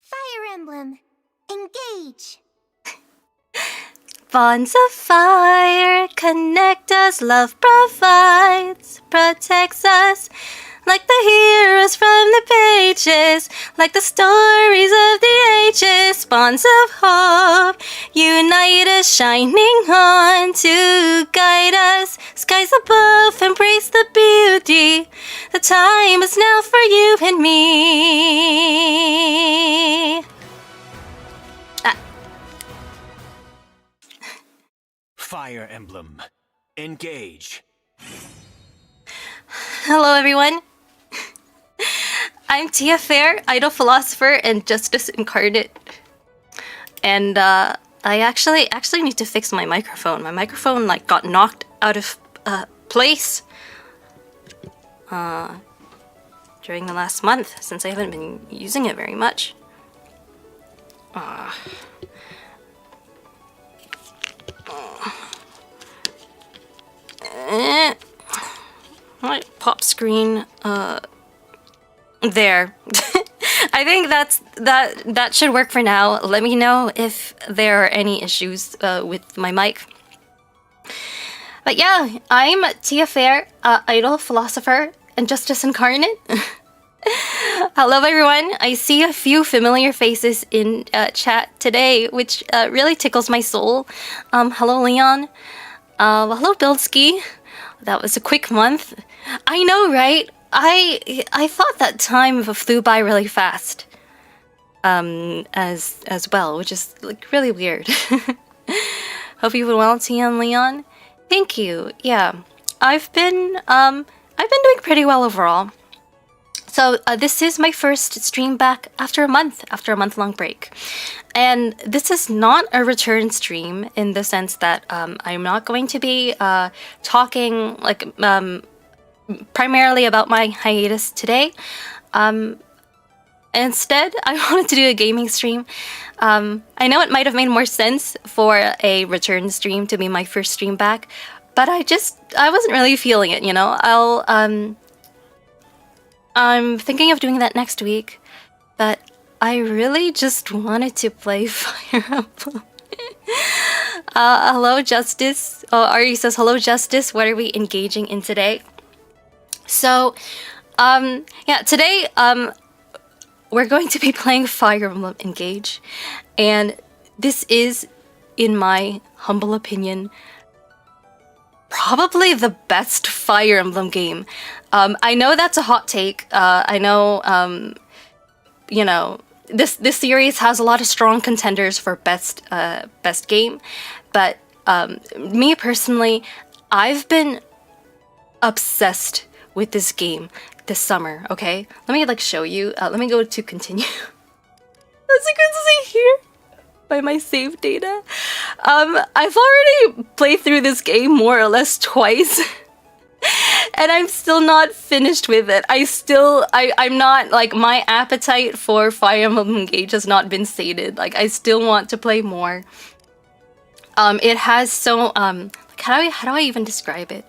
Fire Emblem, engage! Bonds of fire connect us, love provides, protects us, like the heroes from the pages, like the stories of the ages. Bonds of hope unite us, shining on to guide us. Skies above embrace the beauty. The time is now for you and me. Fire Emblem, engage. Hello everyone. I'm Tia Faire, idol-philosopher and justice incarnate. And I actually need to fix my microphone. My microphone like got knocked out of place during the last month, since I haven't been using it very much. My pop screen, there. I think that should work for now. Let me know if there are any issues with my mic. But yeah, I'm Tia Faire, idol-philosopher and justice incarnate. Hello everyone. I see a few familiar faces in chat today, which really tickles my soul. Hello Leon. Hello Bilski. That was a quick month. I know, right? I thought that time flew by really fast. As well, which is like really weird. Hope you've been well, Tia and Leon. Thank you. Yeah, I've been doing pretty well overall. So this is my first stream back after a month-long break. And this is not a return stream in the sense that I'm not going to be talking like primarily about my hiatus today. Instead, I wanted to do a gaming stream. I know it might have made more sense for a return stream to be my first stream back, but I wasn't really feeling it, you know? I'm thinking of doing that next week, but I really just wanted to play Fire Emblem. Hello, Justice. Ari says, hello, Justice. What are we engaging in today? So, yeah, today, we're going to be playing Fire Emblem Engage. And this is, in my humble opinion, probably the best Fire Emblem game. I know that's a hot take. I know, you know, this series has a lot of strong contenders for best game, but me personally, I've been obsessed with this game this summer. Okay, let me like show you. Let me go to continue. As you can see here by my save data, I've already played through this game more or less twice. And I'm still not finished with it. I'm not, like, my appetite for Fire Emblem Engage has not been sated. Like, I still want to play more. It has so, like, how do I even describe it?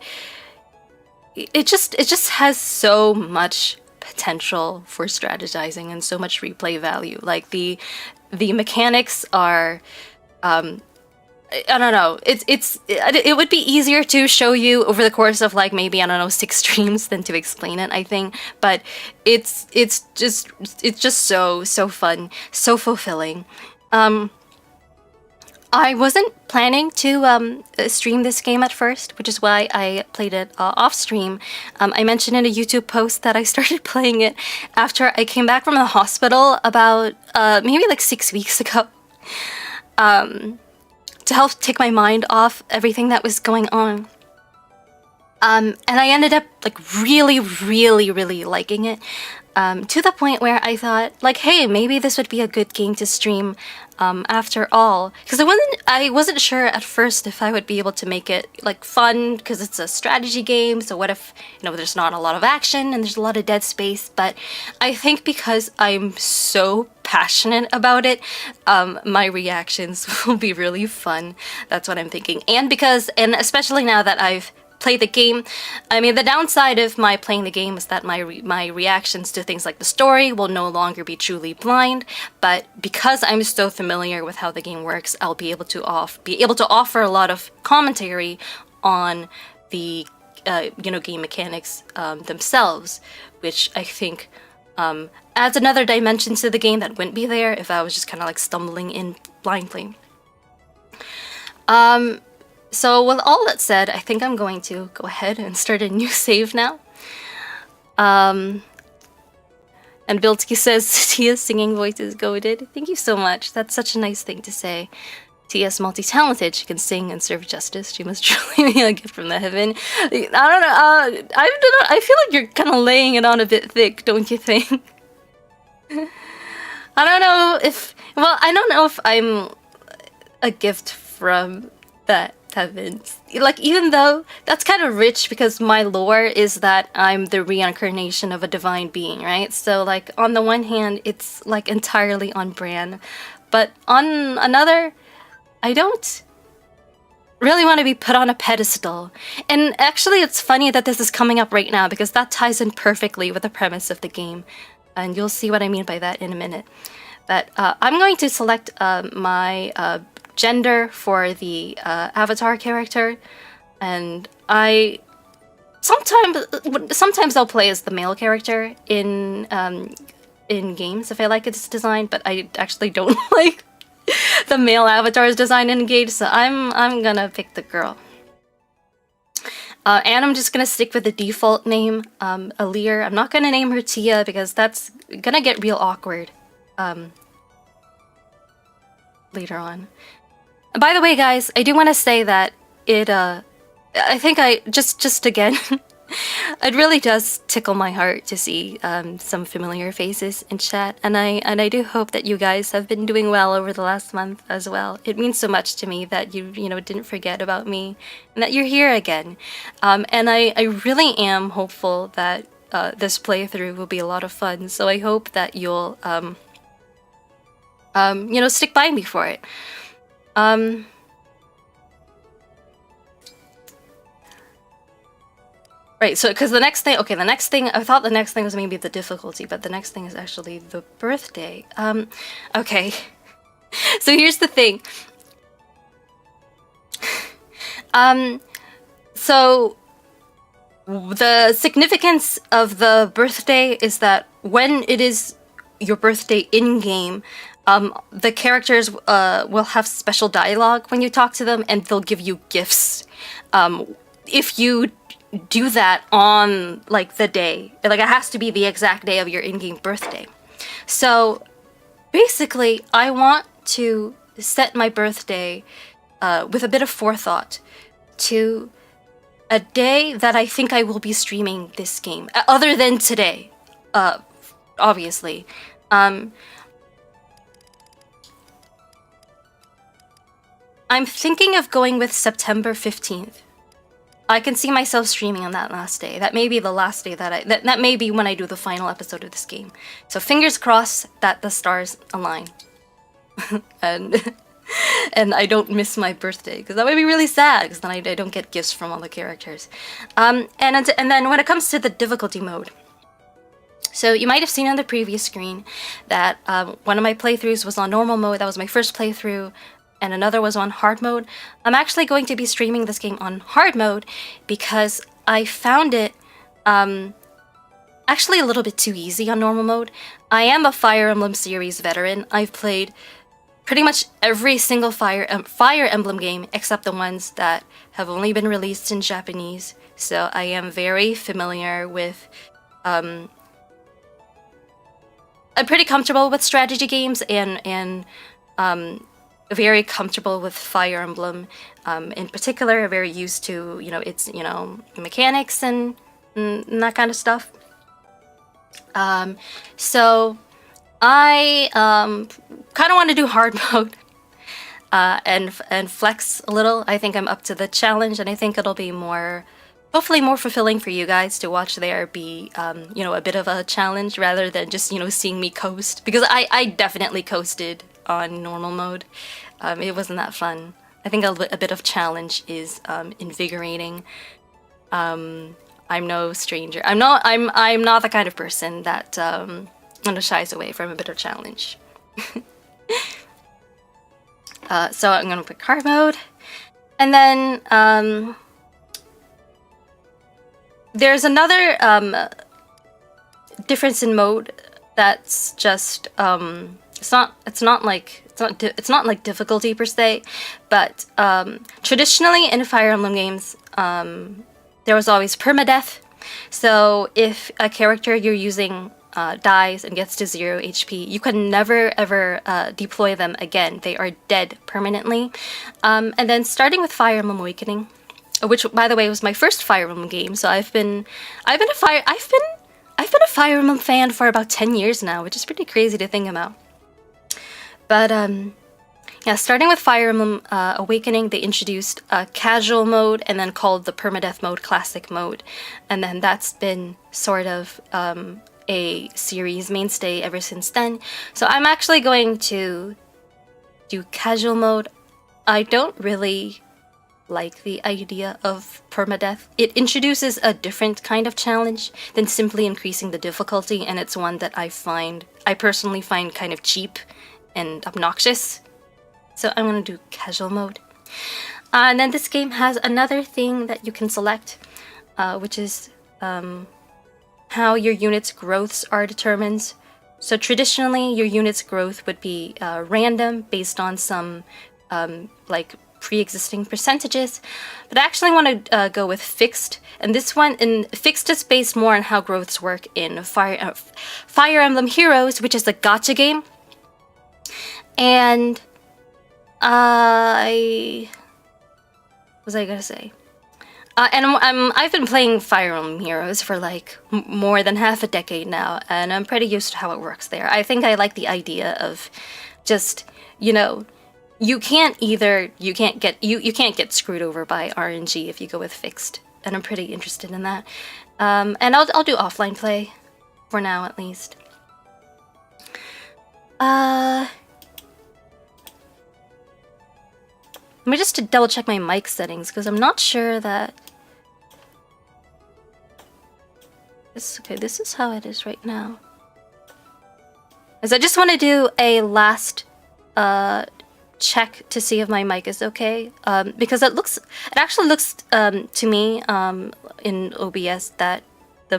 It just has so much potential for strategizing and so much replay value. Like, the mechanics are, I don't know. It would be easier to show you over the course of like maybe, I don't know, 6 streams than to explain it, I think. But it's just so fun, so fulfilling. I wasn't planning to stream this game at first, which is why I played it off stream. I mentioned in a YouTube post that I started playing it after I came back from the hospital about maybe like 6 weeks ago. To help take my mind off everything that was going on. And I ended up like really, really, really liking it. To the point where I thought, like, hey, maybe this would be a good game to stream after all. Because I wasn't sure at first if I would be able to make it like fun, because it's a strategy game. So what if, you know, there's not a lot of action and there's a lot of dead space? But I think because I'm so passionate about it, my reactions will be really fun. That's what I'm thinking. And especially now that I've play the game. I mean, the downside of my playing the game is that my reactions to things like the story will no longer be truly blind. But because I'm so familiar with how the game works, I'll be able to offer a lot of commentary on the game mechanics themselves, which I think adds another dimension to the game that wouldn't be there if I was just kind of like stumbling in blindly. So with all that said, I think I'm going to go ahead and start a new save now. And Biltski says, Tia's singing voice is goated. Thank you so much. That's such a nice thing to say. Tia's multi-talented. She can sing and serve justice. She must truly be a gift from the heaven. I don't know. I feel like you're kind of laying it on a bit thick, don't you think? I don't know if I'm a gift from that heavens. Like, even though that's kind of rich because my lore is that I'm the reincarnation of a divine being, right? So like on the one hand, it's like entirely on brand, but on another, I don't really want to be put on a pedestal. And actually, it's funny that this is coming up right now because that ties in perfectly with the premise of the game, and you'll see what I mean by that in a minute. But I'm going to select my gender for the avatar character, and sometimes I'll play as the male character in games if I like its design, but I actually don't like the male avatar's design in Engage, so I'm gonna pick the girl. And I'm just gonna stick with the default name, Alir. I'm not gonna name her Tia because that's gonna get real awkward later on. And by the way, guys, I do want to say that I think just again, it really does tickle my heart to see some familiar faces in chat, and I do hope that you guys have been doing well over the last month as well. It means so much to me that you didn't forget about me and that you're here again. And I really am hopeful that this playthrough will be a lot of fun. So I hope that you'll stick by me for it. Right, so because the next thing, I thought the next thing was maybe the difficulty, but the next thing is actually the birthday. Okay. So here's the thing. So the significance of the birthday is that when it is your birthday in-game, the characters will have special dialogue when you talk to them, and they'll give you gifts. If you do that on like the day, like it has to be the exact day of your in-game birthday. So basically, I want to set my birthday with a bit of forethought to a day that I think I will be streaming this game, other than today, obviously. I'm thinking of going with September 15th. I can see myself streaming on that last day. That may be the last day that may be when I do the final episode of this game. So fingers crossed that the stars align. and I don't miss my birthday, because that would be really sad, because then I don't get gifts from all the characters. And then when it comes to the difficulty mode, so you might have seen on the previous screen that one of my playthroughs was on normal mode. That was my first playthrough, and another was on hard mode. I'm actually going to be streaming this game on hard mode because I found it actually a little bit too easy on normal mode. I am a Fire Emblem series veteran. I've played pretty much every single Fire Emblem game except the ones that have only been released in Japanese. So I am very familiar with... I'm pretty comfortable with strategy games and very comfortable with Fire Emblem, in particular, very used to, its, mechanics and that kind of stuff. So I kind of want to do hard mode and flex a little. I think I'm up to the challenge, and I think it'll be hopefully more fulfilling for you guys to watch there be, a bit of a challenge rather than just, seeing me coast. Because I definitely coasted on normal mode. It wasn't that fun. I think a bit of challenge is invigorating. I'm no stranger. I'm not the kind of person that shies away from a bit of challenge. So I'm gonna pick hard mode, and then there's another difference in mode that's just it's not like difficulty per se, but traditionally in Fire Emblem games, there was always permadeath. So if a character you're using dies and gets to 0 HP, you can never ever deploy them again. They are dead permanently. And then starting with Fire Emblem Awakening, which by the way was my first Fire Emblem game, so I've been a Fire Emblem fan for about 10 years now, which is pretty crazy to think about. But yeah, starting with Fire Emblem Awakening, they introduced casual mode and then called the permadeath mode classic mode, and then that's been sort of a series mainstay ever since then. So I'm actually going to do casual mode. I don't really like the idea of permadeath. It introduces a different kind of challenge than simply increasing the difficulty, and it's one that I personally find kind of cheap and obnoxious. So I'm gonna do casual mode. And then this game has another thing that you can select, which is how your unit's growths are determined. So traditionally, your unit's growth would be random based on some like pre-existing percentages, but I actually want to go with fixed. And this one, fixed is based more on how growths work in Fire Emblem Heroes, which is a gacha game. And what was I gonna say? And I've been playing Fire Emblem Heroes for like more than half a decade now, and I'm pretty used to how it works there. I think I like the idea of just, you can't get screwed over by RNG if you go with fixed, and I'm pretty interested in that. And I'll do offline play for now at least. Let me just double check my mic settings because I'm not sure that. This is how it is right now. As I just want to do a last check to see if my mic is okay, because it actually looks to me in OBS that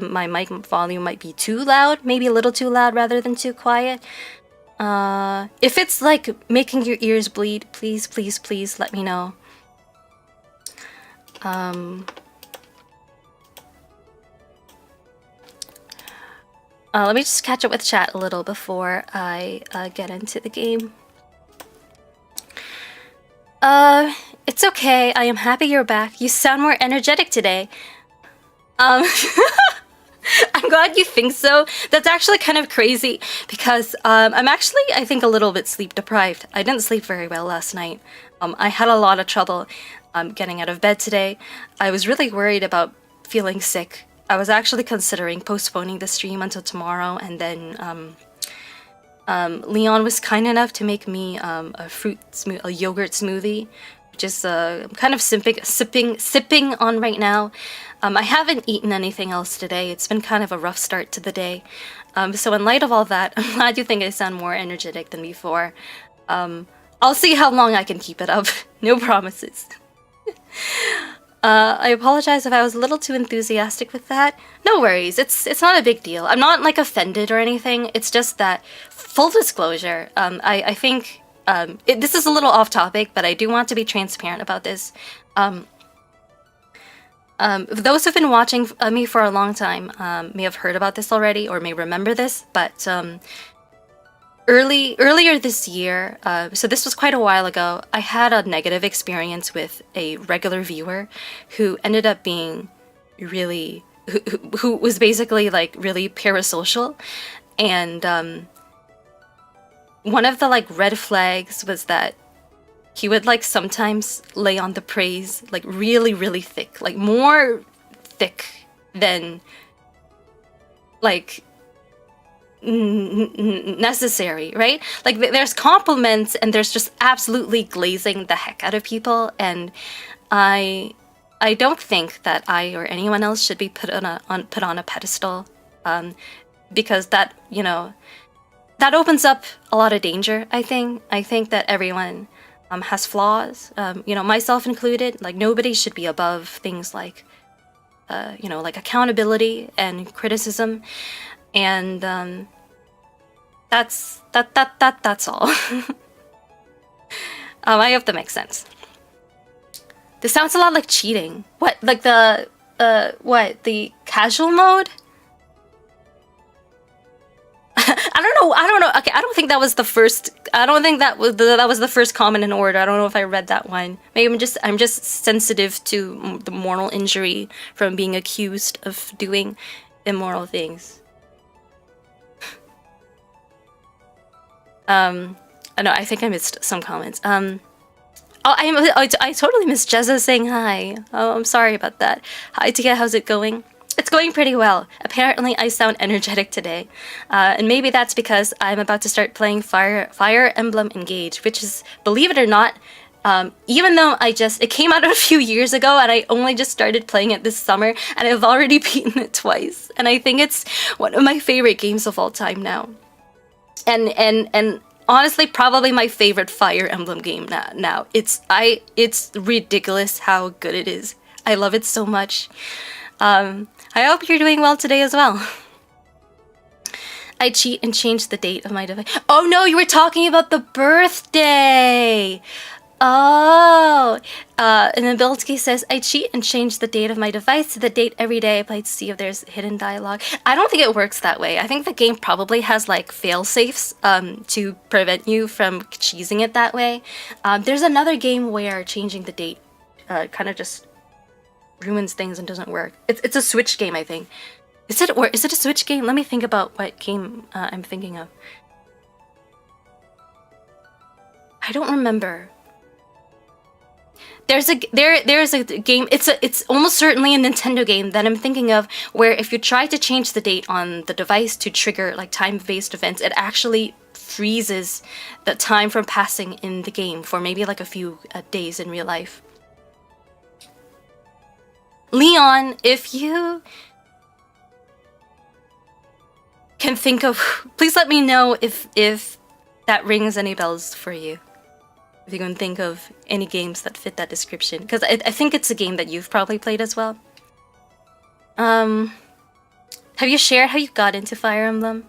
my mic volume might be too loud, maybe a little too loud rather than too quiet. If it's like making your ears bleed, please let me know. Let me just catch up with chat a little before I get into the game. It's okay. I am happy you're back. You sound more energetic today. I'm glad you think so. That's actually kind of crazy because I'm actually, I think, a little bit sleep deprived. I didn't sleep very well last night. I had a lot of trouble getting out of bed today. I was really worried about feeling sick. I was actually considering postponing the stream until tomorrow, and then Leon was kind enough to make me a yogurt smoothie, which is kind of sipping on right now. I haven't eaten anything else today. It's been kind of a rough start to the day. So in light of all that, I'm glad you think I sound more energetic than before. I'll see how long I can keep it up. No promises. I apologize if I was a little too enthusiastic with that. No worries, it's not a big deal. I'm not like offended or anything. It's just that, full disclosure, I think this is a little off topic, but I do want to be transparent about this. Those who've been watching me for a long time may have heard about this already or may remember this, but earlier this year, so this was quite a while ago, I had a negative experience with a regular viewer who ended up being really who was basically like really parasocial, and one of the like red flags was that he would like sometimes lay on the praise like really thick, like more thick than like necessary, right? Like there's compliments and there's just absolutely glazing the heck out of people, and I don't think that I or anyone else should be put on a pedestal, because that, you know, that opens up a lot of danger. I think that everyone has flaws, you know, myself included. Like nobody should be above things like you know, like accountability and criticism, and that's all. I hope that makes sense. This sounds a lot like cheating. What, like the casual mode? I don't know. Okay, I don't think that was the first. I don't think that was the first comment in order. I don't know if I read that one. Maybe I'm just sensitive to the moral injury from being accused of doing immoral things. I know. I think I missed some comments. Oh, I totally missed Jezza saying hi. Oh, I'm sorry about that. Hi, Tia. How's it going? It's going pretty well. Apparently, I sound energetic today, and maybe that's because I'm about to start playing Fire Emblem Engage, which is, believe it or not, even though it came out a few years ago, and I only just started playing it this summer, and I've already beaten it twice, and I think it's one of my favorite games of all time now, and honestly, probably my favorite Fire Emblem game now. It's ridiculous how good it is. I love it so much. I hope you're doing well today as well. I cheat and change the date of my device. Oh no, you were talking about the birthday! Oh! And then Bilski says, I cheat and change the date of my device to the date every day I play to see if there's hidden dialogue. I don't think it works that way. I think the game probably has like fail-safes to prevent you from cheesing it that way. There's another game where changing the date kind of just ruins things and doesn't work. It's a Switch game, I think. Is it a Switch game? Let me think about what game I'm thinking of. I don't remember. There's a game. It's almost certainly a Nintendo game that I'm thinking of, where if you try to change the date on the device to trigger like time-based events, it actually freezes the time from passing in the game for maybe like a few days in real life. Leon, if you can think of, please let me know if that rings any bells for you. If you can think of any games that fit that description, because I think it's a game that you've probably played as well. Have you shared how you got into Fire Emblem?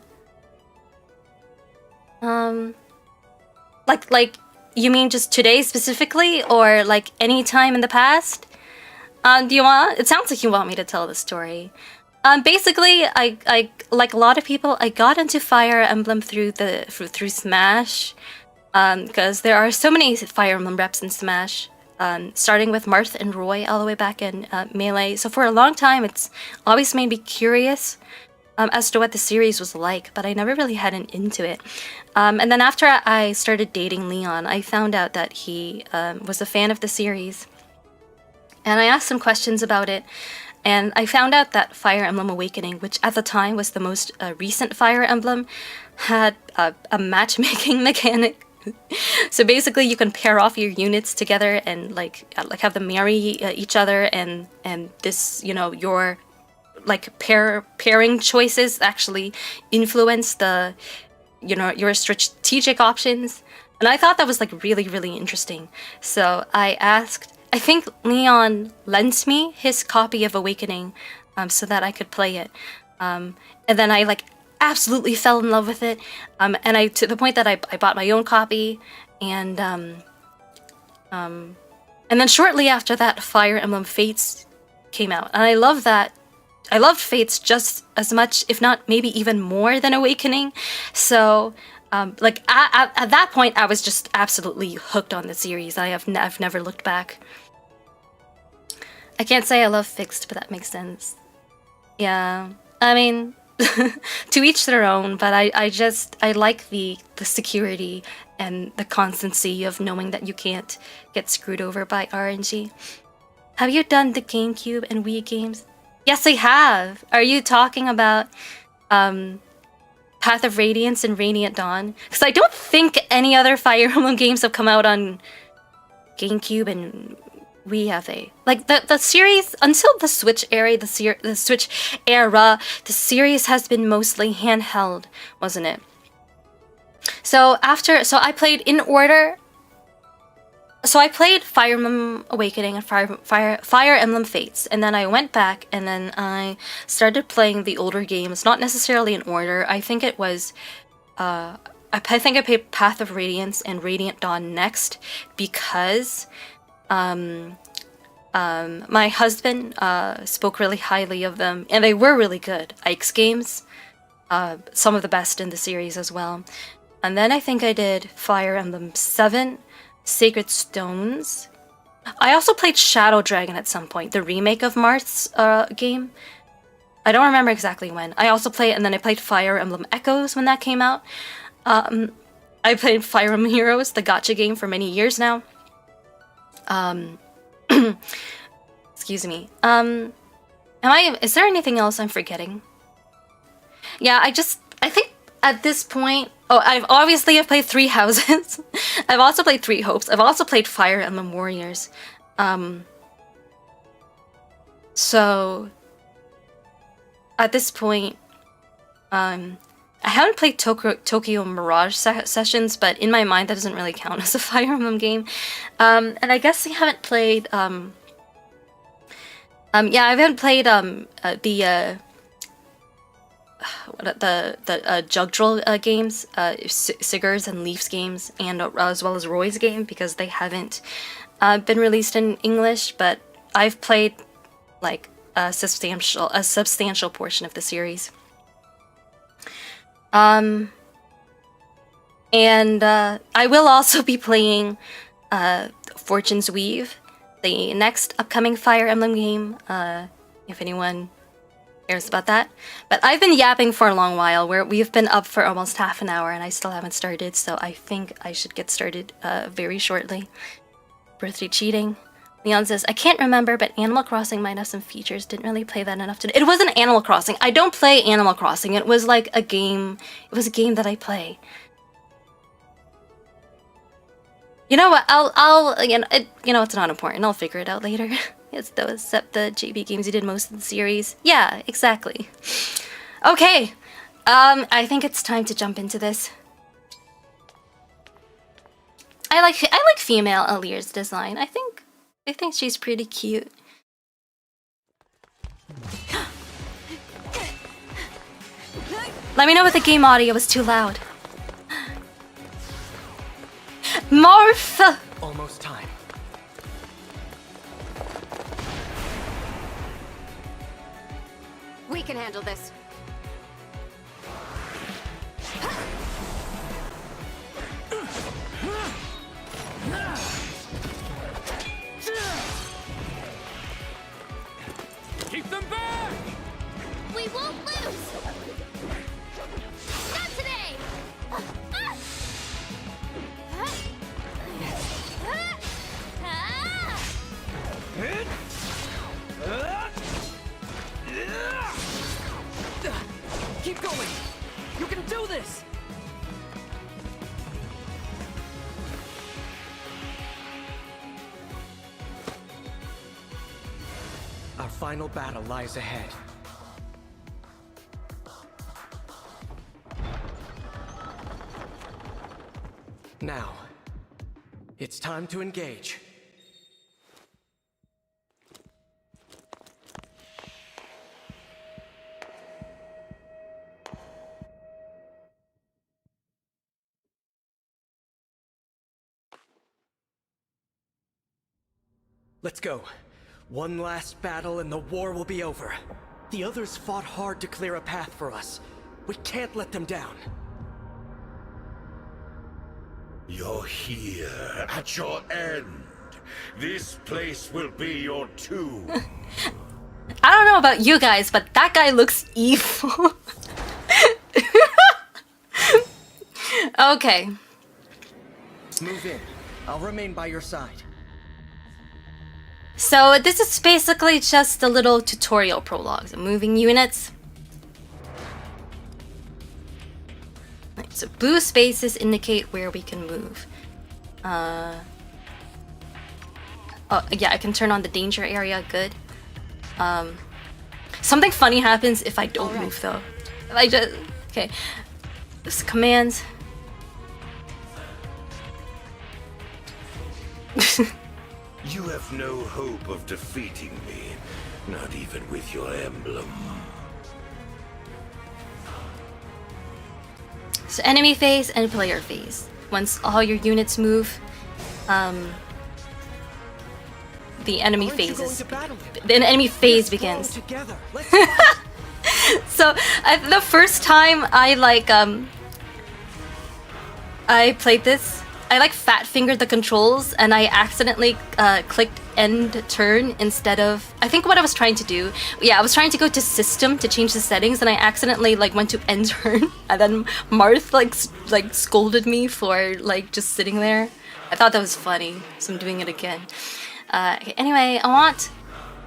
Like you mean just today specifically, or like any time in the past? Do you want? It sounds like you want me to tell the story. Basically, I like a lot of people, I got into Fire Emblem through Smash, because there are so many Fire Emblem reps in Smash, starting with Marth and Roy all the way back in Melee. So for a long time, it's always made me curious as to what the series was like, but I never really had an into it. And then after I started dating Leon, I found out that he was a fan of the series. And I asked some questions about it, and I found out that Fire Emblem Awakening, which at the time was the most recent Fire Emblem, had a matchmaking mechanic. So basically, you can pair off your units together and like have them marry each other, and this, you know, your like pairing choices actually influence the, you know, your strategic options. And I thought that was like really interesting. So I asked. I think Leon lent me his copy of Awakening so that I could play it. And then I like absolutely fell in love with it. And I, to the point that I bought my own copy. And then shortly after that, Fire Emblem Fates came out. And I love that. I loved Fates just as much, if not maybe even more than Awakening. So Like at that point, I was just absolutely hooked on the series. I've never looked back. I can't say I love fixed, but that makes sense. Yeah, I mean, to each their own. But I like the security and the constancy of knowing that you can't get screwed over by RNG. Have you done the GameCube and Wii games? Yes, I have. Are you talking about Path of Radiance and Radiant Dawn? Because I don't think any other Fire Emblem games have come out on GameCube and Wii, have they? Like the series until the Switch era, the series has been mostly handheld, wasn't it? So I played in order. So I played Fire Emblem Awakening and Fire Emblem Fates, and then I went back and then I started playing the older games, not necessarily in order. I think it was, I think I played Path of Radiance and Radiant Dawn next because, my husband spoke really highly of them, and they were really good. Ike's games, some of the best in the series as well. And then I think I did Fire Emblem 7. Sacred Stones. I also played Shadow Dragon at some point, the remake of Marth's game. I don't remember exactly when. I also played, and then I played Fire Emblem Echoes when that came out. I played Fire Emblem Heroes, the gacha game, for many years now. Excuse me. Is there anything else I'm forgetting? Yeah, I think at this point, I've played 3 Houses. I've also played 3 Hopes. I've also played Fire Emblem Warriors. So at this point, I haven't played Tokyo Mirage Sessions, but in my mind that doesn't really count as a Fire Emblem game. And I guess I haven't played I haven't played the Jugdral games, Sigur's and Leaf's games, and as well as Roy's game, because they haven't been released in English. But I've played like a substantial portion of the series. And I will also be playing Fortune's Weave, the next upcoming Fire Emblem game. If anyone cares about that. But I've been yapping for a long while, where we've been up for almost half an hour and I still haven't started, so I think I should get started very shortly. Birthday cheating. Leon says, I can't remember, but Animal Crossing might have some features. Didn't really play that enough today. It wasn't Animal Crossing. I don't play Animal Crossing. It was like a game. It was a game that I play. You know what? It's not important. I'll figure it out later. It's those, except the JB games you did most of the series. Yeah, exactly. Okay. I think it's time to jump into this. I like female Alir's design. I think she's pretty cute. Let me know if the game audio was too loud. Morph! Almost time. We can handle this. Keep them back! We won't lose! Not today! Keep going! You can do this! Our final battle lies ahead. Now, it's time to engage. Let's go. One last battle and the war will be over. The others fought hard to clear a path for us. We can't let them down. You're here, at your end. This place will be your tomb. I don't know about you guys, but that guy looks evil. Okay. Move in. I'll remain by your side. So this is basically just a little tutorial prologue. So moving units. Right, so blue spaces indicate where we can move. Oh yeah, I can turn on the danger area. Good. Something funny happens if I don't move though. I just okay. This commands. You have no hope of defeating me, not even with your emblem. So enemy phase and player phase. Once all your units move, the enemy phase is the enemy phase begins. Together. Let's So the first time I I played this, I fat fingered the controls and I accidentally clicked end turn instead of, I think what I was trying to do, yeah, I was trying to go to system to change the settings and I accidentally went to end turn and then Marth scolded me for just sitting there. I thought that was funny, so I'm doing it again. Okay, anyway,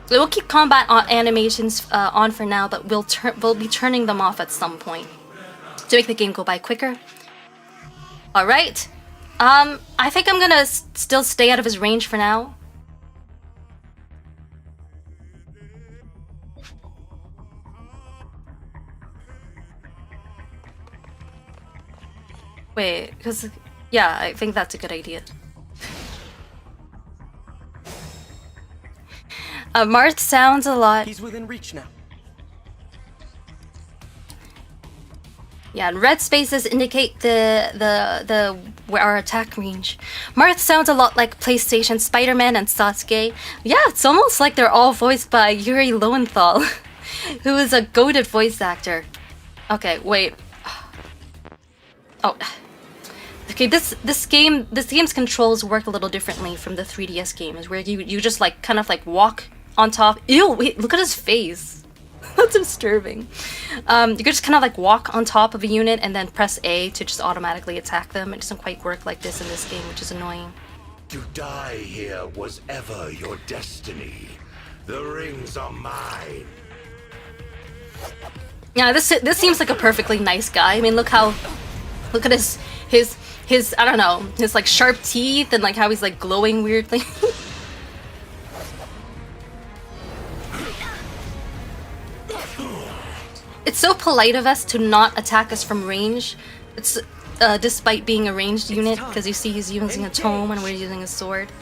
we'll keep combat animations on for now, but we'll be turning them off at some point to make the game go by quicker. All right. I think I'm gonna still stay out of his range for now. Wait, because yeah, I think that's a good idea. Marth sounds a lot. He's within reach now. Yeah, and red spaces indicate our attack range. Marth sounds a lot like PlayStation, Spider-Man, and Sasuke. Yeah, it's almost like they're all voiced by Yuri Lowenthal, who is a goated voice actor. Okay, wait. Oh. Okay, this game's controls work a little differently from the 3DS games, where you just kind of walk on top. Ew, wait, look at his face. That's disturbing. You could just kind of walk on top of a unit and then press A to just automatically attack them. It doesn't quite work like this in this game, which is annoying. To die here was ever your destiny. The rings are mine. Yeah, this seems like a perfectly nice guy. I mean, look at his I don't know, his sharp teeth and how he's glowing weirdly. It's so polite of us to not attack us from range. It's despite being a ranged unit, because you see he's using a tome and we're using a sword.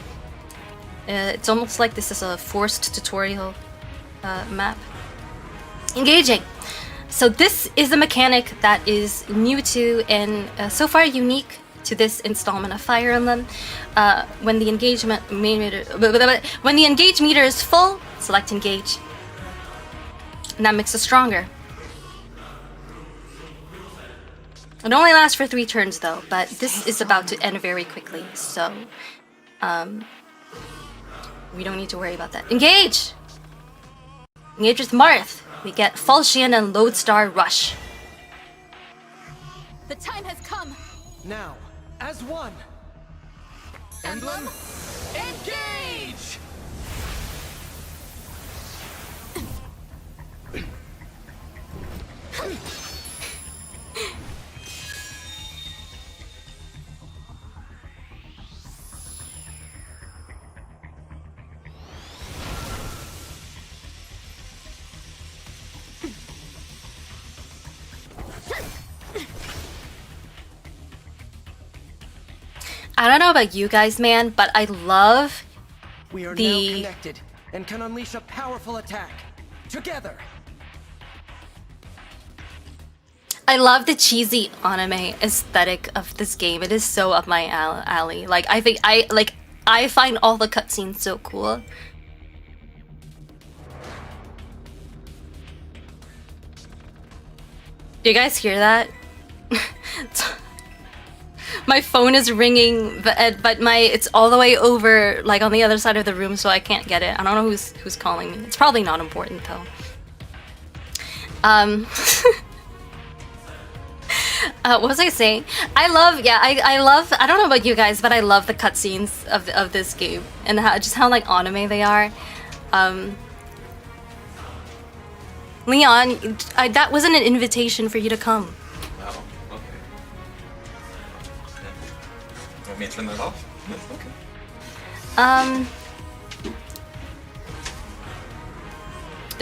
It's almost like this is a forced tutorial map. Engaging. So this is a mechanic that is new to and so far unique to this installment of Fire Emblem. When the engage meter is full, select engage, and that makes us stronger. It only lasts for 3 turns though, but this is about to end very quickly, so we don't need to worry about that. Engage! Engage with Marth. We get Falchion and Lodestar Rush. The time has come. Now, as one. Emblem, Engage! I don't know about you guys, man, but I love We are now connected and can unleash a powerful attack. Together. I love the cheesy anime aesthetic of this game. It is so up my alley. I find all the cutscenes so cool. Do you guys hear that? my phone is ringing, but it's all the way over, like on the other side of the room, so I can't get it. I don't know who's calling me. It's probably not important though. What was I saying? I love. I don't know about you guys, but I love the cutscenes of this game and how like anime they are. Leon, that wasn't an invitation for you to come. Oh, okay. Want me to turn that off? Okay.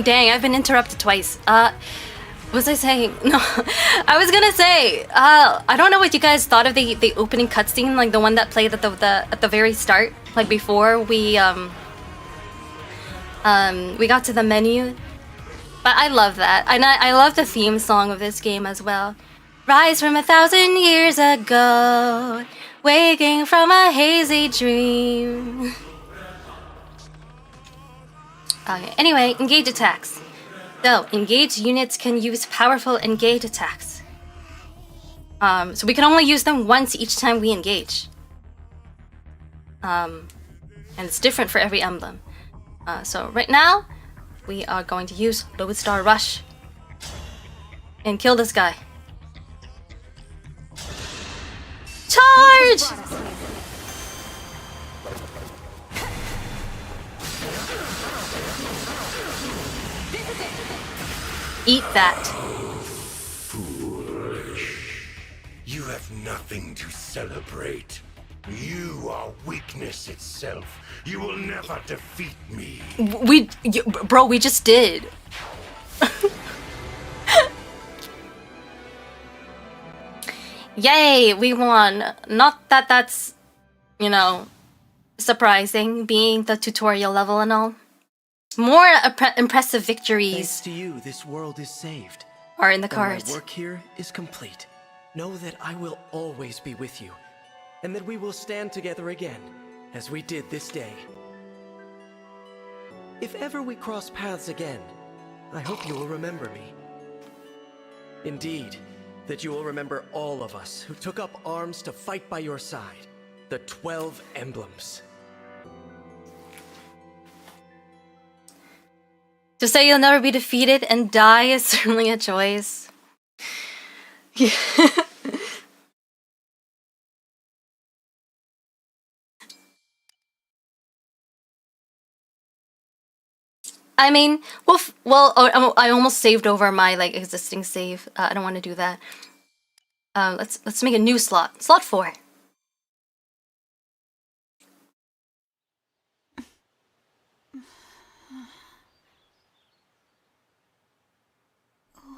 Dang, I've been interrupted twice. What was I saying? No, I was gonna say, I don't know what you guys thought of the opening cutscene, like the one that played at the very start, like before we got to the menu. But I love that, and I love the theme song of this game as well. Rise from 1,000 years ago, waking from a hazy dream. Okay, anyway, engage attacks. So, engaged units can use powerful engage attacks. So we can only use them once each time we engage. And it's different for every emblem. So right now, we are going to use Lodestar Rush and kill this guy. Charge! Eat that. Foolish. You have nothing to celebrate. You are weakness itself. You will never defeat me. Bro, we just did. Yay, we won. Not that that's, you know, surprising, being the tutorial level and all. More impressive victories. Thanks to you, this world is saved. Are in the And cards. my work here is complete. Know that I will always be with you, and that we will stand together again, as we did this day. If ever we cross paths again, I hope you will remember me. Indeed, that you will remember all of us who took up arms to fight by your side. The 12 emblems. To say you'll never be defeated and die is certainly a choice. Yeah. I mean, I almost saved over my like existing save. I don't want to do that. Let's make a new slot. Slot 4.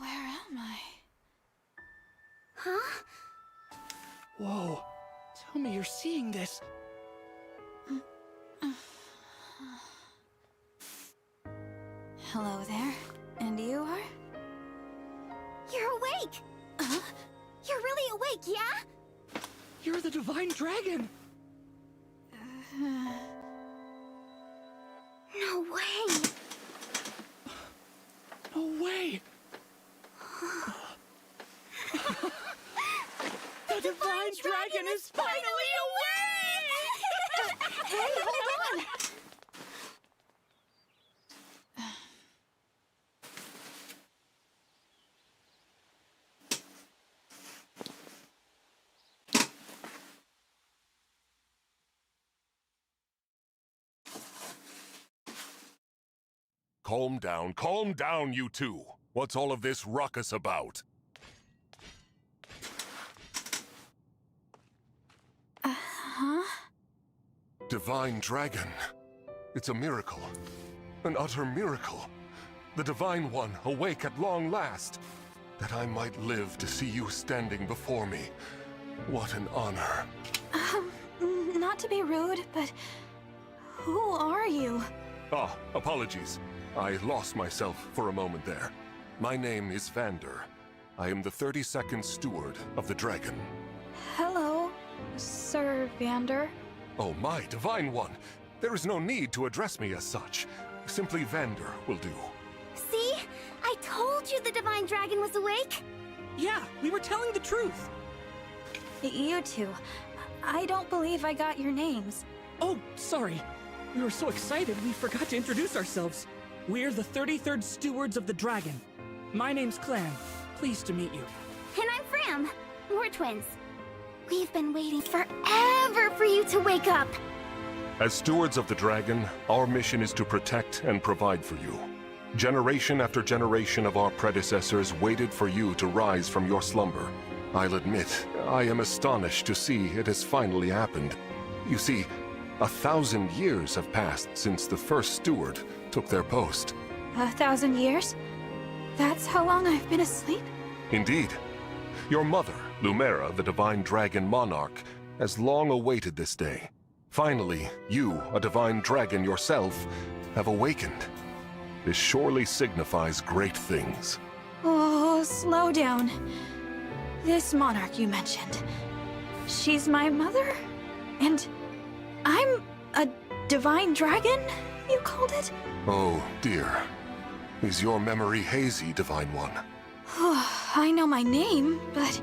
Where am I? Huh? Whoa, tell me you're seeing this. Hello there. And you are? You're awake! Huh? You're really awake, yeah? You're the Divine Dragon! No way! No way! The Divine Dragon is finally awake! Hey, hold on! Calm down, you two. What's all of this ruckus about? Huh? Divine Dragon. It's a miracle. An utter miracle. The Divine One awake at long last. That I might live to see you standing before me. What an honor. Not to be rude, but who are you? Ah, apologies. I lost myself for a moment there. My name is Vander. I am the 32nd Steward of the Dragon. Hello, Sir Vander. Oh, my Divine One! There is no need to address me as such. Simply Vander will do. See? I told you the Divine Dragon was awake! Yeah, we were telling the truth. You two. I don't believe I got your names. Oh, sorry. We were so excited we forgot to introduce ourselves. We're the 33rd Stewards of the Dragon. My name's Clan. Pleased to meet you. And I'm Fram. We're twins. We've been waiting forever for you to wake up. As stewards of the dragon, our mission is to protect and provide for you. Generation after generation of our predecessors waited for you to rise from your slumber. I'll admit, I am astonished to see it has finally happened. You see, 1,000 years have passed since the first steward took their post. 1,000 years? That's how long I've been asleep? Indeed. Your mother, Lumera, the divine dragon monarch, has long awaited this day. Finally, you, a divine dragon yourself, have awakened. This surely signifies great things. Oh, slow down. This monarch you mentioned. She's my mother? And I'm a divine dragon, you called it? Oh, dear. Is your memory hazy, Divine One? I know my name, but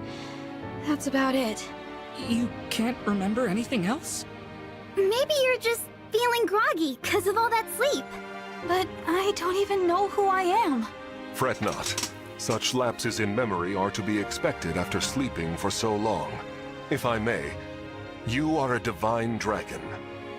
that's about it. You can't remember anything else? Maybe you're just feeling groggy because of all that sleep. But I don't even know who I am. Fret not. Such lapses in memory are to be expected after sleeping for so long. If I may, you are a divine dragon,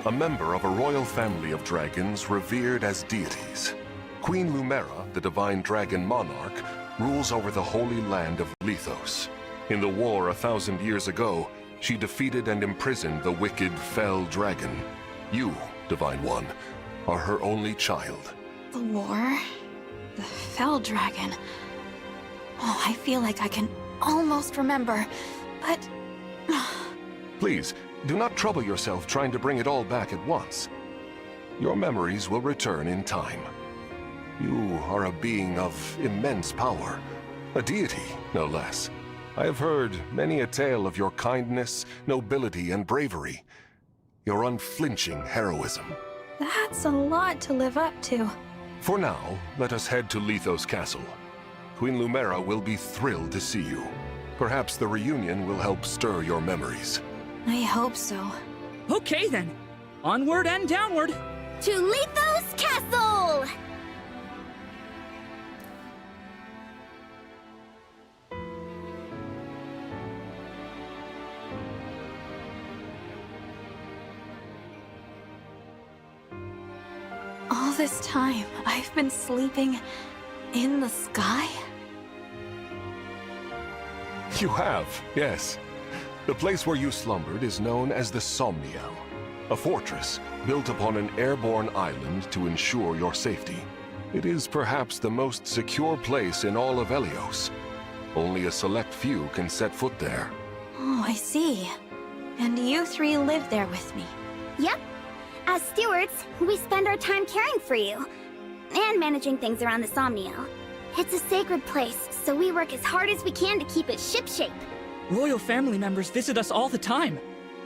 a member of a royal family of dragons revered as deities. Queen Lumera, the divine dragon monarch, rules over the holy land of Lethos. In the war 1,000 years ago, she defeated and imprisoned the wicked Fell Dragon. You, Divine One, are her only child. The war? The Fell Dragon. Oh, I feel like I can almost remember, but... Please, do not trouble yourself trying to bring it all back at once. Your memories will return in time. You are a being of immense power, a deity, no less. I have heard many a tale of your kindness, nobility, and bravery. Your unflinching heroism. That's a lot to live up to. For now, let us head to Lethos Castle. Queen Lumera will be thrilled to see you. Perhaps the reunion will help stir your memories. I hope so. Okay then. Onward and downward. To Lethos Castle! All this time, I've been sleeping in the sky? You have, yes. The place where you slumbered is known as the Somniel, a fortress built upon an airborne island to ensure your safety. It is perhaps the most secure place in all of Elios. Only a select few can set foot there. Oh, I see. And you three live there with me. Yep. As stewards, we spend our time caring for you. And managing things around the Somniel. It's a sacred place, so we work as hard as we can to keep it shipshape. Royal family members visit us all the time.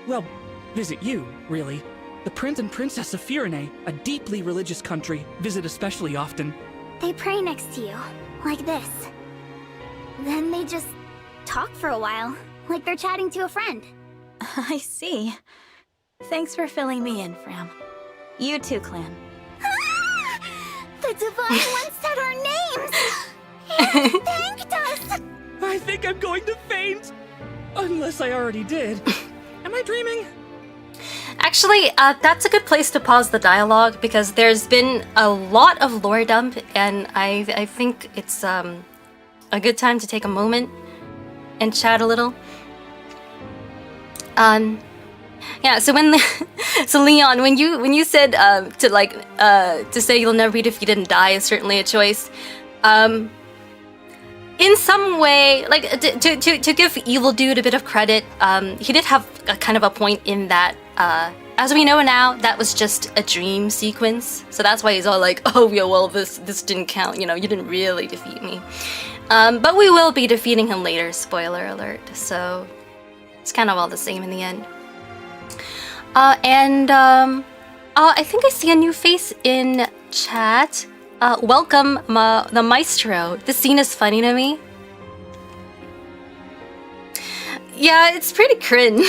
Well, visit you, really. The Prince and Princess of Firene, a deeply religious country, visit especially often. They pray next to you, like this. Then they just talk for a while, like they're chatting to a friend. I see. Thanks for filling me in, Fram. You too, Clan. The Divine One said our names! And thanked us! I think I'm going to faint! Unless I already did. Am I dreaming? Actually, that's a good place to pause the dialogue because there's been a lot of lore dump, and I think it's a good time to take a moment and chat a little. Yeah. So so Leon, when you said to say you'll never be defeated and die is certainly a choice. In some way, like to give Evil Dude a bit of credit, he did have a kind of a point in that. As we know now, that was just a dream sequence. So that's why he's all like, "Oh yeah, well this didn't count. You know, you didn't really defeat me." But we will be defeating him later. Spoiler alert. So it's kind of all the same in the end. I think I see a new face in chat. Welcome, the Maestro. This scene is funny to me. Yeah, it's pretty cringe.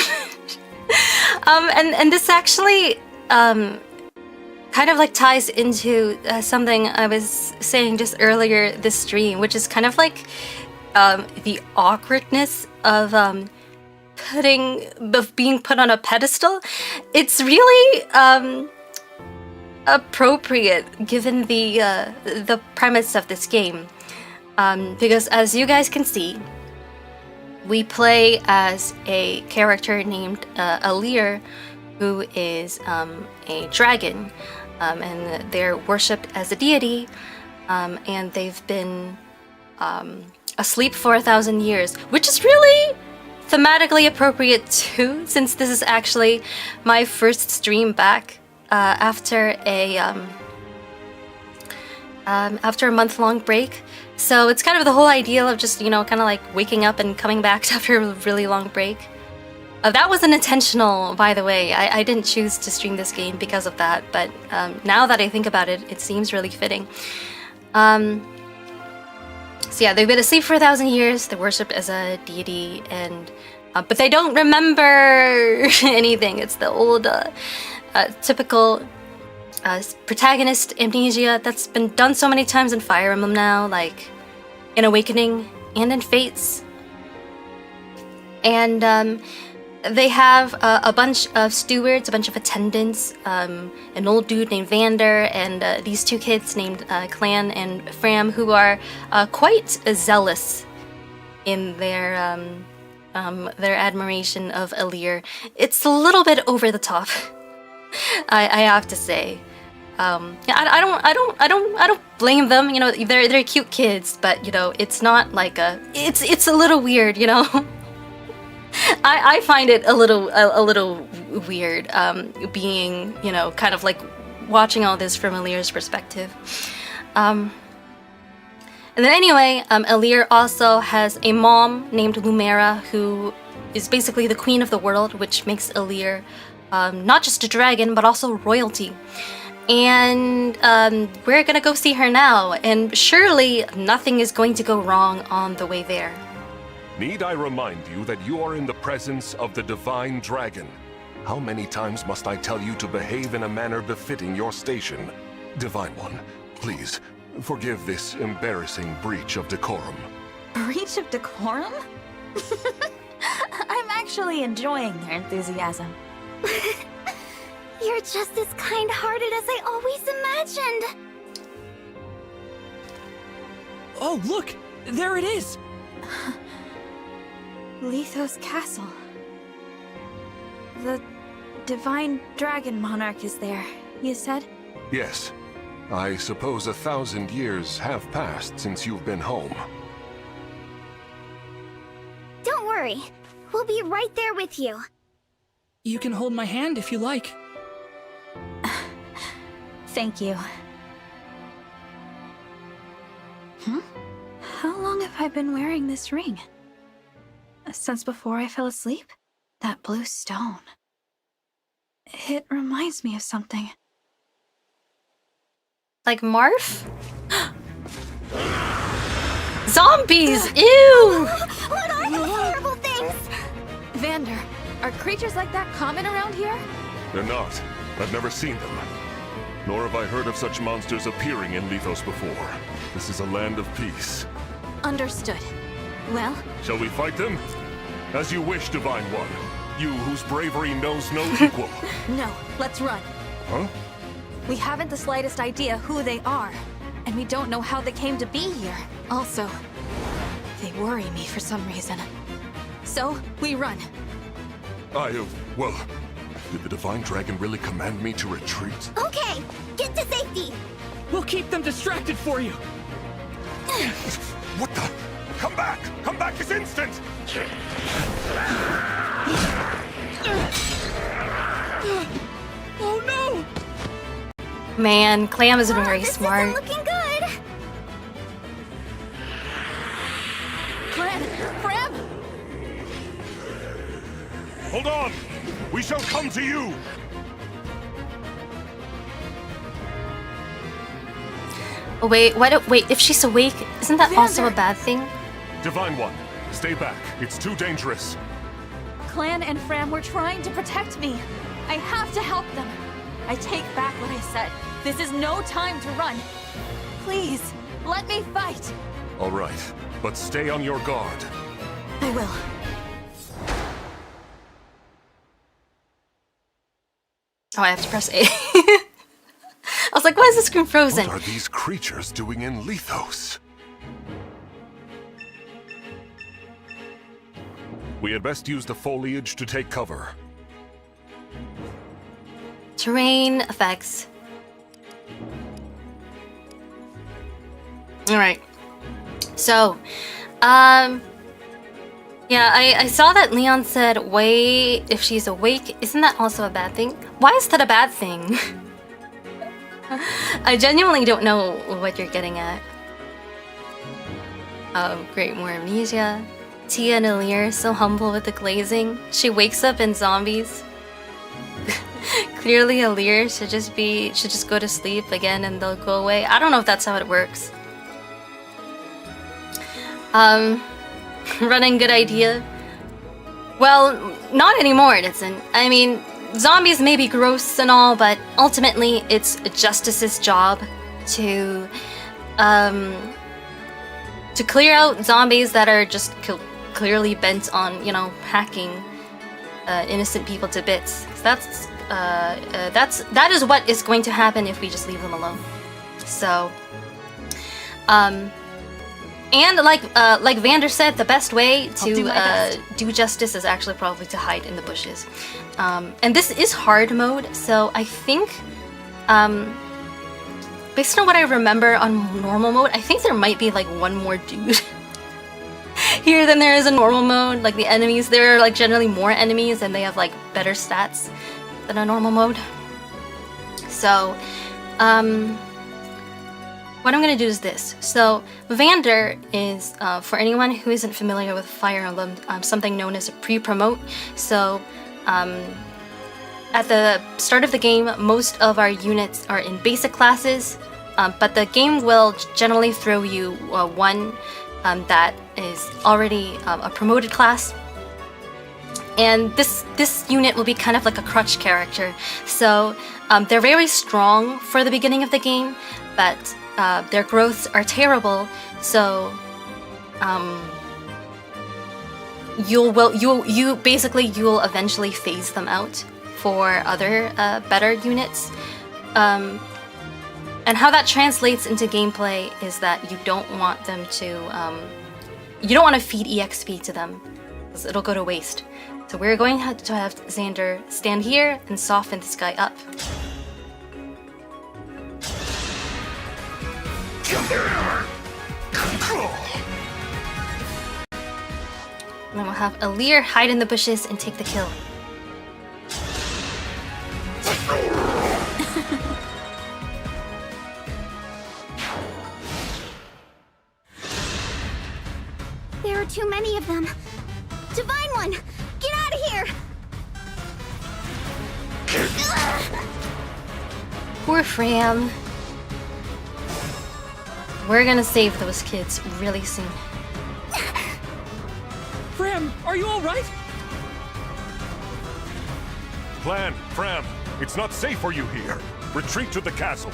And this actually kind of like ties into something I was saying just earlier this stream, which is kind of like the awkwardness of being put on a pedestal. It's really appropriate given the premise of this game, because as you guys can see, we play as a character named Alir, who is a dragon, and they're worshipped as a deity, and they've been asleep for 1,000 years, which is really thematically appropriate too, since this is actually my first stream back after a month-long break. So it's kind of the whole idea of just, you know, kind of like waking up and coming back after a really long break. That wasn't intentional, by the way. I didn't choose to stream this game because of that, but now that I think about it, it seems really fitting. So yeah, they've been asleep for 1,000 years, they're worshipped as a deity, and but they don't remember anything. It's the old typical protagonist amnesia that's been done so many times in Fire Emblem now, like in Awakening and in Fates. And they have a bunch of stewards, a bunch of attendants, an old dude named Vander, and these two kids named Clan and Fram, who are quite zealous in their admiration of Alir. It's a little bit over the top, I have to say. I don't blame them. You know, they're cute kids, but you know, it's not like it's a little weird, you know. I find it a little weird, being, you know, kind of like watching all this from Alir's perspective. And then anyway, Alir also has a mom named Lumera, who is basically the queen of the world, which makes Alir not just a dragon, but also royalty. And we're gonna go see her now, and surely nothing is going to go wrong on the way there. Need I remind you that you are in the presence of the Divine Dragon? How many times must I tell you to behave in a manner befitting your station? Divine One, please, forgive this embarrassing breach of decorum. Breach of decorum? I'm actually enjoying their enthusiasm. You're just as kind-hearted as I always imagined. Oh, look! There it is! Lithos Castle. The Divine Dragon Monarch is there, you said? Yes. I suppose 1,000 years have passed since you've been home. Don't worry. We'll be right there with you. You can hold my hand if you like. Thank you. How long have I been wearing this ring? Since before I fell asleep? That blue stone. It reminds me of something. Like Marf? Zombies! Ew! What are those horrible things? Vander, are creatures like that common around here? They're not. I've never seen them. Nor have I heard of such monsters appearing in Lithos before. This is a land of peace. Understood. Well? Shall we fight them? As you wish, Divine One. You whose bravery knows no equal. No, let's run. Huh? We haven't the slightest idea who they are, and we don't know how they came to be here. Also, they worry me for some reason. So, we run. Well, did the Divine Dragon really command me to retreat? Okay, get to safety. We'll keep them distracted for you! What the? Come back! Come back this instant! Oh no! Man, Clam is very This smart. isn't looking good. Clan, Fram! Hold on! We shall come to you! Oh, wait, wait, if she's awake, isn't that also a bad thing? Divine One, stay back. It's too dangerous. clan and Fram were trying to protect me. I have to help them. I take back what I said. This is no time to run. Please, let me fight. All right, but stay on your guard. I will. Oh, I have to press A. I was like, why is the screen frozen? What are these creatures doing in Lethos? We had best use the foliage to take cover. Terrain effects. Alright. So, yeah, I saw that Leon said, wait, if she's awake, isn't that also a bad thing? Why is that a bad thing? I genuinely don't know what you're getting at. Oh, great, more amnesia. Tia and Alir, so humble with the glazing. She wakes up in zombies. Clearly Alir should just go to sleep again and they'll go away. I don't know if that's how it works. Running, good idea. Well, not anymore, it isn't. I mean, zombies may be gross and all, but ultimately it's Justice's job to clear out zombies that are just clearly bent on, you know, hacking innocent people to bits. That is what is going to happen if we just leave them alone. So, and like Vander said, the best way to do justice is actually probably to hide in the bushes. And this is hard mode, so I think, based on what I remember on normal mode, I think there might be like one more dude here than there is in normal mode. Like the enemies, there are like generally more enemies and they have like better stats than a normal mode. So, what I'm gonna do is this. So, Vander is, for anyone who isn't familiar with Fire Emblem, something known as a pre-promote. So, at the start of the game, most of our units are in basic classes, but the game will generally throw you one that is already a promoted class. And this unit will be kind of like a crutch character. So, they're very strong for the beginning of the game, but their growths are terrible, so you'll eventually phase them out for other better units. And how that translates into gameplay is that you don't want them to you don't want to feed EXP to them, because it'll go to waste. So we're going to have Xander stand here and soften this guy up. And then we'll have Alir hide in the bushes and take the kill. There are too many of them. Divine One, get out of here! Poor Fram. We're gonna save those kids really soon. Fram, are you alright? Plan, Fram. It's not safe for you here. Retreat to the castle.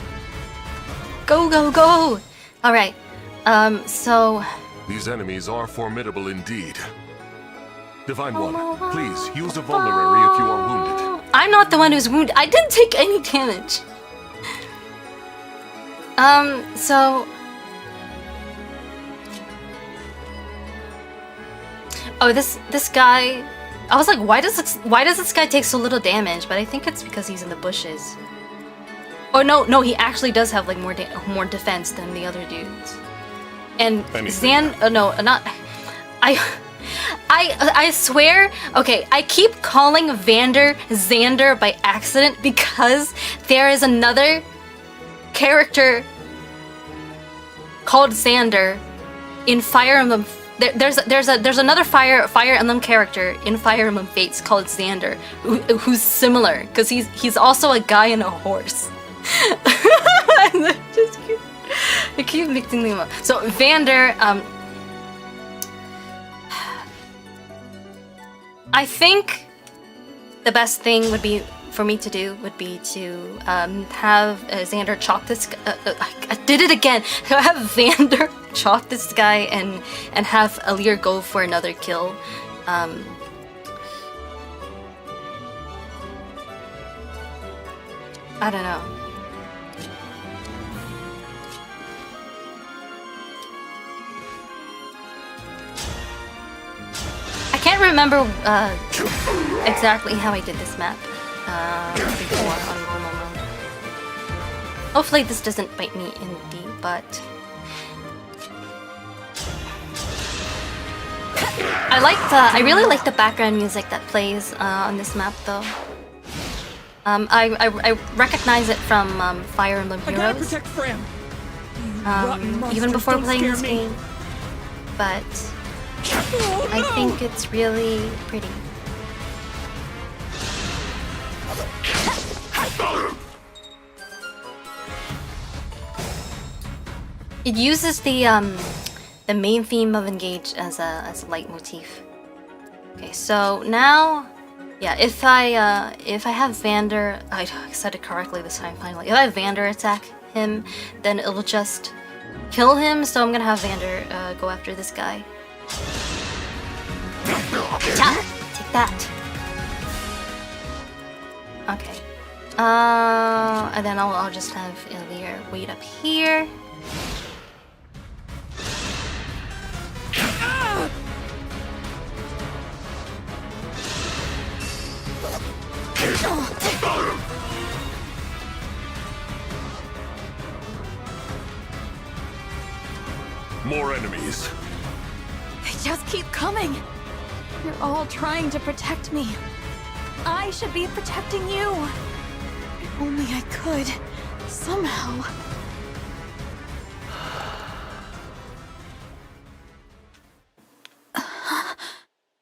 Go, go, go! Alright, so... These enemies are formidable indeed. Divine One, please use a vulnerary if you are wounded. I'm not the one who's wounded. I didn't take any damage. So... Oh, this guy... I was like, why does this guy take so little damage? But I think it's because he's in the bushes. Oh, no, he actually does have like more defense than the other dudes. And I swear, okay, I keep calling Vander Xander by accident because there is another character called Xander in Fire Emblem. There's another Fire Emblem character in Fire Emblem Fates called Xander who's similar because he's also a guy and a horse. I keep mixing them up. So I think the best thing would be for me to do would be to have Xander chop this. I did it again. Have Vander chop this guy and have Alir go for another kill. I don't know. I can't remember exactly how I did this map before on normal mode. Hopefully this doesn't bite me in the butt. I really like the background music that plays on this map though. I recognize it from Fire Emblem I gotta Heroes. protect Fram. Even before Don't playing scare this me. game. But I think it's really pretty. It uses the main theme of Engage as a leitmotif. Okay, so now, yeah, if I have Vander, I said it correctly this time finally. If I have Vander attack him, then it'll just kill him. So I'm gonna have Vander go after this guy. Take that. Okay. And then I'll just have Alir wait up here. More enemies. They just keep coming. You're all trying to protect me. I should be protecting you. If only I could. Somehow.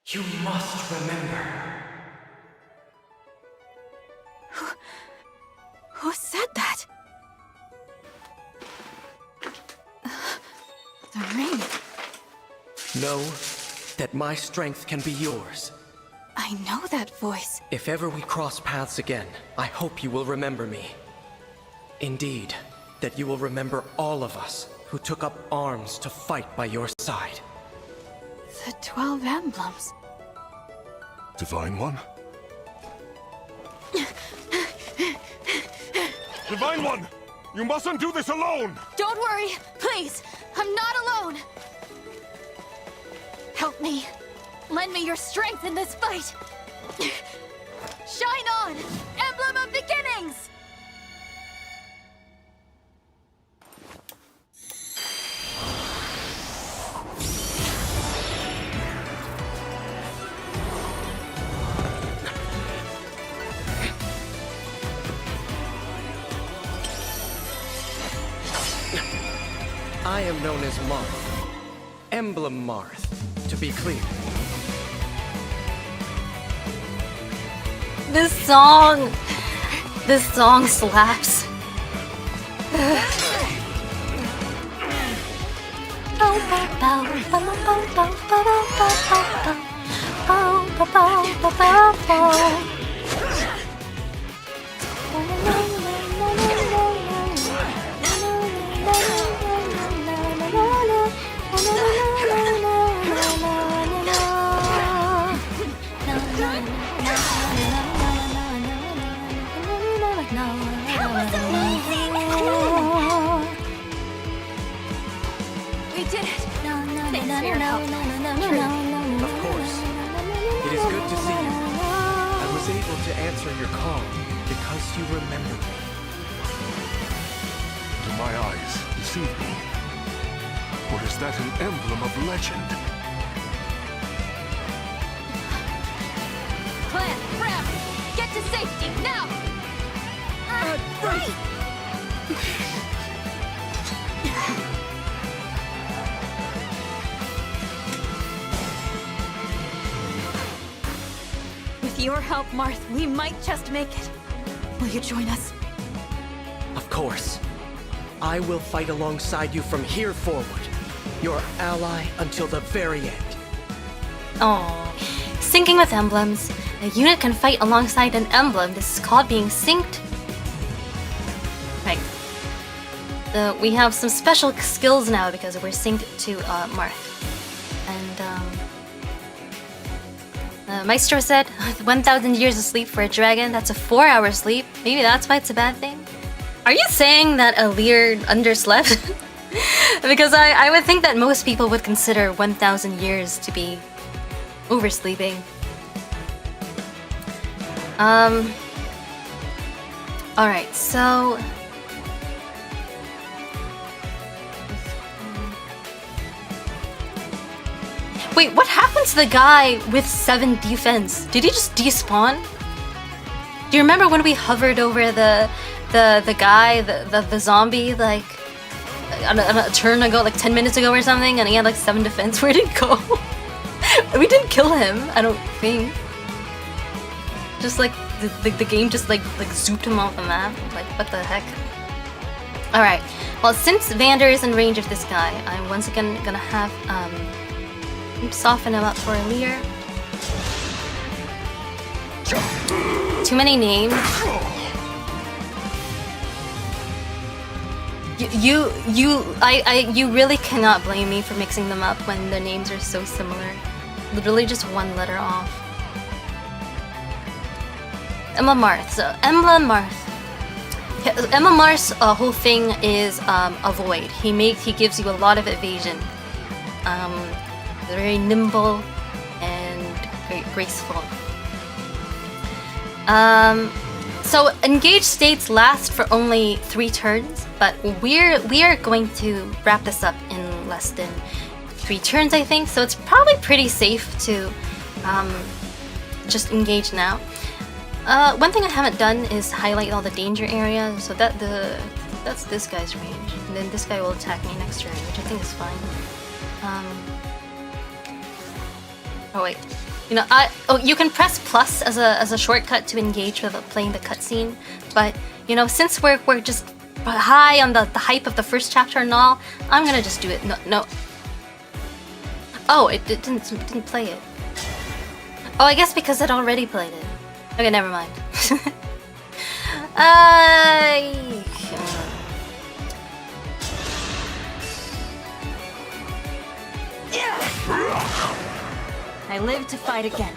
You must remember. Who said that? The ring. Know that my strength can be yours. I know that voice. If ever we cross paths again, I hope you will remember me. Indeed, that you will remember all of us who took up arms to fight by your side. The 12 emblems. Divine One? Divine One! You mustn't do this alone! Don't worry, please. I'm not alone. Help me. Lend me your strength in this fight. Shine on, Emblem of Beginnings! I am known as Marth. Emblem Marth, to be clear. This song slaps. We did it. Thanks for your help. Of course. It is good to see you. I was able to answer your call because you remembered me. Do my eyes deceive me? Or is that an emblem of legend? Clan, Fram, get to safety now. Right! With your help, Marth, we might just make it. Will you join us? Of course. I will fight alongside you from here forward. Your ally until the very end. Oh, syncing with emblems. A unit can fight alongside an emblem. This is called being synced. Right. We have some special skills now because we're synced to Marth. And Maestro said, 1,000 years of sleep for a dragon, that's a 4-hour sleep. Maybe that's why it's a bad thing? Are you saying that Alir underslept? Because I would think that most people would consider 1,000 years to be oversleeping. Alright, so... Wait, what happened to the guy with 7 defense? Did he just despawn? Do you remember when we hovered over the guy, the zombie, like on a turn ago, like 10 minutes ago or something, and he had like 7 defense? Where did he go? We didn't kill him, I don't think. Just like the game just like zooped him off the map. Like, what the heck? Alright, well, since Vander is in range of this guy, I'm once again gonna have soften him up for Alir. Too many names. You really cannot blame me for mixing them up when the names are so similar. Literally just one letter off. Emblem Marth. So Emblem Marth. Emblem Marth's whole thing is avoid. He gives you a lot of evasion. Very nimble and very graceful. So engaged states last for only 3 turns, but we are going to wrap this up in less than 3 turns, I think. So it's probably pretty safe to just engage now. One thing I haven't done is highlight all the danger areas, so that's this guy's range, and then this guy will attack me next turn, which I think is fine. Oh wait, you know, you can press plus as a shortcut to engage with playing the cutscene, but you know, since we're just high on the hype of the first chapter and all, I'm gonna just do it. No. Oh, it didn't play it. Oh, I guess because it already played it. Okay, never mind. I live to fight again.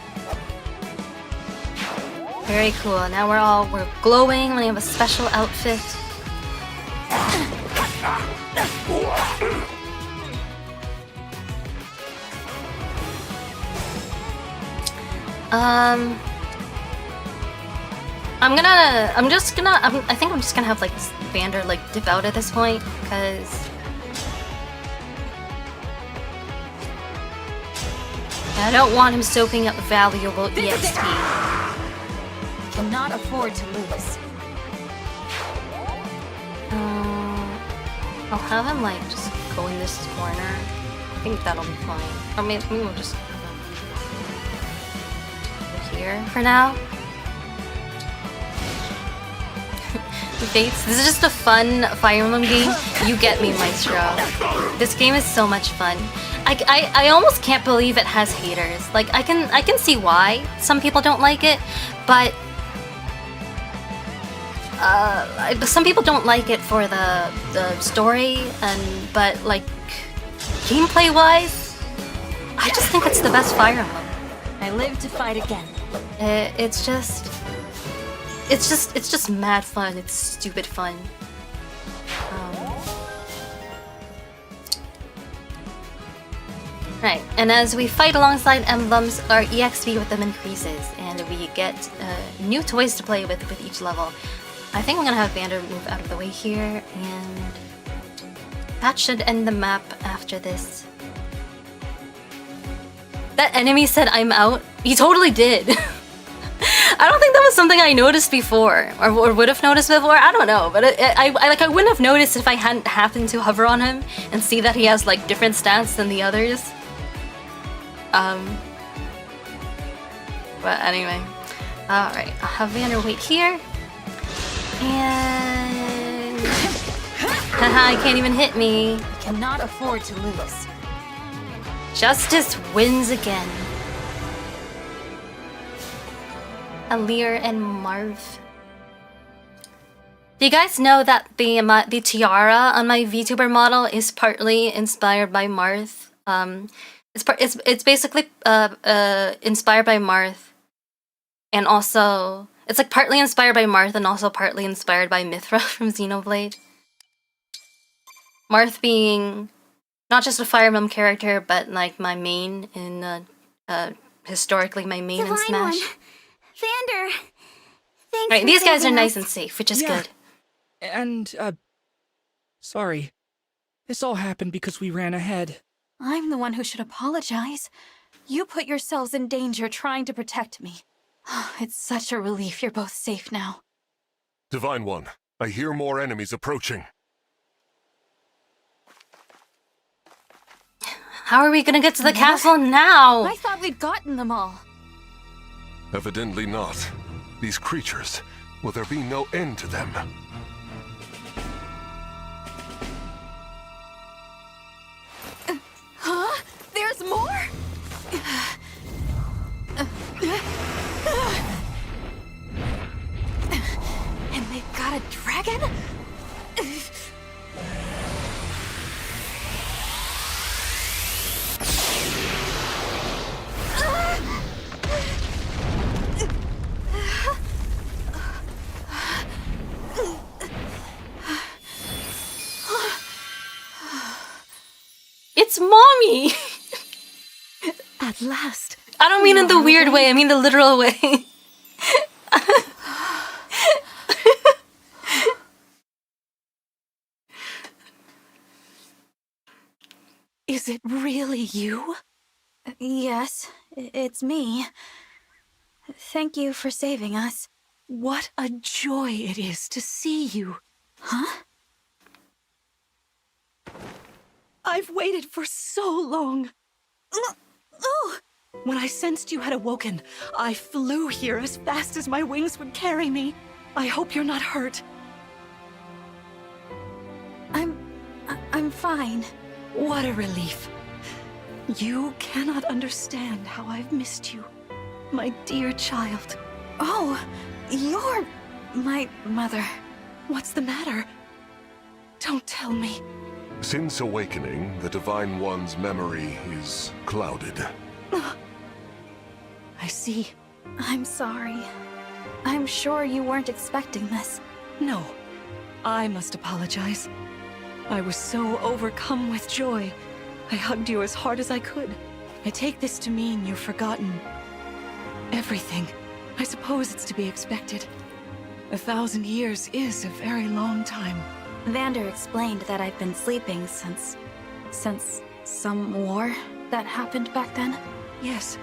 Very cool. Now we're glowing. We have a special outfit. I think I'm just gonna have like Vander like dip out at this point, because I don't want him soaking up valuable EXP. Cannot afford to lose. I'll have him like just go in this corner. I think that'll be fine. Or maybe we'll just go here for now. Fates. This is just a fun Fire Emblem game. You get me, Maestro. This game is so much fun. I almost can't believe it has haters. Like I can see why some people don't like it, but some people don't like it for the story, but like gameplay wise, I just think it's the best Fire Emblem. I live to fight again. It's just mad fun. It's stupid fun. Right, and as we fight alongside emblems, our EXP with them increases, and we get new toys to play with each level. I think I'm gonna have Vander move out of the way here, and that should end the map after this. That enemy said I'm out? He totally did. I don't think that was something I noticed before, or would have noticed before. I don't know, but I wouldn't have noticed if I hadn't happened to hover on him and see that he has like different stats than the others. But anyway, all right. I'll have Vander wait here, and haha, he can't even hit me. I cannot afford to lose. Justice wins again. Alir and Marv. Do you guys know that the tiara on my VTuber model is partly inspired by Marth? It's basically inspired by Marth, and also it's like partly inspired by Marth and also partly inspired by Mithra from Xenoblade. Marth being not just a Fire Emblem character, but like my main in historically my main in Smash. Vander, thanks. Right, for these guys are saving nice us. and safe, which is Yeah. good. And, sorry. This all happened because we ran ahead. I'm the one who should apologize. You put yourselves in danger trying to protect me. It's such a relief you're both safe now. Divine One, I hear more enemies approaching. How are we gonna get to the castle now? I thought we'd gotten them all. Evidently not. These creatures, will there be no end to them? Huh? There's more? And they've got a dragon? It's Mommy! At last. I don't mean in the weird way, I mean the literal way. Is it really you? Yes, it's me. Thank you for saving us. What a joy it is to see you. Huh? I've waited for so long. Oh! When I sensed you had awoken, I flew here as fast as my wings would carry me. I hope you're not hurt. I'm fine. What a relief. You cannot understand how I've missed you, my dear child. Oh, you're my mother. What's the matter? Don't tell me. Since awakening, the Divine One's memory is clouded. I see. I'm sorry. I'm sure you weren't expecting this. No, I must apologize. I was so overcome with joy. I hugged you as hard as I could. I take this to mean you've forgotten everything. I suppose it's to be expected. 1,000 years is a very long time. Vander explained that I've been sleeping since some war that happened back then. Yes.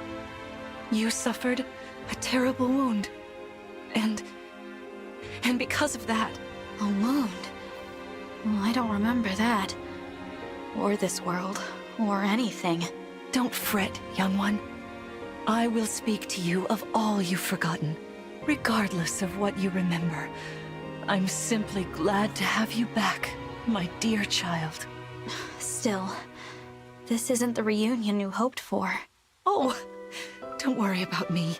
You suffered a terrible wound. And because of that... A wound? Well, I don't remember that. Or this world. Or anything. Don't fret, young one. I will speak to you of all you've forgotten, regardless of what you remember. I'm simply glad to have you back, my dear child. Still, this isn't the reunion you hoped for. Oh, don't worry about me.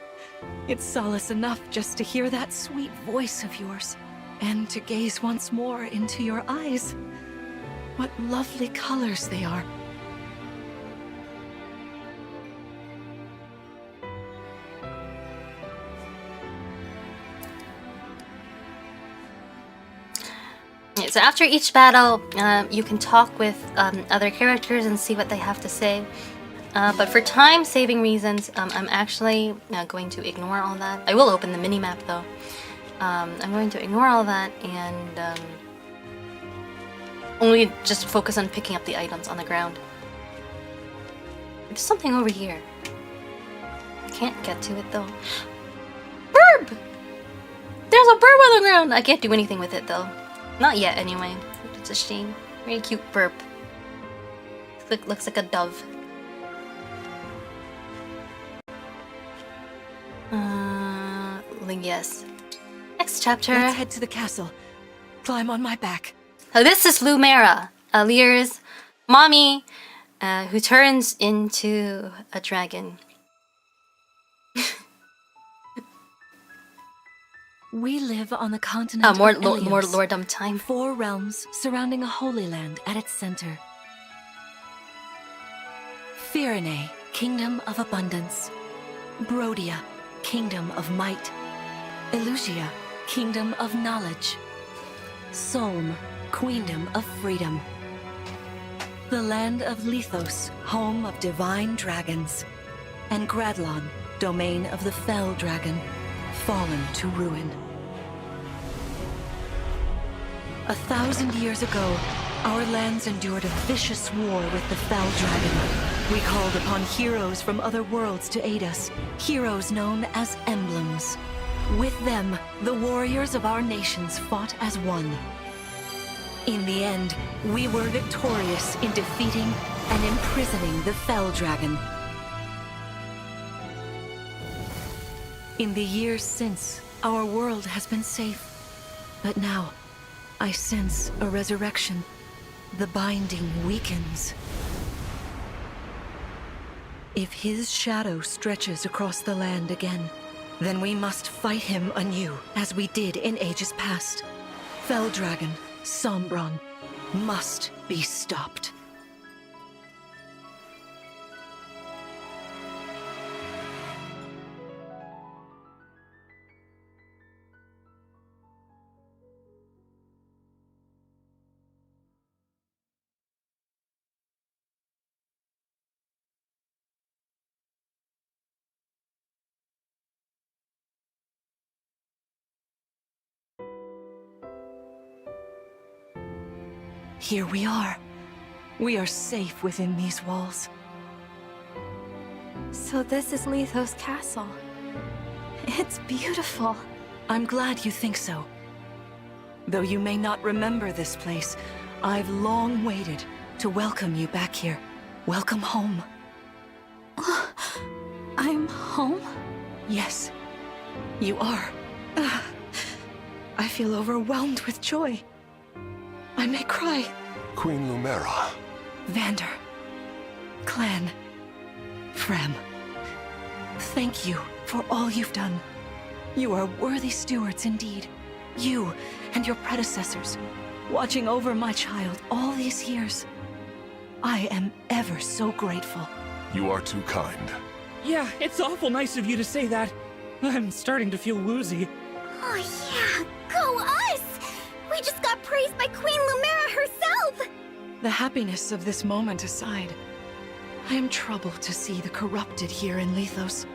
It's solace enough just to hear that sweet voice of yours, and to gaze once more into your eyes. What lovely colors they are. So after each battle, you can talk with other characters and see what they have to say. But for time-saving reasons, I'm actually going to ignore all that. I will open the mini-map though. I'm going to ignore all that and only just focus on picking up the items on the ground. There's something over here. I can't get to it though. Burb! There's a burb on the ground! I can't do anything with it though. Not yet, anyway. It's a shame. Very cute burp. Looks like a dove. Yes. Next chapter. Let's head to the castle. Climb on my back. This is Lumera, Alir's mommy, who turns into a dragon. We live on the continent more of Ilios, more lordom time. 4 realms surrounding a holy land at its center. Firene, kingdom of abundance. Brodia, kingdom of might. Elusia, kingdom of knowledge. Solm, queendom of freedom. The land of Lithos, home of divine dragons. And Gradlon, domain of the Fell Dragon, fallen to ruin. 1,000 years ago, our lands endured a vicious war with the Fell Dragon. We called upon heroes from other worlds to aid us, heroes known as emblems. With them, the warriors of our nations fought as one. In the end, we were victorious in defeating and imprisoning the Fell Dragon. In the years since, our world has been safe. But now, I sense a resurrection. The binding weakens. If his shadow stretches across the land again, then we must fight him anew, as we did in ages past. Fell Dragon, Sombron, must be stopped. Here we are. We are safe within these walls. So this is Lithos Castle. It's beautiful. I'm glad you think so. Though you may not remember this place, I've long waited to welcome you back here. Welcome home. I'm home? Yes, you are. I feel overwhelmed with joy. I may cry. Queen Lumera. Vander. Clan. Frem. Thank you for all you've done. You are worthy stewards indeed. You and your predecessors, watching over my child all these years. I am ever so grateful. You are too kind. Yeah, it's awful nice of you to say that. I'm starting to feel woozy. Oh yeah, go us! We just got praised by Queen Lumera herself! The happiness of this moment aside, I am troubled to see the corrupted here in Lithos.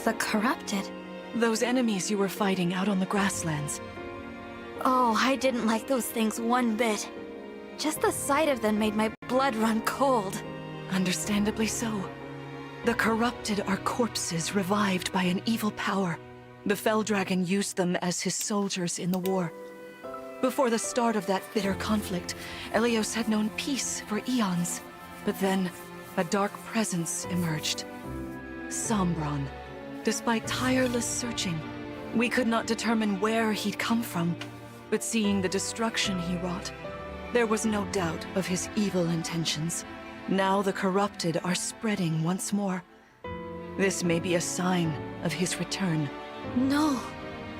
The corrupted? Those enemies you were fighting out on the grasslands. Oh, I didn't like those things one bit. Just the sight of them made my blood run cold. Understandably so. The corrupted are corpses revived by an evil power. The Fell Dragon used them as his soldiers in the war. Before the start of that bitter conflict, Ilios had known peace for eons. But then, a dark presence emerged. Sombron. Despite tireless searching, we could not determine where he'd come from. But seeing the destruction he wrought, there was no doubt of his evil intentions. Now the corrupted are spreading once more. This may be a sign of his return. No.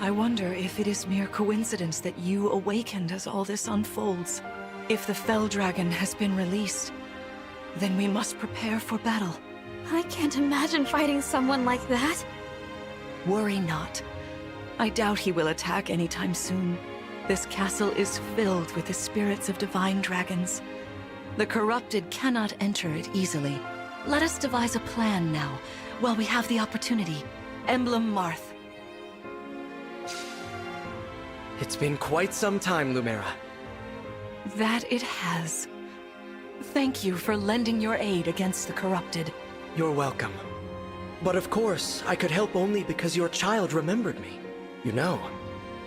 I wonder if it is mere coincidence that you awakened as all this unfolds. If the Fell Dragon has been released, then we must prepare for battle. I can't imagine fighting someone like that. Worry not. I doubt he will attack anytime soon. This castle is filled with the spirits of divine dragons. The corrupted cannot enter it easily. Let us devise a plan now, while we have the opportunity. Emblem Marth. It's been quite some time, Lumera. That it has. Thank you for lending your aid against the corrupted. You're welcome. But of course, I could help only because your child remembered me. You know,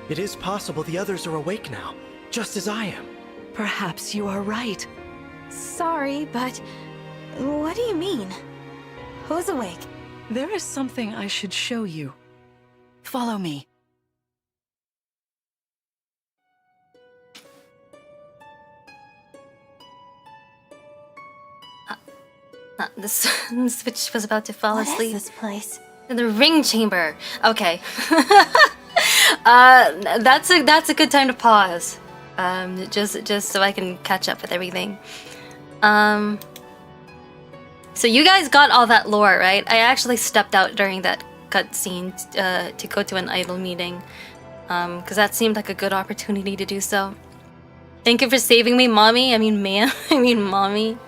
it is possible the others are awake now, just as I am. Perhaps you are right. Sorry, but what do you mean? Who's awake? There is something I should show you. Follow me. The switch was about to fall What asleep. is this place? The ring chamber. Okay. That's a good time to pause. Just so I can catch up with everything. So you guys got all that lore, right? I actually stepped out during that cutscene to go to an idol meeting, because that seemed like a good opportunity to do so. Thank you for saving me, mommy. I mean, ma'am. I mean, mommy.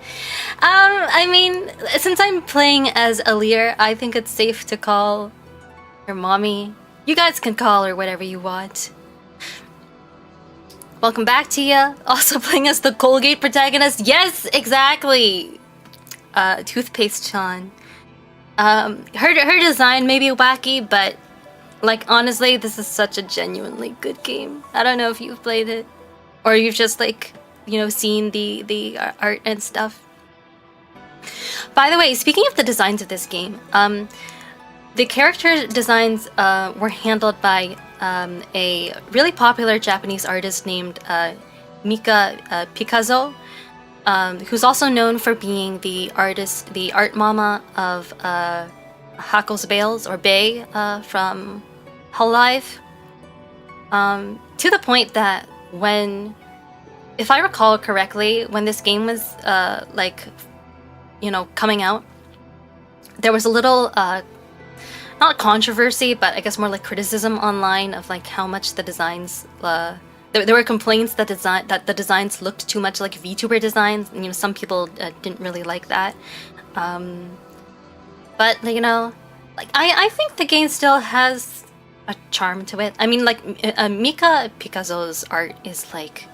I mean, since I'm playing as Alir, I think it's safe to call her mommy. You guys can call her whatever you want. Welcome back, Tia. Also playing as the Colgate protagonist. Yes, exactly. Toothpaste Chan. Her design may be wacky, but like honestly, this is such a genuinely good game. I don't know if you've played it, or you've just like, you know, seen the art and stuff. By the way, speaking of the designs of this game, the character designs were handled by a really popular Japanese artist named Mika Picazo, who's also known for being the art mama of Hackles Bales or Bay from Hololive. To the point that when, if I recall correctly, when this game was like, you know, coming out, there was a little not controversy, but I guess more like criticism online of like how much the designs there were complaints that the designs looked too much like VTuber designs, and you know, some people didn't really like that. But you know, like I think the game still has a charm to it. I mean, like Mika Picazo's art is like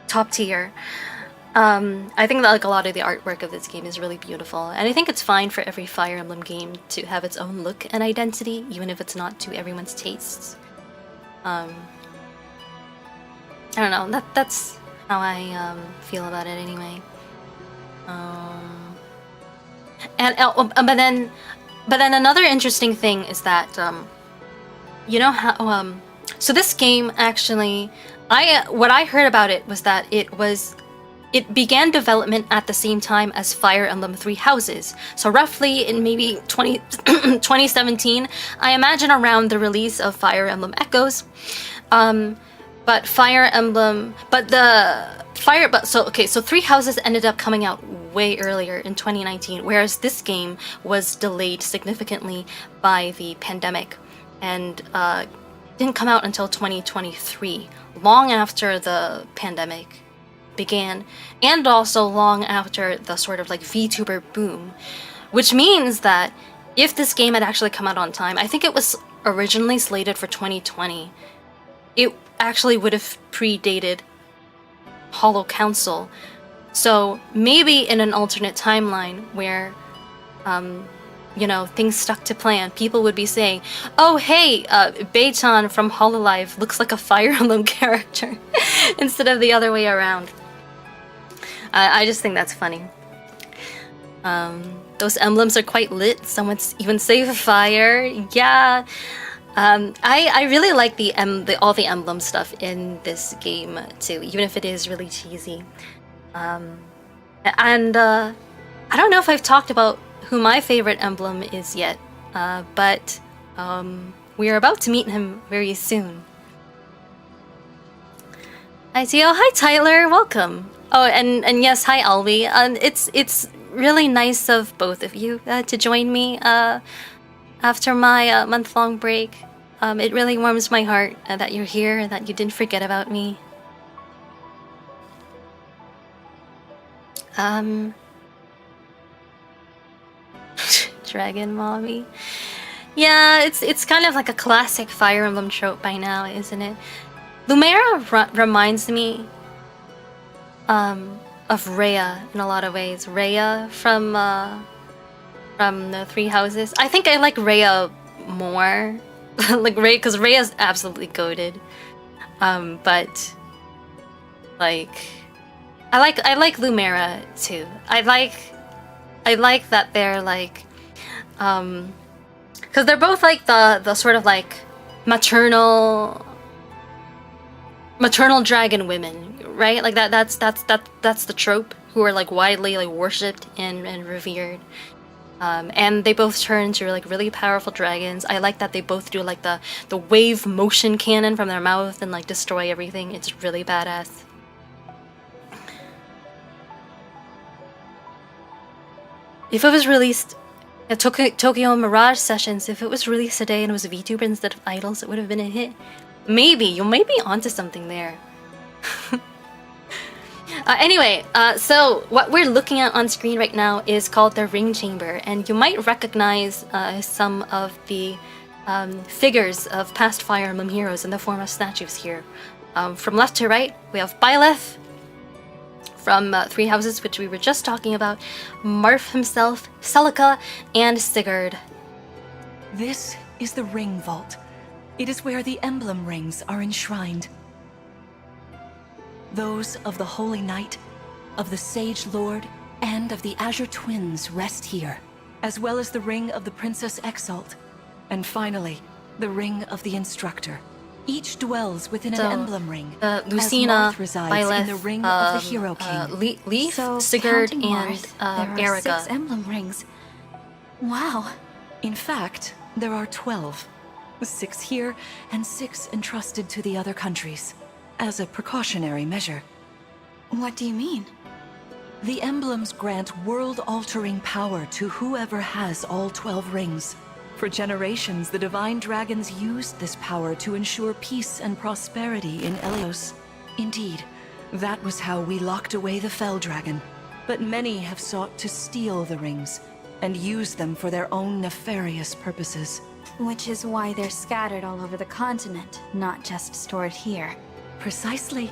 top tier. I think that like a lot of the artwork of this game is really beautiful, and I think it's fine for every Fire Emblem game to have its own look and identity, even if it's not to everyone's tastes. I don't know. That's how I feel about it anyway. But then another interesting thing is that you know how so this game actually, what I heard about it was that it began development at the same time as Fire Emblem Three Houses. So roughly in maybe 2017, I imagine around the release of Fire Emblem Echoes. So Three Houses ended up coming out way earlier in 2019, whereas this game was delayed significantly by the pandemic and didn't come out until 2023, long after the pandemic began, and also long after the sort of like VTuber boom, which means that if this game had actually come out on time, I think it was originally slated for 2020, it actually would have predated Hollow Council. So maybe in an alternate timeline where you know, things stuck to plan, people would be saying, oh hey, Bei-chan from Hololive looks like a Fire Emblem character instead of the other way around. I just think that's funny. Those emblems are quite lit. Some would even say fire. Yeah. I really like all the emblem stuff in this game too, even if it is really cheesy. And I don't know if I've talked about who my favorite emblem is yet, but we are about to meet him very soon. Hi Tio, hi Tyler, welcome. Oh, and yes, hi Alvi. It's really nice of both of you to join me after my month-long break. It really warms my heart that you're here and that you didn't forget about me. Dragon mommy. Yeah, it's kind of like a classic Fire Emblem trope by now, isn't it? Lumera reminds me of Rhea in a lot of ways. Rhea from the Three Houses. I think I like Rhea more, like Rhea, because Rhea's absolutely goated. But like, I like Lumera too. I like that they're like, because they're both like the sort of like maternal dragon women, right? Like that's the trope, who are like widely like worshipped and revered. And they both turn into like really powerful dragons. I like that they both do like the wave motion cannon from their mouth and like destroy everything. It's really badass. If it was released at Tokyo Mirage Sessions, if it was released today and it was a VTuber instead of idols, it would have been a hit. Maybe you might be onto something there. Anyway, so what we're looking at on screen right now is called the Ring Chamber, and you might recognize some of the figures of past Fire Emblem heroes in the form of statues here. From left to right, we have Byleth from Three Houses, which we were just talking about, Marth himself, Celica, and Sigurd. This is the Ring Vault. It is where the Emblem Rings are enshrined. Those of the Holy Knight, of the Sage Lord, and of the Azure Twins rest here, as well as the Ring of the Princess Exalt, and finally, the Ring of the Instructor. Each dwells within an emblem ring, Lucina, as Marth resides in the Ring of the Hero King. Leaf, So, Sigurd, counting and Marth, there are Erica. 6 emblem rings. Wow. In fact, there are 12. 6 here, and 6 entrusted to the other countries, as a precautionary measure. What do you mean? The emblems grant world-altering power to whoever has all 12 rings. For generations, the Divine Dragons used this power to ensure peace and prosperity in Elyos. Indeed, that was how we locked away the Fell Dragon. But many have sought to steal the rings, and use them for their own nefarious purposes. Which is why they're scattered all over the continent, not just stored here. Precisely.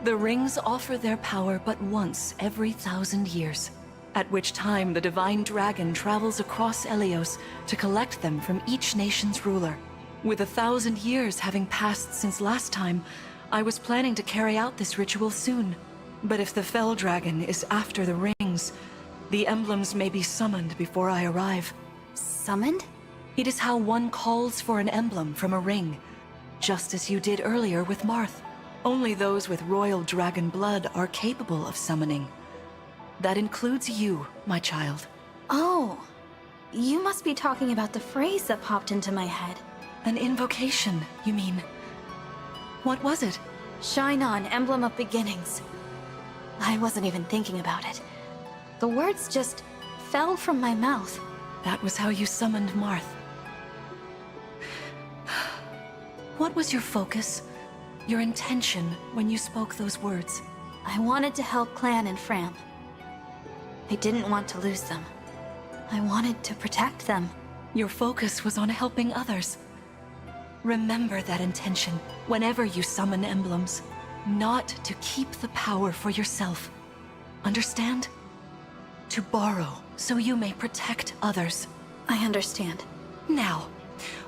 The rings offer their power but once every 1,000 years, at which time the Divine Dragon travels across Elyos to collect them from each nation's ruler. With 1,000 years having passed since last time, I was planning to carry out this ritual soon. But if the Fell Dragon is after the rings, the emblems may be summoned before I arrive. Summoned? It is how one calls for an emblem from a ring, just as you did earlier with Marth. Only those with royal dragon blood are capable of summoning. That includes you, my child. Oh, you must be talking about the phrase that popped into my head. An invocation, you mean? What was it? Shine on, emblem of beginnings. I wasn't even thinking about it. The words just fell from my mouth. That was how you summoned Marth. What was your focus, your intention when you spoke those words? I wanted to help Clan and Fram. I didn't want to lose them. I wanted to protect them. Your focus was on helping others. Remember that intention whenever you summon emblems. Not to keep the power for yourself. Understand? To borrow so you may protect others. I understand. Now,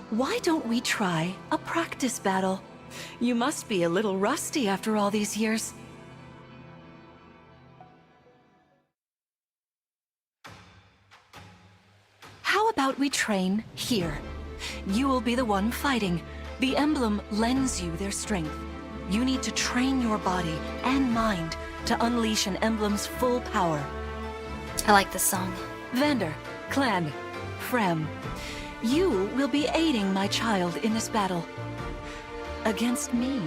why don't we try a practice battle? You must be a little rusty after all these years. How about we train here? You will be the one fighting. The emblem lends you their strength. You need to train your body and mind to unleash an emblem's full power. I like this song. Vander, Clan, Frem, you will be aiding my child in this battle. Against me.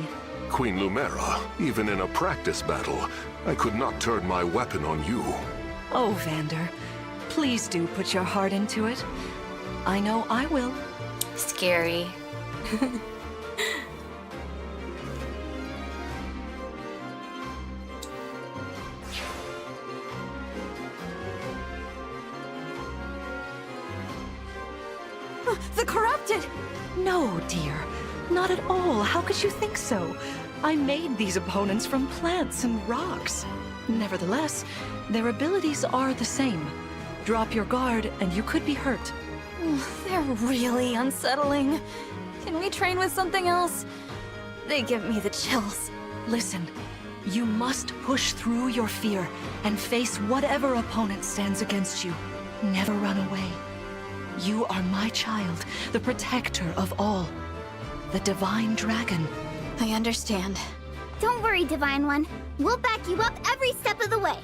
Queen Lumera, even in a practice battle, I could not turn my weapon on you. Oh, Vander, please do put your heart into it. I know I will. Scary. The corrupted! No, dear. Not at all. How could you think so? I made these opponents from plants and rocks. Nevertheless, their abilities are the same. Drop your guard and you could be hurt. They're really unsettling. Can we train with something else? They give me the chills. Listen, you must push through your fear and face whatever opponent stands against you. Never run away. You are my child, the protector of all. The Divine Dragon. I understand. Don't worry, Divine One. We'll back you up every step of the way.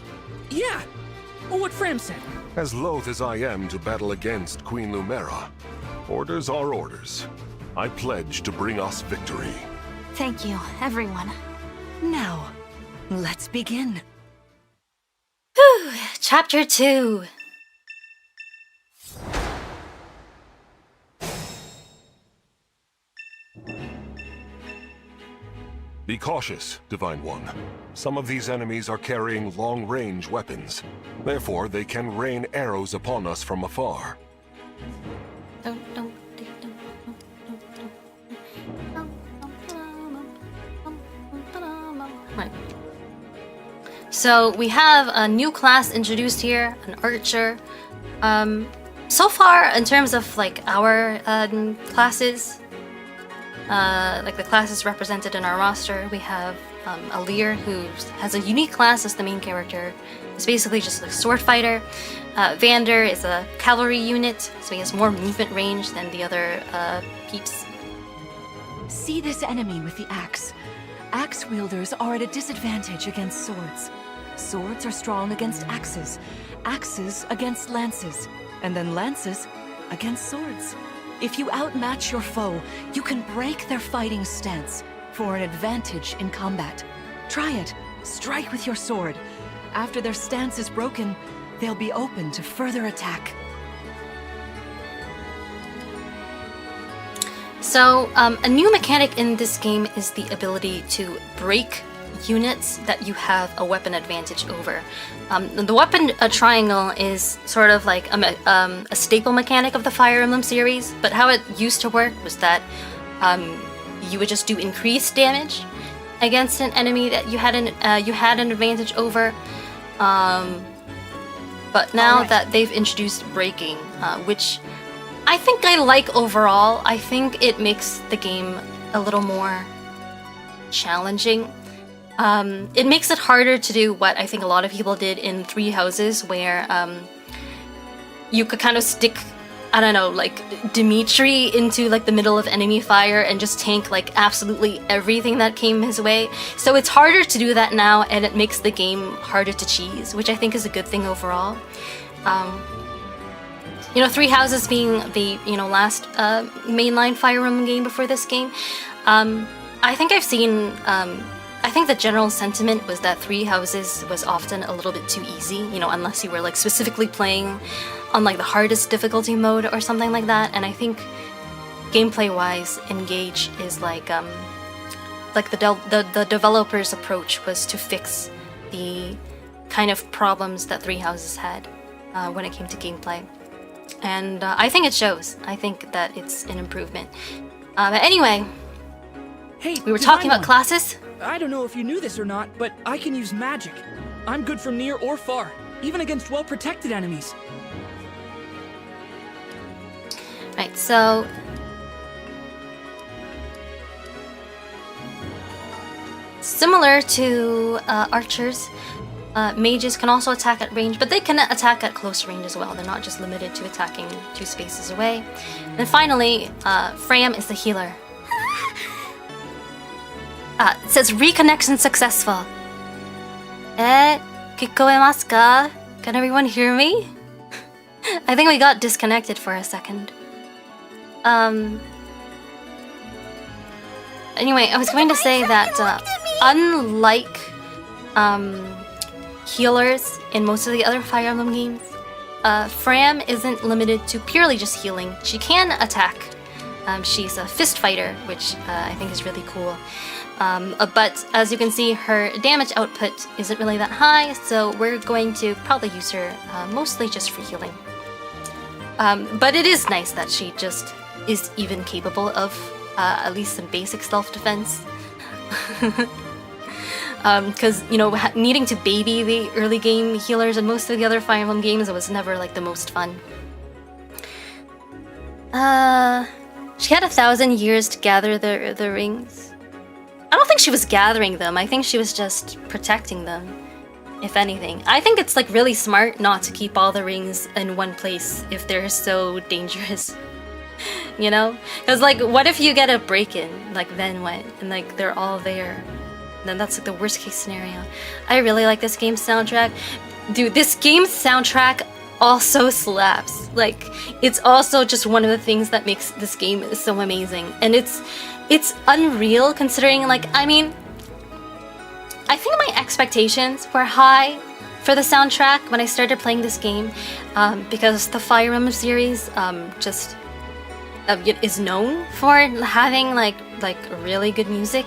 Yeah, what Fram said. As loath as I am to battle against Queen Lumera, orders are orders. I pledge to bring us victory. Thank you, everyone. Now, let's begin. Whew, Chapter 2. Be cautious, Divine One. Some of these enemies are carrying long-range weapons. Therefore, they can rain arrows upon us from afar. Right. So we have a new class introduced here, an archer. So far, in terms of like our classes, like the classes represented in our roster, we have Alir, who has a unique class as the main character. It's basically just a sword fighter. Vander is a cavalry unit, so he has more movement range than the other peeps. See this enemy with the axe. Axe wielders are at a disadvantage against swords. Swords are strong against axes, axes against lances, and then lances against swords. If you outmatch your foe, you can break their fighting stance for an advantage in combat. Try it. Strike with your sword. After their stance is broken, they'll be open to further attack. So, a new mechanic in this game is the ability to break units that you have a weapon advantage over. The weapon triangle is sort of like a staple mechanic of the Fire Emblem series, but how it used to work was that you would just do increased damage against an enemy that you had an advantage over. But now that they've introduced breaking, which I think I like overall, I think it makes the game a little more challenging. It makes it harder to do what I think a lot of people did in Three Houses, where you could kind of stick, I don't know, like Dimitri into like the middle of enemy fire and just tank like absolutely everything that came his way. So it's harder to do that now, and it makes the game harder to cheese, which I think is a good thing overall. You know, Three Houses being the last mainline Fire Emblem game before this game, I think I've seen. I think the general sentiment was that Three Houses was often a little bit too easy, unless you were like specifically playing on like the hardest difficulty mode or something like that. And I think gameplay-wise, Engage is like the developer's approach was to fix the kind of problems that Three Houses had when it came to gameplay. And I think it shows. I think that it's an improvement. But anyway, Hey, we were talking about classes. I don't know if you knew this or not, but I can use magic. I'm good from near or far, even against well-protected enemies. Right, so similar to archers, mages can also attack at range, but they can attack at close range as well. They're not just limited to attacking 2 spaces away. And finally, Fram is the healer. It says reconnection successful. Kikoemasu ka? Can everyone hear me? I think we got disconnected for a second. Anyway, I was going to say that unlike healers in most of the other Fire Emblem games, Fram isn't limited to purely just healing. She can attack. She's a fist fighter, which I think is really cool. But as you can see, her damage output isn't really that high, so we're going to probably use her mostly just for healing. But it is nice that she just is even capable of at least some basic self-defense. Because, needing to baby the early game healers in most of the other Fire Emblem games, it was never like the most fun. She had 1,000 years to gather the rings. I don't think she was gathering them. I think she was just protecting them, if anything. I think it's like really smart not to keep all the rings in one place if they're so dangerous. Because like, what if you get a break-in? Like, then what? And like, they're all there. Then that's like the worst case scenario. I really like this game's soundtrack. Dude, this game's soundtrack also slaps. Like, it's also just one of the things that makes this game so amazing. And it's unreal considering, like, I mean, I think my expectations were high for the soundtrack when I started playing this game, because the Fire Emblem series is known for having like really good music,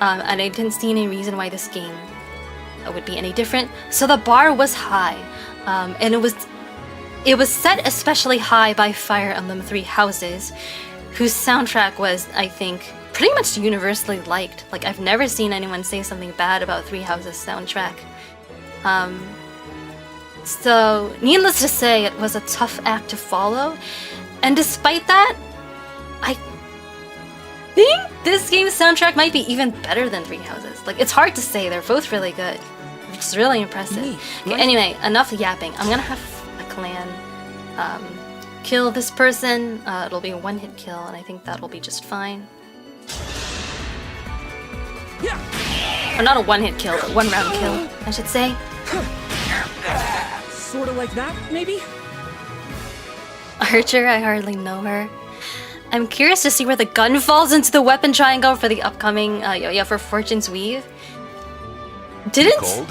and I didn't see any reason why this game would be any different. So the bar was high, and it was set especially high by Fire Emblem Three Houses, whose soundtrack was, I think, pretty much universally liked. Like, I've never seen anyone say something bad about Three Houses soundtrack. So needless to say, it was a tough act to follow, and despite that, I think this game's soundtrack might be even better than Three Houses. Like, it's hard to say, they're both really good. It's really impressive. Okay, anyway, enough yapping. I'm gonna have a clan kill this person. It'll be a one-hit kill, and I think that'll be just fine. Or not a one-hit kill, but one-round kill, I should say. Sorta like that, maybe? Archer, I hardly know her. I'm curious to see where the gun falls into the weapon triangle for the upcoming, for Fortune's Weave. Didn't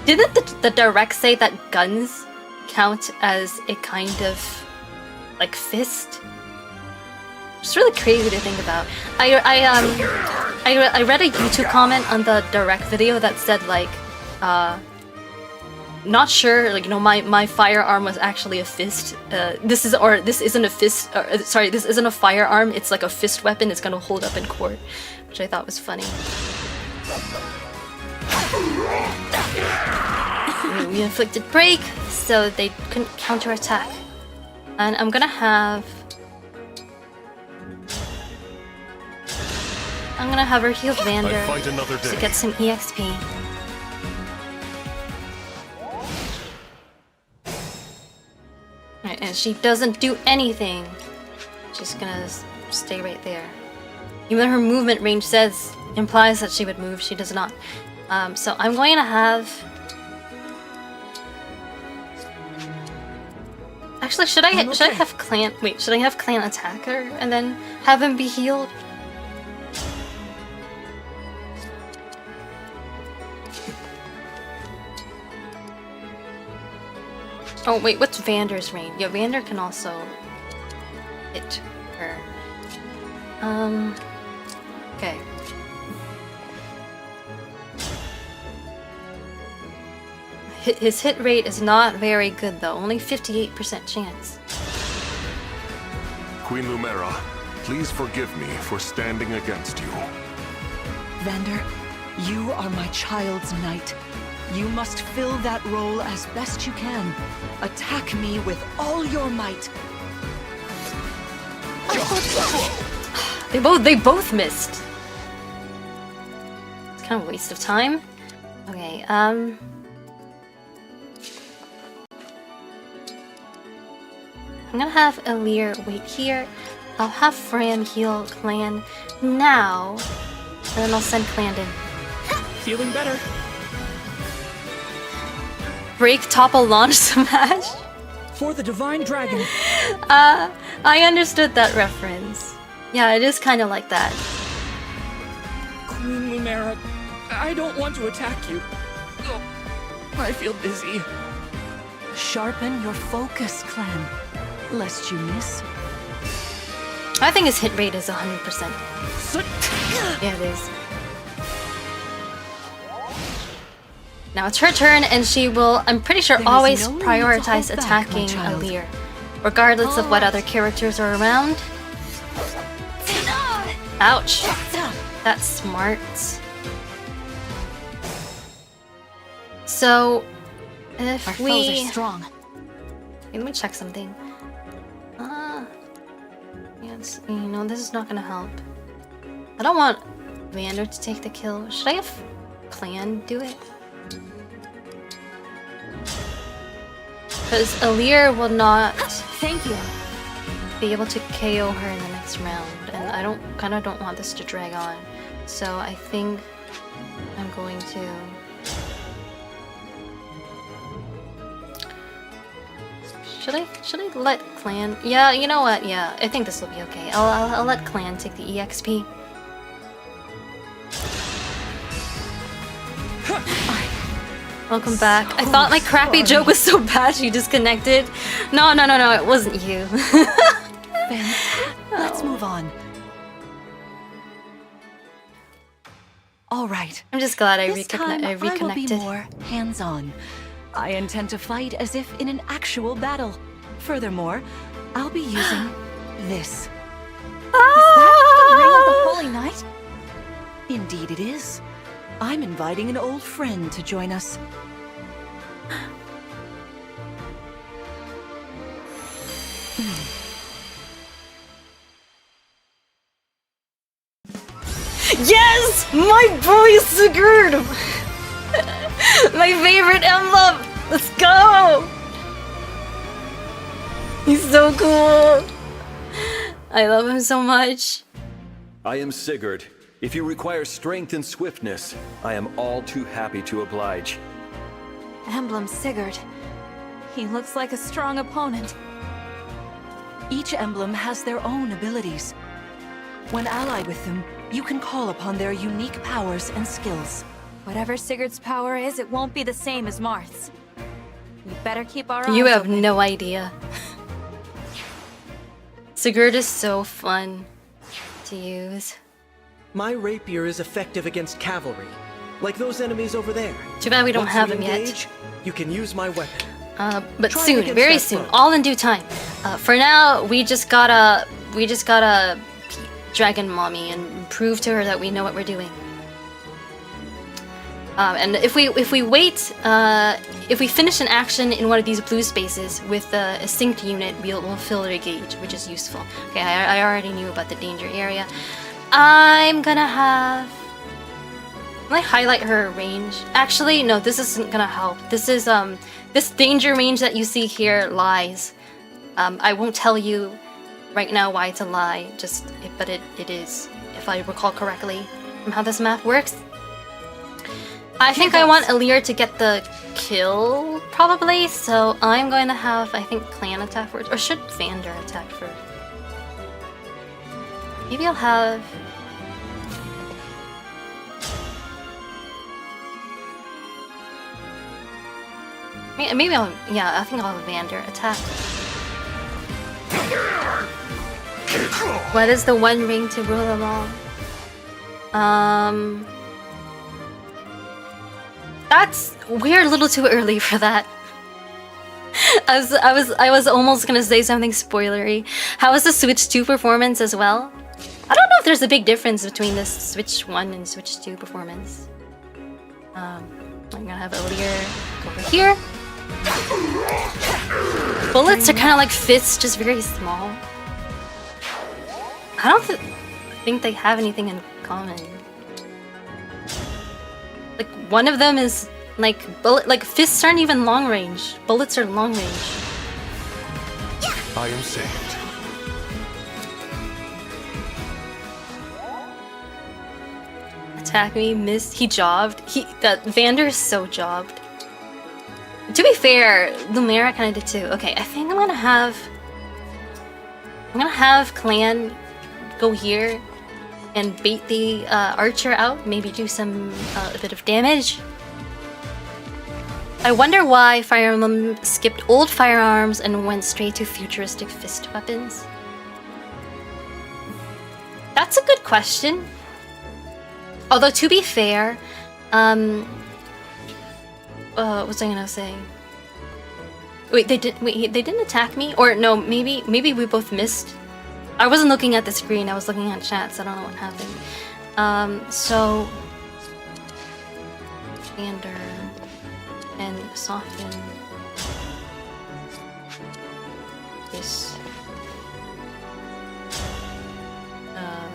the direct say that guns count as a kind of, like, fist? It's really crazy to think about. I read a YouTube comment on the direct video that said, like, not sure, like, you know, my firearm was actually a fist. This isn't a fist. Sorry, this isn't a firearm. It's like a fist weapon. It's gonna hold up in court, which I thought was funny. We inflicted break, so they couldn't counterattack. And I'm gonna have her heal Vander to get some EXP. Right, and she doesn't do anything. She's gonna stay right there. Even though her movement range implies that she would move, she does not. So I'm going to have... Actually, should I have clan? Wait, should I have clan attack her and then have him be healed? Oh wait, what's Vander's range? Yeah, Vander can also hit her. Okay. His hit rate is not very good though, only 58% chance. Queen Lumera, please forgive me for standing against you. Vander, you are my child's knight. You must fill that role as best you can. Attack me with all your might. They both missed. It's kind of a waste of time. Okay, I'm gonna have Alir wait here. I'll have Fran heal Clan now, and then I'll send Clandon. Feeling better. Break, topple, launch, smash. For the Divine Dragon. I understood that reference. Yeah, it is kind of like that. Queen Lumera, I don't want to attack you. Oh, I feel dizzy. Sharpen your focus, Clan, lest you miss. I think his hit rate is 100%. Yeah, it is. Now it's her turn, and she will, I'm pretty sure, always prioritize attacking Alir, regardless of what other characters are around. Ouch. That's smart. So, if Our foes are strong. Okay, let me check something. Yes, you know, this is not gonna help. I don't want Vander to take the kill. Should I have Clan do it? Because Alir will not be able to KO her in the next round, and I kind of don't want this to drag on. So I think I'm going to Should I let Clan? Yeah, you know what? Yeah, I think this will be okay. I'll let Clan take the EXP. Welcome back. I thought my crappy joke was so bad she disconnected. No, it wasn't you. Let's move on. All right. I'm just glad I This time, I will be reconnected. more hands-on. I intend to fight as if in an actual battle. Furthermore, I'll be using this. Is that the ring of the Holy Knight? Indeed it is. I'm inviting an old friend to join us. Yes! My boy Sigurd! My favorite emblem! Let's go! He's so cool! I love him so much. I am Sigurd. If you require strength and swiftness, I am all too happy to oblige. Emblem Sigurd. He looks like a strong opponent. Each emblem has their own abilities. When allied with them, you can call upon their unique powers and skills. Whatever Sigurd's power is, it won't be the same as Marth's. We better keep our eyes You have open. no idea. Sigurd is so fun to use. My rapier is effective against cavalry, like those enemies over there. Too bad we don't Once have you him yet. engage, you can use my weapon. But Try soon, against very that soon, foe. all in due time. For now, we just gotta dragon mommy and prove to her that we know what we're doing. And if we wait, if we finish an action in one of these blue spaces with a synced unit, we'll fill their gauge, which is useful. Okay, I already knew about the danger area. I'm gonna have. Can I highlight her range? Actually, no, this isn't gonna help. This is this danger range that you see here lies. I won't tell you right now why it's a lie. But it is, if I recall correctly, from how this map works. I think I want Alir to get the kill, probably. So I'm going to have, I think, Clan attack first, or should Vander attack first? Maybe I'll have. Maybe I'll, yeah, I think I'll have Vander attack. What is the one ring to rule them all? That's we're a little too early for that. I was almost gonna say something spoilery. How is the Switch 2 performance as well? I don't know if there's a big difference between the Switch 1 and Switch 2 performance. I'm gonna have Alir over here. Bullets are kind of like fists, just very small. I don't think they have anything in common. Like one of them is like fists aren't even long range. Bullets are long range. I am saved. Attack me, missed. He jobbed. That Vander is so jobbed. To be fair, Lumera kind of did too. Okay, I think I'm gonna have Clan go here and bait the archer out. Maybe do some a bit of damage. I wonder why Fire Emblem skipped old firearms and went straight to futuristic fist weapons. That's a good question. Although to be fair, what was I gonna say? Wait, they didn't attack me? Or no, maybe we both missed. I wasn't looking at the screen, I was looking at chat, so I don't know what happened. So Vander and soften this.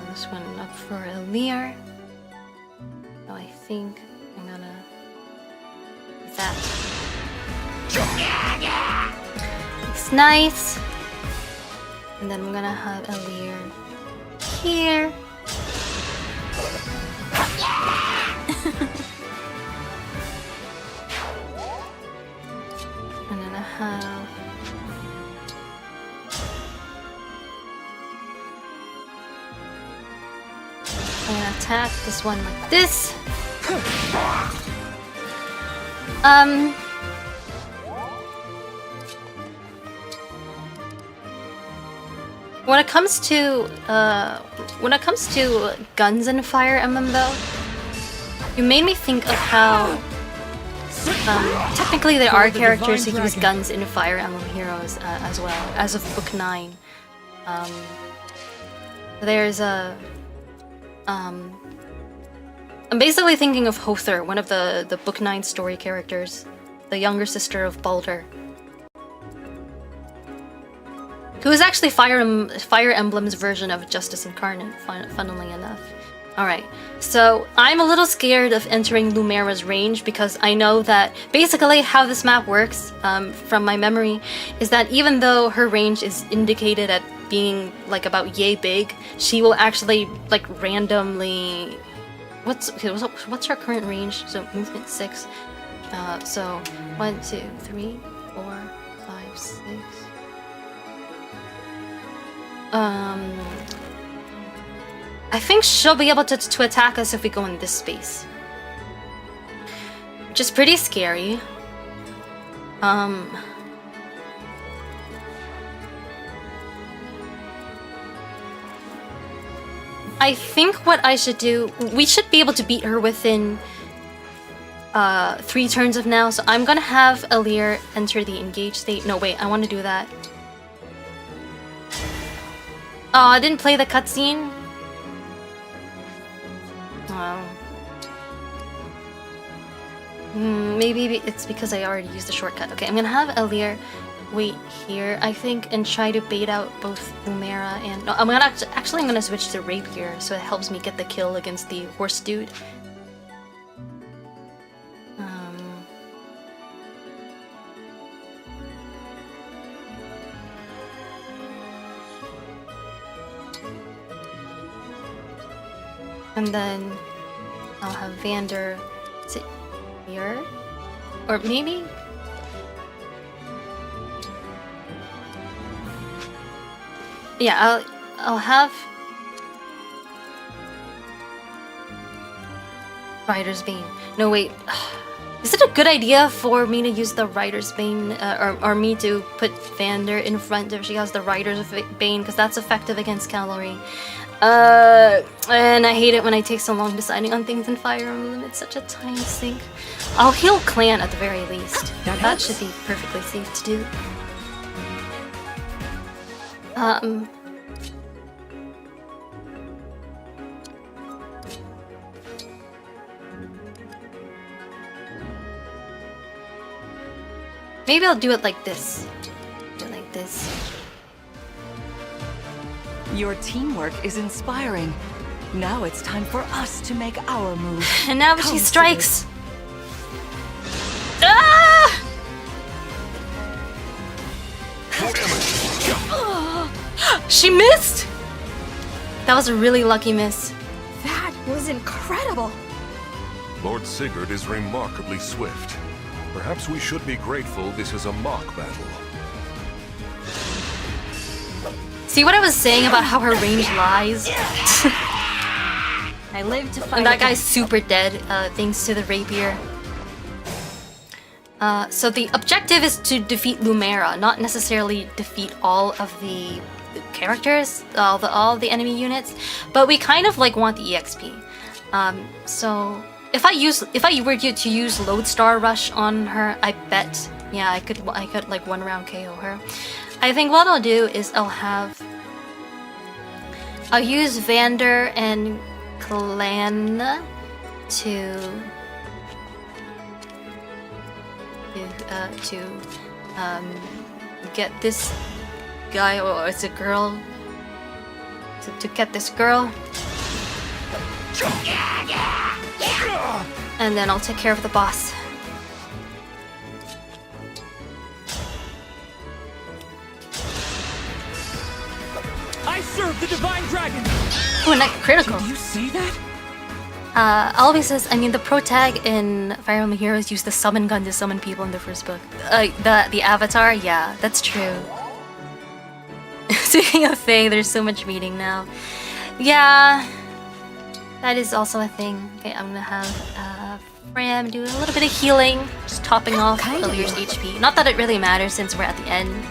This one up for Alir. So I think I'm gonna do that. It's nice. And then I'm gonna have Alir here. And then I have I'm gonna attack this one like this. When it comes to guns in Fire Emblem, though, you made me think of how technically there are characters who use guns in Fire Emblem Heroes as well, as of Book 9. There's a I'm basically thinking of Hother, one of the Book 9 story characters, the younger sister of Baldur, who is actually Fire Emblem's version of Justice Incarnate, funnily enough. Alright, so I'm a little scared of entering Lumera's range because I know that basically how this map works, from my memory, is that even though her range is indicated at being like about yay big, she will actually like randomly... What's her current range? So movement 6. So 1, 2, 3, 4, 5, 6. I think she'll be able to attack us if we go in this space, which is pretty scary. I think what I should do, we should be able to beat her within 3 turns of now, so I'm gonna have Alir enter the engage state. No, wait, I want to do that. Oh, I didn't play the cutscene. Maybe it's because I already used the shortcut. Okay, I'm gonna have Alir wait here, I think, and try to bait out both Lumera and... No, I'm gonna actually I'm gonna switch to Rapier so it helps me get the kill against the horse dude. And then I'll have Vander sit here, or maybe. Yeah, I'll have Rider's Bane. No, wait. Is it a good idea for me to use the Rider's Bane, or me to put Vander in front if she has the Rider's Bane, because that's effective against cavalry. And I hate it when I take so long deciding on things in Fire Emblem. It's such a time sink. I'll heal Clan at the very least. That should be perfectly safe to do. Maybe I'll do it like this. Do it like this. Your teamwork is inspiring. Now it's time for us to make our move. And now she strikes. Ah! She missed! That was a really lucky miss. That was incredible. Lord Sigurd is remarkably swift. Perhaps we should be grateful this is a mock battle. See what I was saying about how her range lies? I live to fight. And that guy's super dead, thanks to the rapier. So the objective is to defeat Lumera, not necessarily defeat all of the characters, all the enemy units, but we kind of like want the EXP. So if I were to use Lodestar Rush on her, I bet, yeah, I could like 1 round KO her. I think what I'll do is I'll use Vander and Clan to get this guy, or it's a girl, to get this girl, and then I'll take care of the boss. I serve the Divine Dragon! Oh, and that critical. Did you see that? Always says, I mean, the pro tag in Fire Emblem Heroes used the summon gun to summon people in the first book. The avatar? Yeah, that's true. Speaking of Faye, there's so much reading now. Yeah. That is also a thing. Okay, I'm gonna have Fram do a little bit of healing, just topping off Alir's HP. Not that it really matters since we're at the end,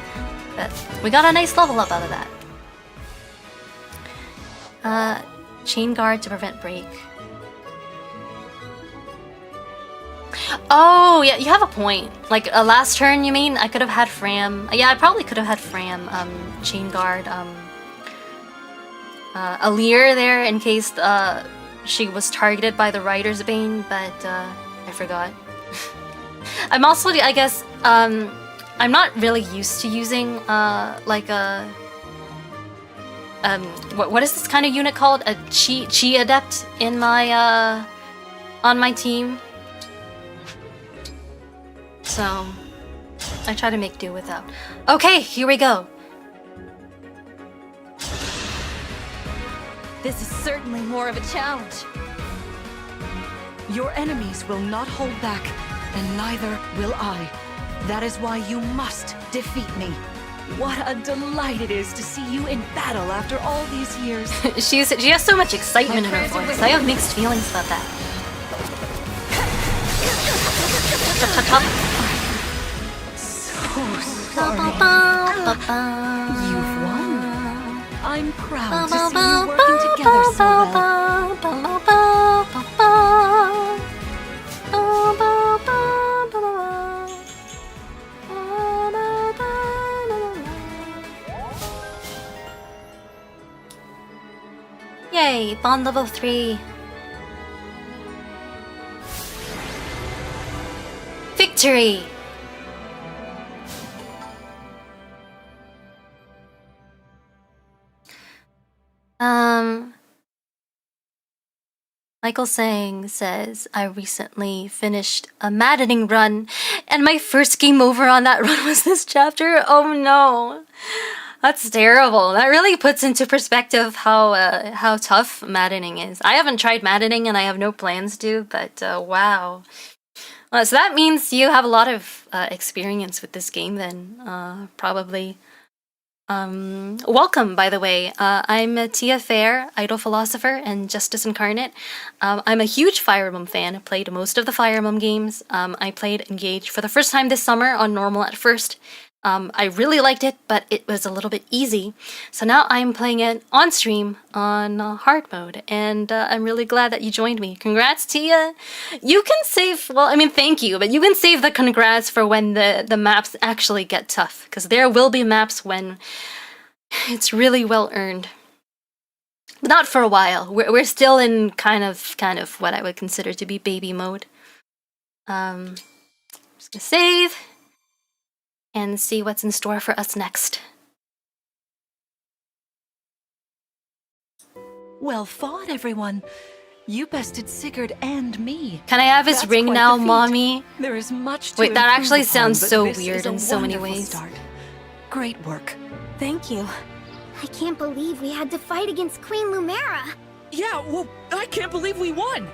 but we got a nice level up out of that. Chain guard to prevent break. Oh, yeah, you have a point. Like, last turn, you mean? I could have had Fram. Yeah, I probably could have had Fram, chain guard, Alir there in case she was targeted by the Rider's Bane, but I forgot. I'm also, I guess, I'm not really used to using like a what is this kind of unit called? A chi adept in my on my team. So I try to make do with that. Okay, here we go. This is certainly more of a challenge. Your enemies will not hold back, and neither will I. That is why you must defeat me. What a delight it is to see you in battle after all these years. She has so much excitement in her voice. I have mixed feelings about that. So sorry. You've won. I'm proud to see you working together so well. Yay, bond level 3. Victory! Michael Sang says, I recently finished a maddening run, and my first game over on that run was this chapter. Oh no. That's terrible. That really puts into perspective how tough maddening is. I haven't tried maddening and I have no plans to, but wow. So that means you have a lot of experience with this game then, probably. Welcome, by the way. I'm Tia Faire, idol-philosopher and justice incarnate. I'm a huge Fire Emblem fan. I played most of the Fire Emblem games. I played Engage for the first time this summer on normal at first. I really liked it, but it was a little bit easy. So now I'm playing it on stream on hard mode, and I'm really glad that you joined me. Congrats, Tia! You can save, well, I mean, thank you, but you can save the congrats for when the maps actually get tough, because there will be maps when it's really well earned. But not for a while. We're still in kind of what I would consider to be baby mode. Just gonna save and see what's in store for us next. Well fought, everyone. You bested Sigurd and me. Can I have his That's ring quite now, the feat. Mommy? There is much to Wait, that improve actually upon, sounds but so this weird is a in so many wonderful ways. Start. Great work. Thank you. I can't believe we had to fight against Queen Lumera. Yeah, well, I can't believe we won.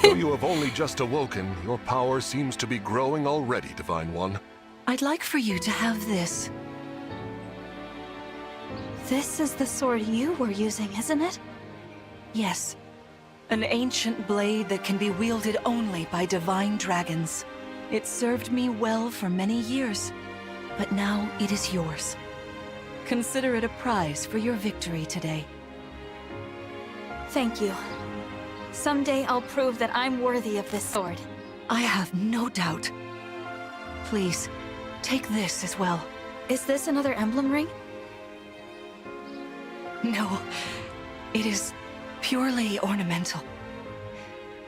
Though you have only just awoken, your power seems to be growing already, Divine One. I'd like for you to have this. This is the sword you were using, isn't it? Yes. An ancient blade that can be wielded only by divine dragons. It served me well for many years, but now it is yours. Consider it a prize for your victory today. Thank you. Someday I'll prove that I'm worthy of this sword. I have no doubt. Please, take this as well. Is this another emblem ring? No, it is purely ornamental.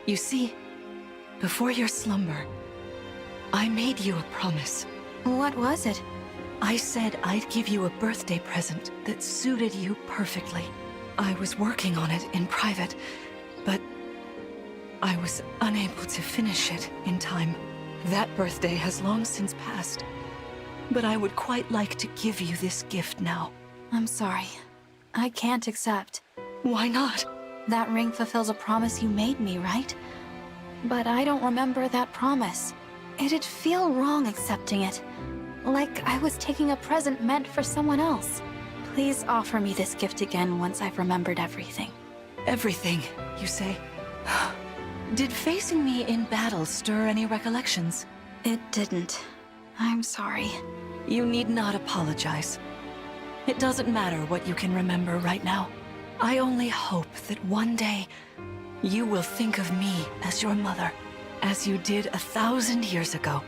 You see, before your slumber, I made you a promise. What was it? I said I'd give you a birthday present that suited you perfectly. I was working on it in private, but I was unable to finish it in time. That birthday has long since passed, but I would quite like to give you this gift now. I'm sorry. I can't accept. Why not? That ring fulfills a promise you made me, right? But I don't remember that promise. It'd feel wrong accepting it. Like I was taking a present meant for someone else. Please offer me this gift again once I've remembered everything. Everything, you say? Did facing me in battle stir any recollections? It didn't. I'm sorry. You need not apologize. It doesn't matter what you can remember right now. I only hope that one day you will think of me as your mother, as you did 1,000 years ago.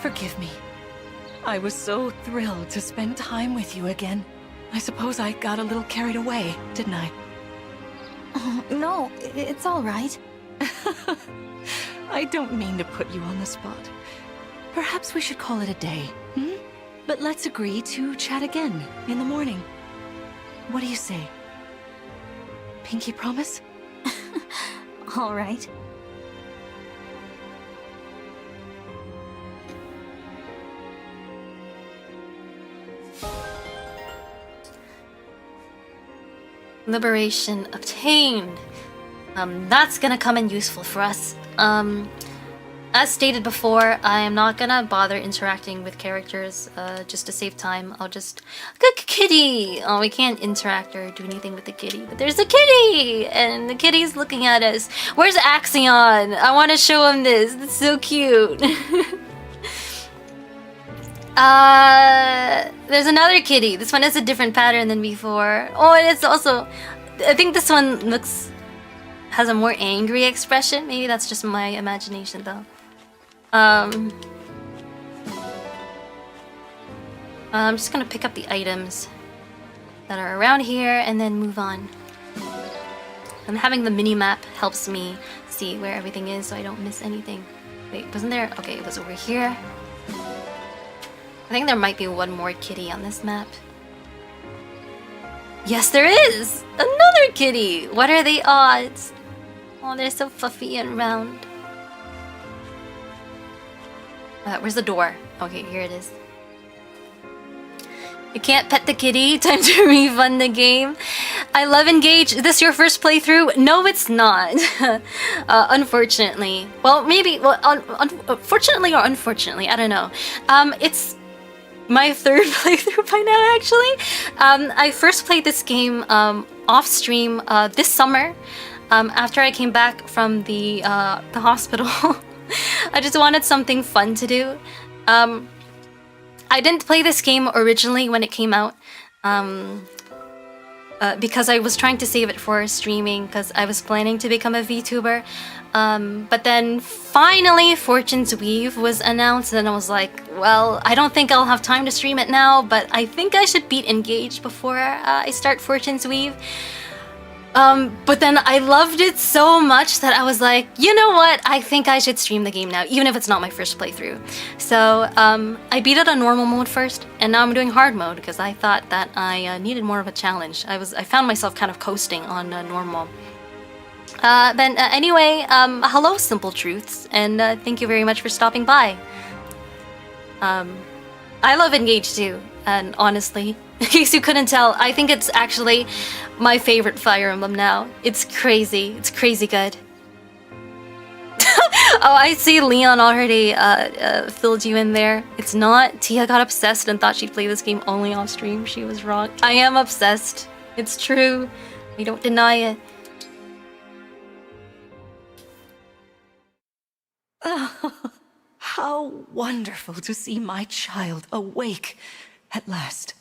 Forgive me. I was so thrilled to spend time with you again. I suppose I got a little carried away, didn't I? No, it's all right. I don't mean to put you on the spot. Perhaps we should call it a day, hmm? But let's agree to chat again in the morning. What do you say? Pinky promise? All right. Liberation obtained. That's gonna come in useful for us. As stated before, I am not gonna bother interacting with characters just to save time. I'll just... Good kitty! Oh, we can't interact or do anything with the kitty, but there's a kitty! And the kitty's looking at us. Where's Axion? I want to show him this. It's so cute. There's another kitty. This one has a different pattern than before. Oh, and it's also... I think this one has a more angry expression. Maybe that's just my imagination, though. I'm just gonna pick up the items that are around here and then move on. And having the mini-map helps me see where everything is so I don't miss anything. Wait, wasn't there? Okay, it was over here. I think there might be one more kitty on this map. Yes, there is! Another kitty! What are the odds? Oh, they're so fluffy and round. Where's the door? Okay, here it is. You can't pet the kitty. Time to refund the game. I love Engage. Is this your first playthrough? No, it's not. Unfortunately. Well, maybe. Well, fortunately or unfortunately, I don't know. It's my third playthrough by now, actually. I first played this game off stream this summer after I came back from the hospital. I just wanted something fun to do. I didn't play this game originally when it came out because I was trying to save it for streaming because I was planning to become a VTuber. But then finally Fortune's Weave was announced and I was like, well, I don't think I'll have time to stream it now, but I think I should beat Engage before I start Fortune's Weave. But then I loved it so much that I was like, you know what? I think I should stream the game now, even if it's not my first playthrough. So I beat it on normal mode first, and now I'm doing hard mode because I thought that I needed more of a challenge. I found myself kind of coasting on normal. Anyway, hello, Simple Truths, and thank you very much for stopping by. I love Engage too, and honestly, in case you couldn't tell, I think it's actually my favorite Fire Emblem now. It's crazy. It's crazy good. Oh, I see Leon already filled you in there. It's not. Tia got obsessed and thought she'd play this game only on stream. She was wrong. I am obsessed. It's true. I don't deny it. Oh, how wonderful to see my child awake at last.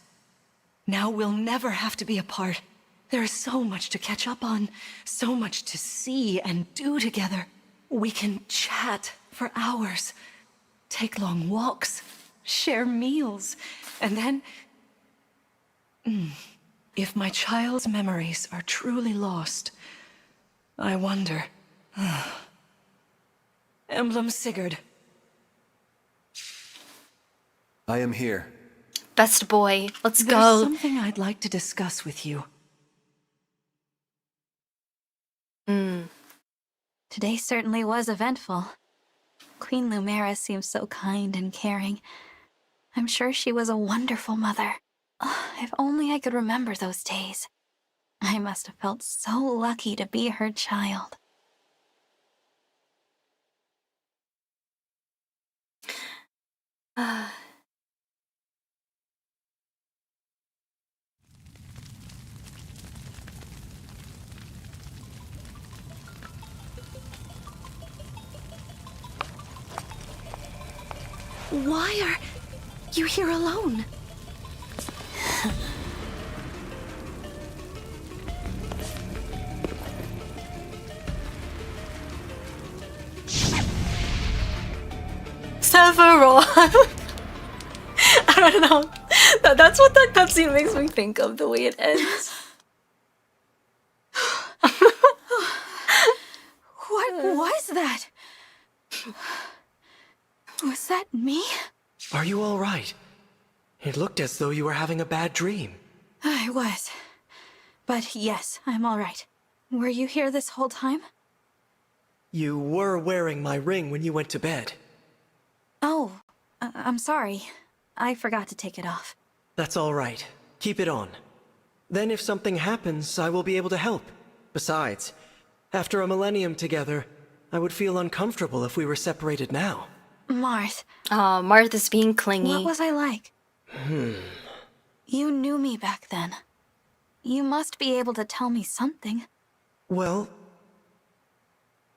Now we'll never have to be apart. There is so much to catch up on, so much to see and do together. We can chat for hours, take long walks, share meals, and then... If my child's memories are truly lost, I wonder... Emblem Sigurd. I am here. Best boy. Let's go. There's something I'd like to discuss with you. Today certainly was eventful. Queen Lumera seems so kind and caring. I'm sure she was a wonderful mother. If only I could remember those days. I must have felt so lucky to be her child. Why are you here alone? Several. I don't know. That's what that cutscene makes me think of, the way it ends. What was that? Was that me? Are you all right? It looked as though you were having a bad dream. I was. But yes, I'm all right. Were you here this whole time? You were wearing my ring when you went to bed. Oh, I'm sorry. I forgot to take it off. That's all right. Keep it on. Then if something happens, I will be able to help. Besides, after a millennium together, I would feel uncomfortable if we were separated now. Marth. Oh, Marth is being clingy. What was I like? You knew me back then. You must be able to tell me something. Well,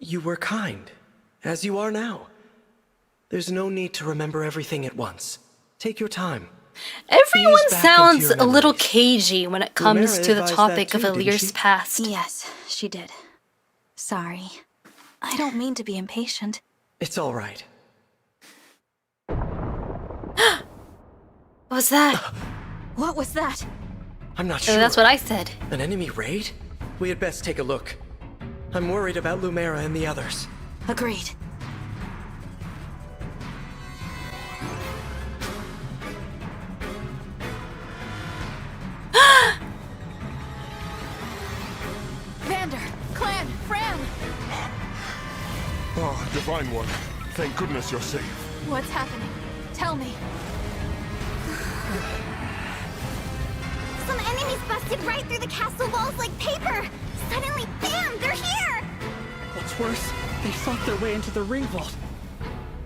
you were kind, as you are now. There's no need to remember everything at once. Take your time. Everyone Ease back sounds into your a little memories. cagey when it comes Lumera to the advised topic that of too, didn't Alir's she? past. Yes, she did. Sorry. I don't mean to be impatient. It's all right. What was that? What was that? I'm not Oh, sure. that's what I said. An enemy raid? We had best take a look. I'm worried about Lumera and the others. Agreed. Vander, Clan, Fran! Oh, Divine One. Thank goodness you're safe. What's happening? Tell me. Some enemies busted right through the castle walls like paper! Suddenly, bam! They're here! What's worse, they fought their way into the ring vault.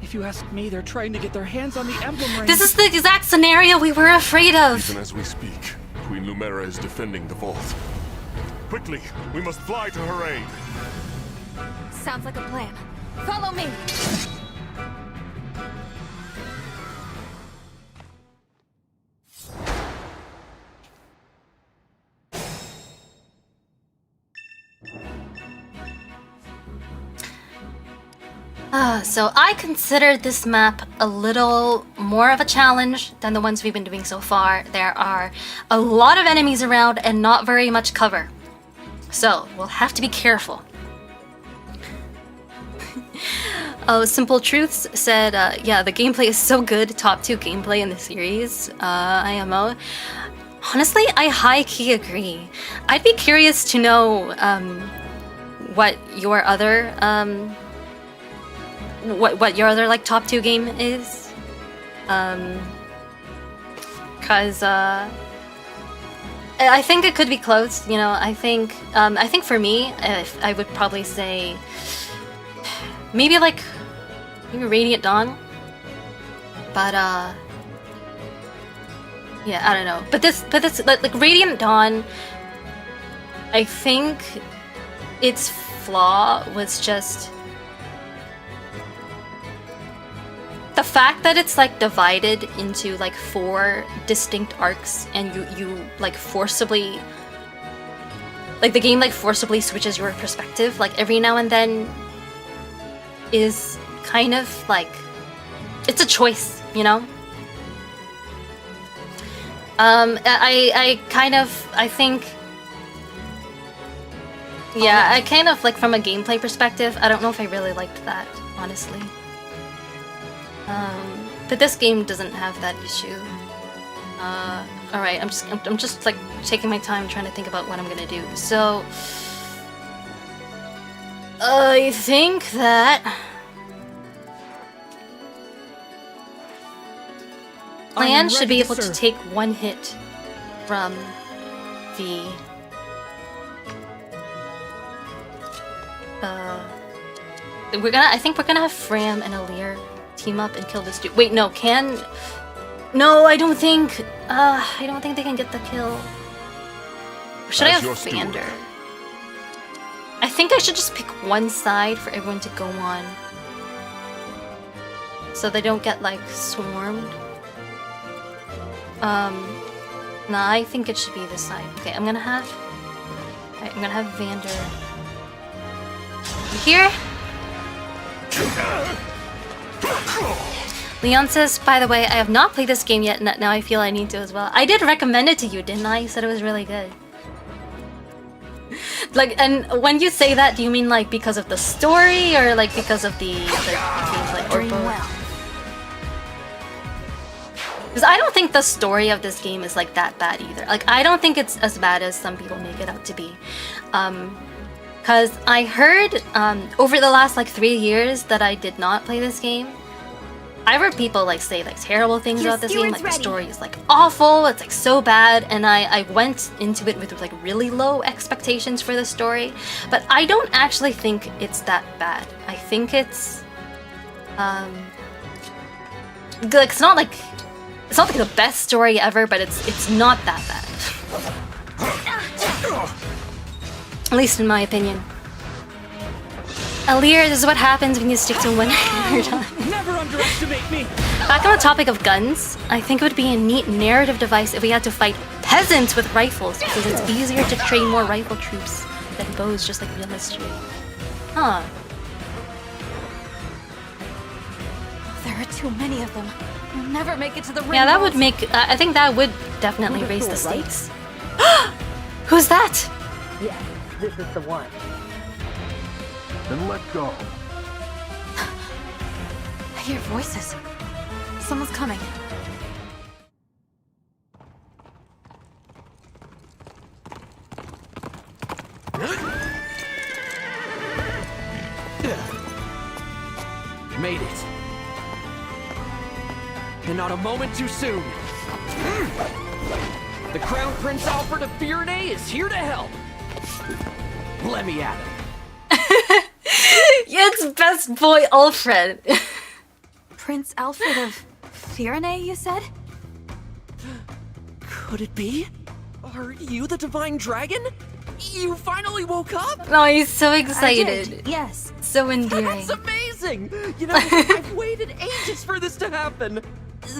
If you ask me, they're trying to get their hands on the Emblem Rings. This is the exact scenario we were afraid of. Even as we speak, Queen Lumera is defending the vault. Quickly, we must fly to her aid. Sounds like a plan. Follow me! So I considered this map a little more of a challenge than the ones we've been doing so far. There are a lot of enemies around and not very much cover. So we'll have to be careful. Oh, Simple Truths said, yeah, the gameplay is so good. Top 2 gameplay in the series. IMO. Honestly, I high-key agree. I'd be curious to know what your other what your other like top 2 game is, cause I think it could be close. You know, I think for me, I would probably say maybe Radiant Dawn, but yeah, I don't know. But this like Radiant Dawn, I think its flaw was just the fact that it's like divided into like 4 distinct arcs, and you like forcibly, like the game like forcibly switches your perspective like every now and then, is kind of like, it's a choice, you know. I think, yeah, I kind of like, from a gameplay perspective, I don't know if I really liked that, honestly. But this game doesn't have that issue. All right, I'm just like taking my time trying to think about what I'm gonna do. So I think that Plan should be able to take 1 hit from the I think we're gonna have Fram and Alir team up and kill this dude. Wait, no, no, I don't think they can get the kill. Or should I have Vander? I think I should just pick one side for everyone to go on. so they don't get like swarmed. No, I think it should be this side. Okay, I'm gonna have Vander here. Leon says, by the way, I have not played this game yet, now I feel I need to as well. I did recommend it to you, didn't I? You said it was really good. Like, and when you say that, do you mean like because of the story or like because of the gameplay or both? Because I don't think the story of this game is like that bad either. Like, I don't think it's as bad as some people make it out to be. Because I heard over the last like 3 years that I did not play this game, I heard people like say like terrible things about this game. Like the story is like awful, it's like so bad, and I went into it with like really low expectations for the story. But I don't actually think it's that bad. I think it's like it's not like the best story ever, but it's not that bad. At least in my opinion. Alir, this is what happens when you stick to one character. Never underestimate me. Back on the topic of guns, I think it would be a neat narrative device if we had to fight peasants with rifles, because it's easier to train more rifle troops than bows, just like real history. Huh. There are too many of them. We'll never make it to the ring. Yeah, that would make... I think that would definitely raise the stakes. Who's that? Yes, this is the one. Then let go. I hear voices. Someone's coming. Made it. And not a moment too soon. The Crown Prince Alfred of Fire Emblem is here to help. Let me at him. It's best boy Alfred. Prince Alfred of Fire Emblem, you said? Could it be? Are you the Divine Dragon? You finally woke up? No, he's so I excited. did, yes. So endearing. That's amazing! You know, I've waited ages for this to happen.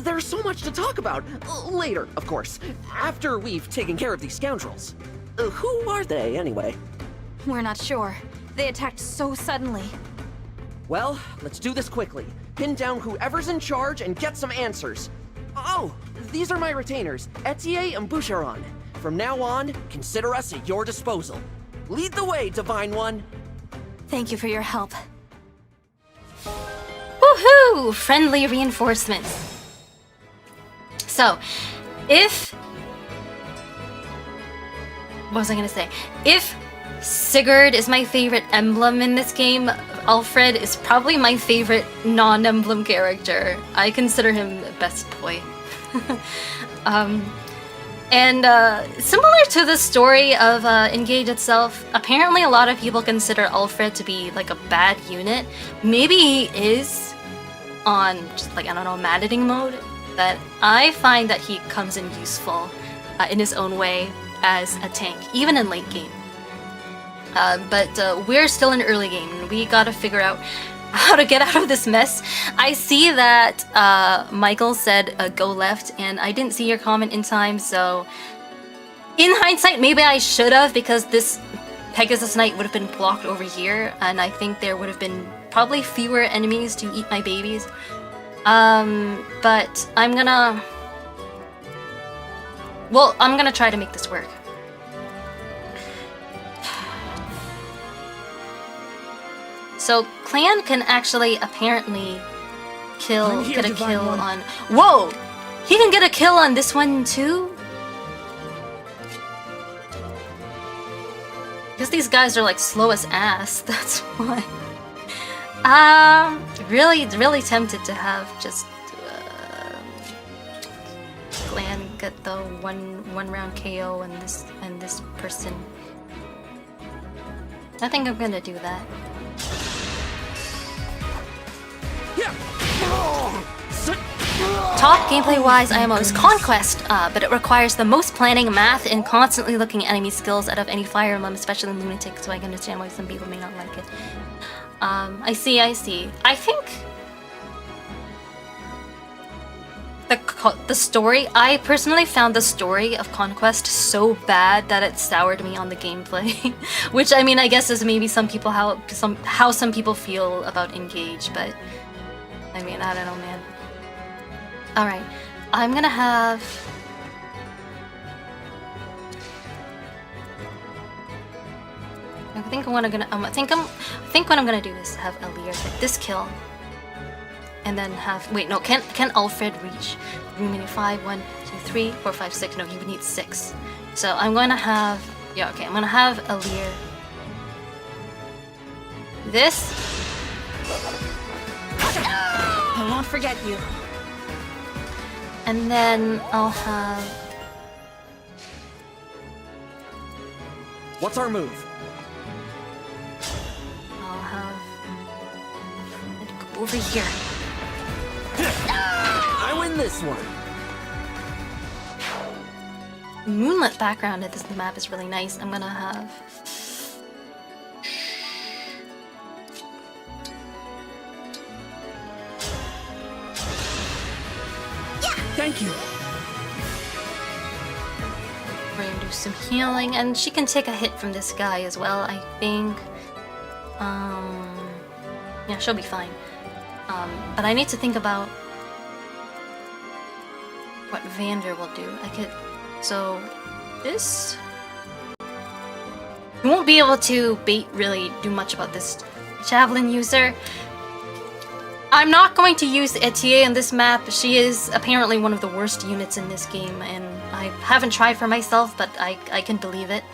There's so much to talk about. Later, of course. After we've taken care of these scoundrels. Who are they, anyway? We're not sure. They attacked so suddenly. Well, let's do this quickly. Pin down whoever's in charge and get some answers. Oh, these are my retainers, jourdia and Boucheron. From now on, consider us at your disposal. Lead the way, Divine One. Thank you for your help. Woohoo! Friendly reinforcements. So, if... What was I gonna say? If Sigurd is my favorite emblem in this game, Alfred is probably my favorite non-emblem character. I consider him best boy. And similar to the story of Engage itself, apparently a lot of people consider Alfred to be like a bad unit. Maybe he is on just like, I don't know, mad-eating mode, but I find that he comes in useful in his own way as a tank, even in late game. But we're still in early game, and we gotta figure out how to get out of this mess. I see that Michael said go left, and I didn't see your comment in time, so in hindsight, maybe I should have, because this Pegasus Knight would have been blocked over here, and I think there would have been probably fewer enemies to eat my babies. But I'm gonna... Well, I'm gonna try to make this work. So Clan can actually apparently get a kill on... Whoa! He can get a kill on this one too? Because these guys are like slow as ass, that's why. Really tempted to have just Clan get the one round KO and this person. I think I'm gonna do that. Top gameplay-wise, IMO is Conquest, but it requires the most planning, math, and constantly looking at enemy skills out of any Fire Emblem, especially Lunatic, so I can understand why some people may not like it. I see. I think... the story. I personally found the story of Conquest so bad that it soured me on the gameplay. Which, I mean, I guess is maybe some people how some people feel about Engage, but I mean, I don't know, man. All right, I'm gonna have. I think what I'm gonna do is have Alear get this kill, and then have can Alfred reach room 5, 1, 2, 3, 4, 5, 6? No, he would need 6. So I'm gonna have I'm gonna have Alear this. I won't forget you. And then I'll have. What's our move? I'll have. Go over here. I win this one. Moonlit background of this map is really nice. I'm gonna have. Thank you. We're gonna do some healing, and she can take a hit from this guy as well, I think. Yeah, she'll be fine. But I need to think about what Vander will do. So this. We won't be able to really do much about this javelin user. I'm not going to use UEA in this map. She is apparently one of the worst units in this game, and I haven't tried for myself, but I can believe it.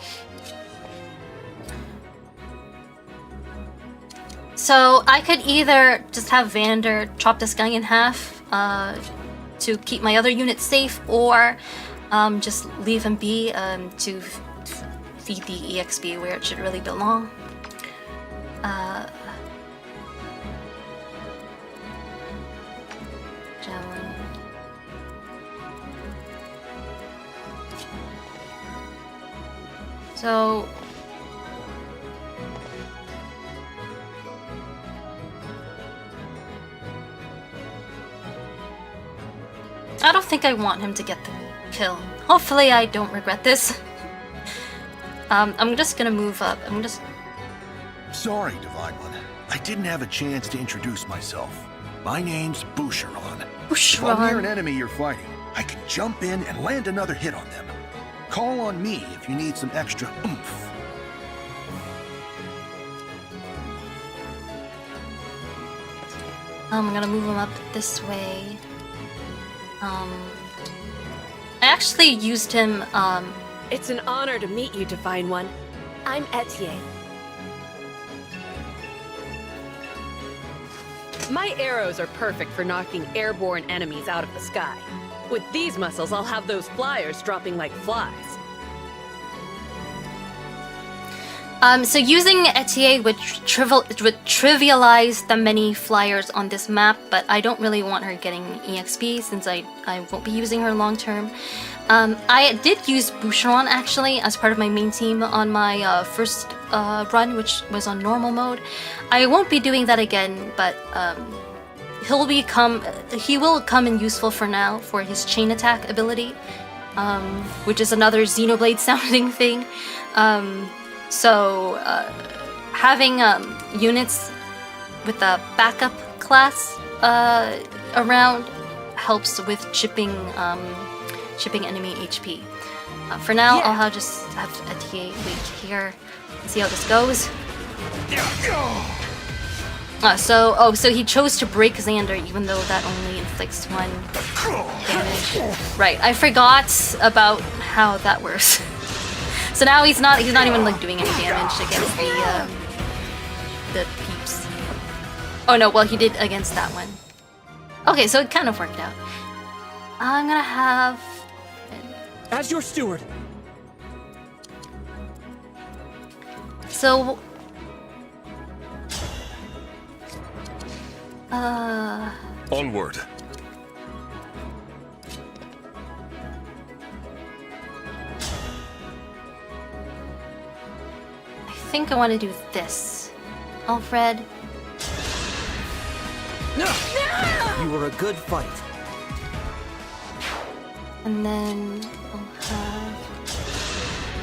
So I could either just have Vander chop this guy in half to keep my other units safe, or just leave him be to feed the EXP where it should really belong. Javelin. So I don't think I want him to get the kill. Hopefully I don't regret this. I'm just gonna move up. Sorry, Divine One. I didn't have a chance to introduce myself. My name's Boucheron. If I'm near an enemy you're fighting, I can jump in and land another hit on them. Call on me if you need some extra oomph. I'm gonna move him up this way. I actually used him, It's an honor to meet you, Divine One. I'm UEA. My arrows are perfect for knocking airborne enemies out of the sky. With these muscles, I'll have those flyers dropping like flies. So using UEA would trivialize the many flyers on this map, but I don't really want her getting EXP since I won't be using her long term. I did use Boucheron actually as part of my main team on my first run, which was on normal mode. I won't be doing that again, but he will come in useful for now for his chain attack ability, which is another Xenoblade sounding thing. So having units with a backup class around helps with chipping enemy HP. For now, I'll just have TA wait here and see how this goes. So he chose to break Xander even though that only inflicts 1 damage. Right, I forgot about how that works. So now he's not even like doing any damage against the peeps. Oh no, well he did against that one. Okay, so it kind of worked out. I'm gonna have as your steward. So onward. I think I want to do this. Alfred. You were a good fight. And then we'll have...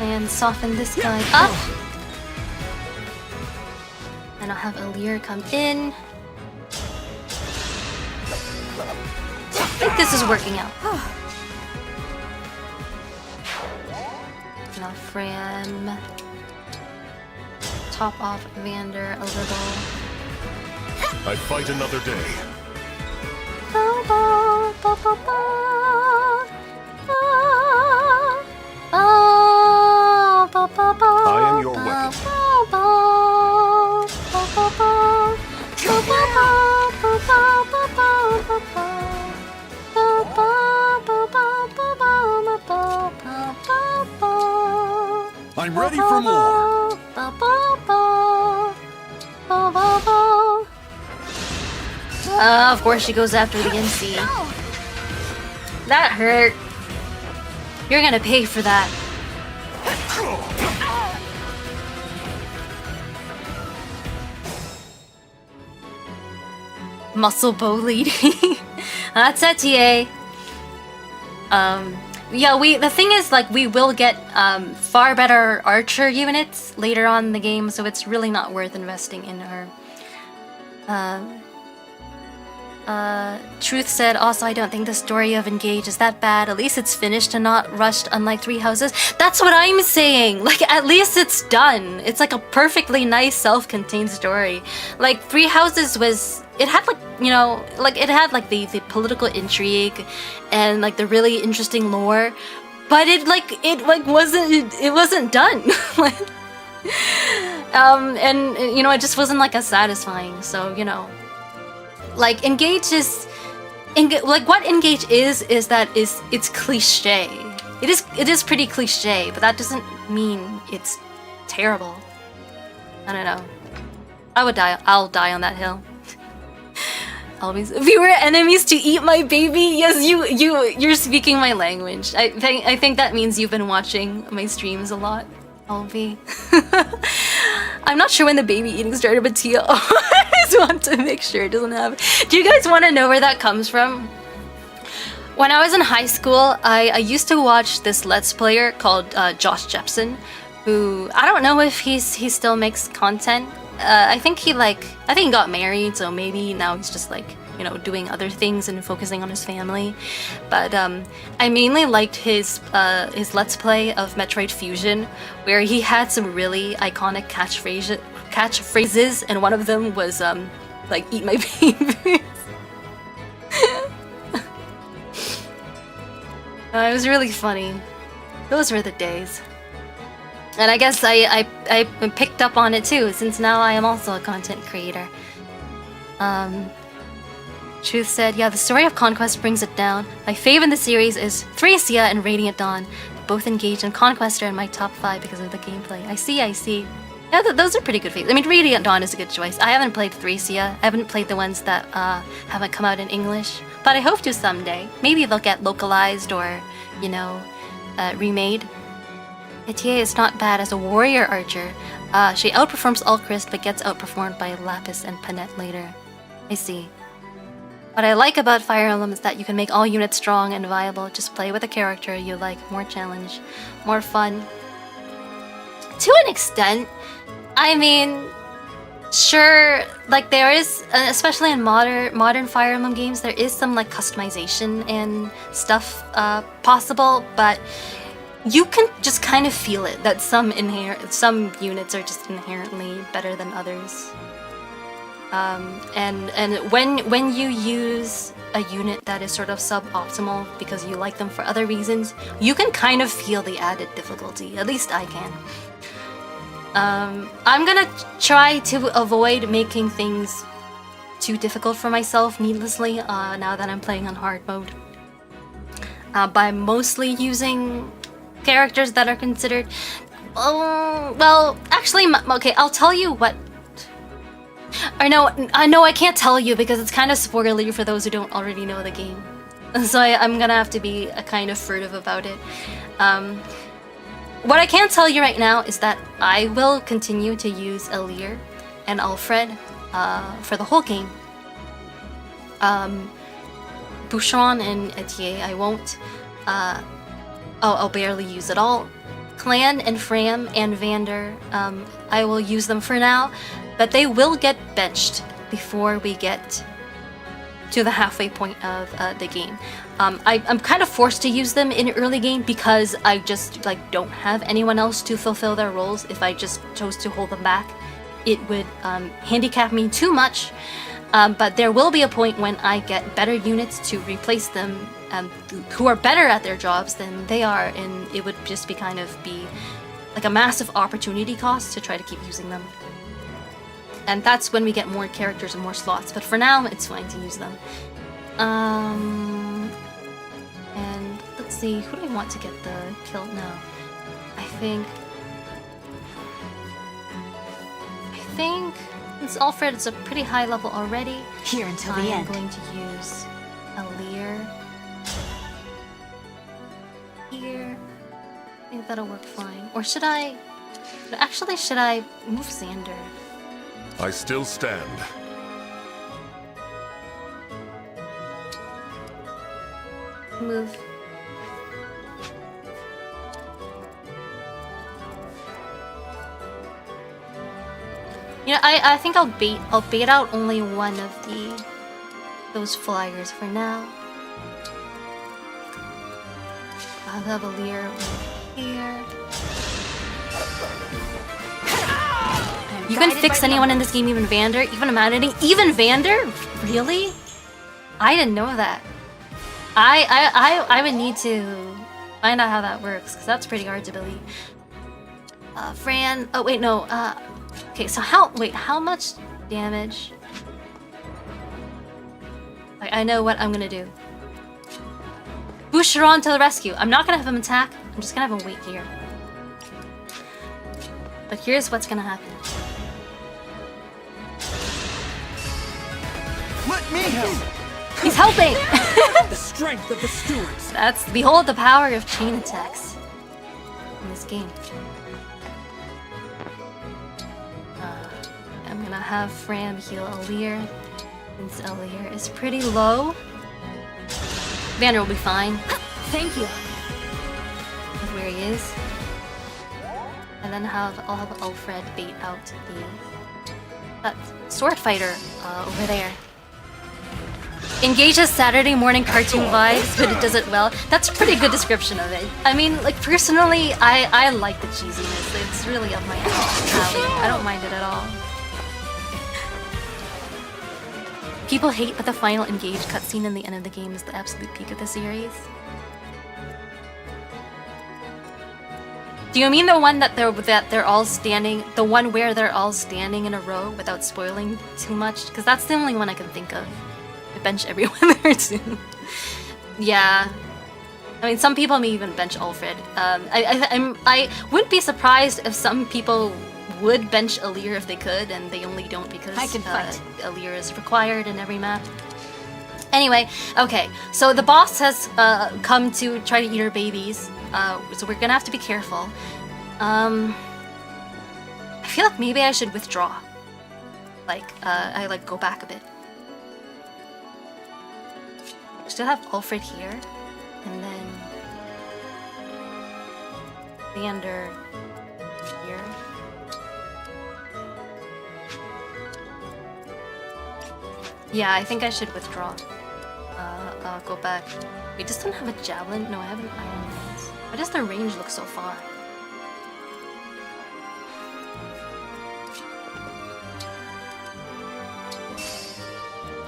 And soften this guy up. And I'll have Alir come in. I think this is working out. Now Fram. Top off Vander a little. I fight another day. I am your weapon. I'm ready for more. Of course she goes after the NC. That hurt. You're gonna pay for that. Muscle bow leading. That's it, TA. Yeah, the thing is, like, we will get far better archer units later on in the game, so it's really not worth investing in her. Truth said, also, I don't think the story of Engage is that bad. At least it's finished and not rushed, unlike Three Houses. That's what I'm saying! Like, at least it's done. It's like a perfectly nice self-contained story. Like, Three Houses was... It had, like, you know, like, it had, like, the political intrigue and, like, the really interesting lore. But it wasn't done. And, you know, it just wasn't, like, as satisfying. So, you know... Like, Engage is... like, what Engage is that it's cliche. It is pretty cliche, but that doesn't mean it's terrible. I don't know. I'll die on that hill. Always. Viewer enemies to eat my baby? Yes, you're speaking my language. I think that means you've been watching my streams a lot. Albi. I'm not sure when the baby eating started, but Tia always want to make sure it doesn't happen. Do you guys want to know where that comes from? When I was in high school, I used to watch this Let's Player called Josh Jepson, who I don't know if he still makes content. I think he got married, so maybe now he's just like, you know, doing other things and focusing on his family. But I mainly liked his Let's Play of Metroid Fusion, where he had some really iconic catchphrases, and one of them was like, "Eat my baby." It was really funny. Those were the days. And I guess I picked up on it too, since now I am also a content creator. Truth said, yeah, the story of Conquest brings it down. My fave in the series is Thracia and Radiant Dawn. Both engaged in Conquest are in my top 5 because of the gameplay. I see. Yeah, those are pretty good faves. I mean, Radiant Dawn is a good choice. I haven't played Thracia. I haven't played the ones that haven't come out in English. But I hope to someday. Maybe they'll get localized or, you know, remade. Tia is not bad as a warrior archer. She outperforms Alchrist but gets outperformed by Lapis and Panette later. I see. What I like about Fire Emblem is that you can make all units strong and viable. Just play with a character you like. More challenge, more fun. To an extent. I mean, sure, like there is, especially in modern Fire Emblem games, there is some like customization and stuff possible, but you can just kind of feel it that some units are just inherently better than others. And when you use a unit that is sort of suboptimal because you like them for other reasons, you can kind of feel the added difficulty. At least I can. I'm gonna try to avoid making things too difficult for myself needlessly now that I'm playing on hard mode. By mostly using characters that are considered... well, actually, okay, I'll tell you what... I know I can't tell you because it's kind of spoilery for those who don't already know the game. So I'm gonna have to be kind of furtive about it. What I can tell you right now is that I will continue to use Alir and Alfred for the whole game. Boucheron and Etier I won't. I'll barely use it all. Clan and Fram and Vander, I will use them for now, but they will get benched before we get to the halfway point of the game. I'm kind of forced to use them in early game because I just like don't have anyone else to fulfill their roles. If I just chose to hold them back, it would handicap me too much. But there will be a point when I get better units to replace them who are better at their jobs than they are, and it would just be kind of be like a massive opportunity cost to try to keep using them. And that's when we get more characters and more slots, but for now it's fine to use them. And let's see, who do I want to get the kill now? I think since Alfred is a pretty high level already, here until the end. I'm going to use Alir here. I think that'll work fine. Or should I? Actually, should I move Xander? I still stand. Move. You know, I think I'll bait out only one of those flyers for now. I'll have a Lear here. You can fix anyone in this game, even Vander, even Humanity, even Vander? Really? I didn't know that. I would need to find out how that works, because that's pretty hard to believe. Fran, oh wait, no, okay, so how much damage? I know what I'm gonna do. Boucheron to the rescue. I'm not gonna have him attack, I'm just gonna have him wait here. But here's what's gonna happen. Let me help! He's helping! The strength of the stewards! That's, behold the power of chain attacks in this game. I'm gonna have Fram heal Alir, since Alir is pretty low. Vander will be fine. Thank you. With where he is. And then I'll have Alfred bait out that sword fighter over there. Engages Saturday morning cartoon vibes, but it does it well. That's a pretty good description of it. I mean, like, personally, I like the cheesiness. It's really up my alley. I don't mind it at all. People hate, but the final engage cutscene in the end of the game is the absolute peak of the series. Do you mean the one that they're all standing, the one where they're all standing in a row without spoiling too much? Because that's the only one I can think of. I bench everyone there too. Yeah. I mean, some people may even bench Alfred. I wouldn't be surprised if some people would bench Alir if they could, and they only don't because I can fight. Alir is required in every map. Anyway, okay, so the boss has come to try to eat our babies, so we're gonna have to be careful. I feel like maybe I should withdraw. Like, I like go back a bit. Still have Alfred here, and then Vander here. Yeah, I think I should withdraw. Go back. Wait, just don't have a javelin? No, I have an iron lance. Why does the range look so far?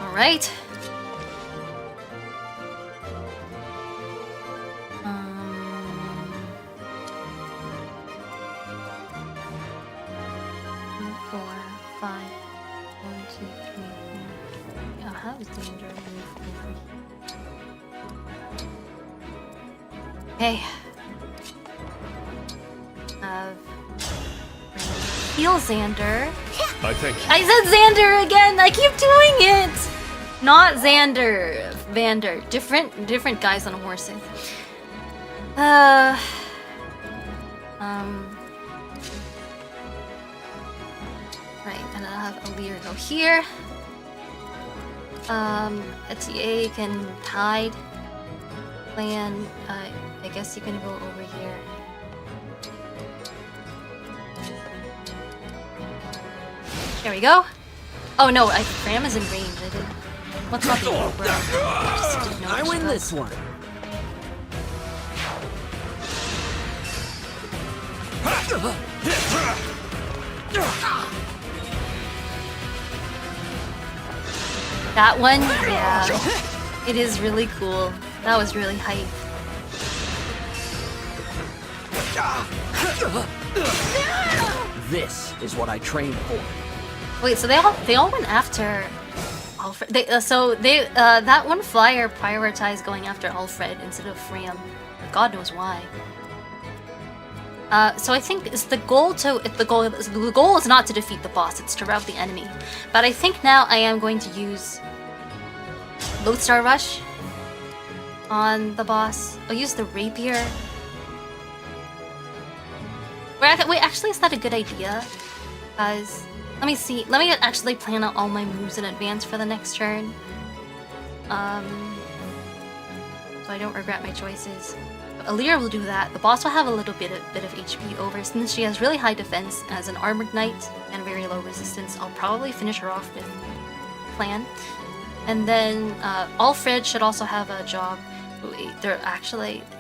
Alright. Okay. Heal Xander. I thank you. I said Xander again! I keep doing it! Not Xander. Vander. Different guys on horses. Right, and I'll have Alir go here. Tia can hide. Plan, I guess you can go over here. There we go. Oh no, Ram is in range. I didn't. What's not the bro? I win this one. That one, yeah, it is really cool. That was really hype. This is what I trained for. Wait, so they all went after Alfred. That one flyer prioritized going after Alfred instead of Fram. God knows why. So I think the goal is not to defeat the boss, it's to rout the enemy. But I think now I am going to use Lodestar Rush on the boss. I'll use the rapier. Wait, actually, is that a good idea? Guys, let me see. Let me actually plan out all my moves in advance for the next turn. So I don't regret my choices. Alear will do that. The boss will have a little bit of HP over since she has really high defense as an armored knight and very low resistance. I'll probably finish her off with Plan. And then Alfred should also have a job. Wait, there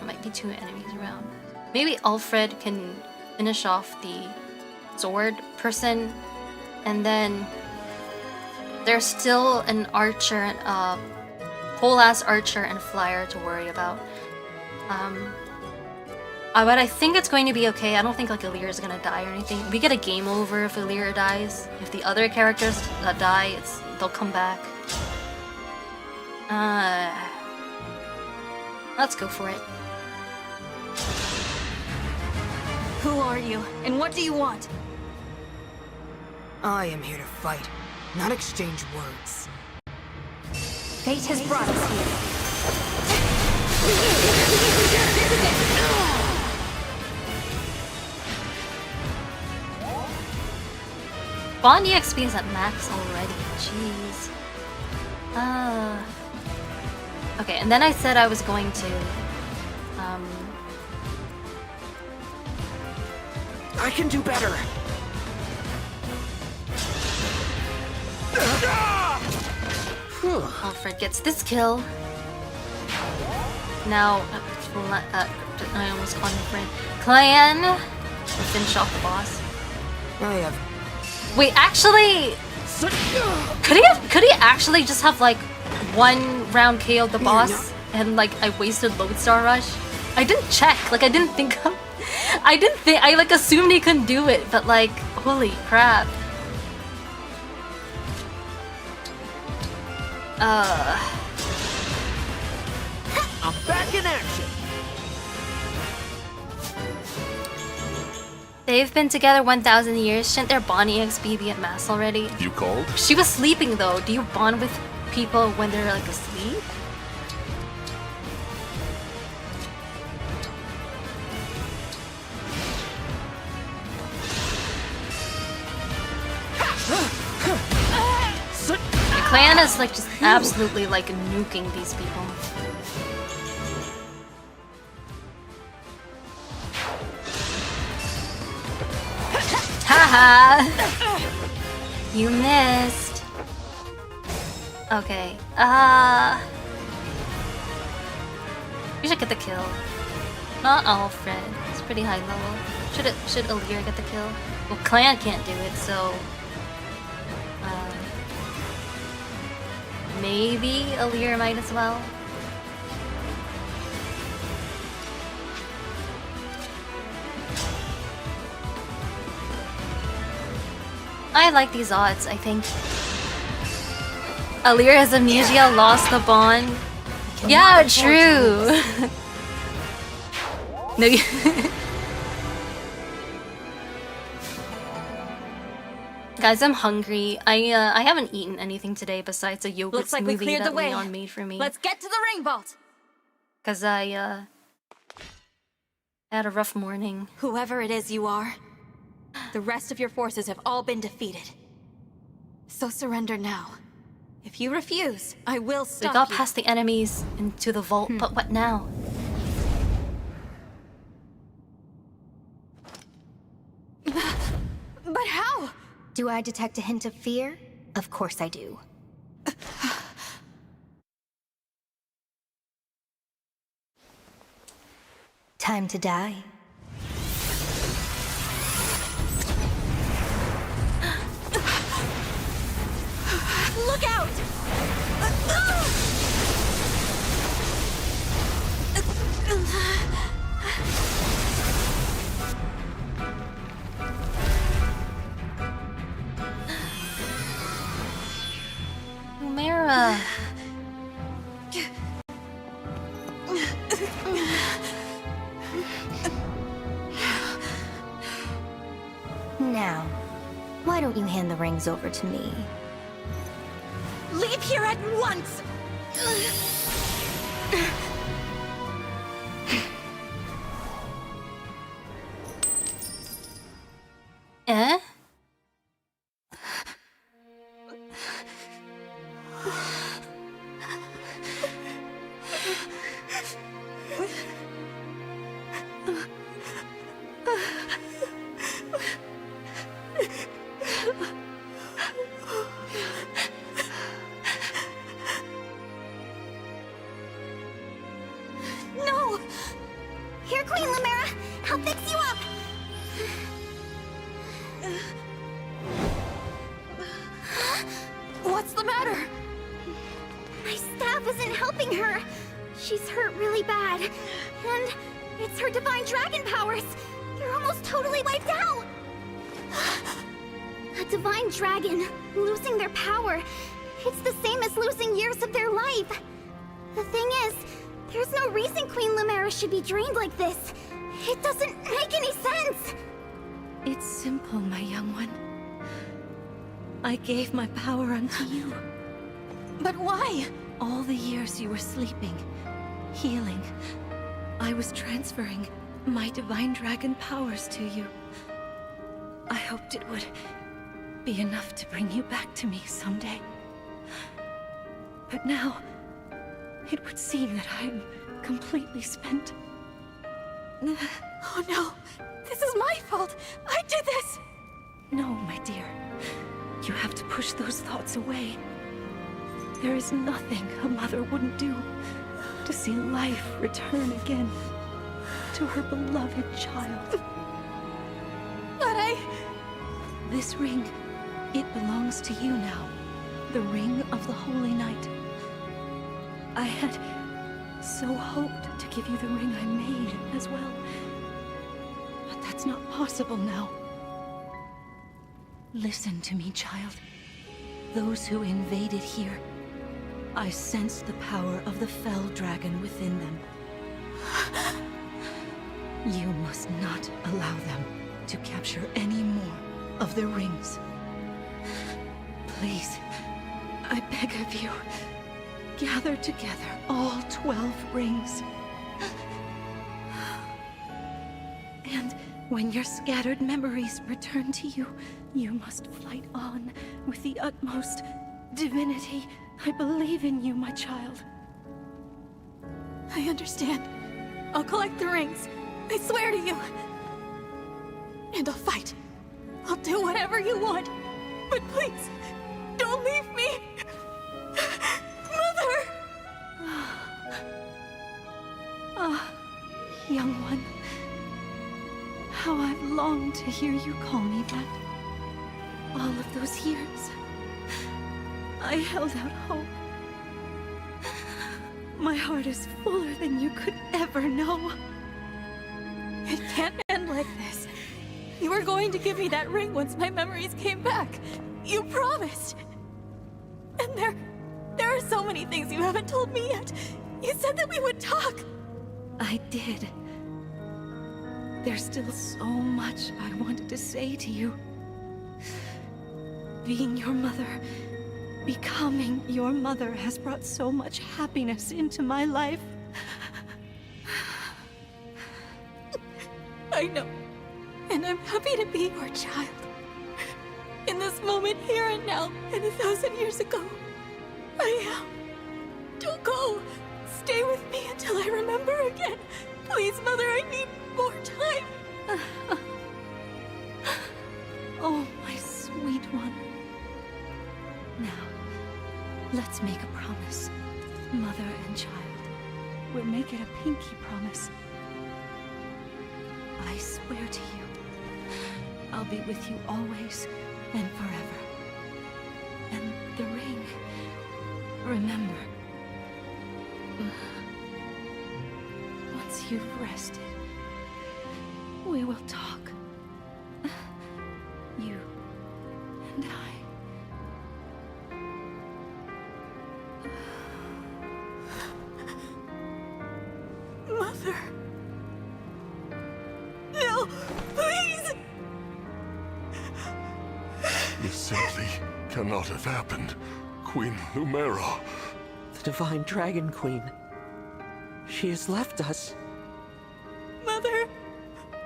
might be 2 enemies around. Maybe Alfred can finish off the sword person, and then there's still an archer, pole-ass archer and flyer to worry about. But I think it's going to be okay. I don't think like Alear is gonna die or anything. We get a game over if Alear dies. If the other characters die, they'll come back. Let's go for it. Who are you, and what do you want? I am here to fight, not exchange words. Fate has brought us here. Bond EXP is at max already. Jeez. Okay, and then I said I was going to I can do better. Alfred gets this kill. Now, I almost called him friend. Clan will finish off the boss. Wait, actually, could he actually just have like 1 round KO'd the boss and like I wasted Lodestar Rush? I didn't check. Like I didn't think. I like assumed he couldn't do it, but like, holy crap. I'm back in action. They've been together 1,000 years. Shouldn't their bond EXP be at mass already? You called? She was sleeping though. Do you bond with people when they're like asleep? The clan is like just absolutely like nuking these people. Haha! You missed. Okay. We should get the kill. Not Alfred. It's pretty high level. Should Alear get the kill? Well, Clan can't do it, so maybe Alear might as well. I like these odds, I think. Alear has amnesia, lost the bond. Yeah, true. No, guys, I'm hungry. I haven't eaten anything today besides a yogurt Looks like we smoothie cleared that the way. Leon made for me. Let's get to the ring vault. Cause I had a rough morning. Whoever it is you are, the rest of your forces have all been defeated. So surrender now, If you refuse, I will We stop got you. past the enemies into the vault, but what now? But how? Do I detect a hint of fear? Of course I do. Time to die. Look out! Lumera. Now, why don't you hand the rings over to me? Leave here at once! Eh? No! Here, Queen Lumera! I'll fix you up! What's the matter? My staff isn't helping her. She's hurt really bad. And it's her divine dragon powers. They're almost totally wiped out. A divine dragon, losing their power. It's the same as losing years of their life. The thing is, there's no reason Queen Lumera should be drained like this. It doesn't make any sense. It's simple, my young one. I gave my power unto you. But why? All the years you were sleeping, healing, I was transferring my divine dragon powers to you. I hoped it would be enough to bring you back to me someday. But now, it would seem that I'm completely spent. Oh no! This is my fault! I did this! No, my dear. You have to push those thoughts away. There is nothing a mother wouldn't do to see life return again to her beloved child. But This ring, it belongs to you now. The ring of the Holy Night. I had so hoped to give you the ring I made as well. But that's not possible now. Listen to me, child. Those who invaded here, I sensed the power of the Fell Dragon within them. You must not allow them to capture any more of the rings. Please, I beg of you, gather together all 12 rings. And when your scattered memories return to you, you must fight on with the utmost divinity. I believe in you, my child. I understand. I'll collect the rings. I swear to you. And I'll fight. I'll do whatever you want. But please, don't leave me. Mother! Ah, young one. How I've longed to hear you call me that. All of those years, I held out hope. My heart is fuller than you could ever know. It can't end like this. You were going to give me that ring once my memories came back. You promised. And there are so many things you haven't told me yet. You said that we would talk. I did. There's still so much I wanted to say to you. Being your mother, becoming your mother has brought so much happiness into my life. I know. And I'm happy to be your child. In this moment, here and now, and 1,000 years ago. I am. Don't go. Stay with me until I remember again. Please, Mother, I need more time. Oh, my sweet one. Now, let's make a promise. Mother and child. We'll make it a pinky promise. I swear to you, I'll be with you always and forever. And the ring, remember. Once you've rested, we will talk. You and I. Mother. No, please! This simply cannot have happened. Queen Lumera. The Divine Dragon Queen. She has left us. Mother,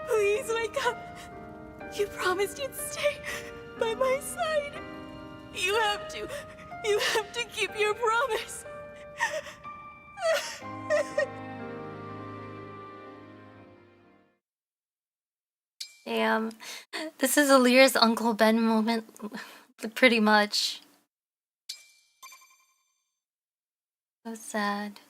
please wake up. You promised you'd stay by my side. You have to keep your promise. Damn. This is Alira's Uncle Ben moment, pretty much. So sad.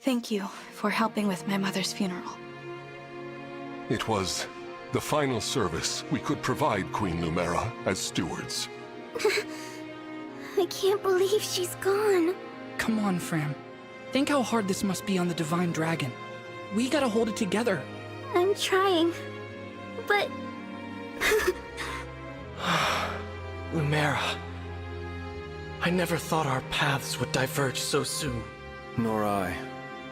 Thank you for helping with my mother's funeral. It was the final service we could provide Queen Lumera as stewards. I can't believe she's gone. Come on, Fram. Think how hard this must be on the Divine Dragon. We gotta hold it together. I'm trying, but... Lumera. I never thought our paths would diverge so soon. Nor I.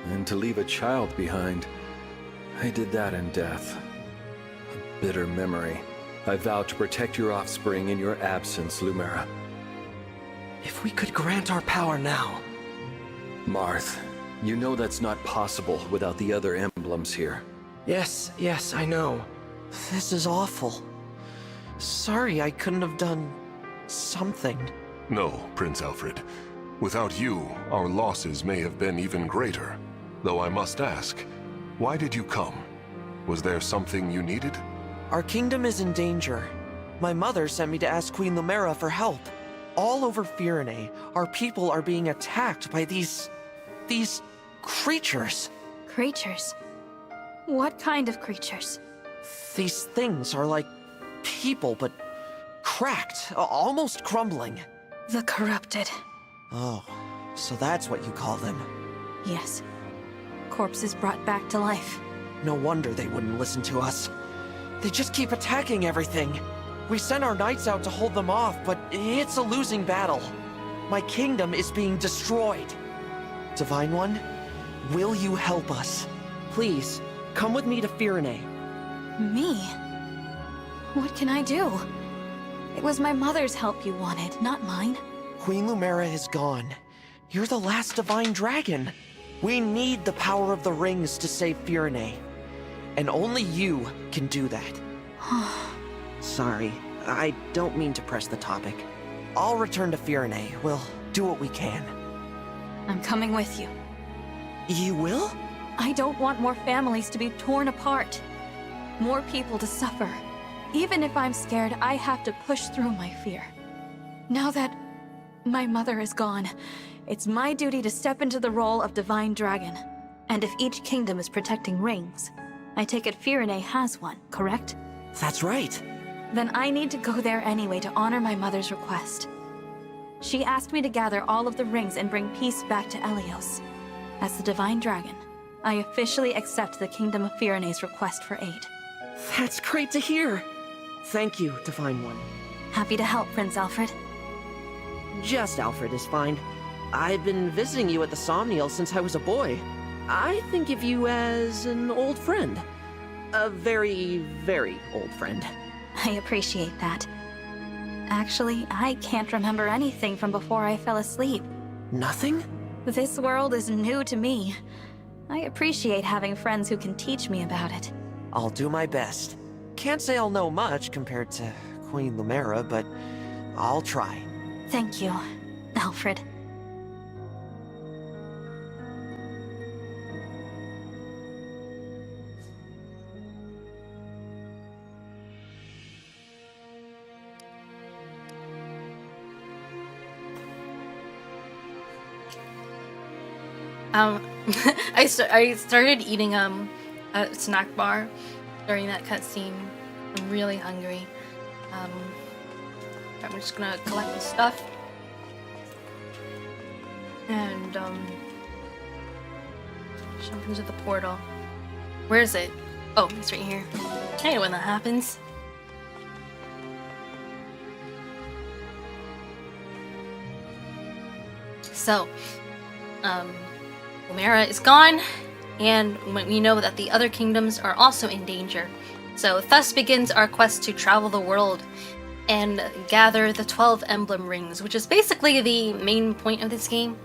And to leave a child behind, I did that in death. A bitter memory. I vow to protect your offspring in your absence, Lumera. If we could grant our power now... Marth, you know that's not possible without the other emblems here. Yes, I know. This is awful. Sorry I couldn't have done... something. No, Prince Alfred. Without you, our losses may have been even greater. Though I must ask, why did you come? Was there something you needed? Our kingdom is in danger. My mother sent me to ask Queen Lumera for help. All over Firene, our people are being attacked by these creatures. Creatures? What kind of creatures? These things are like people, but cracked, almost crumbling. The corrupted. Oh, so that's what you call them. Yes. Corpses brought back to life. No wonder they wouldn't listen to us. They just keep attacking everything. We sent our knights out to hold them off, but it's a losing battle. My kingdom is being destroyed. Divine One, will you help us? Please, come with me to Firene. Me? What can I do? It was my mother's help you wanted, not mine. Queen Lumera is gone. You're the last Divine Dragon. We need the power of the rings to save Firene. And only you can do that. Sorry, I don't mean to press the topic. I'll return to Firene. We'll do what we can. I'm coming with you. You will? I don't want more families to be torn apart. More people to suffer. Even if I'm scared, I have to push through my fear. Now that my mother is gone, it's my duty to step into the role of Divine Dragon. And if each kingdom is protecting rings, I take it Firene has one, correct? That's right. Then I need to go there anyway to honor my mother's request. She asked me to gather all of the rings and bring peace back to Elios. As the Divine Dragon, I officially accept the Kingdom of Firene's request for aid. That's great to hear. Thank you, Divine One. Happy to help, Prince Alfred. Just Alfred is fine. I've been visiting you at the Somniel since I was a boy. I think of you as an old friend. A very, very old friend. I appreciate that. Actually, I can't remember anything from before I fell asleep. Nothing? This world is new to me. I appreciate having friends who can teach me about it. I'll do my best. Can't say I'll know much compared to Queen Lumera, but I'll try. Thank you, Alfred. I started eating a snack bar during that cutscene. I'm really hungry. I'm just gonna collect the stuff and jump into the portal. Where is it? Oh, it's right here. I hate when that happens. So, Lumera is gone, and we know that the other kingdoms are also in danger. So thus begins our quest to travel the world and gather the 12 Emblem Rings, which is basically the main point of this game.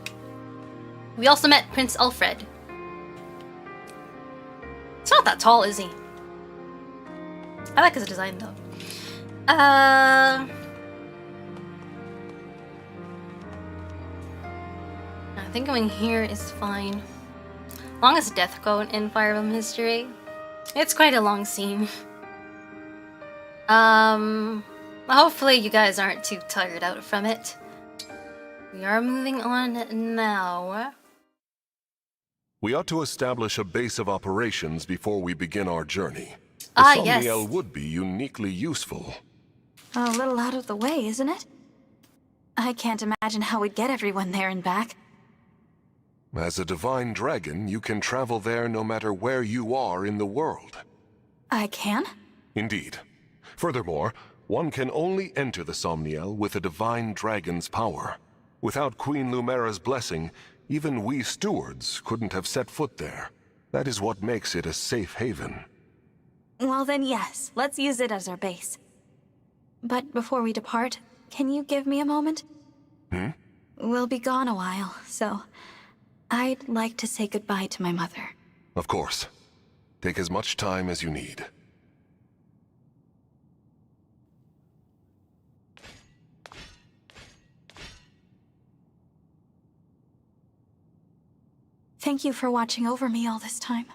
We also met Prince Alfred. He's not that tall, is he? I like his design though. I think going here is fine. Longest death quote in Fire Emblem history. It's quite a long scene. Hopefully you guys aren't too tired out from it. We are moving on now. We ought to establish a base of operations before we begin our journey. The yes. Somniel would be uniquely useful. A little out of the way, isn't it? I can't imagine how we'd get everyone there and back. As a divine dragon, you can travel there no matter where you are in the world. I can? Indeed. Furthermore, one can only enter the Somniel with a divine dragon's power. Without Queen Lumera's blessing, even we stewards couldn't have set foot there. That is what makes it a safe haven. Well then yes, let's use it as our base. But before we depart, can you give me a moment? We'll be gone a while, so I'd like to say goodbye to my mother. Of course. Take as much time as you need. Thank you for watching over me all this time.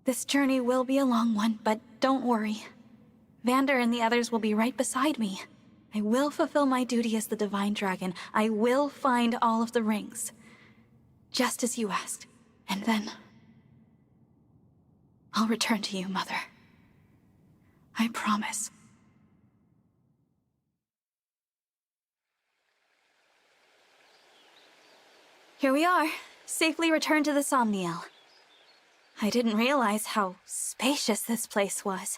This journey will be a long one, but don't worry. Vander and the others will be right beside me. I will fulfill my duty as the Divine Dragon. I will find all of the rings. Just as you asked. And then I'll return to you, Mother. I promise. Here we are, safely returned to the Somniel. I didn't realize how spacious this place was.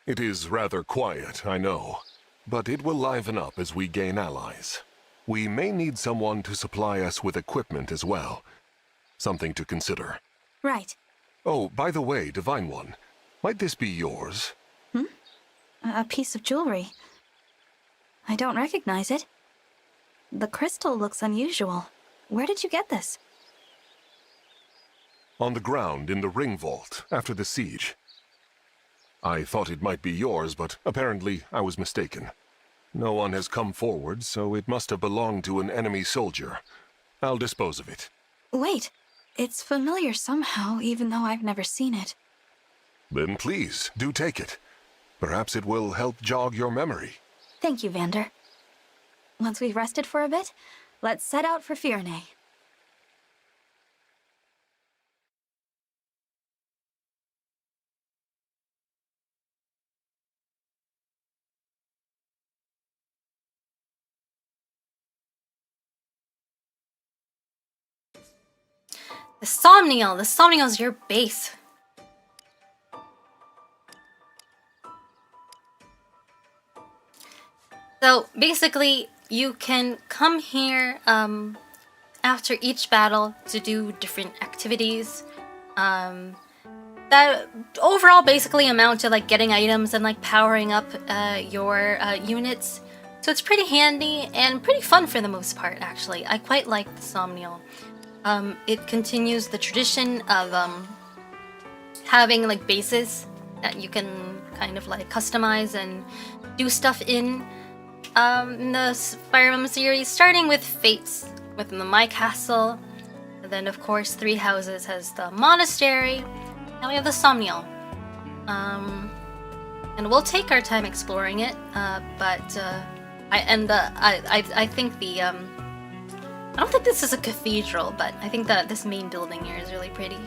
It is rather quiet, I know, but it will liven up as we gain allies. We may need someone to supply us with equipment as well. Something to consider. Right. Oh, by the way, Divine One, might this be yours? A piece of jewelry. I don't recognize it. The crystal looks unusual. Where did you get this? On the ground in the ring vault after the siege. I thought it might be yours, but apparently I was mistaken. No one has come forward, so it must have belonged to an enemy soldier. I'll dispose of it. Wait, it's familiar somehow, even though I've never seen it. Then please, do take it. Perhaps it will help jog your memory. Thank you, Vander. Once we've rested for a bit, let's set out for Firene. The Somniel! The Somniel is your base. So basically, you can come here after each battle to do different activities that overall basically amount to like getting items and like powering up your units. So it's pretty handy and pretty fun for the most part, actually. I quite like the Somniel. It continues the tradition of having like bases that you can kind of like customize and do stuff in the Fire Emblem series, starting with Fates within the My Castle. And then, of course, Three Houses has the Monastery. Now we have the Somnial. And we'll take our time exploring it, but I think the I don't think this is a cathedral, but I think that this main building here is really pretty.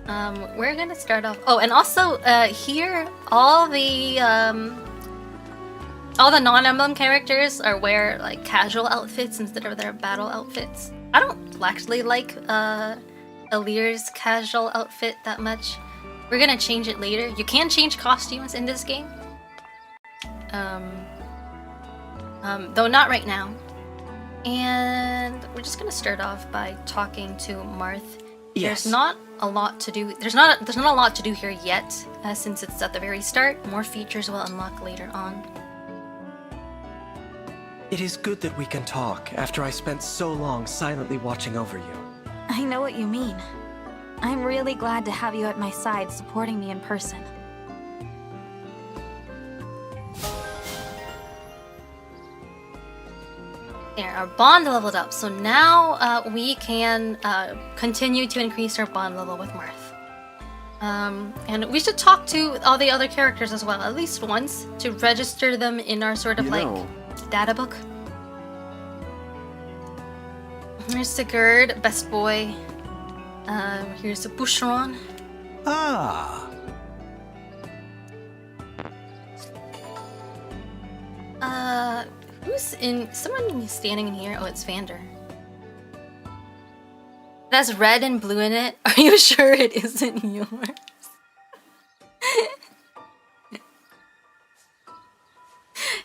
We're gonna start off. Oh, and also here all the non-emblem characters are wear like casual outfits instead of their battle outfits. I don't actually like Alir's casual outfit that much. We're gonna change it later. You can change costumes in this game, though not right now. And we're just gonna start off by talking to Marth. Yes. There's not a lot to do. There's not a lot to do here yet, since it's at the very start. More features will unlock later on. It is good that we can talk after I spent so long silently watching over you. I know what you mean. I'm really glad to have you at my side supporting me in person. There, our bond leveled up, so now we can continue to increase our bond level with Marth. And we should talk to all the other characters as well, at least once, to register them in our sort of data book. Here's Sigurd, best boy. Here's a Boucheron. Ah. Who's in? Someone standing in here. Oh, it's Vander. It has red and blue in it. Are you sure it isn't yours?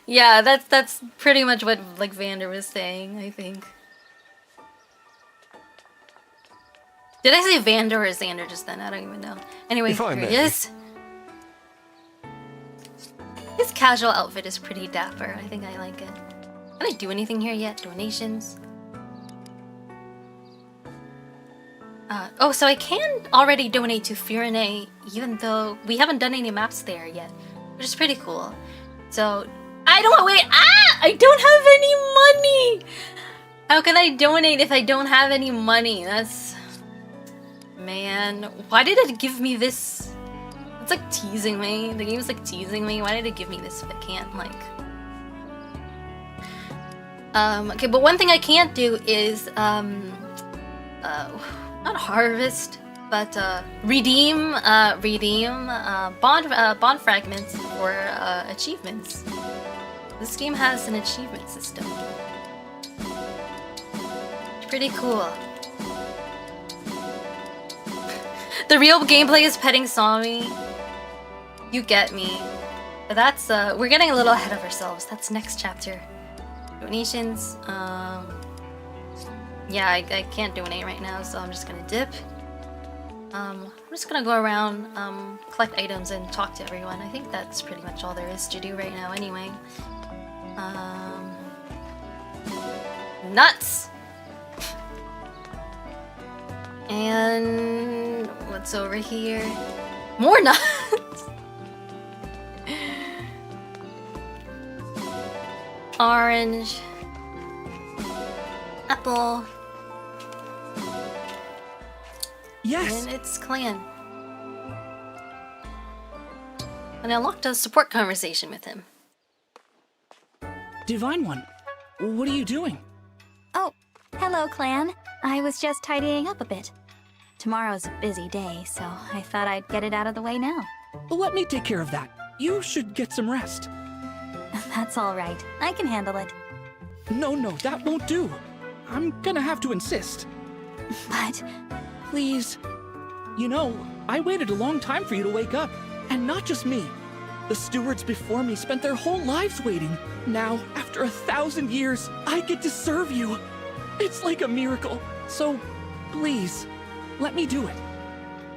Yeah, that's pretty much what like Vander was saying, I think. Did I say Vander or Xander just then? I don't even know. Anyway, here he is. His casual outfit is pretty dapper. I think I like it. Can I do anything here yet? Donations? Oh, so I can already donate to Firene, even though we haven't done any maps there yet, which is pretty cool. So, I don't have any money! How can I donate if I don't have any money? That's... Man, why did it give me this? It's like teasing me. The game's like teasing me. Why did it give me this if I can't, like... Okay, but one thing I can't do is, not harvest, but, redeem bond fragments for, achievements. This game has an achievement system. It's pretty cool. The real gameplay is petting Sami. You get me. But that's, we're getting a little ahead of ourselves. That's next chapter. Donations, yeah, I can't donate right now, so I'm just gonna dip. I'm just gonna go around, collect items and talk to everyone. I think that's pretty much all there is to do right now anyway. Nuts! And what's over here? More nuts! Orange. Apple. Yes! And it's clan. And I unlocked a support conversation with him. Divine One, what are you doing? Oh, hello, clan. I was just tidying up a bit. Tomorrow's a busy day, so I thought I'd get it out of the way now. Let me take care of that. You should get some rest. That's all right. I can handle it. No, that won't do. I'm gonna have to insist. But... Please. You know, I waited a long time for you to wake up. And not just me. The stewards before me spent their whole lives waiting. Now, after 1,000 years, I get to serve you. It's like a miracle. So, please, let me do it.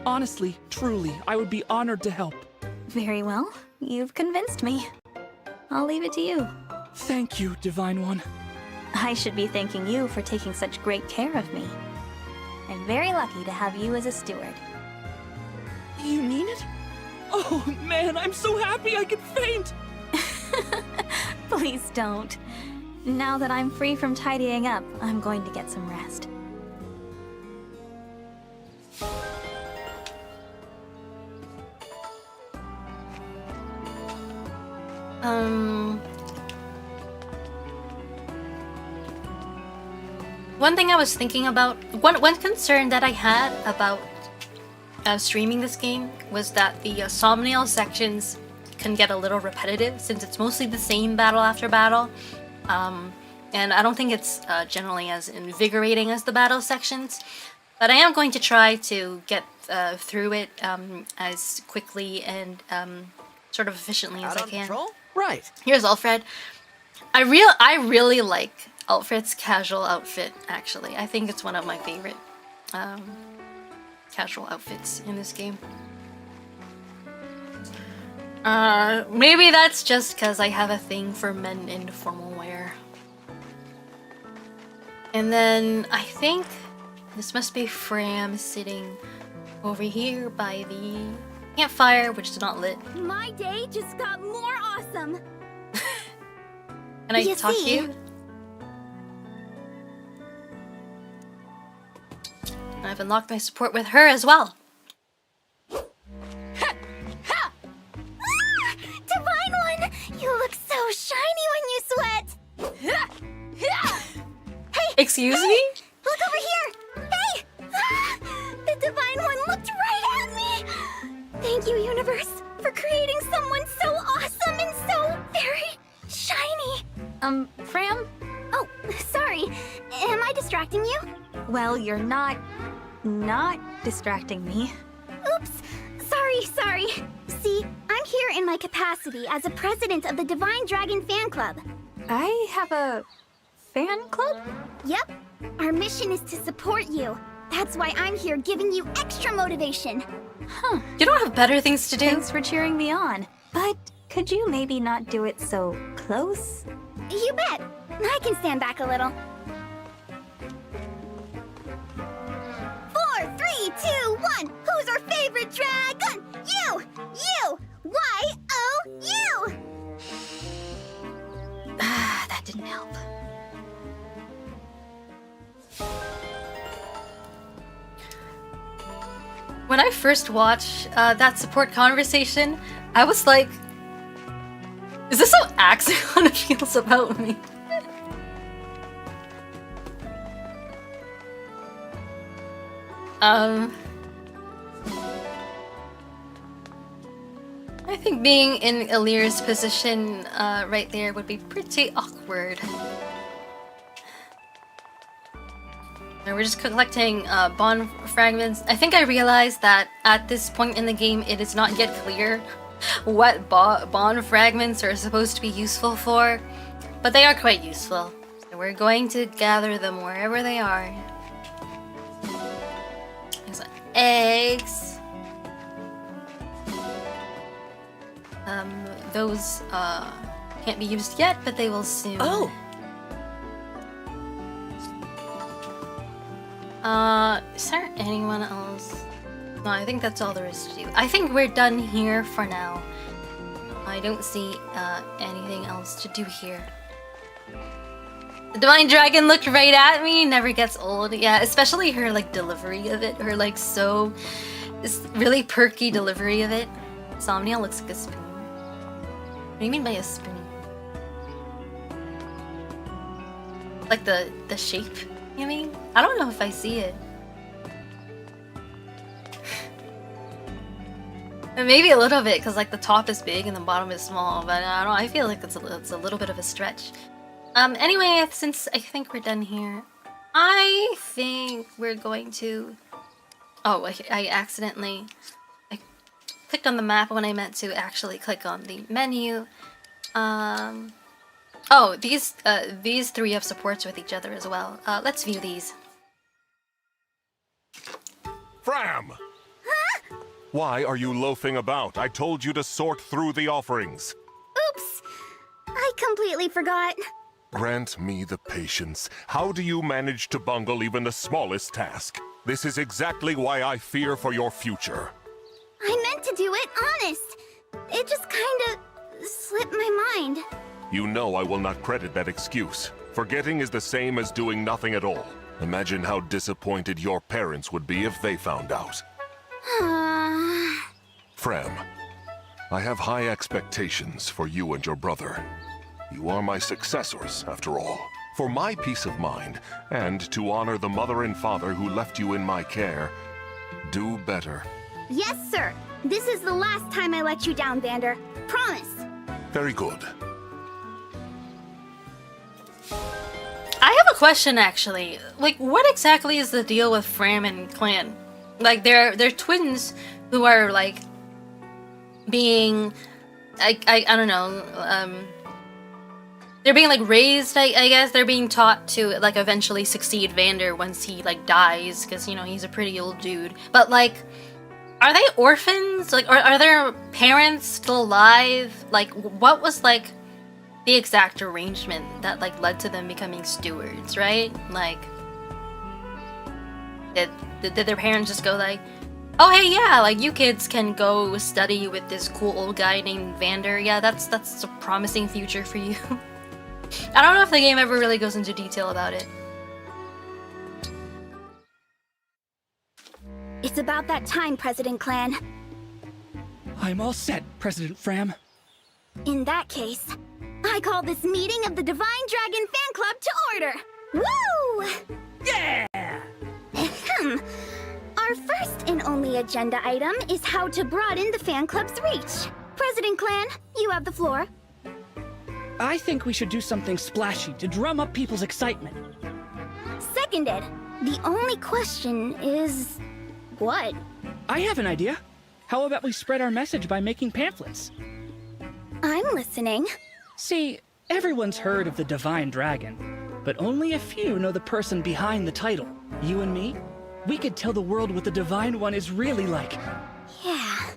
Honestly, truly, I would be honored to help. Very well. You've convinced me. I'll leave it to you. Thank you, Divine One. I should be thanking you for taking such great care of me. I'm very lucky to have you as a steward. You mean it? Oh man, I'm so happy I could faint! Please don't. Now that I'm free from tidying up, I'm going to get some rest. One thing I was thinking about, one concern that I had about streaming this game was that the thumbnail sections can get a little repetitive since it's mostly the same battle after battle. And I don't think it's generally as invigorating as the battle sections. But I am going to try to get through it as quickly and sort of efficiently as I can. Right. Here's Alfred. I really like Alfred's casual outfit, actually. I think it's one of my favorite casual outfits in this game. Maybe that's just because I have a thing for men in formal wear. And then I think this must be Fram sitting over here by the campfire, which is not lit. My day just got more awesome. Can I talk to you? I've unlocked my support with her as well. Divine One! You look so shiny when you sweat! Hey! Excuse me? Look over here! Hey! The Divine One looked right at me! Thank you, Universe, for creating someone so awesome and so very shiny! Fram? Oh, sorry. Am I distracting you? Well, you're not distracting me. Oops. Sorry. See, I'm here in my capacity as a president of the Divine Dragon Fan Club. I have a fan club? Yep. Our mission is to support you. That's why I'm here giving you extra motivation. Huh. You don't have better things to do? Thanks for cheering me on. But could you maybe not do it so close? You bet. I can stand back a little. 4, 3, 2, 1. Who's our favorite dragon? You! Y-O-U! That didn't help. When I first watched that support conversation, I was like, is this how Axion feels about me? I think being in Ilyr's position right there would be pretty awkward. And we're just collecting bond fragments. I think I realized that at this point in the game, it is not yet clear what bond fragments are supposed to be useful for, but they are quite useful. So we're going to gather them wherever they are. There's eggs. Those can't be used yet, but they will soon. Oh. Is there anyone else? No, I think that's all there is to do. I think we're done here for now. I don't see anything else to do here. The Divine Dragon looked right at me, never gets old. Yeah, especially her like delivery of it. Her like this really perky delivery of it. Somnia looks like a spoon. What do you mean by a spoon? Like the shape, you mean? I don't know if I see it. Maybe a little bit, because like the top is big and the bottom is small, but I don't. I feel like it's a little bit of a stretch. Anyway, since I think we're done here, I think we're going to. Oh, I accidentally clicked on the map when I meant to actually click on the menu. Oh, these three have supports with each other as well. Let's view these. Fram! Huh? Why are you loafing about? I told you to sort through the offerings. Oops. I completely forgot. Grant me the patience. How do you manage to bungle even the smallest task? This is exactly why I fear for your future. I meant to do it, honest. It just kinda slipped my mind. You know I will not credit that excuse. Forgetting is the same as doing nothing at all. Imagine how disappointed your parents would be if they found out. Fram, I have high expectations for you and your brother. You are my successors, after all. For my peace of mind, and to honor the mother and father who left you in my care, do better. Yes, sir. This is the last time I let you down, Vander. Promise. Very good. I have a question, actually. Like, what exactly is the deal with Fram and Clan? Like, they're twins who are, like, being... I don't know, they're being, like, raised, I guess. They're being taught to, like, eventually succeed Vander once he, like, dies. Because, you know, he's a pretty old dude. But, like, are they orphans? Like, are their parents still alive? Like, what was, like, the exact arrangement that, like, led to them becoming stewards, right? Like, did their parents just go, like, oh, hey, yeah, like, you kids can go study with this cool old guy named Vander. Yeah, that's a promising future for you. I don't know if the game ever really goes into detail about it. It's about that time, President Clan. I'm all set, President Fram. In that case, I call this meeting of the Divine Dragon Fan Club to order! Woo! Yeah! Our first and only agenda item is how to broaden the fan club's reach. President Clan, you have the floor. I think we should do something splashy to drum up people's excitement. Seconded. The only question is... what? I have an idea. How about we spread our message by making pamphlets? I'm listening. See, everyone's heard of the Divine Dragon, but only a few know the person behind the title. You and me? We could tell the world what the Divine One is really like. Yeah,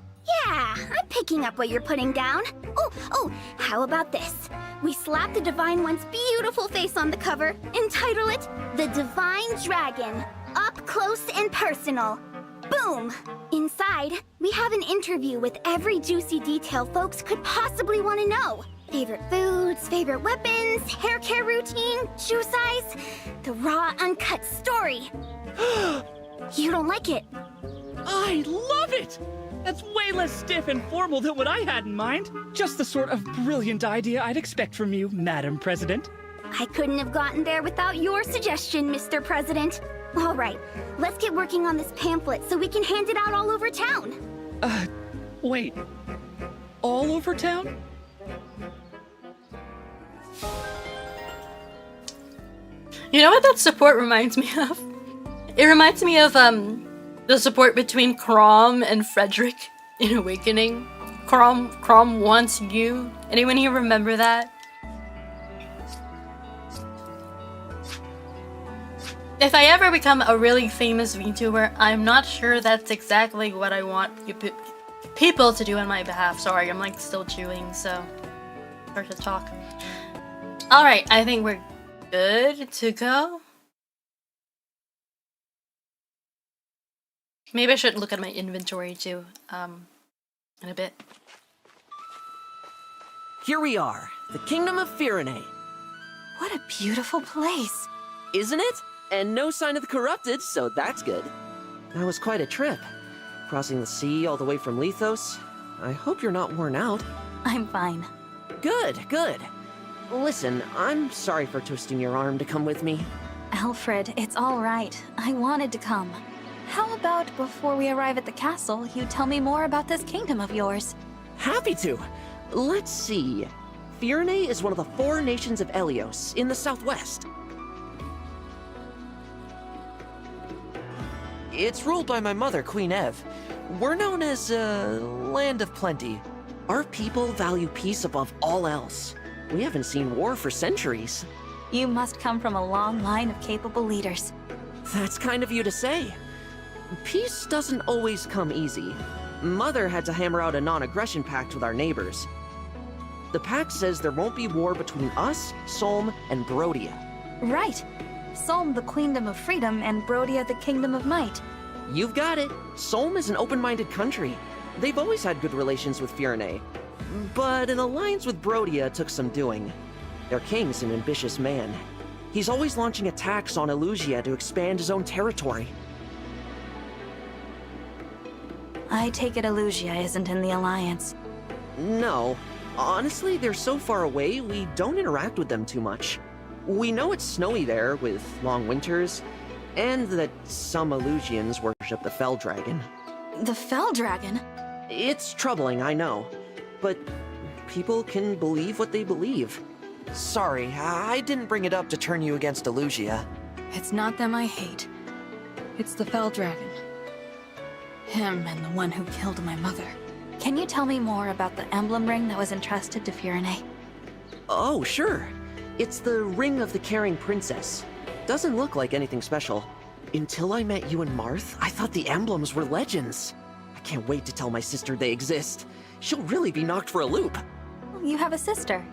I'm picking up what you're putting down. Oh, how about this? We slap the Divine One's beautiful face on the cover and title it The Divine Dragon, Up Close and Personal. Boom! Inside, we have an interview with every juicy detail folks could possibly want to know. Favorite foods, favorite weapons, hair care routine, shoe size, the raw, uncut story. You don't like it? I love it! That's way less stiff and formal than what I had in mind. Just the sort of brilliant idea I'd expect from you, Madam President. I couldn't have gotten there without your suggestion, Mr. President. All right, let's get working on this pamphlet so we can hand it out all over town. Wait. All over town? You know what that support reminds me of? It reminds me of, the support between Crom and Frederick in Awakening. Crom wants you. Anyone here remember that? If I ever become a really famous VTuber, I'm not sure that's exactly what I want people to do on my behalf. Sorry, I'm like still chewing, so hard to talk. Alright, I think we're good to go. Maybe I should look at my inventory too, in a bit. Here we are, the Kingdom of Firene. What a beautiful place. Isn't it? And no sign of the corrupted, so that's good. That was quite a trip. Crossing the sea all the way from Lethos. I hope you're not worn out. I'm fine. Good. Listen, I'm sorry for twisting your arm to come with me. Alfred, it's all right. I wanted to come. How about before we arrive at the castle, you tell me more about this kingdom of yours? Happy to. Let's see. Firene is one of the 4 nations of Elios in the southwest. It's ruled by my mother, Queen Ev. We're known as, Land of Plenty. Our people value peace above all else. We haven't seen war for centuries. You must come from a long line of capable leaders. That's kind of you to say. Peace doesn't always come easy. Mother had to hammer out a non-aggression pact with our neighbors. The pact says there won't be war between us, Solm, and Brodia. Right. Solm the Queendom of Freedom and Brodia the Kingdom of Might. You've got it. Solm is an open-minded country. They've always had good relations with Firenze, but an alliance with jourdia took some doing. Their king's an ambitious man. He's always launching attacks on Elusia to expand his own territory. I take it Elusia isn't in the Alliance. No. Honestly, they're so far away, we don't interact with them too much. We know it's snowy there, with long winters, and that some Elusians worship the Fell Dragon. The Fell Dragon? It's troubling, I know. But people can believe what they believe. Sorry, I didn't bring it up to turn you against Elusia. It's not them I hate. It's the Fell Dragon. Him and the one who killed my mother. Can you tell me more about the Emblem Ring that was entrusted to Firenze? Oh, sure. It's the Ring of the Caring Princess. Doesn't look like anything special. Until I met you and Marth, I thought the emblems were legends. I can't wait to tell my sister they exist. She'll really be knocked for a loop. You have a sister.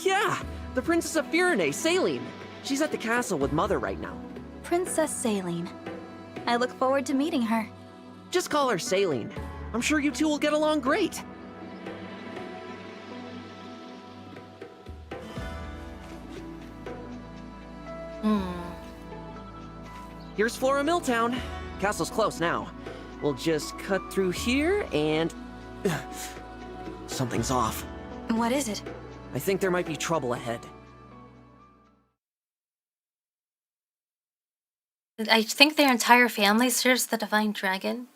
Yeah, the Princess of Firenze, Saline. She's at the castle with Mother right now. Princess Saline. I look forward to meeting her. Just call her Saline. I'm sure you two will get along great. Here's Flora Milltown. Castle's close now. We'll just cut through here and... something's off. What is it? I think there might be trouble ahead. I think their entire family serves the Divine Dragon.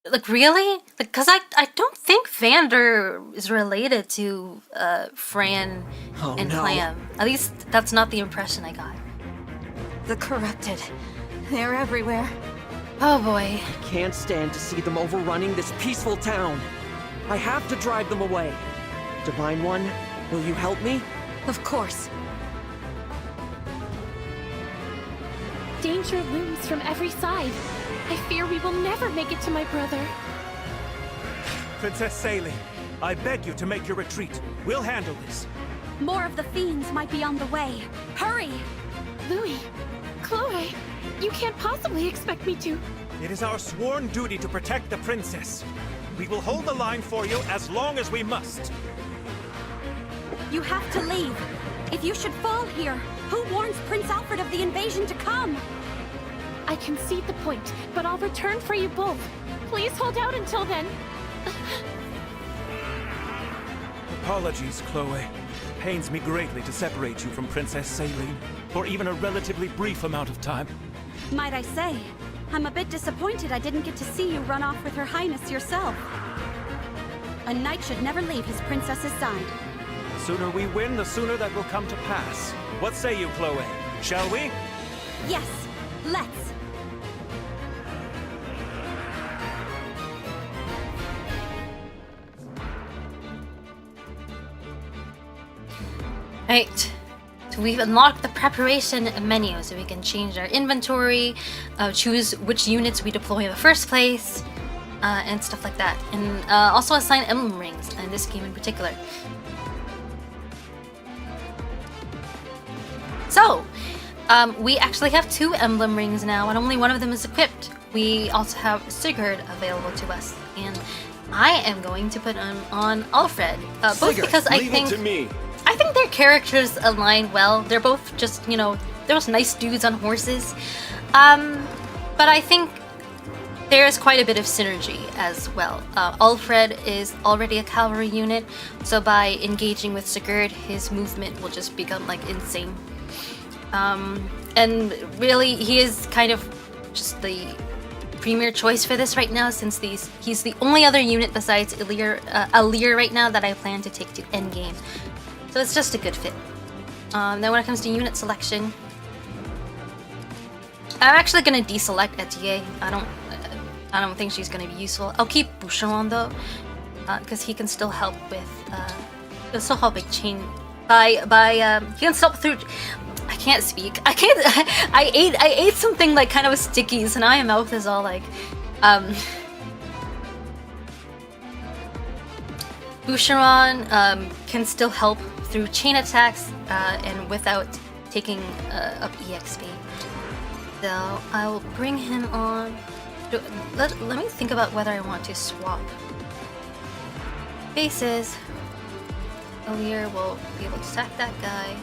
Like, really? Because I don't think Vander is related to Fran and Clam. At least that's not the impression I got. The corrupted. They're everywhere. Oh boy. I can't stand to see them overrunning this peaceful town. I have to drive them away. Divine One, will you help me? Of course. Danger looms from every side. I fear we will never make it to my brother. Princess Saline, I beg you to make your retreat. We'll handle this. More of the fiends might be on the way. Hurry! Louis, Chloe, you can't possibly expect me to. It is our sworn duty to protect the princess. We will hold the line for you as long as we must. You have to leave. If you should fall here, who warns Prince Alfred of the invasion to come? I concede the point, but I'll return for you both. Please hold out until then. Apologies, Chloe. It pains me greatly to separate you from Princess Saline for even a relatively brief amount of time. Might I say, I'm a bit disappointed I didn't get to see you run off with Her Highness yourself. A knight should never leave his princess's side. The sooner we win, the sooner that will come to pass. What say you, Chloe? Shall we? Yes, let's. Right. So we've unlocked the preparation menu, so we can change our inventory, choose which units we deploy in the first place, and stuff like that. And also assign Emblem Rings in this game in particular. So, we actually have 2 Emblem Rings now, and only one of them is equipped. We also have Sigurd available to us, and I am going to put on Alfred, both Sigurd, because I leave think it to me. I think their characters align well. They're both just, you know, they're just nice dudes on horses. But I think there's quite a bit of synergy as well. Alfred is already a cavalry unit, so by engaging with Sigurd, his movement will just become like insane. And really, he is kind of just the premier choice for this right now, since he's the only other unit besides Alir right now that I plan to take to endgame. So it's just a good fit. Then when it comes to unit selection, I'm actually gonna deselect UEA. I don't think she's gonna be useful. I'll keep Boucheron though, because he can still help with he'll still help with chain by he can stop through. I can't speak. I can't. I ate something like kind of sticky, so now my mouth is all like Boucheron can still help through chain attacks and without taking up EXP. So I will bring him on. Let me think about whether I want to swap bases. Earlier, we'll be able to attack that guy.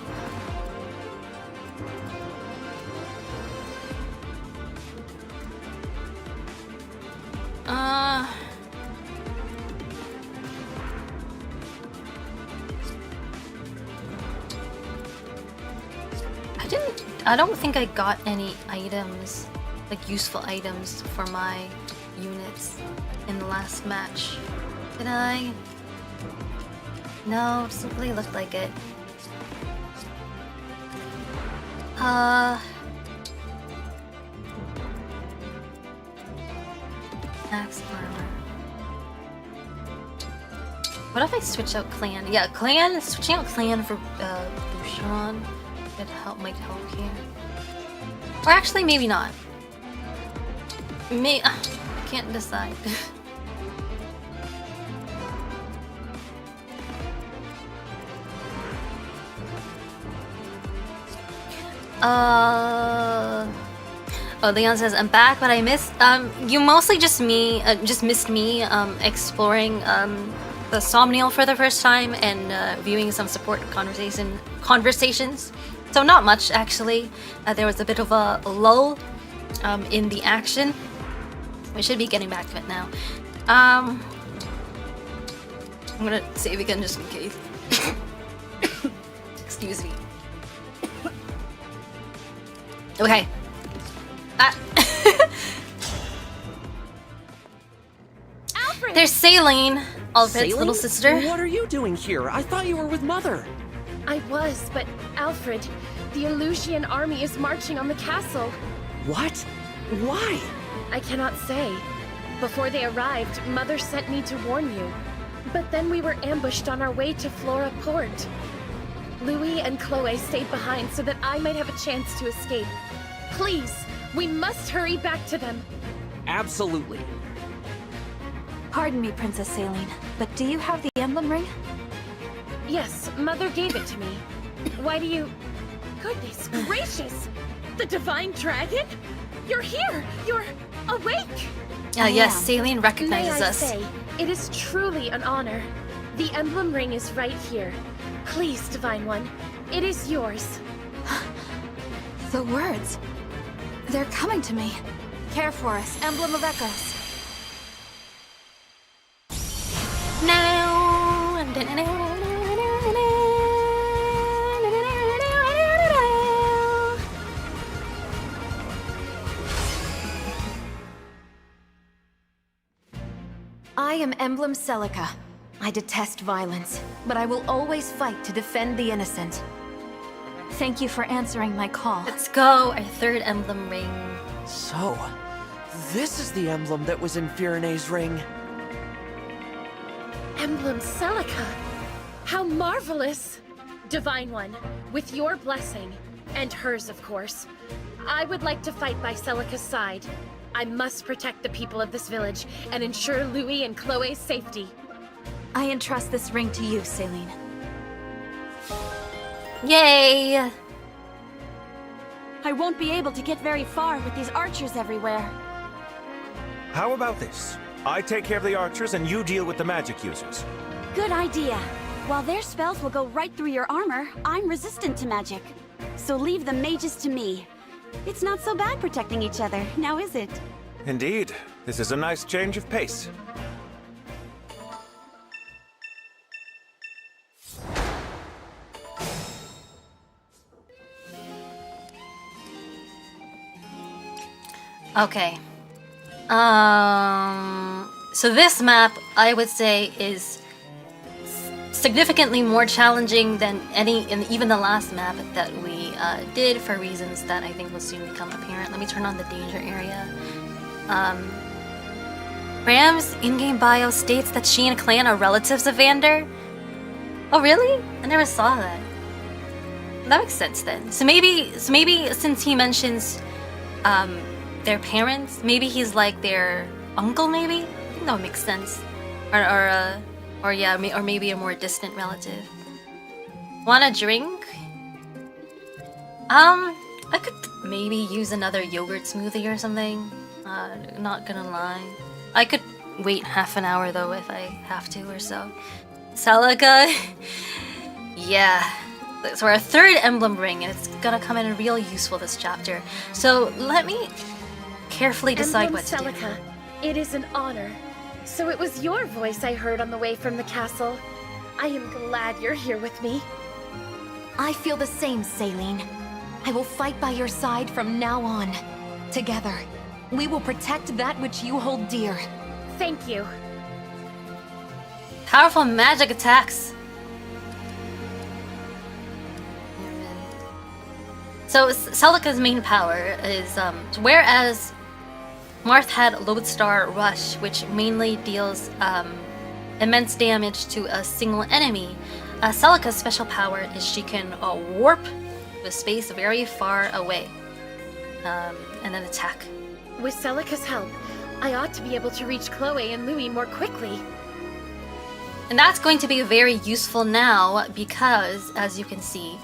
I don't think I got any items, like useful items for my units in the last match. Did I? No, it doesn't really look like it. Max armor. What if I switch out clan? Yeah, clan. Switching out clan for Boucheron might help here. Or actually, maybe not. Can't decide. Oh, Leon says I'm back, but I missed. You mostly just missed me exploring the Somniel for the first time and viewing some support conversations. So not much actually. There was a bit of a lull in the action. We should be getting back to it now. I'm gonna save again just in case. Excuse me. Okay. Alfred! There's Saline, Alfred's little sister. What are you doing here? I thought you were with Mother. I was, but Alfred, the Illusian army is marching on the castle. What? Why? I cannot say. Before they arrived, Mother sent me to warn you. But then we were ambushed on our way to Flora Port. Louis and Chloe stayed behind so that I might have a chance to escape. Please, we must hurry back to them. Absolutely. Pardon me, Princess Saline, but do you have the emblem ring? Yes, Mother gave it to me. Why do you... Goodness gracious! The Divine Dragon? You're here! You're awake! Yes, Saline recognizes May I us. say, it is truly an honor. The emblem ring is right here. Please, Divine One, it is yours. The words. They're coming to me. Care for us, Emblem of Echoes. No. I am Emblem Celica. I detest violence, but I will always fight to defend the innocent. Thank you for answering my call. Let's go, our third emblem ring. So, this is the emblem that was in Firene's ring. Emblem Celica! How marvelous! Divine One, with your blessing, and hers of course, I would like to fight by Celica's side. I must protect the people of this village and ensure Louis and Chloe's safety. I entrust this ring to you, Saline. Yay! I won't be able to get very far with these archers everywhere. How about this? I take care of the archers and you deal with the magic users. Good idea. While their spells will go right through your armor, I'm resistant to magic. So leave the mages to me. It's not so bad protecting each other, now is it? Indeed. This is a nice change of pace. Okay. So this map, I would say, is significantly more challenging than even the last map that we did for reasons that I think will soon become apparent. Let me turn on the danger area. Ram's in-game bio states that she and Clan are relatives of Vander. Oh really? I never saw that. That makes sense then. So maybe since he mentions their parents, maybe he's like their uncle. Maybe I think that would make sense. Or maybe a more distant relative. Want a drink? I could maybe use another yogurt smoothie or something. Not gonna lie. I could wait half an hour though if I have to or so. Celica, yeah. So our third emblem ring, and it's gonna come in real useful this chapter. So let me carefully decide what to do. Celica, it is an honor. So it was your voice I heard on the way from the castle. I am glad you're here with me. I feel the same, Saline. I will fight by your side from now on. Together, we will protect that which you hold dear. Thank you. Powerful magic attacks. So Celica's main power is whereas Marth had Lodestar Rush, which mainly deals immense damage to a single enemy. Celica's special power is she can warp to a space very far away and then attack. With Celica's help, I ought to be able to reach Chloe and Louis more quickly. And that's going to be very useful now because, as you can see,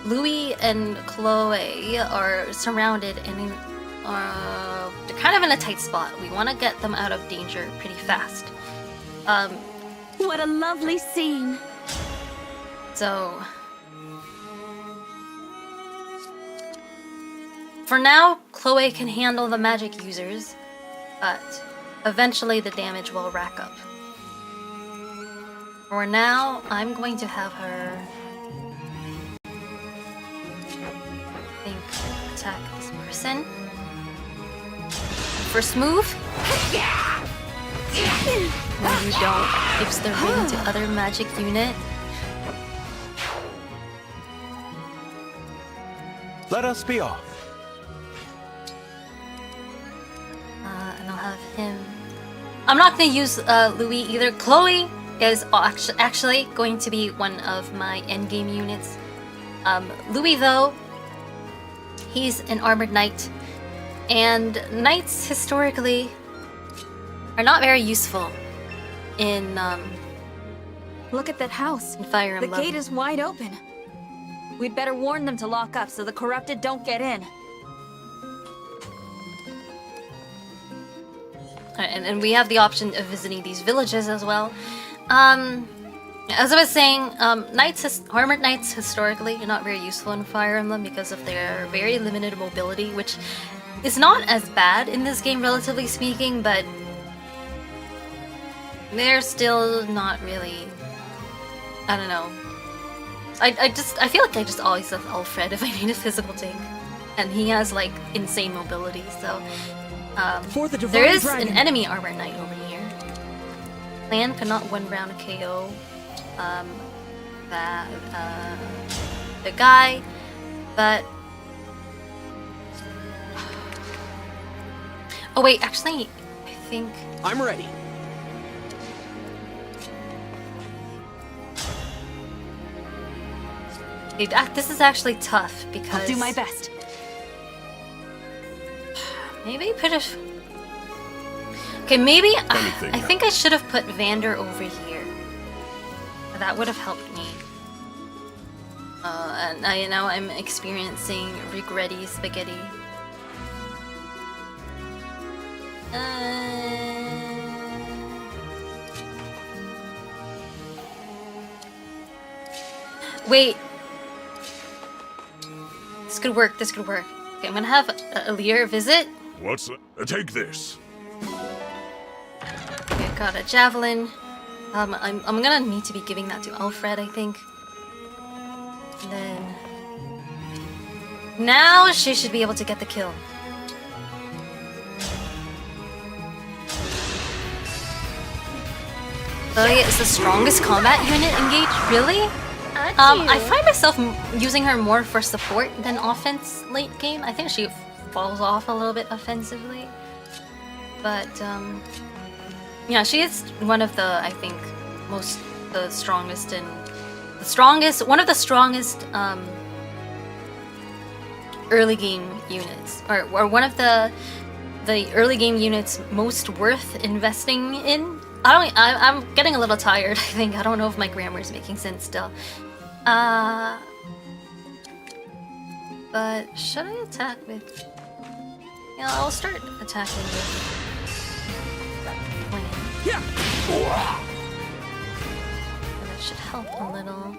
Louis and Chloe are surrounded and they're kind of in a tight spot. We want to get them out of danger pretty fast. What a lovely scene. So for now, Chloe can handle the magic users, but eventually the damage will rack up. For now, I'm going to have her attack this person. First move. When you don't, gives the ring to other magic unit. Let us be off. And I'll have him. I'm not going to use Louis either. Chloe is actually going to be one of my endgame units. Louis, though, he's an armored knight, and knights historically are not very useful in Look at that house. in Fire Emblem. The gate is wide open. We'd better warn them to lock up so the corrupted don't get in. And we have the option of visiting these villages as well. As I was saying, armored knights historically are not very useful in Fire Emblem because of their very limited mobility, which is not as bad in this game, relatively speaking, but they're still not really. I don't know. I feel like I just always have Alfred if I need a physical tank, and he has like insane mobility. So there is an enemy armored knight over here. Clan could not one round KO the guy, but oh wait, actually, I think I'm ready. This is actually tough because I'll do my best. Maybe put a. Okay, maybe I think I should have put Vander over here. That would have helped me. And I'm experiencing regretty spaghetti. Wait. This could work. This could work. Okay, I'm gonna have Alir visit. What's take this? Okay, I got a javelin. I'm gonna need to be giving that to Alfred, I think. And then now she should be able to get the kill. Lilia is the strongest combat unit engaged. Really? I find myself using her more for support than offense late game. I think she falls off a little bit offensively, but yeah, she is one of the one of the strongest early game units, or one of the early game units most worth investing in. I'm getting a little tired. I think I don't know if my grammar is making sense still. But should I attack with? Yeah, I'll start attacking with That should help a little.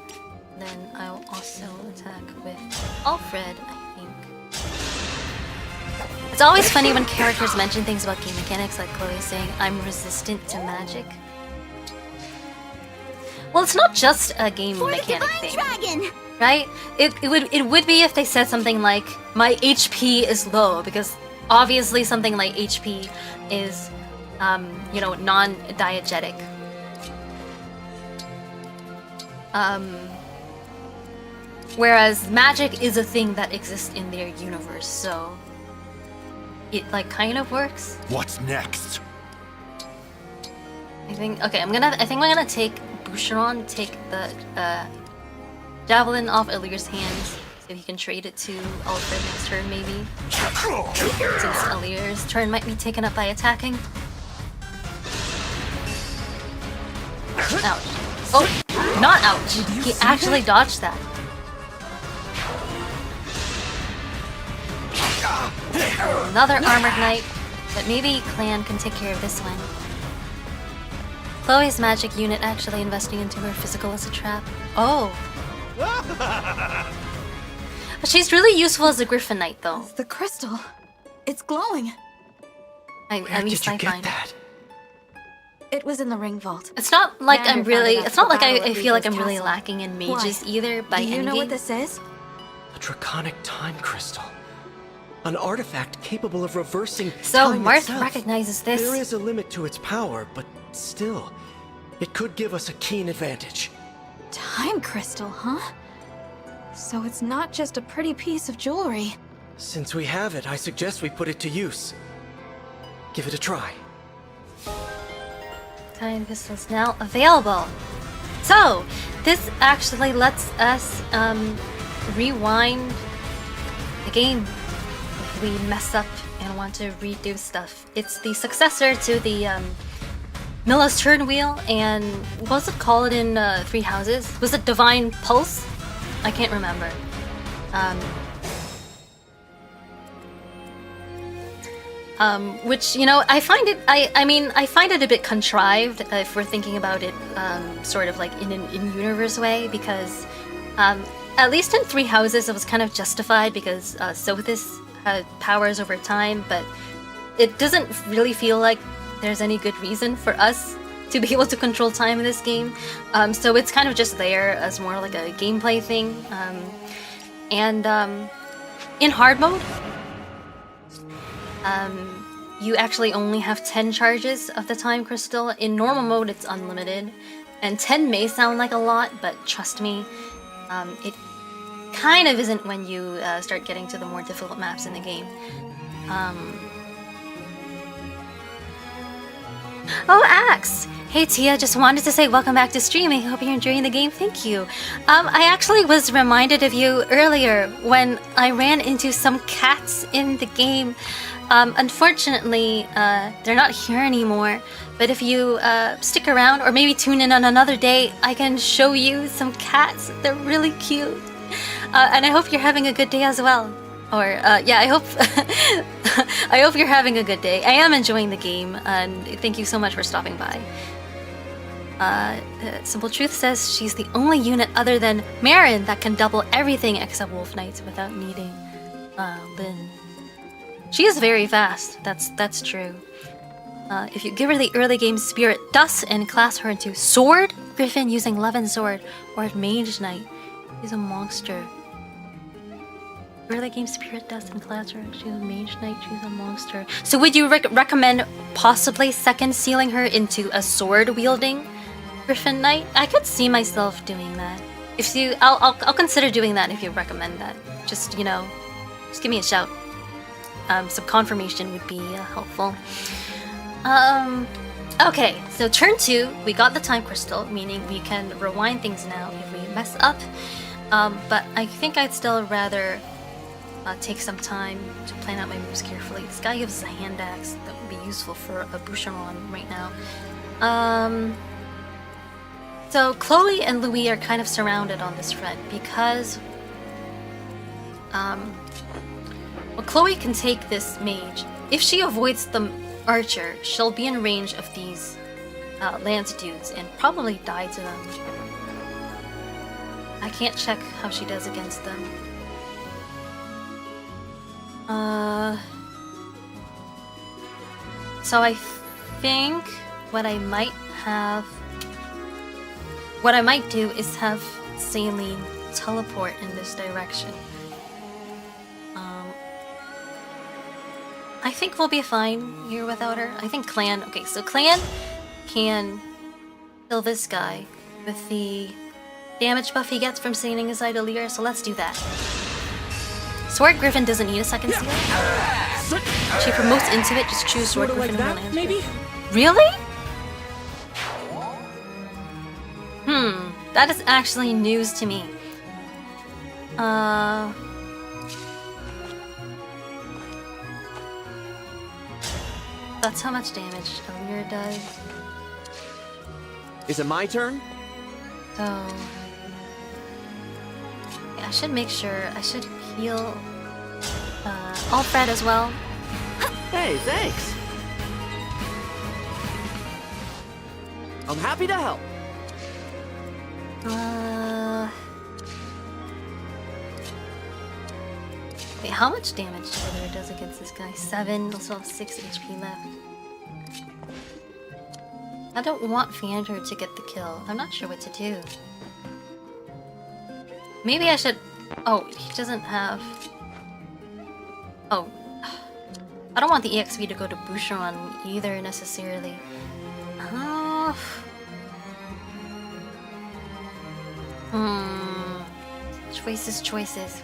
Then I'll also attack with Alfred, I think. It's always funny when characters mention things about game mechanics, like Chloe saying, I'm resistant to magic. Well, it's not just a game mechanic thing, Dragon! right? It would be if they said something like, my HP is low, because obviously something like HP is, you know, non-diegetic. Whereas magic is a thing that exists in their universe, so it like kind of works. What's next? I think okay. I think we're gonna take Boucheron, take the javelin off Alir's hands, so he can trade it to Alfred next turn, maybe. Since Alir's turn might be taken up by attacking. Ouch. Oh, not ouch. He actually dodged that. Another armored knight, but maybe Clan can take care of this one. Chloe's magic unit actually investing into her physical as a trap. Oh. But she's really useful as a Griffin Knight, though. The crystal. It's glowing. At least I find it. It was in the ring vault. It's not like I'm really. found it It's not like after I feel like I'm Battle of really Castle. lacking in mages Why? either by Do you know endgame. what this is? A draconic time crystal. An artifact capable of reversing So time Marth itself. recognizes this. There is a limit to its power, but still, it could give us a keen advantage. Time crystal, huh? So it's not just a pretty piece of jewelry. Since we have it, I suggest we put it to use. Give it a try. Time crystals now available. So this actually lets us rewind the game if we mess up and want to redo stuff. It's the successor to the Milla's Turn Wheel, and what was it called in Three Houses? Was it Divine Pulse? I can't remember. Which, you know, I find it. I mean, I find it a bit contrived if we're thinking about it, sort of like in an in-universe way, because at least in Three Houses, it was kind of justified because Sothis had powers over time, but it doesn't really feel like there's any good reason for us to be able to control time in this game. So it's kind of just there as more like a gameplay thing. And in hard mode, you actually only have 10 charges of the time crystal. In normal mode, it's unlimited. And 10 may sound like a lot, but trust me, it kind of isn't when you start getting to the more difficult maps in the game. Oh, Axe! Hey Tia, just wanted to say welcome back to streaming. Hope you're enjoying the game. Thank you. I actually was reminded of you earlier when I ran into some cats in the game. Unfortunately, they're not here anymore. But if you stick around or maybe tune in on another day, I can show you some cats. They're really cute. And I hope you're having a good day as well. Or, yeah, I hope I hope you're having a good day. I am enjoying the game, and thank you so much for stopping by. Simple Truth says she's the only unit other than Marin that can double everything except Wolf Knights without needing Lyn. She is very fast, that's true. If you give her the early game Spirit Dust and class her into Sword Griffin using Levin Sword, or Mage Knight, she's a monster. Early game Spirit Dust and class her, she's a Mage Knight, she's a monster. So would you recommend possibly second sealing her into a sword wielding Griffin Knight? I could see myself doing that. If you, I'll consider doing that if you recommend that. Just, you know, just give me a shout. Some confirmation would be helpful. Okay, so turn 2, we got the time crystal, meaning we can rewind things now if we mess up. But I think I'd still rather take some time to plan out my moves carefully. This guy gives us a hand axe that would be useful for a Boucheron right now. So Chloe and Louis are kind of surrounded on this front because well, Chloe can take this mage. If she avoids the archer, she'll be in range of these lance dudes and probably die to them. I can't check how she does against them. So I think what I might do is have Saline teleport in this direction. I think we'll be fine here without her. I think Clan... Okay, so Clan can kill this guy with the damage buff he gets from singing his idolier, so let's do that. Sword Griffin doesn't need a second seal. She promotes into it, just choose Sword Griffin like and that, land. maybe? Really? That is actually news to me. That's how much damage Allure does. Is it my turn? So... yeah, I should make sure... I should heal... Alfred as well. Hey, thanks! I'm happy to help. Wait, how much damage Allure does against this guy? 7, also have 6 HP left. I don't want Fander to get the kill. I'm not sure what to do. Maybe I should... Oh, he doesn't have... Oh. I don't want the EXP to go to Boucheron either, necessarily. Choices.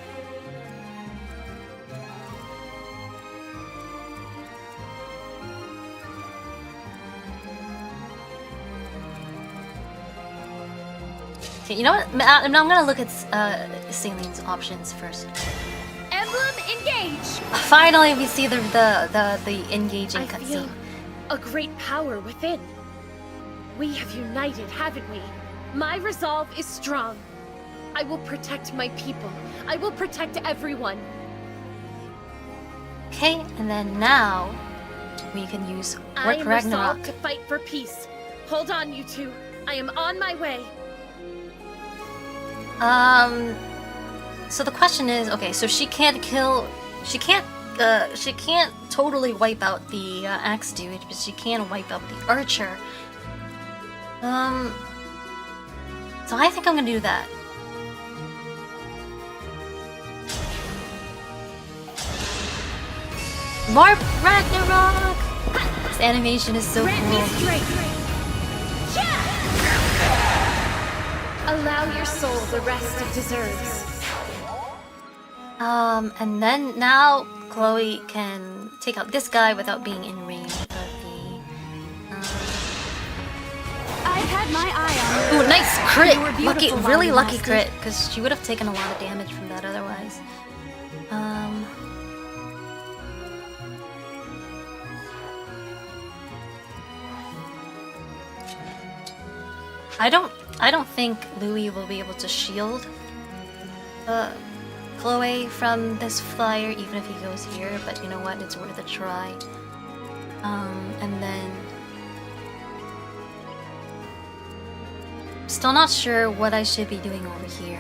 Okay, you know what? I'm gonna look at Saline's options first. Emblem engage! Finally, we see the engaging I cutscene. feel a great power within. We have united, haven't we? My resolve is strong. I will protect my people. I will protect everyone. Okay, and then now we can use I Work am Ragnarok. resolved to fight for peace. Hold on, you two. I am on my way. So the question is, okay, so she can't totally wipe out the axe dude, but she can wipe out the archer. So I think I'm gonna do that. More Ragnarok! This animation is so cool. Allow your soul the rest it deserves. And then now Chloe can take out this guy without being in range of the... I've had my eye on you. Ooh, nice crit! You were Lucky, beautiful really while you lucky lasted. crit, because she would have taken a lot of damage from that otherwise. I don't think Louis will be able to shield Chloe from this flyer, even if he goes here, but you know what, it's worth a try. And then... Still not sure what I should be doing over here.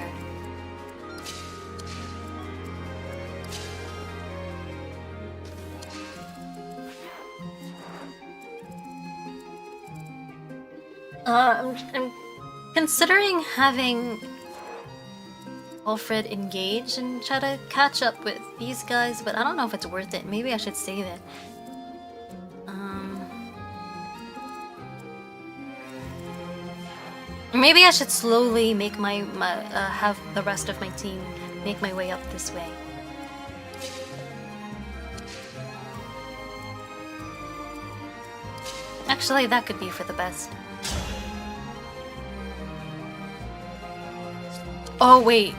I'm considering having Alfred engage and try to catch up with these guys, but I don't know if it's worth it. Maybe I should save it. Maybe I should slowly make have the rest of my team make my way up this way. Actually, that could be for the best. Oh, wait.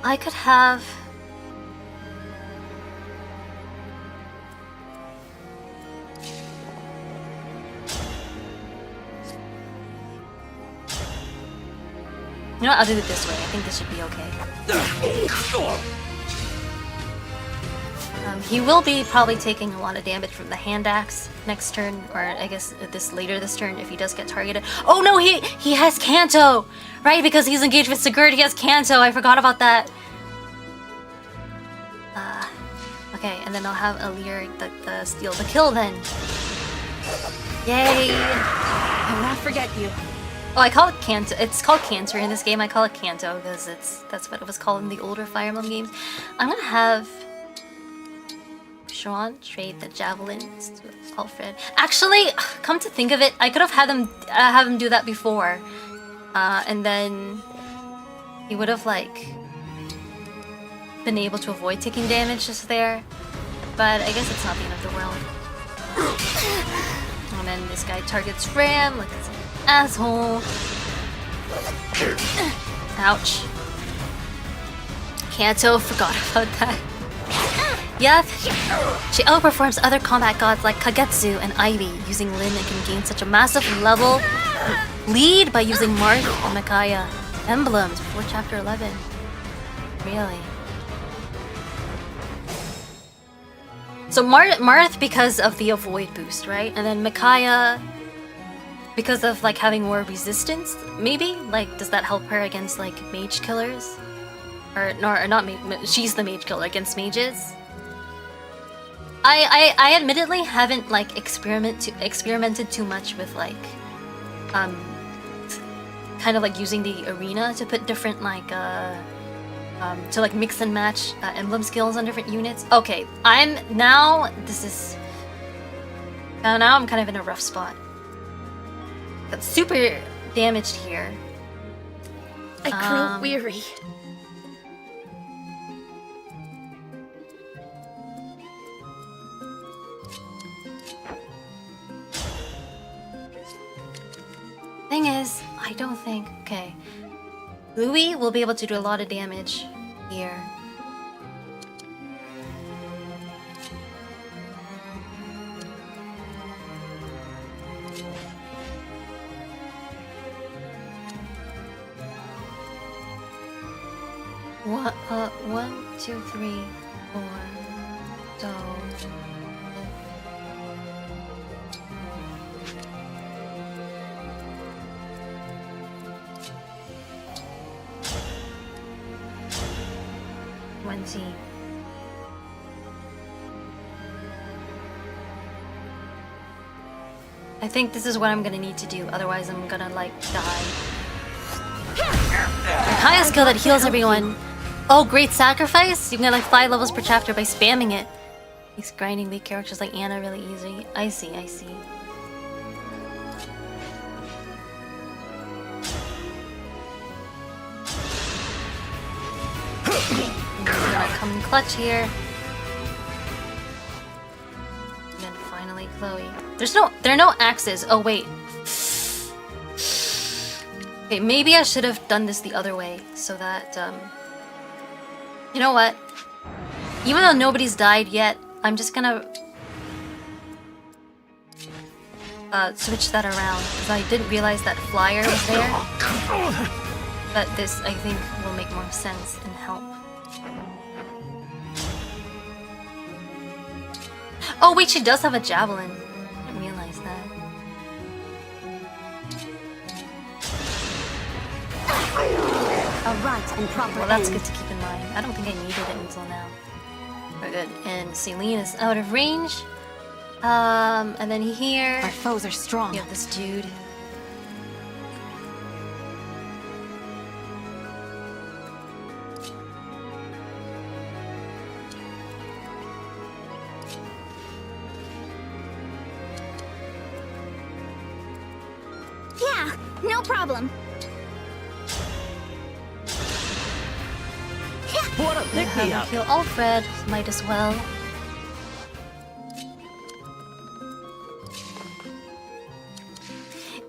I could have... You know what? I'll do it this way. I think this should be okay. He will be probably taking a lot of damage from the hand axe next turn, or I guess this turn if he does get targeted. Oh no, he has Kanto, right? Because he's engaged with Sigurd, he has Kanto. I forgot about that. Okay, and then I'll have Alir steal the kill then. Yay! I will not forget you. Oh, I call it Kanto. It's called Cantor in this game. I call it Kanto because that's what it was called in the older Fire Emblem games. I'm gonna have Sean trade the javelins to Alfred. Actually, come to think of it, I could have had him have him do that before, and then he would have like been able to avoid taking damage just there. But I guess it's not the end of the world. And then this guy targets Ram like it's an asshole. Ouch. Kanto, forgot about that. Yep. She outperforms other combat gods like Kagetsu and Ivy using Lin and can gain such a massive level lead by using Marth and Micaiah emblems before chapter 11. Really? So Marth because of the avoid boost, right? And then Micaiah because of like having more resistance, maybe? Like, does that help her against like mage killers? Or not mage, she's the mage killer against mages? I admittedly haven't like experimented too much with like kind of like using the arena to put different like to like mix and match emblem skills on different units. Okay, now I'm kind of in a rough spot. Got super damaged here. I grow weary. Thing is, I don't think... Okay. Louis will be able to do a lot of damage here. What? 1, 2, 3, 4. So... 20. I think this is what I'm gonna need to do, otherwise I'm gonna like die. Highest skill that heals everyone. Oh, great sacrifice? You can get like 5 levels per chapter by spamming it. Makes grinding weak characters like Anna really easy. I see. Come in clutch here. And then finally Chloe. There are no axes. Oh wait. Okay, maybe I should have done this the other way so that you know what? Even though nobody's died yet, I'm just gonna switch that around because I didn't realize that flyer was there. But this I think will make more sense and help. Oh wait, she does have a javelin. I didn't realize that. A right and proper Well, that's end. good to keep in mind. I don't think I needed it until now. We're good. And Celine is out of range. And then here... Our foes are strong. You have this dude. Yeah, no problem. What a pick me up! Kill Alfred, might as well.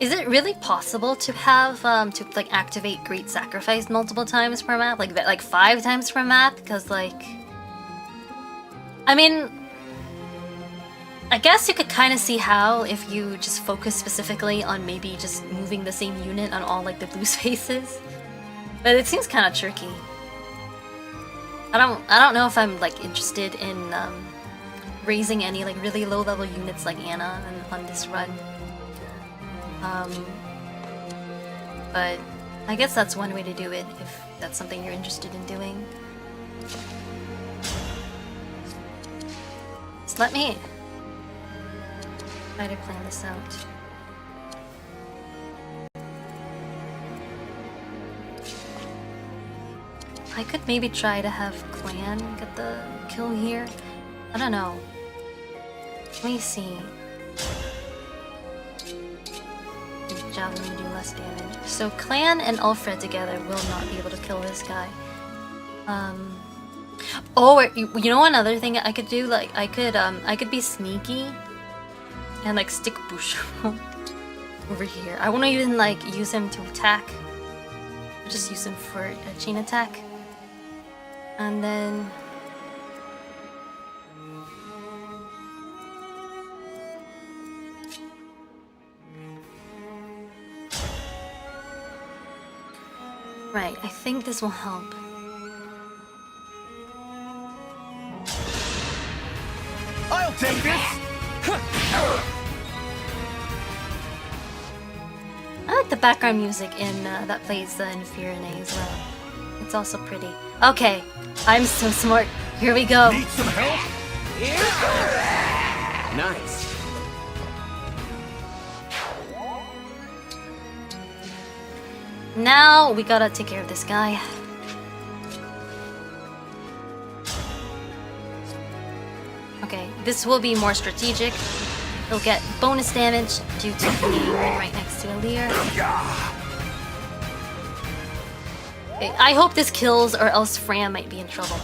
Is it really possible to have to like activate Great Sacrifice multiple times per map, like that, like 5 times per map? Because like, I mean, I guess you could kind of see how if you just focus specifically on maybe just moving the same unit on all like the blue spaces. But it seems kind of tricky. I don't know if I'm like interested in raising any like really low level units like Anna on this run. But I guess that's one way to do it if that's something you're interested in doing. Just let me try to plan this out. I could maybe try to have Clan get the kill here. I don't know. Let me see. Javelin do less damage. So Clan and Alfred together will not be able to kill this guy. Oh, you know another thing I could do? Like I could be sneaky and like stick Boucheron over here. I won't even like use him to attack. I'll just use him for a chain attack. And then right, I think this will help. I'll take this! I like the background music in that plays in Fear as well. It's also pretty. Okay, I'm so smart. Here we go. Need some help? Nice. Now we gotta take care of this guy. Okay, this will be more strategic. He'll get bonus damage due to being right next to Alir. Okay, I hope this kills or else Fran might be in trouble.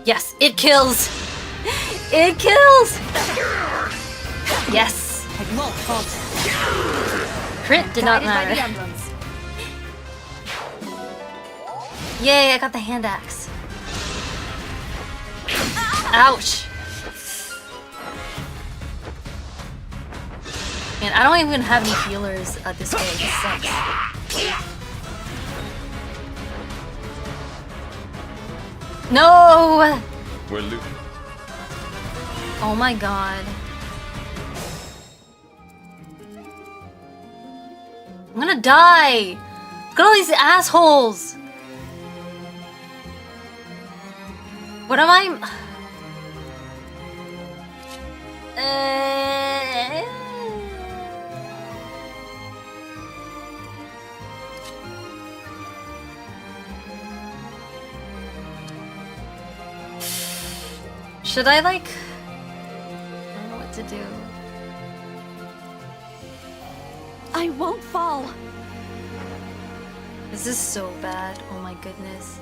Yes, it kills! It kills! Yes! I won't falter. Crit did not Guided by the matter. emblems. Yay, I got the hand axe. Ouch! Man, I don't even have any healers this way. This sucks. No! We're looting. Oh my god. I'm gonna die! Look at all these assholes! What am I? Should I like? I don't know what to do. I won't fall. This is so bad. Oh my goodness.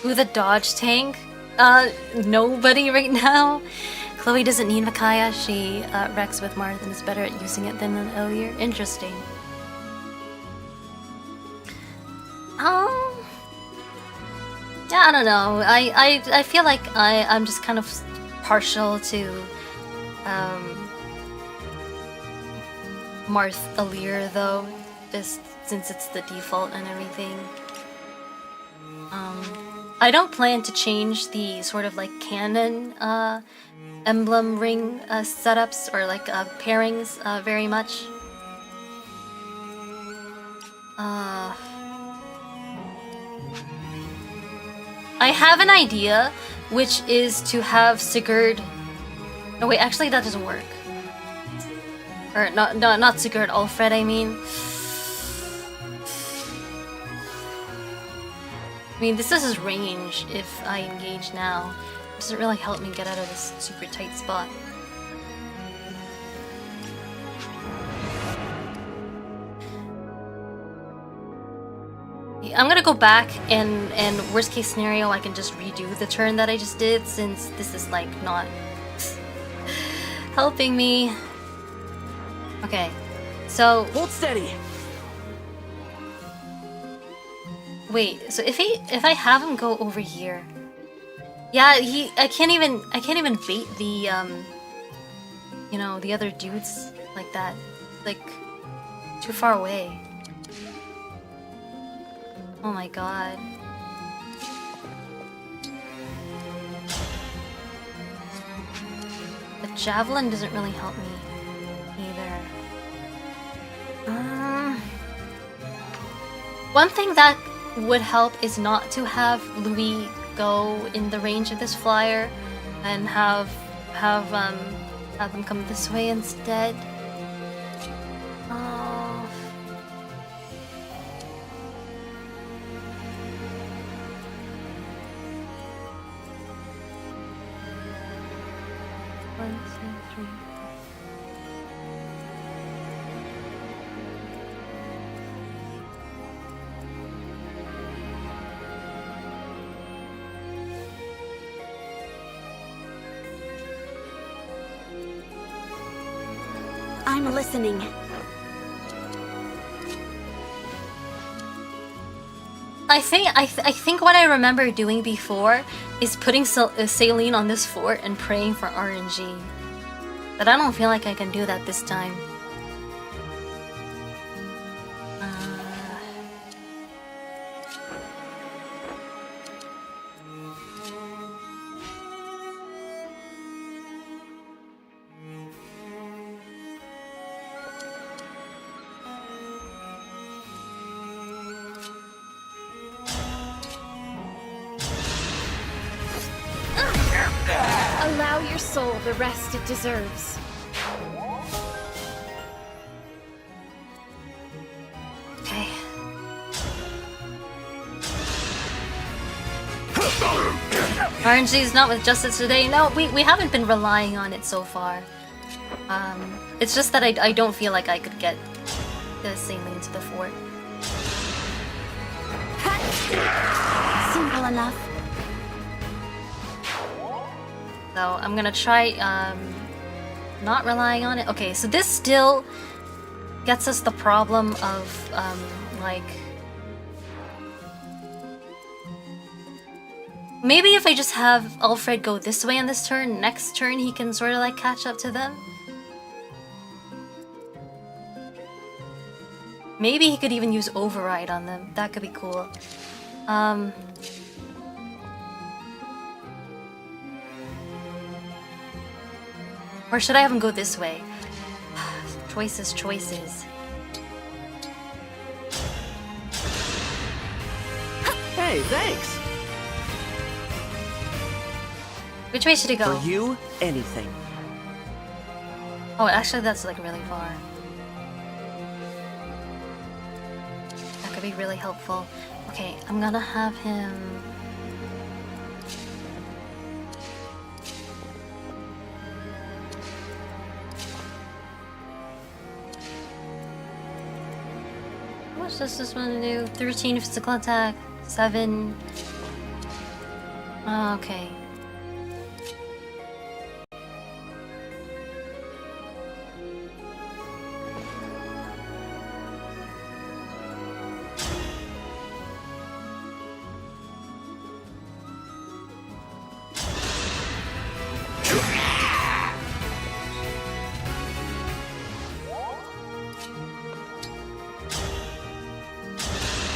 Who the dodge tank? Nobody right now. Chloe doesn't need Micaiah. She wrecks with Marth and is better at using it than earlier. Interesting. Yeah, I don't know. I feel like I'm just kind of partial to Marth Alir though, just since it's the default and everything. I don't plan to change the sort of like canon emblem ring setups or like pairings very much. I have an idea, which is to have Sigurd. No wait, actually that doesn't work. Or not Sigurd, Alfred I mean. I mean, this is his range if I engage now. It doesn't really help me get out of this super tight spot. I'm gonna go back and worst case scenario I can just redo the turn that I just did since this is like not helping me. Okay, so hold steady. Wait, so if I have him go over here, yeah, I can't even bait the you know, the other dudes like that, like too far away. Oh my god. The javelin doesn't really help me either. One thing that would help is not to have Louis go in the range of this flyer and have him come this way instead. Oh. One, two, three. I'm listening. I think what I remember doing before is putting Saline on this fort and praying for RNG. But I don't feel like I can do that this time. Allow your soul the rest it deserves. Okay. RNG is not with justice today. No, we haven't been relying on it so far. It's just that I don't feel like I could get the Saline to the fort. Simple enough. So I'm gonna try not relying on it. Okay, so this still gets us the problem of like maybe if I just have Alfred go this way on this turn, next turn he can sort of like catch up to them. Maybe he could even use override on them. That could be cool. Or should I have him go this way? Choices. Hey, thanks! Which way should he go? For you, anything. Oh, actually that's like really far. That could be really helpful. Okay, I'm gonna have him... What does this one do? 13 physical attack, 7... Oh, okay.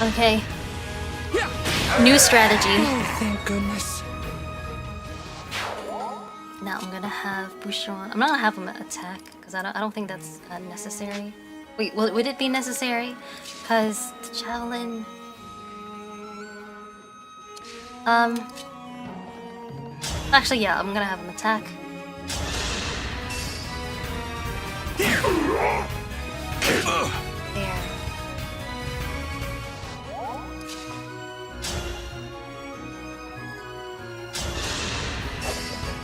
Okay. New strategy. Oh, thank goodness. Now I'm gonna have Boucheron. I'm not gonna have him attack because I don't think that's necessary. Wait, would it be necessary? Because the javelin. Actually, yeah, I'm gonna have him attack. There.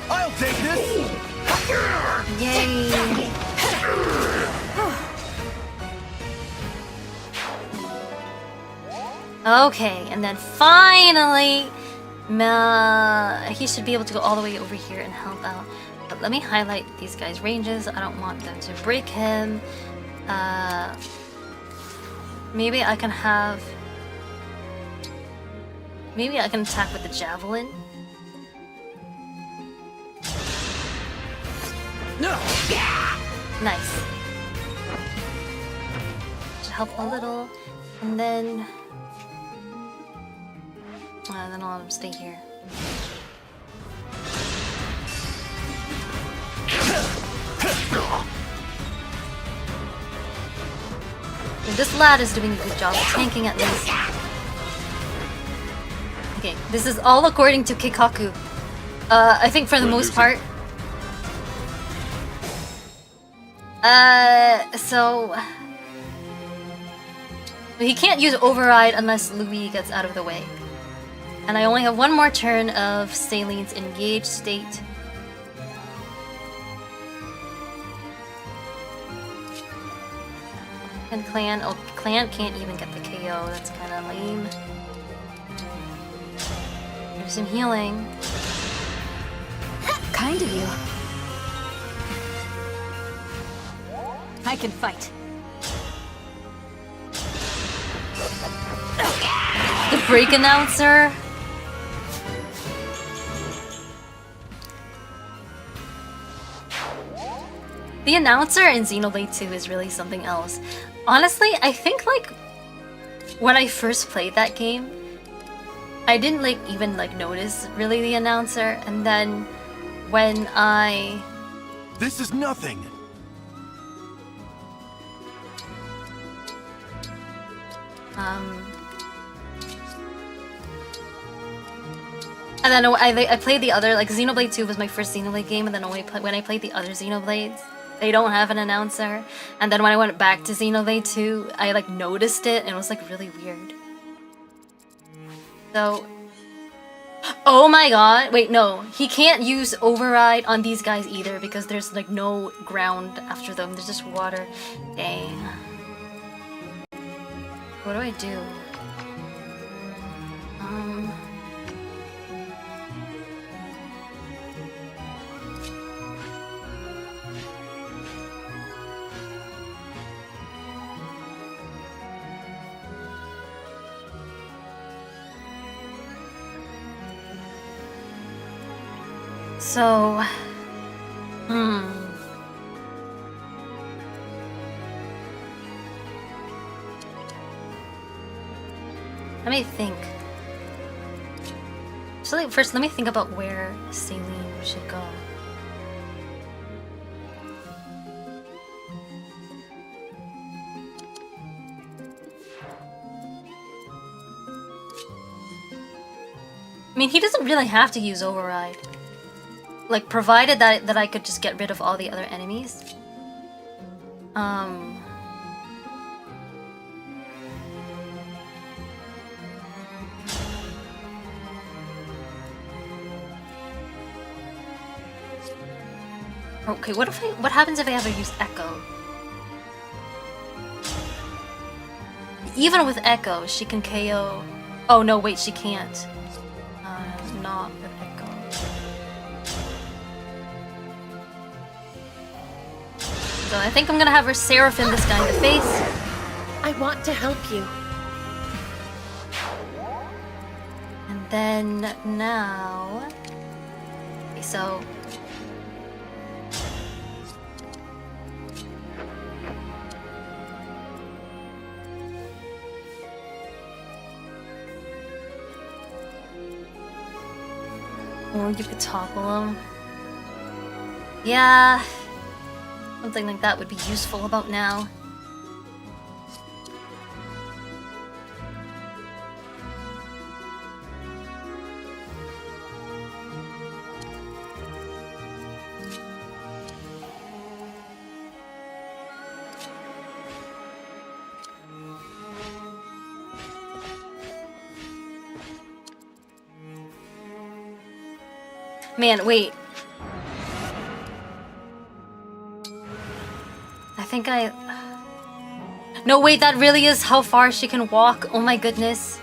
I'll take this! Yay! Okay, and then finally, he should be able to go all the way over here and help out. But let me highlight these guys' ranges. I don't want them to break him. Maybe I can have Maybe I can attack with the javelin. No. Nice. Should help a little, and then I'll let him stay here. And this lad is doing a good job of tanking at least. Okay, this is all according to Kikaku. I think for the most part. So he can't use override unless Louis gets out of the way. And I only have one more turn of Saileen's engaged state. And Clan, oh, Clan can't even get the KO, that's kind of lame. There's some healing. Kind of you. I can fight. The break announcer. The announcer in Xenoblade 2 is really something else. Honestly, I think like when I first played that game, I didn't like even like notice really the announcer, and then when I This is nothing. And then I played the other, like Xenoblade 2 was my first Xenoblade game, and then when I played the other Xenoblades, they don't have an announcer. And then when I went back to Xenoblade 2, I like noticed it, and it was like really weird. So, oh my god, wait, no, he can't use override on these guys either because there's like no ground after them, there's just water. Dang. What do I do? So, let me think. So first, let me think about where Sailene should go. I mean, he doesn't really have to use override. Like, provided that I could just get rid of all the other enemies. Okay, what happens if I ever use Echo? Even with Echo, she can KO. Oh no, wait, she can't. Not with Echo. So I think I'm gonna have her Seraphim this guy in the face. I want to help you. And then now... Okay, so... Or you could topple him. Yeah... Something like that would be useful about now. Man, wait. I think I... No, wait, that really is how far she can walk. Oh my goodness.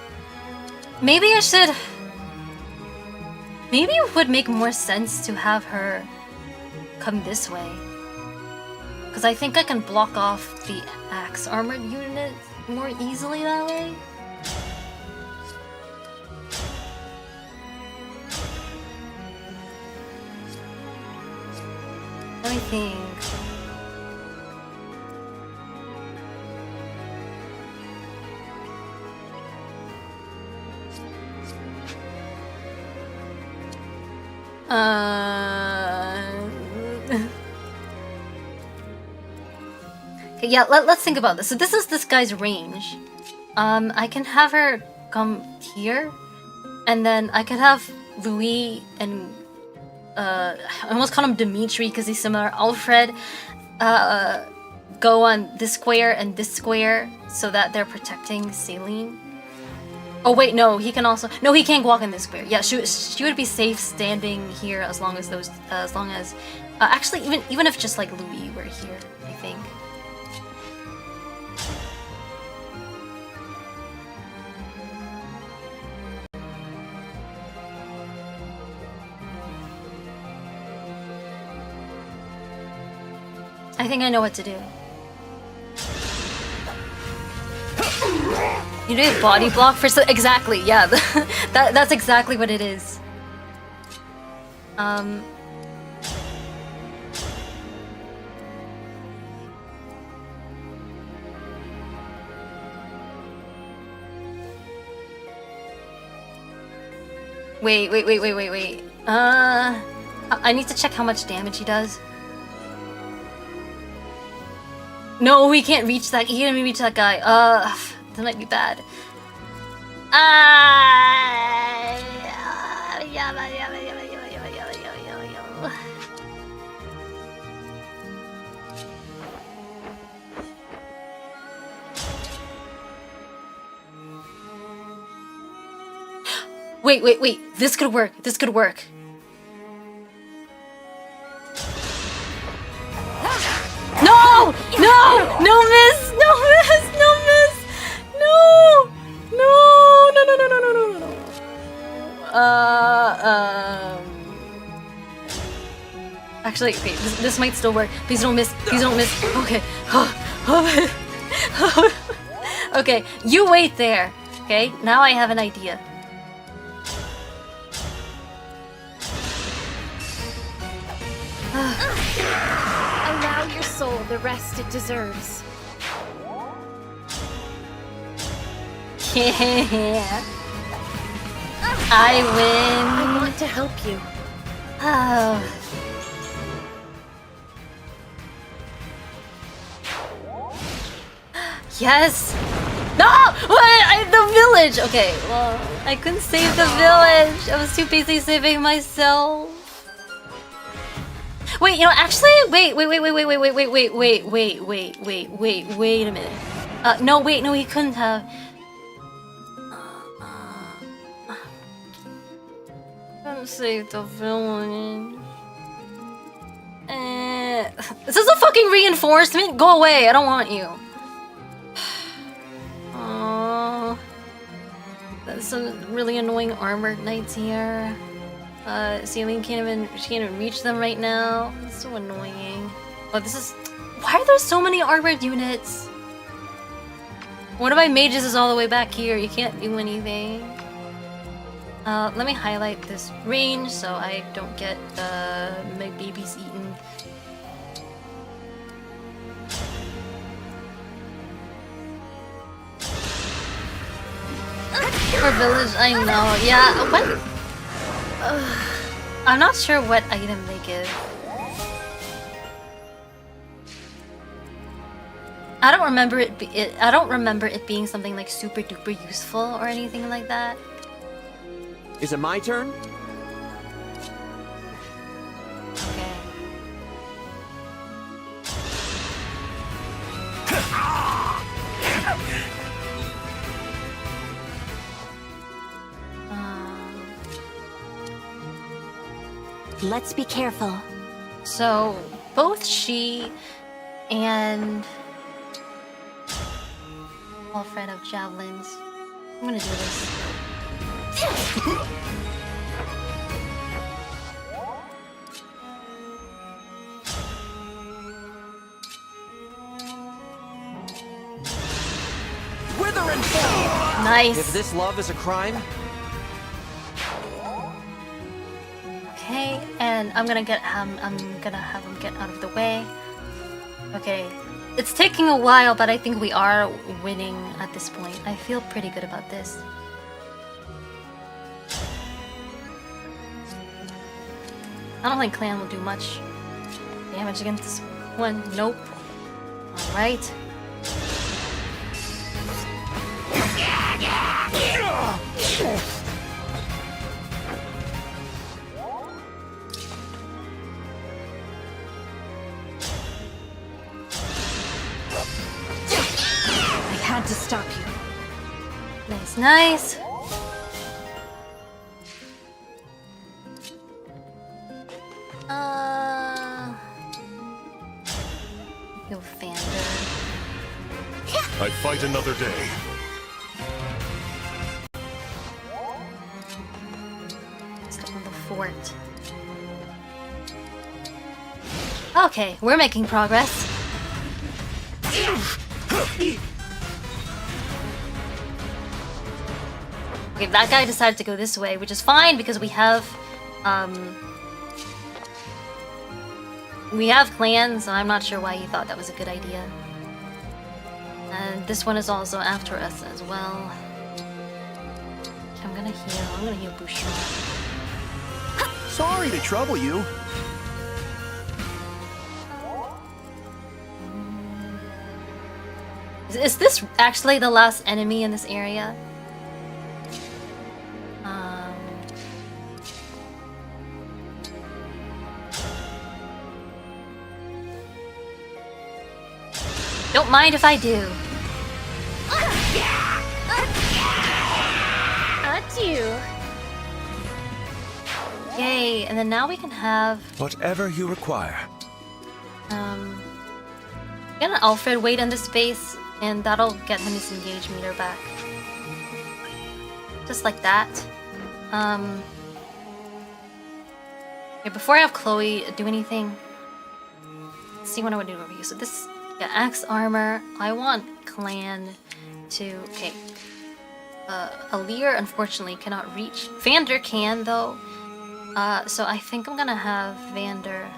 Maybe I should... Maybe it would make more sense to have her come this way. Because I think I can block off the axe armored unit more easily that way. Let me think. Okay, yeah, let's think about this. So this is this guy's range. I can have her come here, and then I could have Louis and I almost call him Dimitri because he's similar. Alfred go on this square and this square so that they're protecting Celine. Oh wait, no, he can also he can't walk in this square. Yeah, she would be safe standing here as long as those actually even if just like Louis were here, I think. I think I know what to do. You need a body block for exactly, yeah. That's exactly what it is. Wait. I need to check how much damage he does. No, we can't reach that. He can't reach that guy. That might be bad. Wait. This could work. No, miss! Actually, wait, this might still work. Please don't miss. Okay. Okay, you wait there. Okay, now I have an idea. Allow your soul the rest it deserves. Yeah. I win. I want to help you. Oh. Yes. No! The village! Okay, well, I couldn't save the village. I was too busy saving myself. Wait, actually, wait a minute. No, he couldn't have. Couldn't save the village. This is a fucking reinforcement. Go away. I don't want you. Oh, that's some really annoying armored knights here. Celine can't even reach them right now. It's so annoying. Oh, this is. Why are there so many armored units? One of my mages is all the way back here. You can't do anything. Let me highlight this range so I don't get my babies eaten. For village, I know. Yeah, what? I'm not sure what item they give. I don't remember it being something like super duper useful or anything like that. Is it my turn? Okay. Let's be careful. So, both she and Alfred of javelins. I'm gonna do this. Wither and fall! Nice. If this love is a crime. Okay, and then I'm gonna have him get out of the way. Okay, it's taking a while, but I think we are winning at this point. I feel pretty good about this. I don't think Clan will do much damage against this one. Nope. Alright. I had to stop you. Nice, nice. Yo, Vander. I fight another day. Step on the fort. Okay, we're making progress. Okay, that guy decided to go this way, which is fine because we have clans, and I'm not sure why he thought that was a good idea. And this one is also after us as well. I'm gonna heal Bouchon. Sorry to trouble you. Is this actually the last enemy in this area? Don't mind if I do. Adieu. Yay, and then now we can have whatever you require. Get an Alfred wait in this space, and that'll get him his engage meter back. Just like that. Okay, before I have Chloe do anything, let's see what I would do over here. So this, yeah, axe armor. I want Clan to, okay. Alir unfortunately cannot reach. Vander can though. So I think I'm gonna have Vander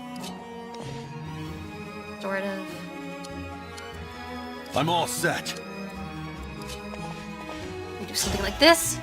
sort of. I'm all set. We do something like this.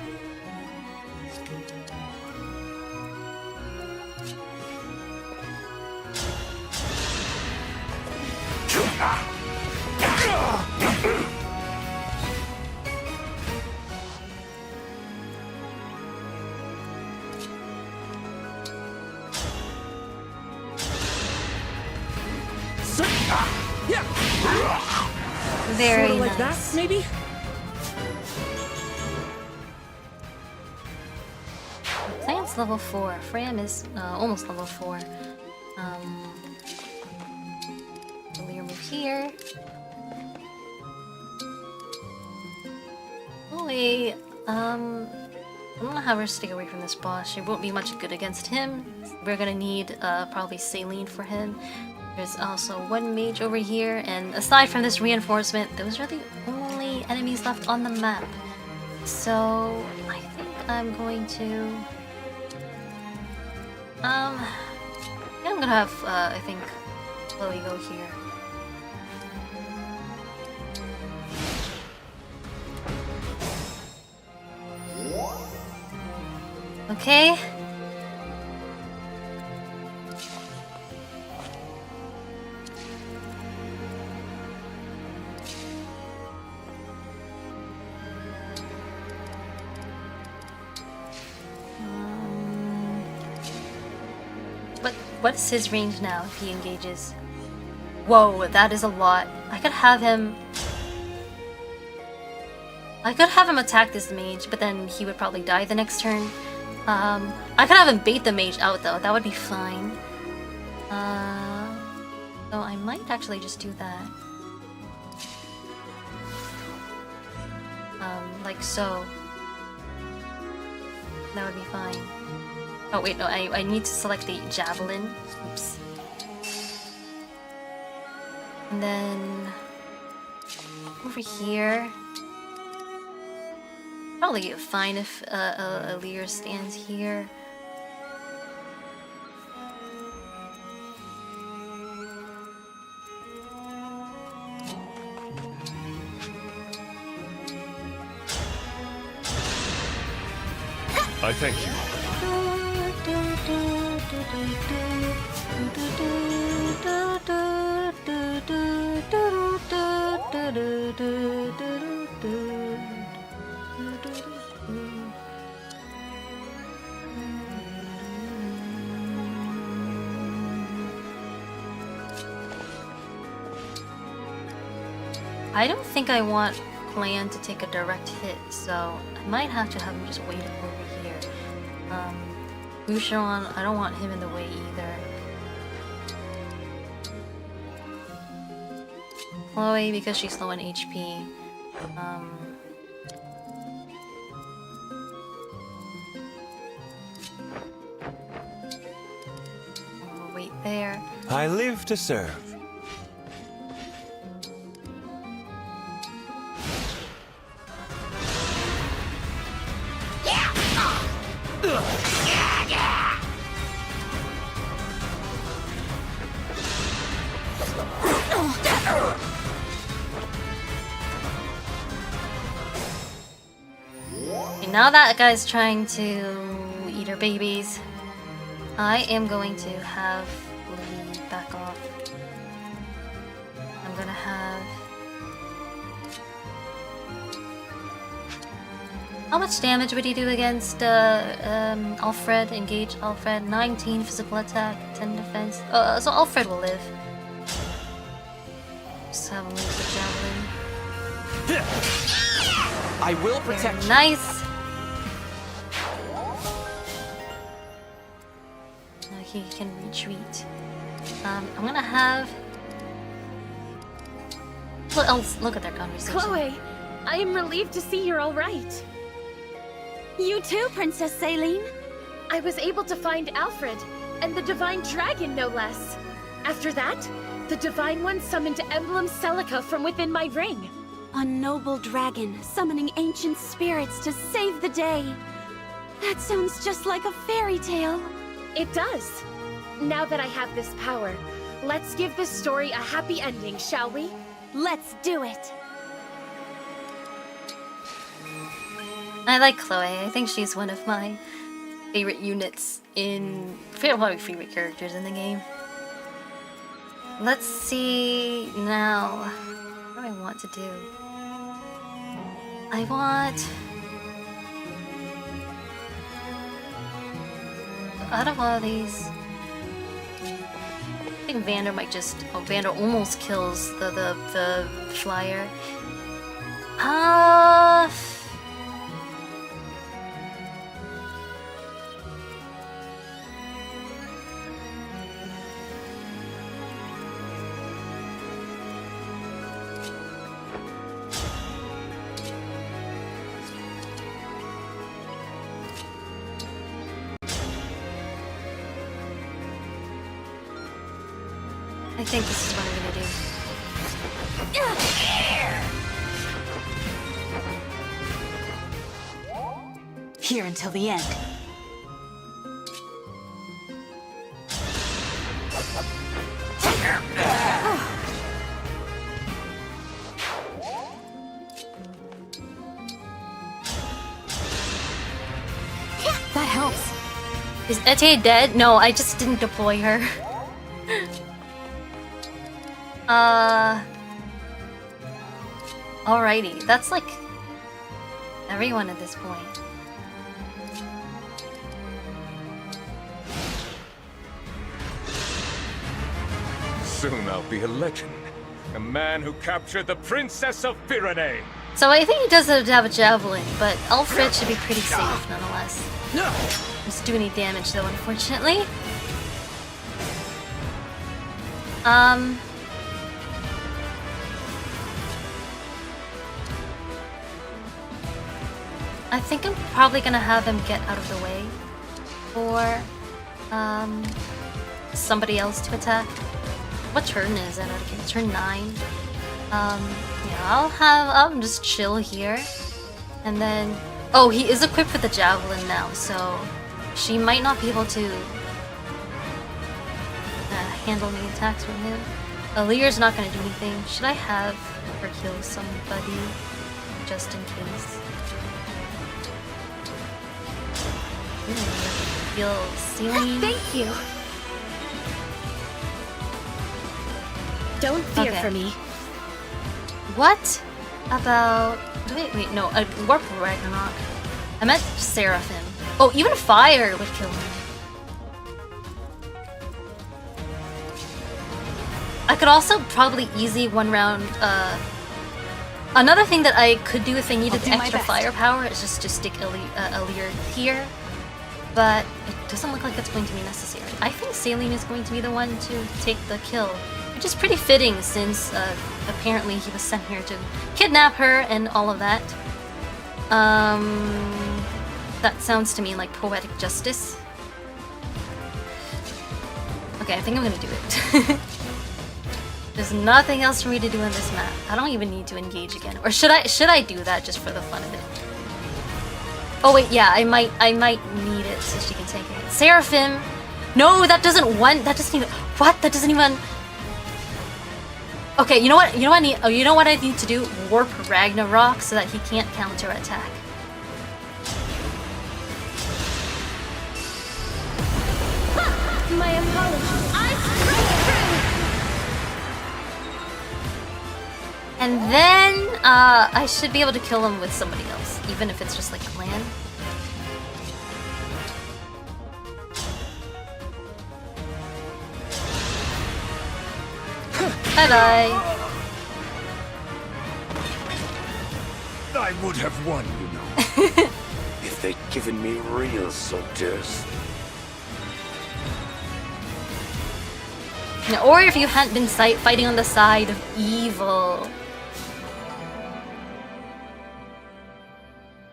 Very Sorta like nice. that, maybe? Clan's level 4. Fram is almost level 4. We'll move here. Chloe, I'm gonna have her stay away from this boss. She won't be much good against him. We're gonna need probably Saline for him. There's also one mage over here, and aside from this reinforcement, those are the only enemies left on the map. So I think I'm going to yeah, I'm gonna have I think Chloe go here. Okay. What's his range now if he engages? Whoa, that is a lot. I could have him attack this mage, but then he would probably die the next turn. I could have him bait the mage out though, that would be fine. So I might actually just do that. Like so. That would be fine. Oh wait, no, I need to select the javelin. Oops. And then over here. Probably fine if Alir stands here. I thank you. I don't think I want Clan to take a direct hit, so I might have to have him just wait over here. Boucheron, I don't want him in the way either. Chloe, because she's low on HP. We'll wait there. I live to serve. Now that guy's trying to eat her babies, I am going to have Lee back off. I'm gonna have... How much damage would he do against Alfred? Engage Alfred. 19 physical attack, 10 defense. So Alfred will live. Just have him use the javelin. I will protect Very nice. He can retreat. I'm gonna have... Look at their conversation. Chloe, I am relieved to see you're all right. You too, Princess Céline. I was able to find Alfred, and the Divine Dragon, no less. After that, the Divine One summoned Emblem Celica from within my ring. A noble dragon summoning ancient spirits to save the day. That sounds just like a fairy tale. It does. Now that I have this power, let's give this story a happy ending, shall we? Let's do it. I like Chloe. I think she's one of my favorite units in... one of my favorite characters in the game. Let's see now. What do I want to do? I want... Out of all these... I think Vander might just... Oh, Vander almost kills the flyer. I think this is what I'm gonna do. Here until the end. That helps. Is ချုÉTia dead? No, I just didn't deploy her. Alrighty, that's like everyone at this point. Soon I'll be a legend. A man who captured the Princess of Pyrenees. So I think he does have a javelin, but Alfred should be pretty safe nonetheless. Doesn't do any damage though, unfortunately. I think I'm probably gonna have him get out of the way for somebody else to attack. What turn is it? Turn 9. Yeah, I'll just chill here, and then oh, he is equipped with the javelin now, so she might not be able to handle any attacks from him. Alir's not gonna do anything. Should I have her kill somebody just in case? Feel ceiling. Thank you. Don't fear Okay. for me. What about... Wait, no, a Warp Ragnarok. I meant Seraphim. Oh, even fire would kill him. I could also probably easy one round, another thing that I could do if I needed extra firepower is just to stick Elir here. But it doesn't look like it's going to be necessary. I think Saline is going to be the one to take the kill. Which is pretty fitting since apparently he was sent here to kidnap her and all of that. That sounds to me like poetic justice. Okay, I think I'm gonna do it. There's nothing else for me to do on this map. I don't even need to engage again. Or should I do that just for the fun of it? Oh wait, yeah, I might need it so she can take it. Seraphim! No, that doesn't even... What? That doesn't even... Okay, you know what I need? Oh, you know what I need to do? Warp Ragnarok so that he can't counterattack. My apologies. And then I should be able to kill him with somebody else, even if it's just like clan. Bye-bye. I would have won, you know, if they'd given me real soldiers. No, or if you hadn't been fighting on the side of evil.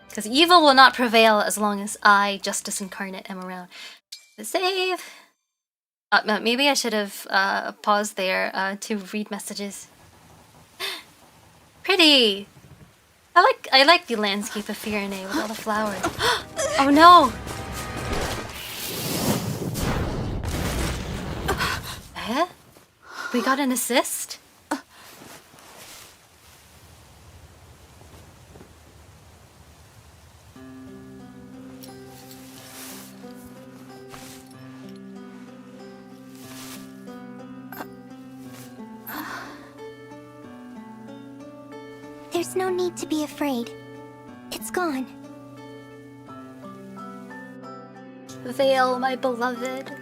Because evil will not prevail as long as I, Justice Incarnate, am around. The save. Maybe I should have paused there to read messages. Pretty. I like the landscape of Firenze with all the flowers. Oh no! Eh? We got an assist? There's no need to be afraid. It's gone. Veil, my beloved.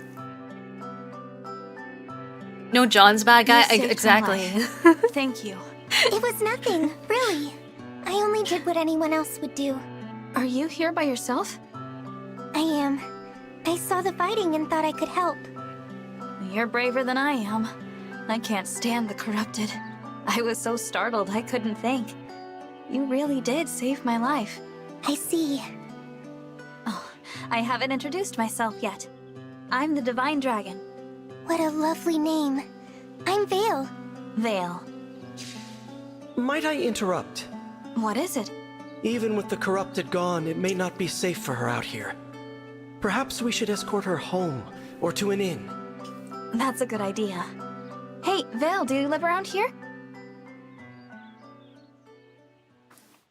No, John's bad guy. Exactly. Thank you. It was nothing, really. I only did what anyone else would do. Are you here by yourself? I am. I saw the fighting and thought I could help. You're braver than I am. I can't stand the corrupted. I was so startled I couldn't think. You really did save my life. I see. Oh, I haven't introduced myself yet. I'm the Divine Dragon. What a lovely name. I'm Veil. Veil. Might I interrupt? What is it? Even with the corrupted gone, it may not be safe for her out here. Perhaps we should escort her home, or to an inn. That's a good idea. Hey, Veil, do you live around here?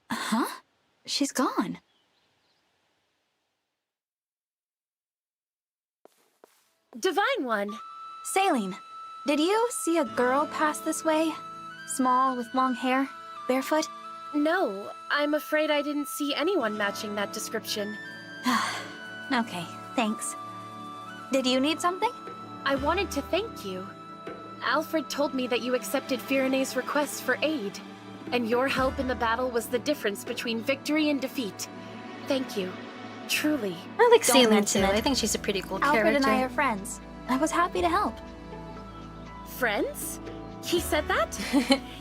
Huh? She's gone. Divine One! Saline, did you see a girl pass this way? Small, with long hair, barefoot? No, I'm afraid I didn't see anyone matching that description. Okay, thanks. Did you need something? I wanted to thank you. Alfred told me that you accepted Firenze's request for aid, and your help in the battle was the difference between victory and defeat. Thank you. Truly. I like Don't Saline mention too. it. I think she's a pretty cool Alfred character. and I are friends. I was happy to help. Friends? He said that?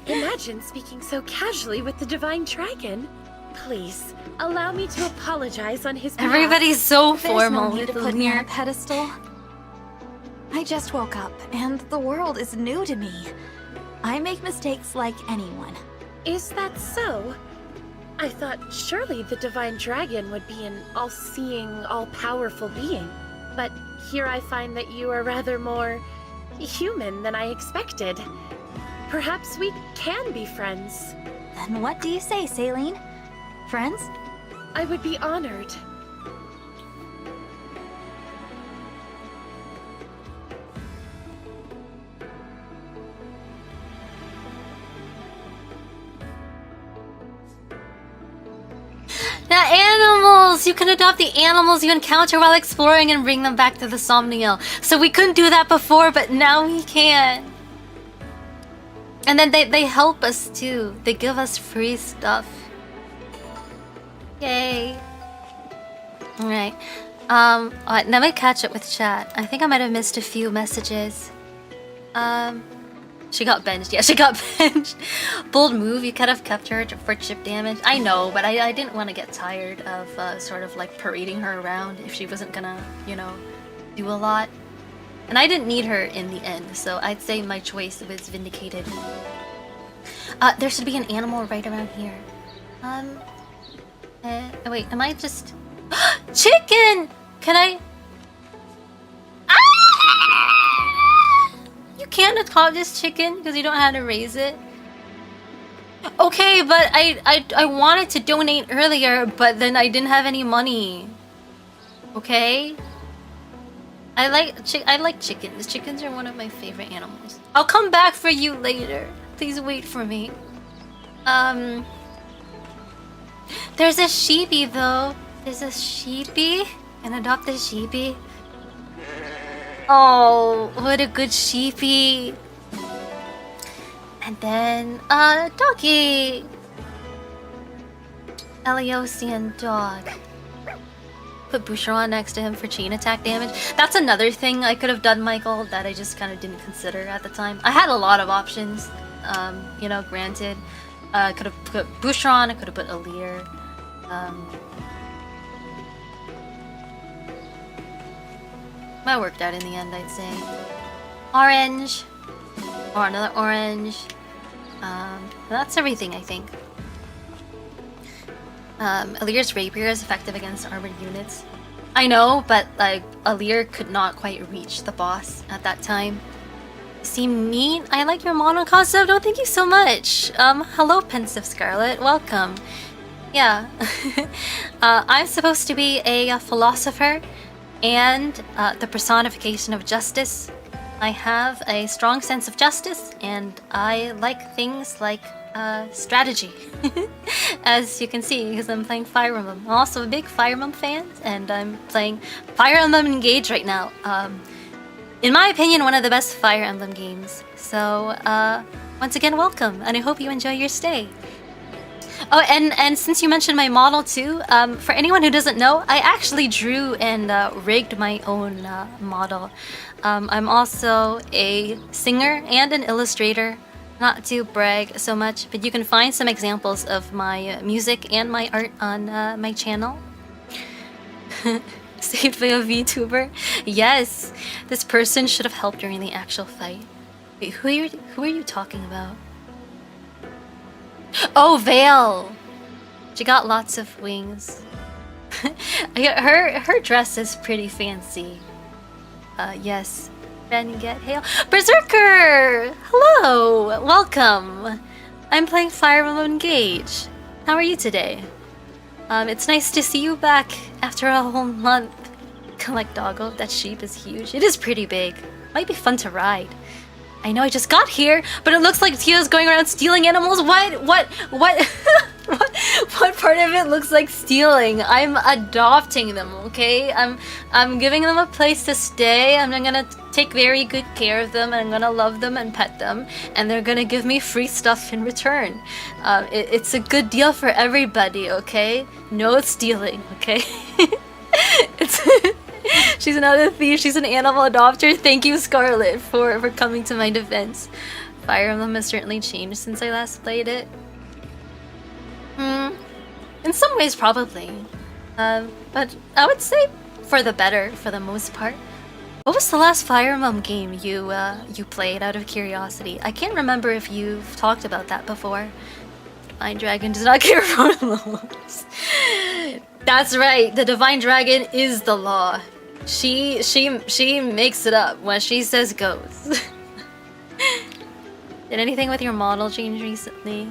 Imagine speaking so casually with the Divine Dragon. Please, allow me to apologize on his behalf. Everybody's so There's formal no need with to put me on a here. pedestal. I just woke up, and the world is new to me. I make mistakes like anyone. Is that so? I thought surely the Divine Dragon would be an all-seeing, all-powerful being. But here I find that you are rather more human than I expected. Perhaps we can be friends. Then what do you say, Saline? Friends? I would be honored. animals. You can adopt the animals you encounter while exploring and bring them back to the Somniel. So we couldn't do that before, but now we can. And then they help us too. They give us free stuff. Yay. Alright. Alright, let me catch up with chat. I think I might have missed a few messages. She got benched. Yeah, she got benched. Bold move. You could have kept her for chip damage. I know, but I didn't want to get tired of sort of like parading her around if she wasn't gonna, you know, do a lot. And I didn't need her in the end, so I'd say my choice was vindicated. There should be an animal right around here. Wait, am I just... Chicken! Can I... You can't adopt this chicken because you don't know how to raise it. Okay, but I wanted to donate earlier, but then I didn't have any money. Okay? I like chickens. Chickens are one of my favorite animals. I'll come back for you later. Please wait for me. There's a sheepy though. There's a sheepy. Can I adopt a sheepy? Oh, what a good sheepy. And then, doggy. Eliosian dog. Put Boucheron next to him for chain attack damage. That's another thing I could have done, Michael, that I just kind of didn't consider at the time. I had a lot of options, you know, granted. I could have put Boucheron, I could have put Alir. That worked out in the end, I'd say. Orange. Or another orange. That's everything, I think. Alir's rapier is effective against armored units. I know, but like Alir could not quite reach the boss at that time. You seem neat. I like your mono concept. Oh, thank you so much. Hello, Pensive Scarlet. Welcome. Yeah. I'm supposed to be a philosopher and the personification of justice. I have a strong sense of justice, and I like things like strategy, as you can see, because I'm playing Fire Emblem. I'm also a big Fire Emblem fan, and I'm playing Fire Emblem Engage right now. In my opinion, one of the best Fire Emblem games. So, once again, welcome, and I hope you enjoy your stay. Oh, and since you mentioned my model too, for anyone who doesn't know, I actually drew and rigged my own model. I'm also a singer and an illustrator. Not to brag so much, but you can find some examples of my music and my art on my channel. Saved by a VTuber? Yes! This person should have helped during the actual fight. Wait, who are you talking about? Oh, Vale! She got lots of wings. her dress is pretty fancy. Yes. Then get hail. Berserker! Hello! Welcome! I'm playing Fire Emblem Engage. How are you today? It's nice to see you back after a whole month. Collect doggo. That sheep is huge. It is pretty big. Might be fun to ride. I know I just got here, but it looks like Tia's going around stealing animals. What part of it looks like stealing? I'm adopting them, okay? I'm giving them a place to stay. I'm gonna take very good care of them, and I'm gonna love them and pet them, and they're gonna give me free stuff in return. It's a good deal for everybody, okay? No stealing, okay? She's another thief. She's an animal adopter. Thank you, Scarlet, for coming to my defense. Fire Emblem has certainly changed since I last played it. In some ways, probably. But I would say for the better, for the most part. What was the last Fire Emblem game you played, out of curiosity? I can't remember if you've talked about that before. Divine Dragon does not care for laws. That's right. The Divine Dragon is the law. She makes it up. What she says goes. Did anything with your model change recently?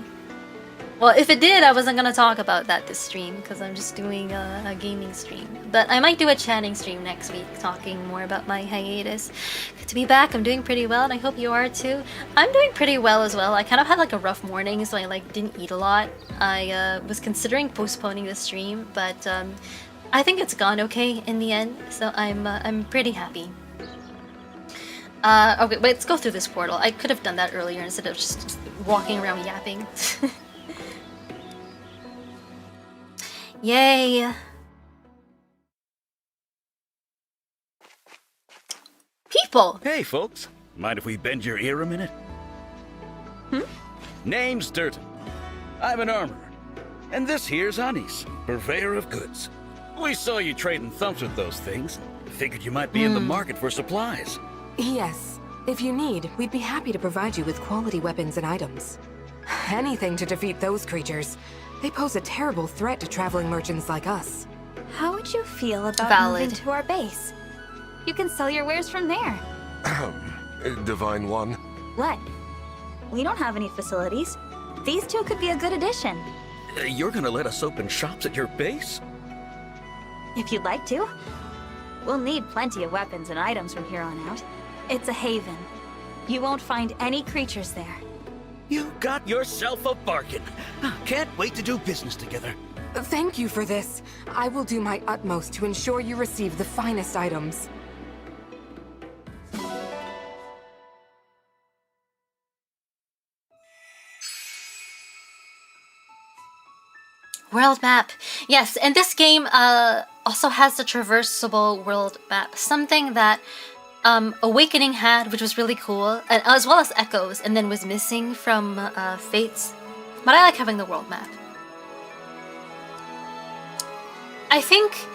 Well, if it did, I wasn't gonna talk about that this stream because I'm just doing a gaming stream. But I might do a chatting stream next week, talking more about my hiatus. Good to be back. I'm doing pretty well, and I hope you are too. I'm doing pretty well as well. I kind of had like a rough morning, so I like didn't eat a lot. I was considering postponing the stream, but I think it's gone okay in the end, so I'm pretty happy. Okay, wait, let's go through this portal. I could have done that earlier instead of just walking around yapping. Yay! People! Hey, folks. Mind if we bend your ear a minute? Name's Durton. I'm an armorer. And this here's Anis, purveyor of goods. We saw you trading thumps with those things. Figured you might be in the market for supplies. Yes. If you need, we'd be happy to provide you with quality weapons and items. Anything to defeat those creatures. They pose a terrible threat to traveling merchants like us. How would you feel about moving to our base? You can sell your wares from there. Divine One. What? We don't have any facilities. These two could be a good addition. You're gonna let us open shops at your base? If you'd like to. We'll need plenty of weapons and items from here on out. It's a haven. You won't find any creatures there. You got yourself a bargain. Can't wait to do business together. Thank you for this. I will do my utmost to ensure you receive the finest items. World map. Yes, and this game also has the traversable world map. Something that Awakening had, which was really cool, and as well as Echoes, and then was missing from Fates. But I like having the world map. I think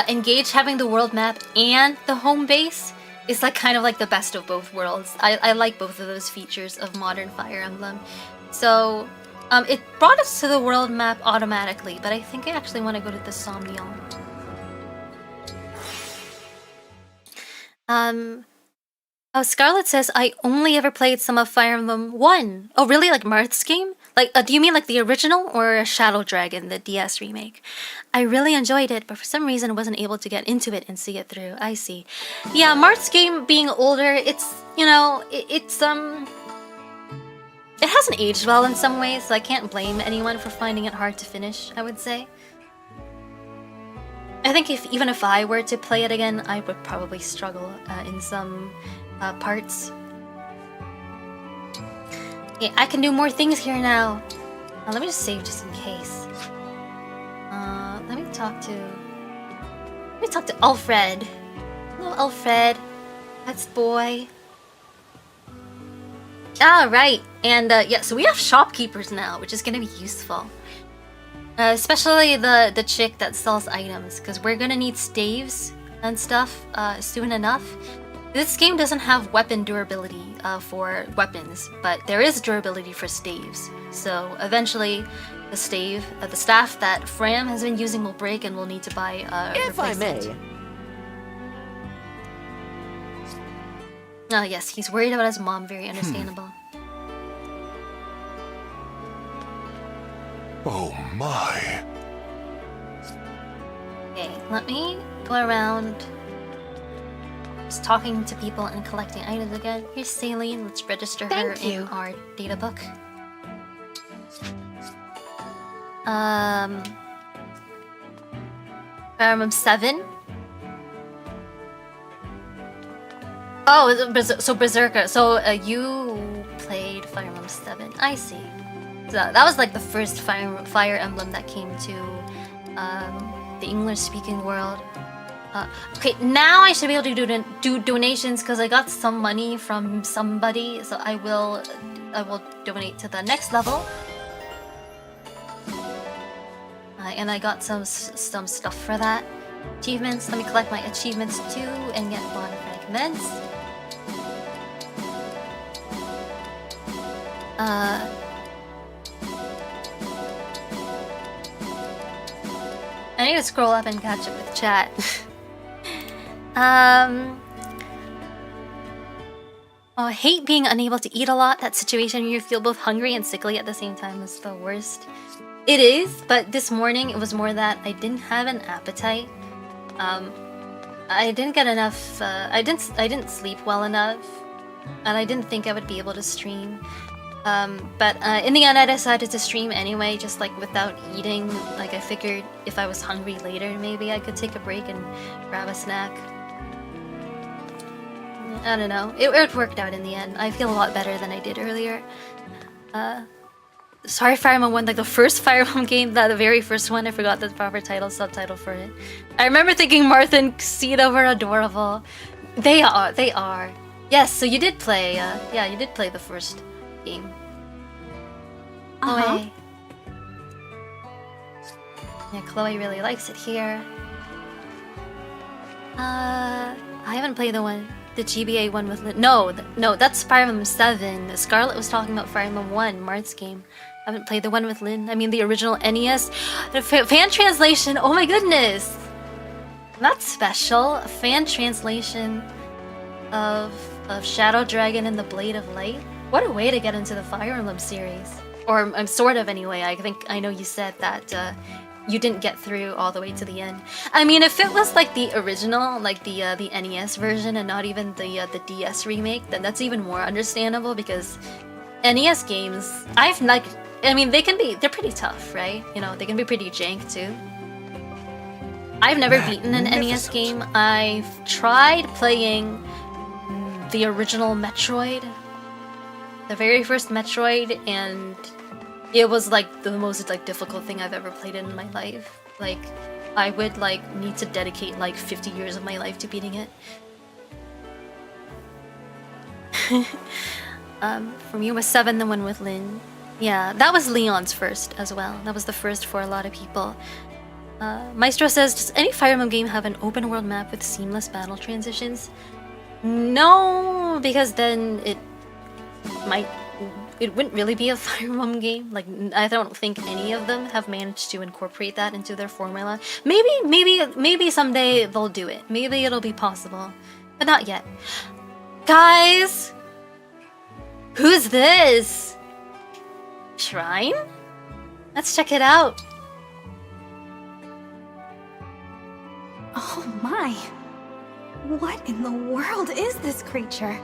Engage having the world map and the home base is like kind of like the best of both worlds. I like both of those features of modern Fire Emblem. So it brought us to the world map automatically, but I think I actually want to go to the Sombron. Oh, Scarlet says, I only ever played some of Fire Emblem 1. Oh, really? Like Marth's game? Like, do you mean like the original or Shadow Dragon, the DS remake? I really enjoyed it, but for some reason I wasn't able to get into it and see it through. I see. Yeah, Marth's game being older, it's, you know, it hasn't aged well in some ways, so I can't blame anyone for finding it hard to finish, I would say. I think even if I were to play it again, I would probably struggle in some parts. Okay, I can do more things here now. Let me just save just in case. Let me talk to Alfred. Hello, Alfred. That's the boy. Alright, and yeah, so we have shopkeepers now, which is gonna be useful. Especially the chick that sells items, because we're gonna need staves and stuff soon enough. This game doesn't have weapon durability for weapons, but there is durability for staves. So eventually, the staff that Fram has been using will break, and we'll need to buy a replacement. If I may. Oh yes, he's worried about his mom. Very understandable. Oh my. Okay, let me go around just talking to people and collecting items again. Here's Saline. Let's register her in our data book. Fire Emblem 7. Oh, so Berserker. So you played Fire Emblem 7. I see. So that was like the first Fire Emblem that came to the English-speaking world. Okay, now I should be able to do donations because I got some money from somebody. So I will donate to the next level. And I got some stuff for that. Achievements. Let me collect my achievements too and get one fragments. I need to scroll up and catch up with chat. Oh, I hate being unable to eat a lot. That situation where you feel both hungry and sickly at the same time is the worst. It is, but this morning it was more that I didn't have an appetite. I didn't get enough. I didn't sleep well enough, and I didn't think I would be able to stream. But in the end, I decided to stream anyway, just like without eating. Like I figured if I was hungry later, maybe I could take a break and grab a snack. I don't know. It worked out in the end. I feel a lot better than I did earlier. Sorry, Fire Emblem 1, like the first Fire Emblem game, the very first one, I forgot the proper subtitle for it. I remember thinking Martha and Xena were adorable. They are. Yes, so you did play, yeah, you did play the first game. Chloe. Yeah, Chloe really likes it here. I haven't played the GBA one with Lynn. No, that's Fire Emblem 7. Scarlet was talking about Fire Emblem 1, Marth's game. I haven't played the one with Lynn. I mean, the original NES. The fan translation, oh my goodness! That's special. A fan translation of Shadow Dragon and the Blade of Light. What a way to get into the Fire Emblem series. Or sort of anyway. I know you said that you didn't get through all the way to the end. I mean, if it was like the original, like the NES version and not even the DS remake, then that's even more understandable because NES games, I mean, they're pretty tough, right? You know, they can be pretty jank too. I've never beaten an NES game. I've tried playing the original Metroid, the very first Metroid, and it was like the most difficult thing I've ever played in my life. Like, I would need to dedicate 50 years of my life to beating it. For me, it was 7, the one with Lynn. Yeah, that was Leon's first as well. That was the first for a lot of people. Maestro says, does any Fire Emblem game have an open world map with seamless battle transitions? No, because then it wouldn't really be a Fire Emblem game. Like, I don't think any of them have managed to incorporate that into their formula. Maybe someday they'll do it. Maybe it'll be possible, but not yet. Guys, who's this? Shrine? Let's check it out. Oh my. What in the world is this creature?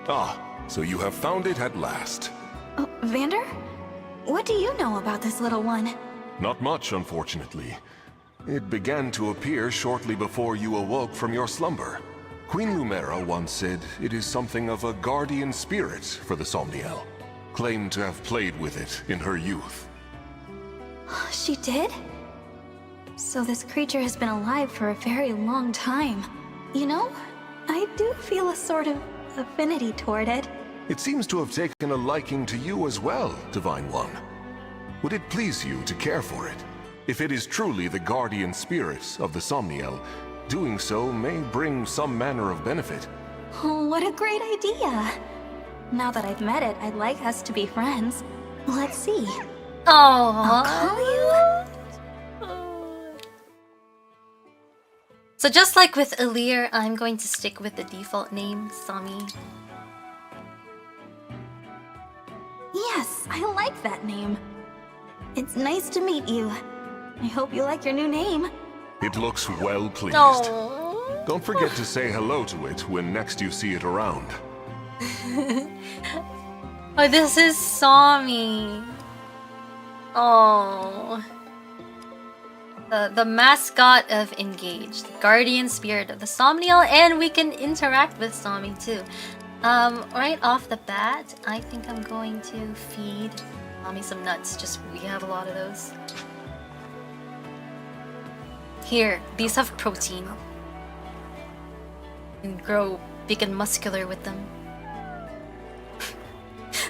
Ah, so you have found it at last. Oh, Vander? What do you know about this little one? Not much, unfortunately. It began to appear shortly before you awoke from your slumber. Queen Lumera once said it is something of a guardian spirit for the Somniel. Claimed to have played with it in her youth. She did? So this creature has been alive for a very long time. You know, I do feel a sort of affinity toward it. It seems to have taken a liking to you as well, Divine One. Would it please you to care for it? If it is truly the guardian spirit of the Somniel, doing so may bring some manner of benefit. Oh, what a great idea! Now that I've met it, I'd like us to be friends. Let's see. Oh, I'll call you. So just like with Alear, I'm going to stick with the default name, Sami. Yes, I like that name. It's nice to meet you. I hope you like your new name. It looks well pleased. Oh. Don't forget to say hello to it when next you see it around. Oh, this is Sami. Oh. The mascot of Engage, the guardian spirit of the Somniel, and we can interact with Sami too. Right off the bat, I think I'm going to feed Sami some nuts. Just, we have a lot of those. Here, these have protein. And grow big and muscular with them.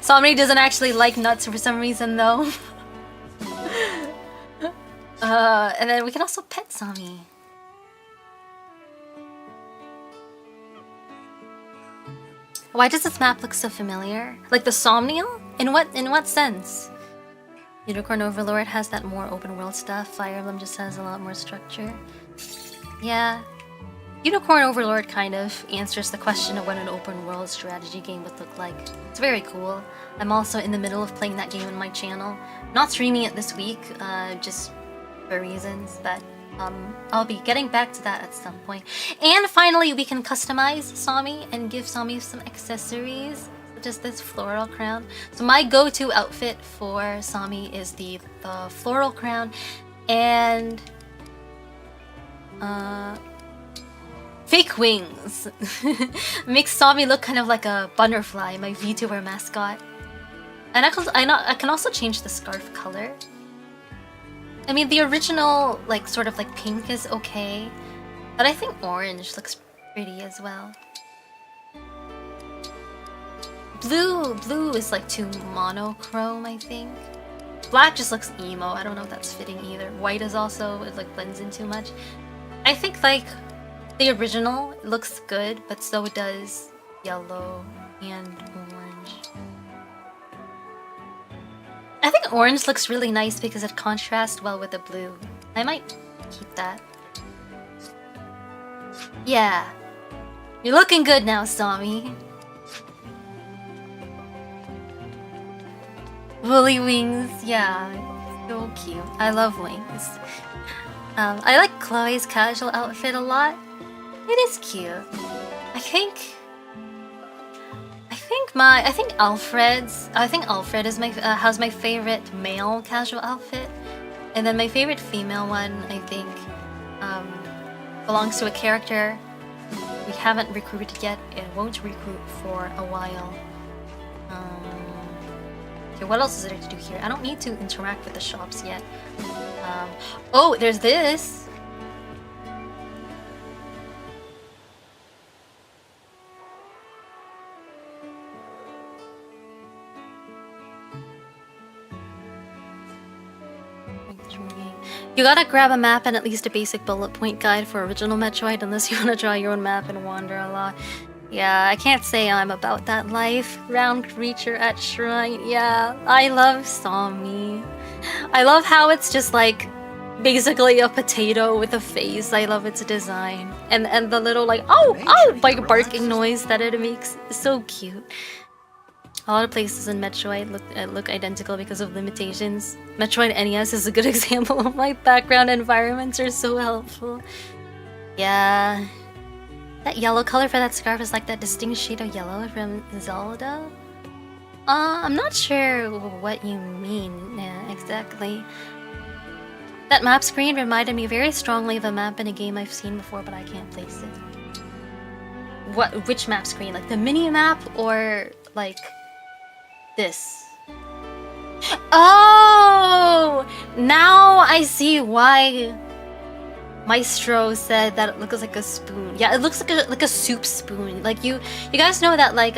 Sami doesn't actually like nuts for some reason though. And then we can also pet Sami. Why does this map look so familiar? Like the Somniel? In what sense? Unicorn Overlord has that more open world stuff. Fire Emblem just has a lot more structure. Yeah. Unicorn Overlord kind of answers the question of what an open world strategy game would look like. It's very cool. I'm also in the middle of playing that game on my channel. Not streaming it this week, just for reasons, but I'll be getting back to that at some point. And finally, we can customize Sami and give Sami some accessories. just this floral crown. So my go-to outfit for Sami is the floral crown and fake wings. Makes Sami look kind of like a butterfly, my VTuber mascot. And I can also change the scarf color. I mean, the original, like, sort of like pink is okay, but I think orange looks pretty as well. Blue is like too monochrome, I think. Black just looks emo. I don't know if that's fitting either. White is also, it like blends in too much. I think like the original looks good, but so does yellow and orange. I think orange looks really nice because it contrasts well with the blue. I might keep that. Yeah. You're looking good now, Sami. Woolly wings, yeah. So cute. I love wings. I like Chloe's casual outfit a lot. It is cute. I think Alfred is has my favorite male casual outfit, and then my favorite female one I think belongs to a character we haven't recruited yet and won't recruit for a while. Okay, what else is there to do here? I don't need to interact with the shops yet. Oh, there's this. You gotta grab a map and at least a basic bullet point guide for original Metroid unless you wanna draw your own map and wander a lot. Yeah, I can't say I'm about that life. Round creature at shrine. Yeah, I love Sami. I love how it's just like basically a potato with a face. I love its design. And the little like like barking noise that it makes. It's so cute. A lot of places in Metroid look identical because of limitations. Metroid NES is a good example of my background environments are so helpful. Yeah. That yellow color for that scarf is like that distinct shade of yellow from Zelda? I'm not sure what you mean exactly. That map screen reminded me very strongly of a map in a game I've seen before, but I can't place it. Which map screen? Like the mini map or like this? Oh! Now I see why Maestro said that it looks like a spoon. Yeah, it looks like a soup spoon. Like you guys know that like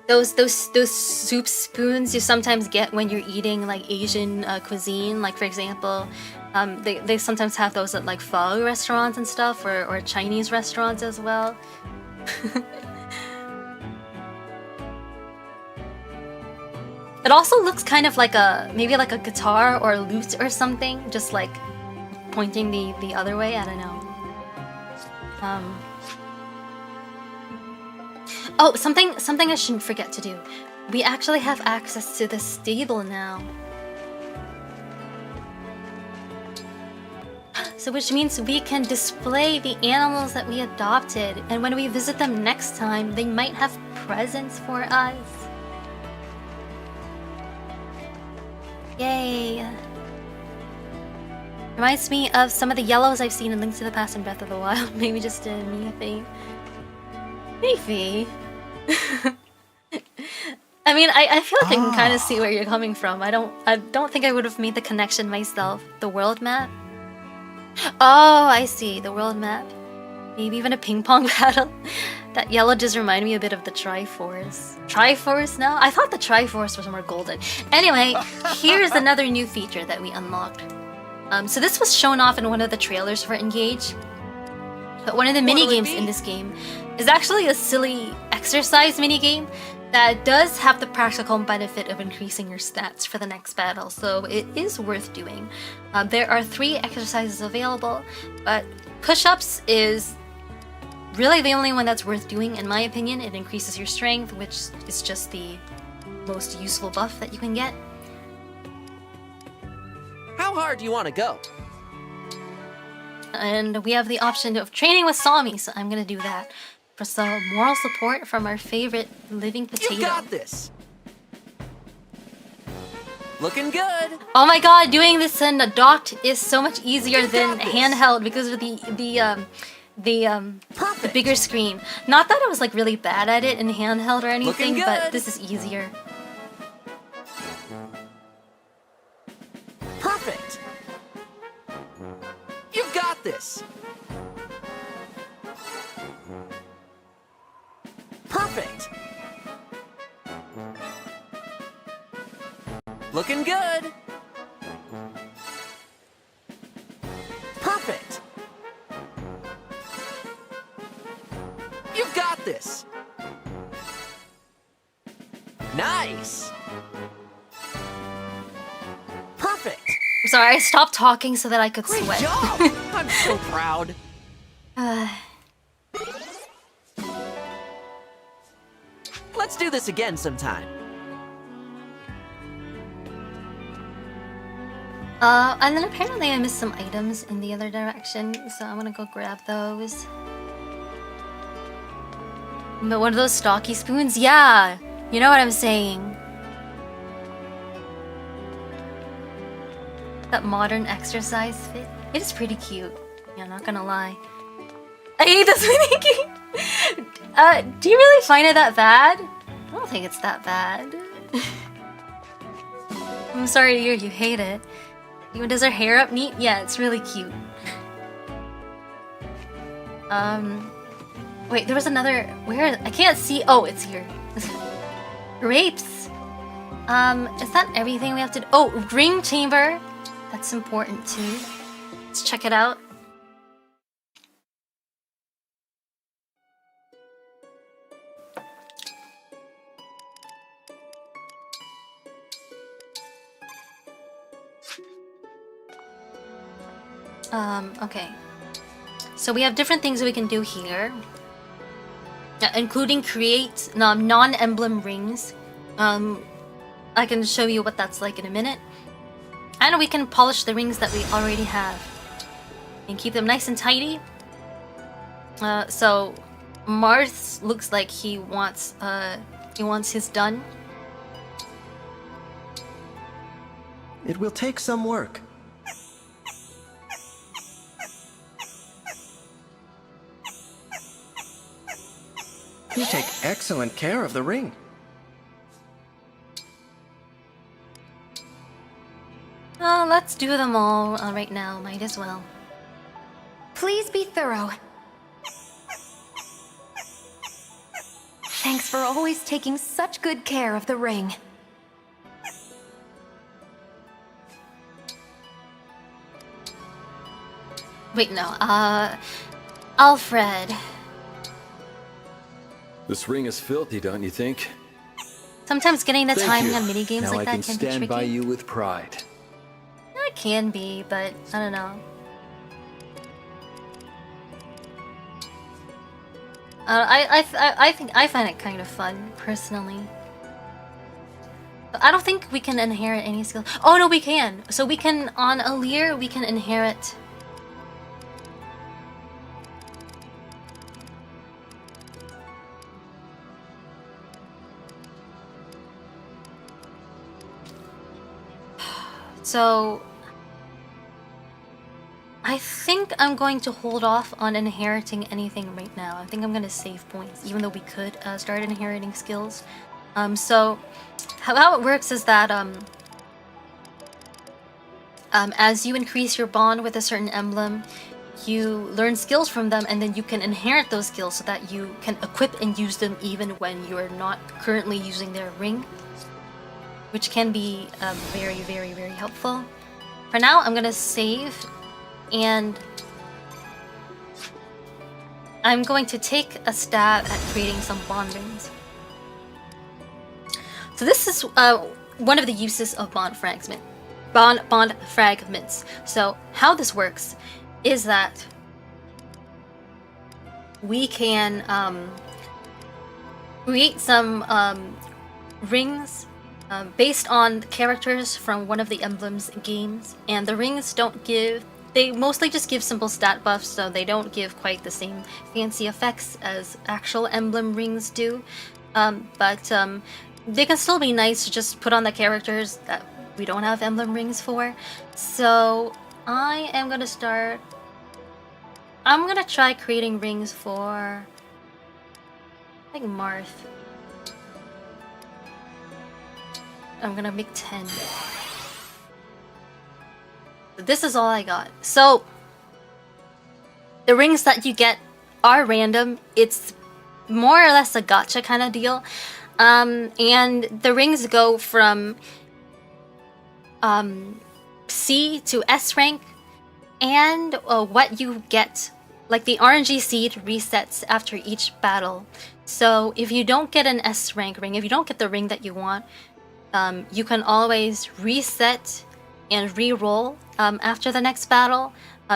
those soup spoons you sometimes get when you're eating like Asian cuisine. Like for example, they sometimes have those at like pho restaurants and stuff, or Chinese restaurants as well. It also looks kind of like maybe like a guitar or a lute or something, just like pointing the other way. I don't know. Oh, something I shouldn't forget to do. We actually have access to the stable now. So which means we can display the animals that we adopted, and when we visit them next time, they might have presents for us. Yay! Reminds me of some of the yellows I've seen in Link to the Past and Breath of the Wild. Maybe just a me thing. Maybe. I mean, I feel like I can kind of see where you're coming from. I don't think I would have made the connection myself. The world map? Oh, I see. The world map. Maybe even a ping pong battle. That yellow just reminded me a bit of the Triforce. Triforce now? I thought the Triforce was more golden. Anyway, here's another new feature that we unlocked. So this was shown off in one of the trailers for Engage. But one of the mini-games in this game is actually a silly exercise mini-game that does have the practical benefit of increasing your stats for the next battle, so it is worth doing. There are 3 exercises available, but push-ups is really the only one that's worth doing, in my opinion. It increases your strength, which is just the most useful buff that you can get. How hard do you want to go? And we have the option of training with Sami, so I'm gonna do that. For some moral support from our favorite living potato. You got this. Looking good. Oh my god, doing this in a docked is so much easier than handheld because of the bigger screen. Not that I was like really bad at it in handheld or anything, but this is easier. Perfect. You've got this. Perfect. Looking good. Perfect. You've got this. Nice. Perfect. I'm sorry, I stopped talking so that I could Great sweat. job. I'm so proud. Let's do this again sometime. And then apparently I missed some items in the other direction, so I'm gonna go grab those. But one of those stocky spoons? Yeah! You know what I'm saying. That modern exercise fit. It is pretty cute. Yeah, not gonna lie. I hate this mini-game! Do you really find it that bad? I don't think it's that bad. I'm sorry to hear you hate it. Even does her hair up neat? Yeah, it's really cute. Wait, there was another... Where? I can't see... Oh, it's here. Grapes! Is that everything we have to do? Oh, ring chamber! That's important too. Let's check it out. Okay. So we have different things that we can do here. Including create non-emblem rings. I can show you what that's like in a minute. And we can polish the rings that we already have. And keep them nice and tidy. So Marth looks like he wants his done. It will take some work. You take excellent care of the ring. Let's do them all right now. Might as well. Please be thorough. Thanks for always taking such good care of the ring. Wait, no. Alfred. This ring is filthy, don't you think? Sometimes getting the Thank timing you. on minigames now like I that can can be stand tricky. by you with pride. It can be, but I don't know. I think I find it kind of fun personally. But I don't think we can inherit any skill. Oh no, we can. So we can on Alir we can inherit. So I think I'm going to hold off on inheriting anything right now. I think I'm gonna save points, even though we could start inheriting skills. So how it works is that as you increase your bond with a certain emblem, you learn skills from them, and then you can inherit those skills so that you can equip and use them even when you are not currently using their ring, which can be very, very, very helpful. For now, I'm gonna save, and I'm going to take a stab at creating some bond rings. So this is one of the uses of bond fragments. So how this works is that we can create some rings based on characters from one of the Emblem's games, and the rings don't give they mostly just give simple stat buffs, so they don't give quite the same fancy effects as actual emblem rings do. But they can still be nice to just put on the characters that we don't have emblem rings for. So I am gonna start. I'm gonna try creating rings for, I think, Marth. I'm gonna make 10. This is all I got. So the rings that you get are random. It's more or less a gacha kind of deal. And the rings go from C to S rank, and what you get, like the RNG seed resets after each battle. So if you don't get an S rank ring, if you don't get the ring that you want, you can always reset and re-roll after the next battle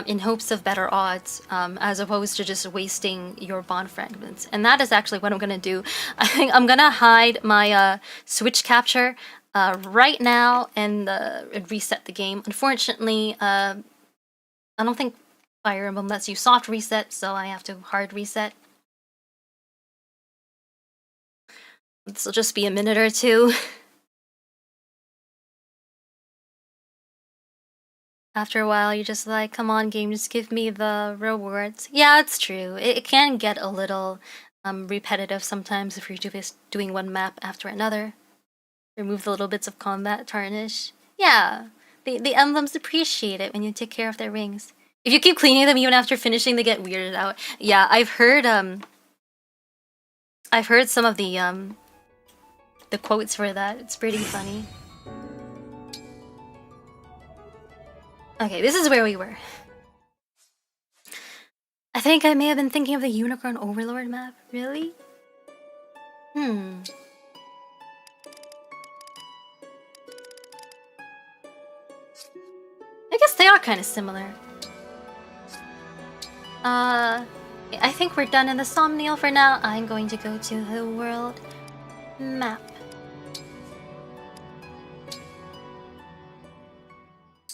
in hopes of better odds, as opposed to just wasting your bond fragments. And that is actually what I'm gonna do. I think I'm gonna hide my switch capture right now and reset the game. Unfortunately, I don't think Fire Emblem lets you soft reset, so I have to hard reset. This will just be a minute or two. After a while, you're just like, come on, game, just give me the rewards. Yeah, it's true. It can get a little repetitive sometimes if you're just doing one map after another. Remove the little bits of combat tarnish. Yeah, the emblems appreciate it when you take care of their rings. If you keep cleaning them even after finishing, they get weirded out. Yeah, I've heard some of the quotes for that. It's pretty funny. Okay, this is where we were. I think I may have been thinking of the Unicorn Overlord map. Really? I guess they are kind of similar. I think we're done in the Somniel for now. I'm going to go to the world map.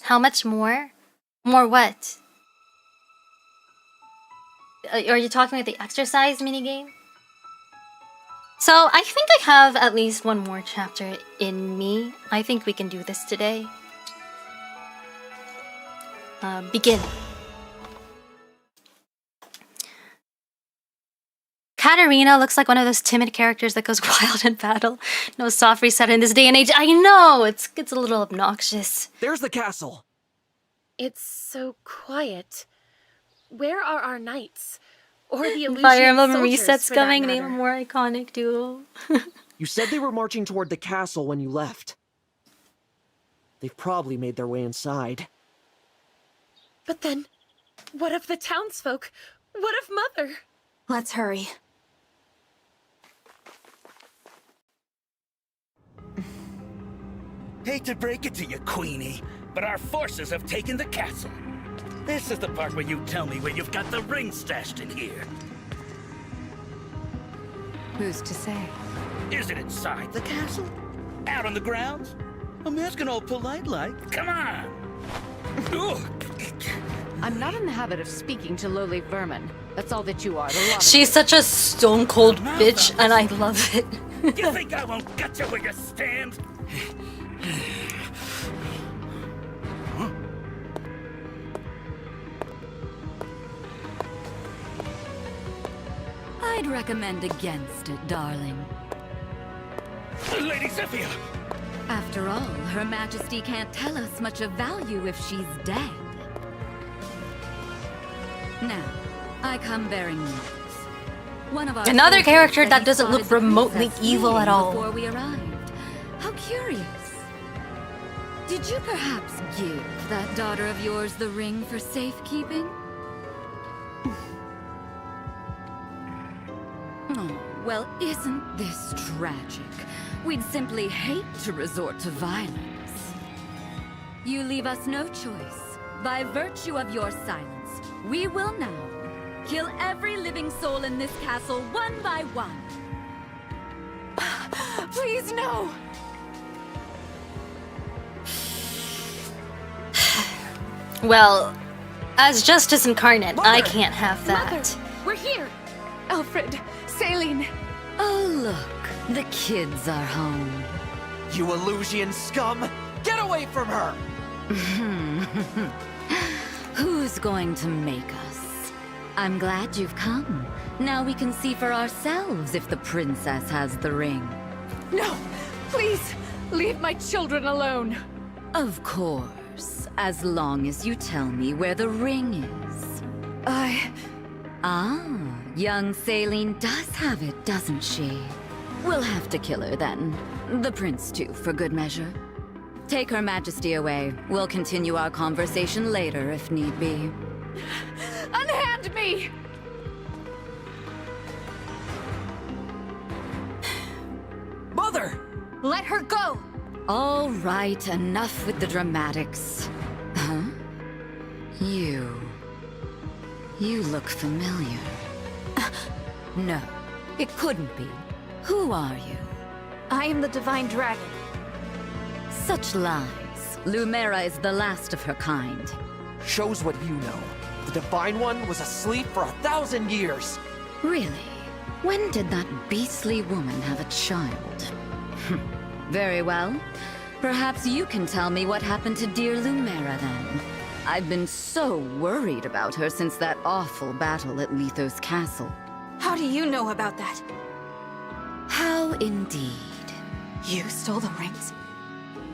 How much more? More what? Are you talking about the exercise minigame? So I think I have at least one more chapter in me. I think we can do this today. Begin. Katarina looks like one of those timid characters that goes wild in battle. No soft reset in this day and age. I know! It's a little obnoxious. There's the castle! It's so quiet. Where are our knights? Or the illusion Fire Emblem soldiers, resets for coming. that Name a matter? more iconic duo. You said they were marching toward the castle when you left. They've probably made their way inside. But then, what of the townsfolk? What of Mother? Let's hurry. Hate to break it to you, Queenie, but our forces have taken the castle. This is the part where you tell me where you've got the ring stashed in here. Who's to say? Is it inside the castle? Out on the grounds? I'm asking all polite-like. Come on! I'm not in the habit of speaking to lowly vermin. That's all that you are. She's such a stone cold bitch, and I love it. You think I won't get you where you stand? I'd recommend against it, darling. Lady Zephyr! After all, Her Majesty can't tell us much of value if she's dead. Now, I come bearing news. One of our Another soldiers character said that he doesn't look spotted the remotely princess evil at fleeing all. Before we arrived. How curious. Did you perhaps give that daughter of yours the ring for safekeeping? Oh, well, isn't this tragic? We'd simply hate to resort to violence. You leave us no choice. By virtue of your silence, we will now kill every living soul in this castle one by one. Please, no! Well, As Justice Incarnate, I can't have that. Mother, we're here. Alfred, Saline. Oh, look. The kids are home. You Illusian scum! Get away from her! Who's going to make us? I'm glad you've come. Now we can see for ourselves if the princess has the ring. No! Please! Leave my children alone! Of course. As long as you tell me where the ring is. Ah, young Saline does have it, doesn't she? We'll have to kill her then. The prince too, for good measure. Take Her Majesty away. We'll continue our conversation later if need be. Unhand me! Mother! Let her go! All right, enough with the dramatics. Huh? You look familiar. No, it couldn't be. Who are you? I am the Divine Dragon. Such lies. Lumera is the last of her kind. Shows what you know. The Divine One was asleep for 1,000 years. Really? When did that beastly woman have a child? Very well. Perhaps you can tell me what happened to dear Lumera then. I've been so worried about her since that awful battle at Lithos Castle. How do you know about that? How indeed. You stole the rings?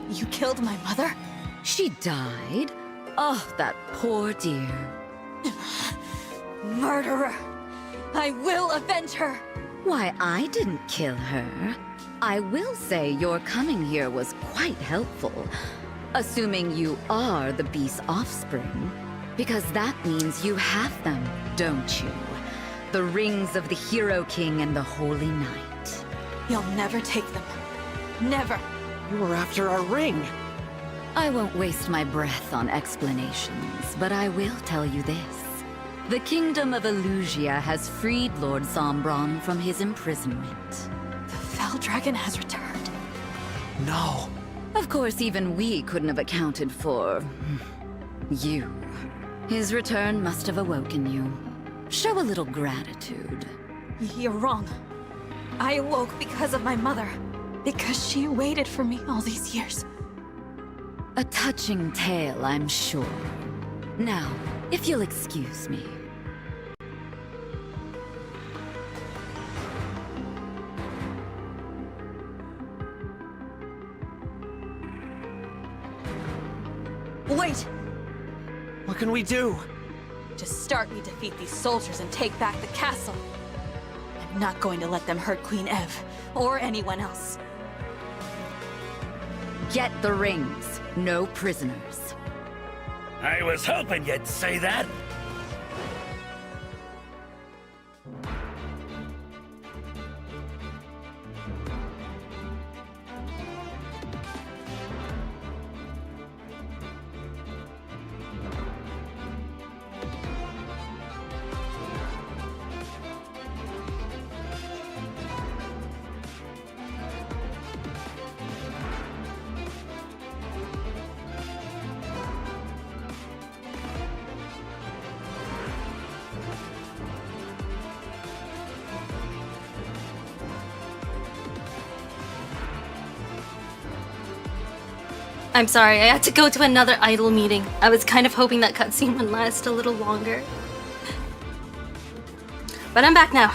You killed my mother? She died? Oh, that poor dear. Murderer! I will avenge her! Why, I didn't kill her. I will say your coming here was quite helpful. Assuming you are the beast's offspring. Because that means you have them, don't you? The rings of the Hero King and the Holy Knight. You'll never take them. Never. You were after our ring. I won't waste my breath on explanations, but I will tell you this. The Kingdom of Illusia has freed Lord Sombron from his imprisonment. The Fell Dragon has returned. No. Of course, even we couldn't have accounted for... you. His return must have awoken you. Show a little gratitude. You're wrong. I awoke because of my mother. Because she waited for me all these years. A touching tale, I'm sure. Now, if you'll excuse me. Wait! What can we do? Just start me defeat these soldiers and take back the castle. I'm not going to let them hurt Queen Ev, or anyone else. Get the rings. No prisoners. I was hoping you'd say that. I'm sorry, I had to go to another idol meeting. I was kind of hoping that cutscene would last a little longer. But I'm back now.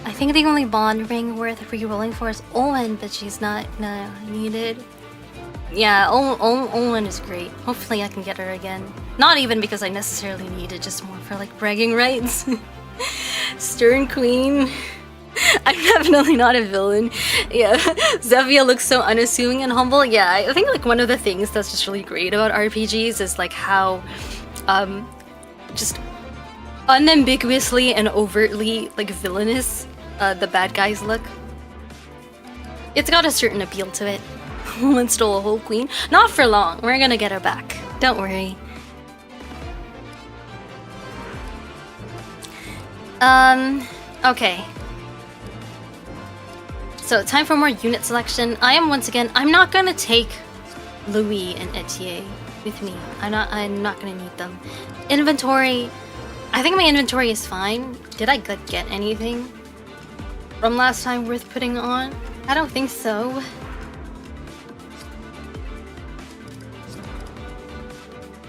I think the only bond ring worth re-rolling for is Owen, but she's not needed. Yeah, Owen is great. Hopefully I can get her again. Not even because I necessarily need it, just more for like bragging rights. Stern Queen. I'm definitely not a villain. Yeah, Zevia looks so unassuming and humble. Yeah, I think like one of the things that's just really great about RPGs is like how just unambiguously and overtly like villainous the bad guys look. It's got a certain appeal to it. Woman stole a whole queen. Not for long. We're gonna get her back. Don't worry. Okay. So time for more unit selection. I am once again, I'm not gonna take Louis and UEA with me. I'm not gonna need them. Inventory, I think my inventory is fine. Did I get anything from last time worth putting on? I don't think so.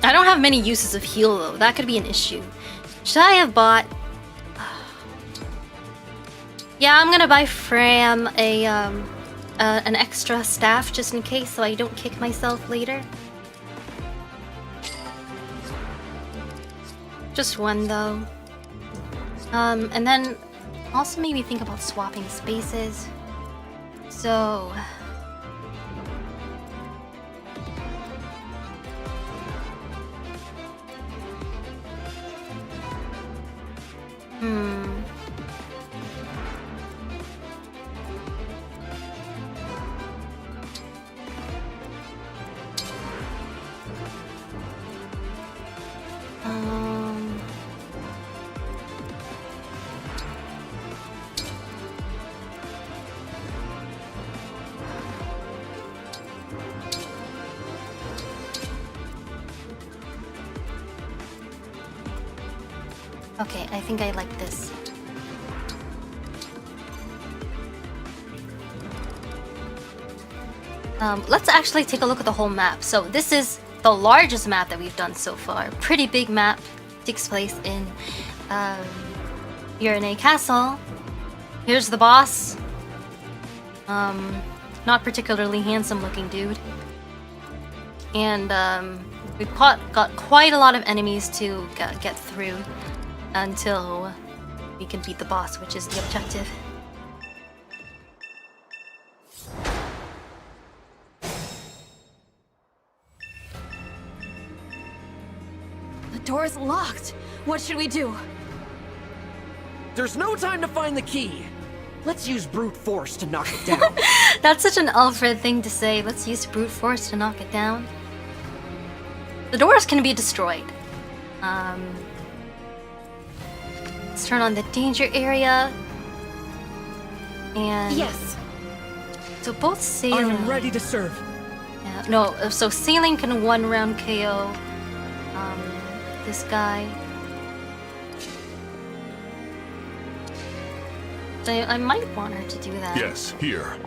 I don't have many uses of heal though. That could be an issue. Should I have bought? Yeah, I'm gonna buy Fram an extra staff just in case, so I don't kick myself later. Just one though. And then also maybe think about swapping spaces. So. Okay, I think I like this. Let's actually take a look at the whole map. So this is the largest map that we've done so far. Pretty big map. Takes place in Urinay Castle. Here's the boss. Not particularly handsome looking dude. And we've got quite a lot of enemies to get through until we can beat the boss, which is the objective. The door's locked. What should we do? There's no time to find the key. Let's use brute force to knock it down. That's such an Alfred thing to say. Let's use brute force to knock it down. The doors can be destroyed. Let's turn on the danger area. And yes. So both Sailing. I am ready to serve. Yeah, no, so Sailing can 1-round KO this guy. So I might want her to do that. Yes, here.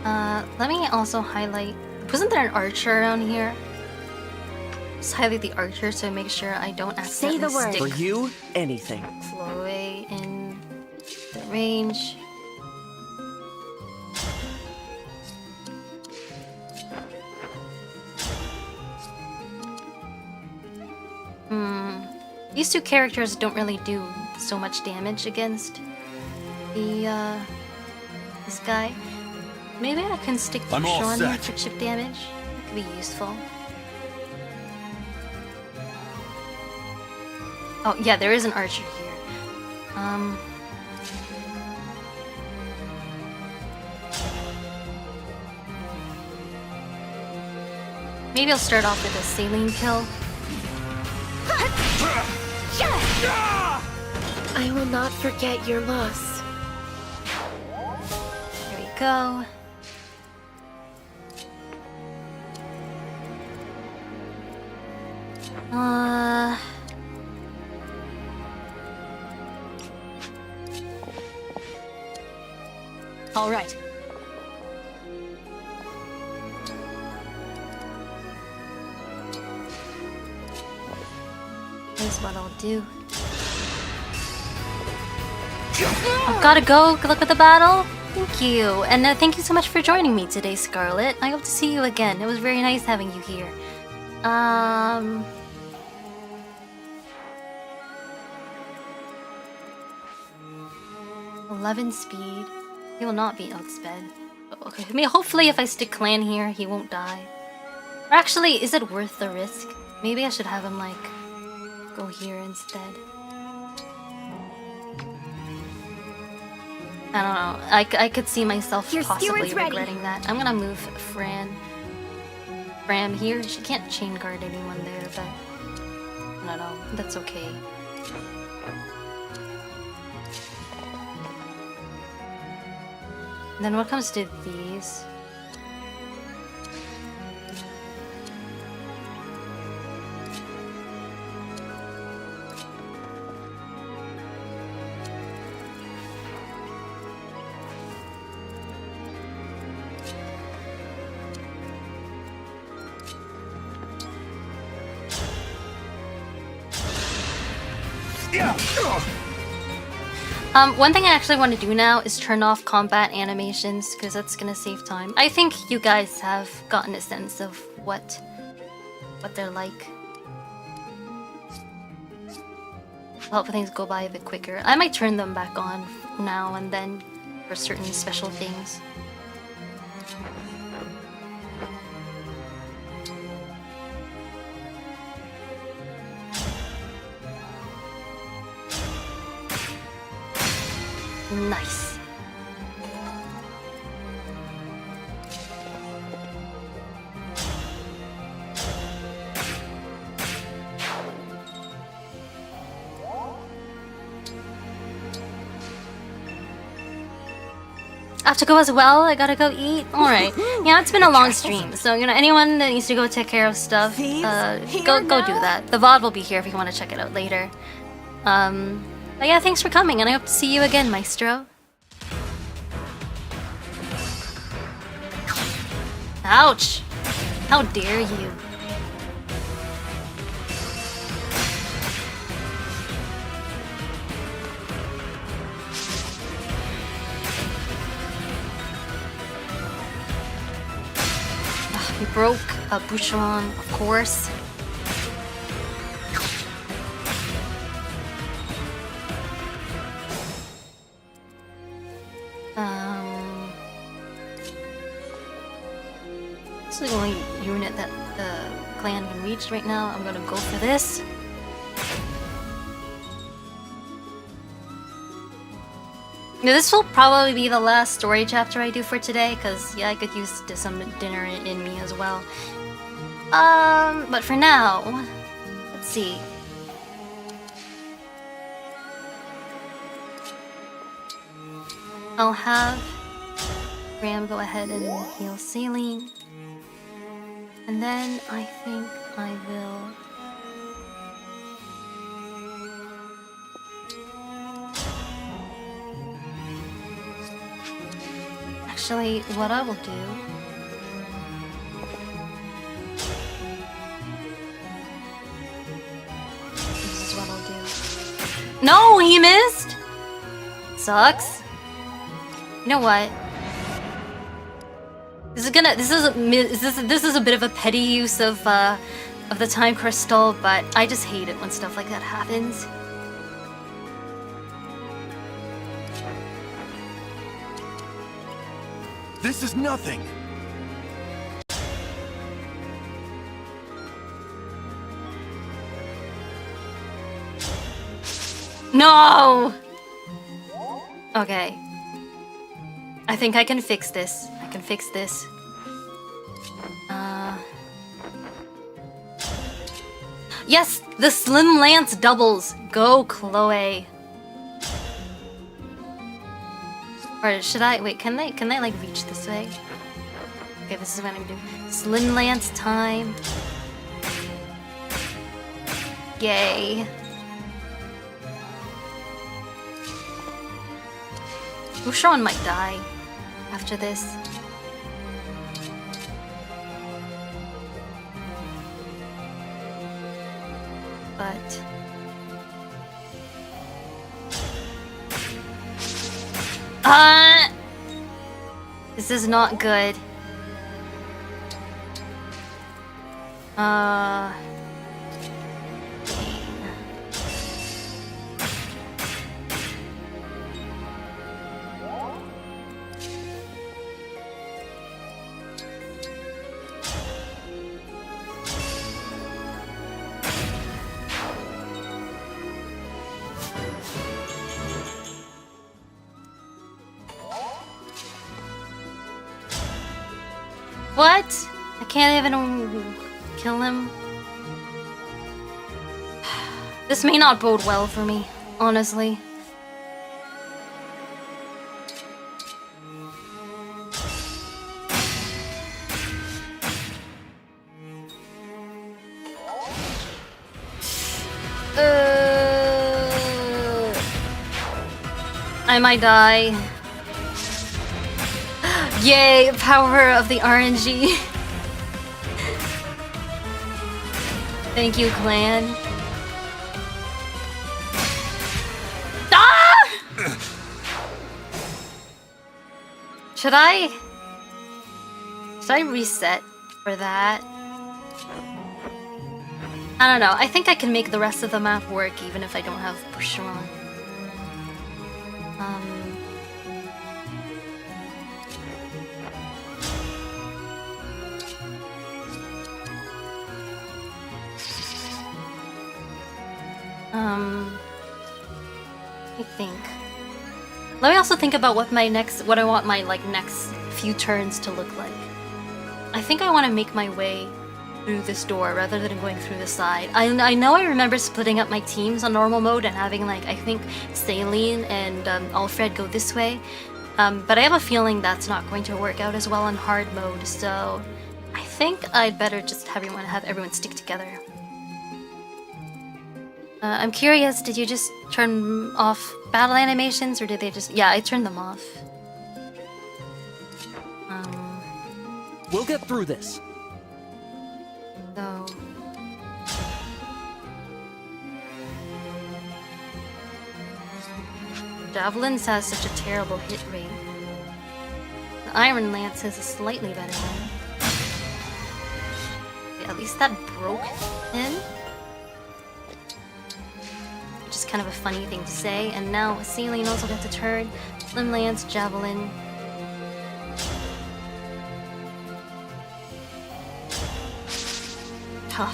Let me also highlight. Wasn't there an archer around here? Just highlight the archer so make sure I don't accidentally Say the word. stick For you, anything. Chloe in the range. These two characters don't really do so much damage against the this guy. Maybe I can stick Sean here for chip damage. It could be useful. Oh yeah, there is an archer here. Maybe I'll start off with a saline kill. I will not forget your loss. There we go. All right. Here's what I'll do. I've gotta go. Good luck with the battle. Thank you. And thank you so much for joining me today, Scarlet. I hope to see you again. It was very nice having you here. 11 speed. He will not be outsped. Okay, I mean, hopefully if I stick Clan here, he won't die. Or actually, is it worth the risk? Maybe I should have him, like, go here instead. I don't know. I could see myself possibly regretting that. I'm gonna move Fram here. She can't chain guard anyone there, but I don't know. That's okay. And then what comes to these? One thing I actually want to do now is turn off combat animations, because that's gonna save time. I think you guys have gotten a sense of what they're like. Help things go by a bit quicker. I might turn them back on now and then for certain special things. Nice. I have to go as well. I gotta go eat. All right. Yeah, it's been a long stream, so you know anyone that needs to go take care of stuff, go do that. The VOD will be here if you want to check it out later. But yeah, thanks for coming, and I hope to see you again, Maestro. Ouch! How dare you? He broke a Boucheron, of course. This is the only unit that the clan can reach right now. I'm gonna go for this. Now, this will probably be the last story chapter I do for today, because yeah, I could use some dinner in me as well. But for now, let's see. I'll have Graham go ahead and heal Saline. And then I think I will... Actually, what I will do... This is what I'll do. No, he missed! Sucks. You know what? This is a bit of a petty use of the time crystal, but I just hate it when stuff like that happens. This is nothing. No! Okay. I think I can fix this. I can fix this. Yes! The Slim Lance doubles! Go, Chloe! Or should I... Wait, can they like reach this way? Okay, this is what I'm gonna do. Slim Lance time. Yay. Boucheron might die after this. But... This is not good. What? I can't even kill him. This may not bode well for me, honestly. I might die. Yay, power of the RNG. Thank you, clan. Ah! Should I reset for that? I don't know. I think I can make the rest of the map work even if I don't have Boucheron. I think. Let me also think about what I want my next few turns to look like. I think I want to make my way through this door rather than going through the side. I know I remember splitting up my teams on normal mode and having I think Celine and Alfred go this way, but I have a feeling that's not going to work out as well in hard mode. So I think I'd better just have everyone stick together. I'm curious, did you just turn off battle animations or did they just... Yeah, I turned them off. We'll get through this. So... Javelins has such a terrible hit rate. The Iron Lance has a slightly better one. Okay, at least that broke him. Which is kind of a funny thing to say. And now Celine also got to turn. Slim Lance, Javelin. Huh.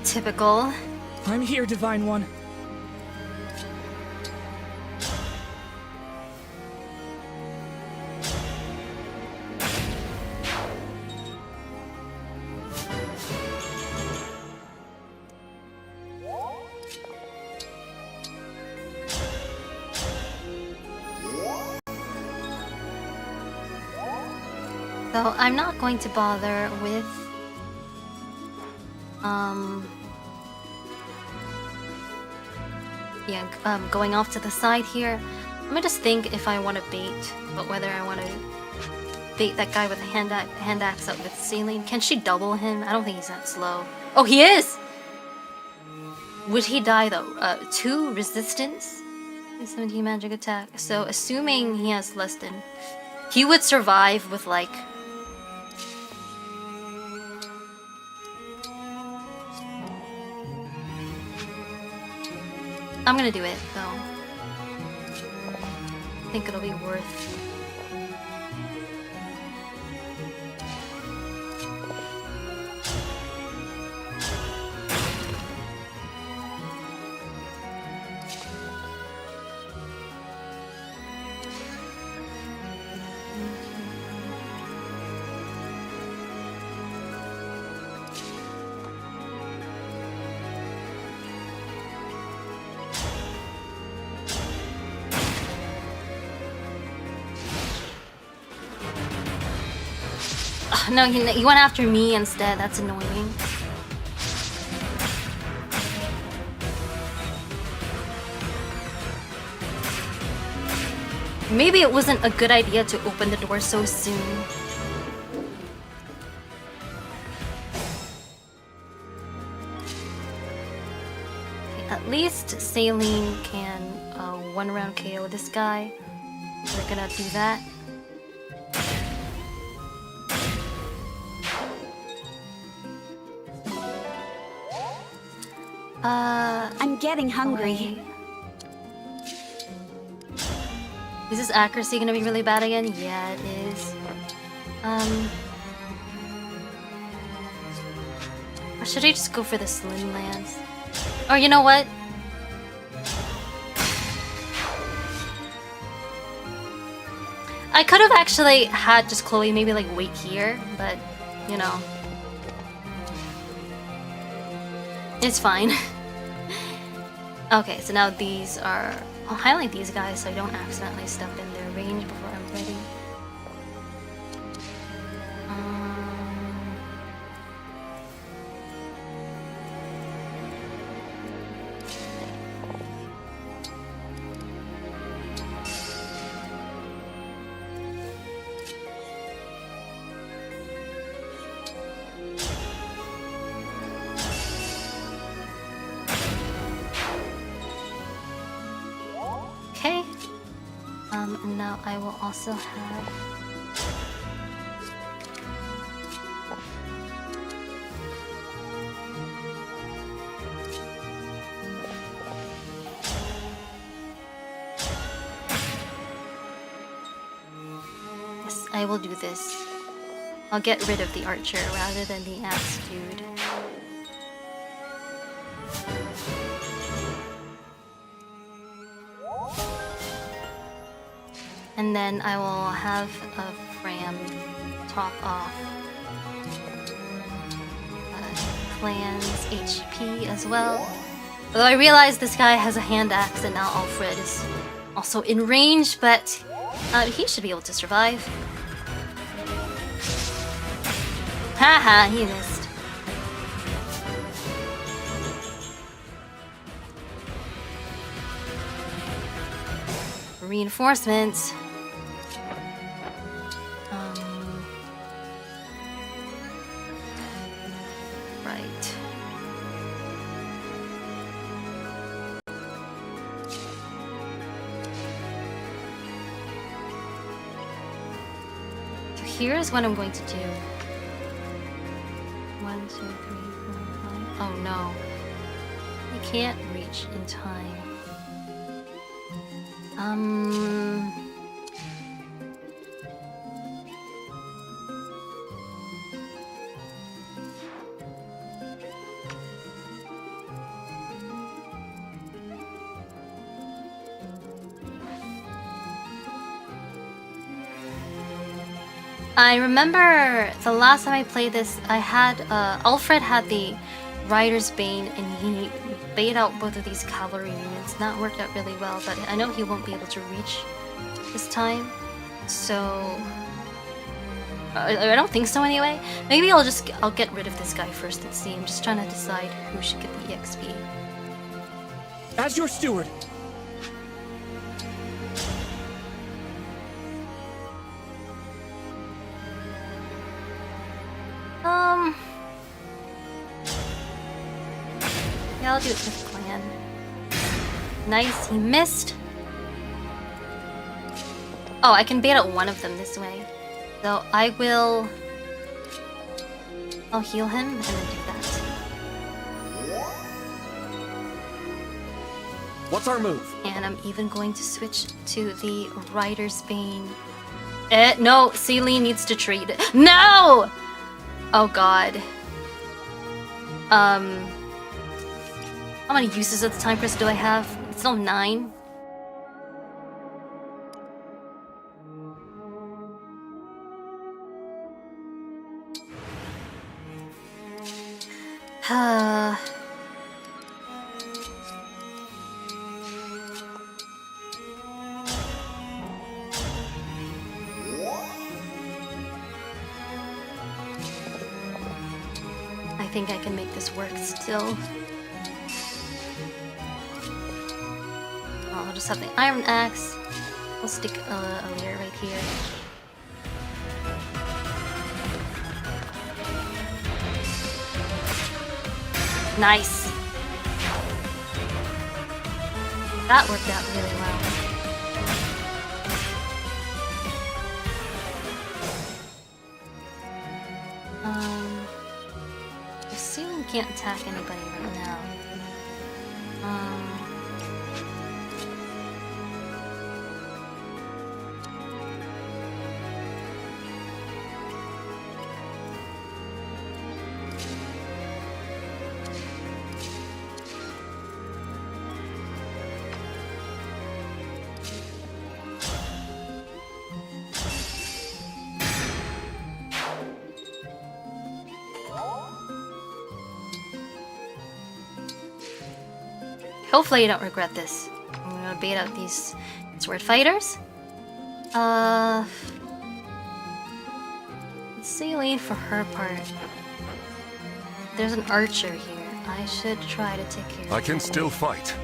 Typical. I'm here, Divine One. So I'm not going to bother with going off to the side here. I'm gonna just think if I want to bait, but whether I want to bait that guy with a hand axe out with Celine. Can she double him? I don't think he's that slow. Oh, he is! Would he die though? 2 resistance? 17 magic attack. So assuming he has less than... He would survive with I'm gonna do it, though. I think it'll be worth... No, he went after me instead. That's annoying. Maybe it wasn't a good idea to open the door so soon. Okay, at least Celine can 1-round KO this guy. We're gonna do that. I'm getting hungry. Is this accuracy gonna be really bad again? Yeah, it is. Or should I just go for the Slim Lance? Or you know what? I could have actually had just Chloe maybe wait here, but you know. It's fine. Okay, so now these are... I'll highlight these guys so I don't accidentally step in their range before I'm ready. And now I will also have... Yes, I will do this. I'll get rid of the archer rather than the axe dude. And then I will have a Fram top off Clan's HP as well. Although I realize this guy has a hand axe and now Alfred is also in range, but he should be able to survive. Haha, he missed. Reinforcements. Right. So here's what I'm going to do. 1, 2, 3, 4, 5. Oh no. I can't reach in time. I remember the last time I played this, I had Alfred had the Rider's Bane and he bait out both of these cavalry units. That worked out really well, but I know he won't be able to reach this time. So I don't think so anyway. Maybe I'll get rid of this guy first and see. I'm just trying to decide who should get the EXP. As your steward. Yeah, I'll do it with Clan. Nice, he missed. Oh, I can bait out one of them this way. So I will... I'll heal him and then do that. What's our move? And I'm even going to switch to the Rider's Bane. No, Celine needs to trade. No! Oh god. How many uses of the time crystal do I have? It's still 9. I think I can make this work still. I'll just have the iron axe. I'll stick a layer right here. Nice. That worked out really well. The ceiling can't attack anybody right now. Hopefully you don't regret this. I'm gonna bait out these sword fighters. Celine for her part. There's an archer here. I should try to take care of I can still fight.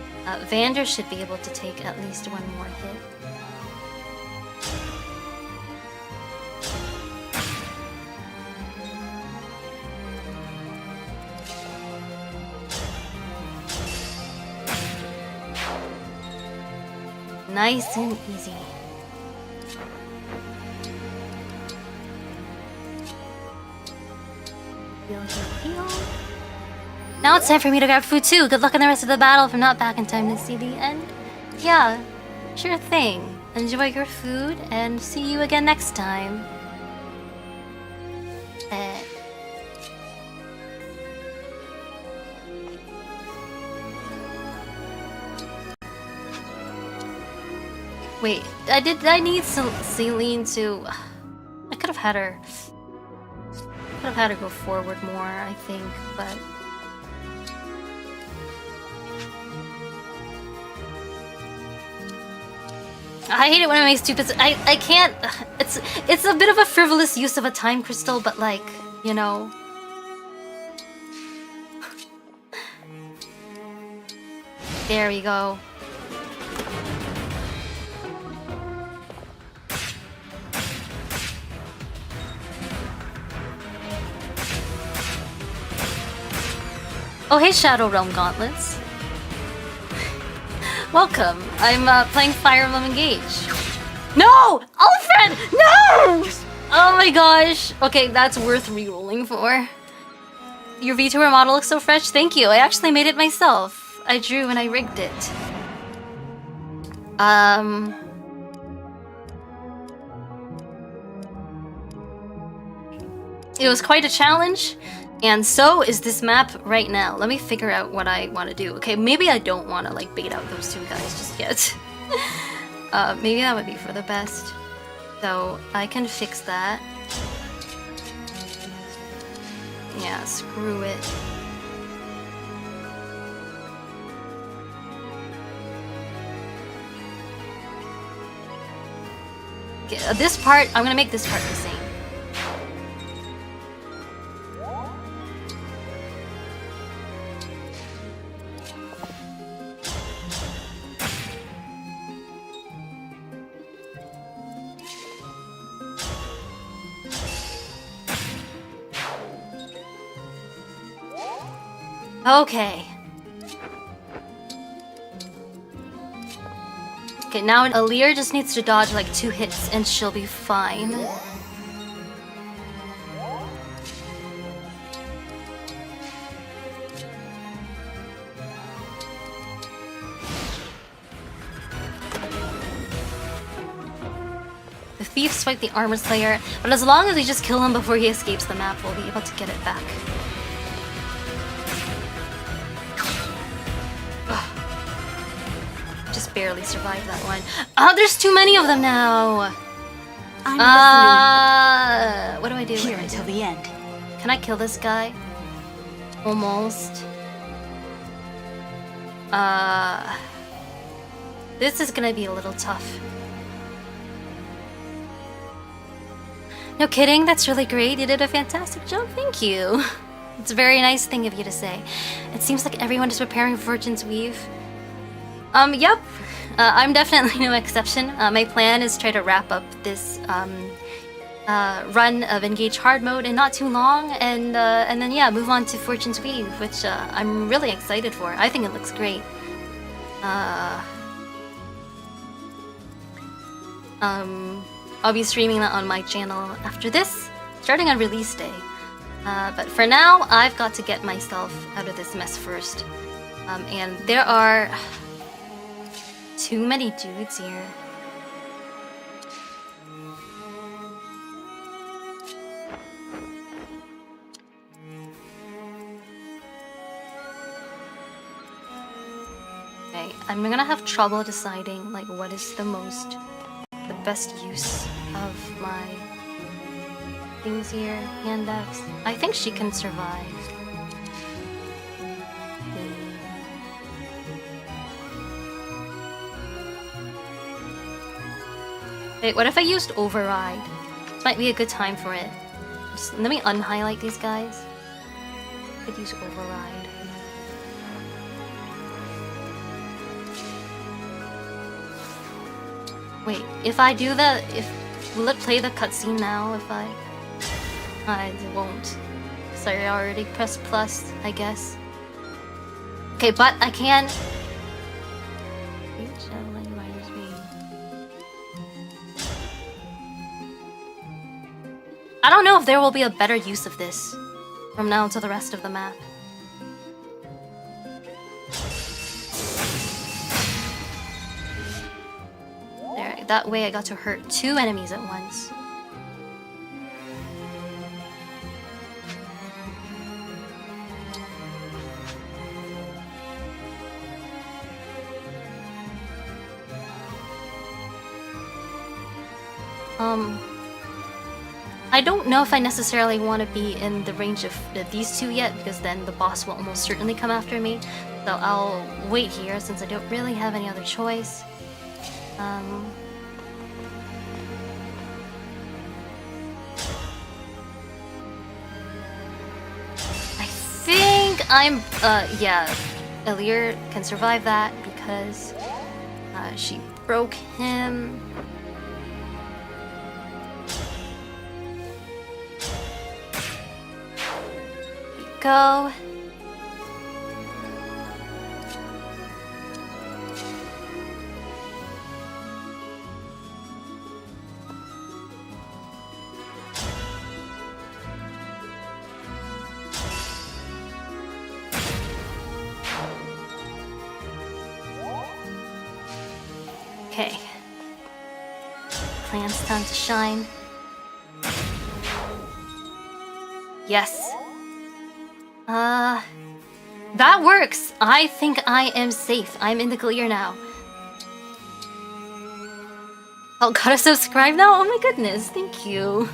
Vander should be able to take at least one more hit. Nice and easy. Heal, heal, heal. Now it's time for me to grab food too. Good luck in the rest of the battle if I'm not back in time to see the end. Yeah, sure thing. Enjoy your food and see you again next time. Wait, I need Celine to... I could have had her... Could have had her go forward more, I think, but... I hate it when I make stupid... I can't... It's a bit of a frivolous use of a time crystal, but like, you know... There we go. Oh, hey, Shadow Realm Gauntlets. Welcome. I'm playing Fire Emblem Engage. No! Alfred! No! Oh my gosh. Okay, that's worth re-rolling for. Your VTuber model looks so fresh. Thank you. I actually made it myself. I drew and I rigged it. It was quite a challenge. And so is this map right now. Let me figure out what I want to do. Okay, maybe I don't want to like bait out those two guys just yet. Maybe that would be for the best. So I can fix that. Yeah, screw it. Okay, this part, I'm gonna make this part the same. Okay. Okay, now Alear just needs to dodge like 2 hits and she'll be fine. The thieves fight the armor slayer, but as long as we just kill him before he escapes the map, we'll be able to get it back. Just barely survived that one. Oh, there's too many of them now. What do I do? Here until the end. Can I kill this guy? Almost. This is gonna be a little tough. No kidding, that's really great. You did a fantastic job, thank you. It's a very nice thing of you to say. It seems like everyone is preparing for Fortune's Weave. Yep. I'm definitely no exception. My plan is to try to wrap up this run of Engage Hard Mode in not too long, and then yeah, move on to Fortune's Weave, which I'm really excited for. I think it looks great. I'll be streaming that on my channel after this, starting on release day. But for now, I've got to get myself out of this mess first. And there are too many dudes here. Okay, I'm gonna have trouble deciding like what is the best use of my things here. Handax. I think she can survive. Wait, what if I used Override? This might be a good time for it. Just let me unhighlight these guys. Could use Override. Wait, if I do that, will it play the cutscene now if I... it won't. Sorry, I already pressed plus, I guess. Okay, but I can... I don't know if there will be a better use of this. from now to the rest of the map. There, that way I got to hurt 2 enemies at once. I don't know if I necessarily want to be in the range of these 2 yet, because then the boss will almost certainly come after me. So I'll wait here since I don't really have any other choice. I think I'm, yeah, Elir can survive that because she broke him. Go. Okay. Plan's time to shine. Yes. That works! I think I am safe. I'm in the clear now. Oh, gotta subscribe now? Oh my goodness, thank you.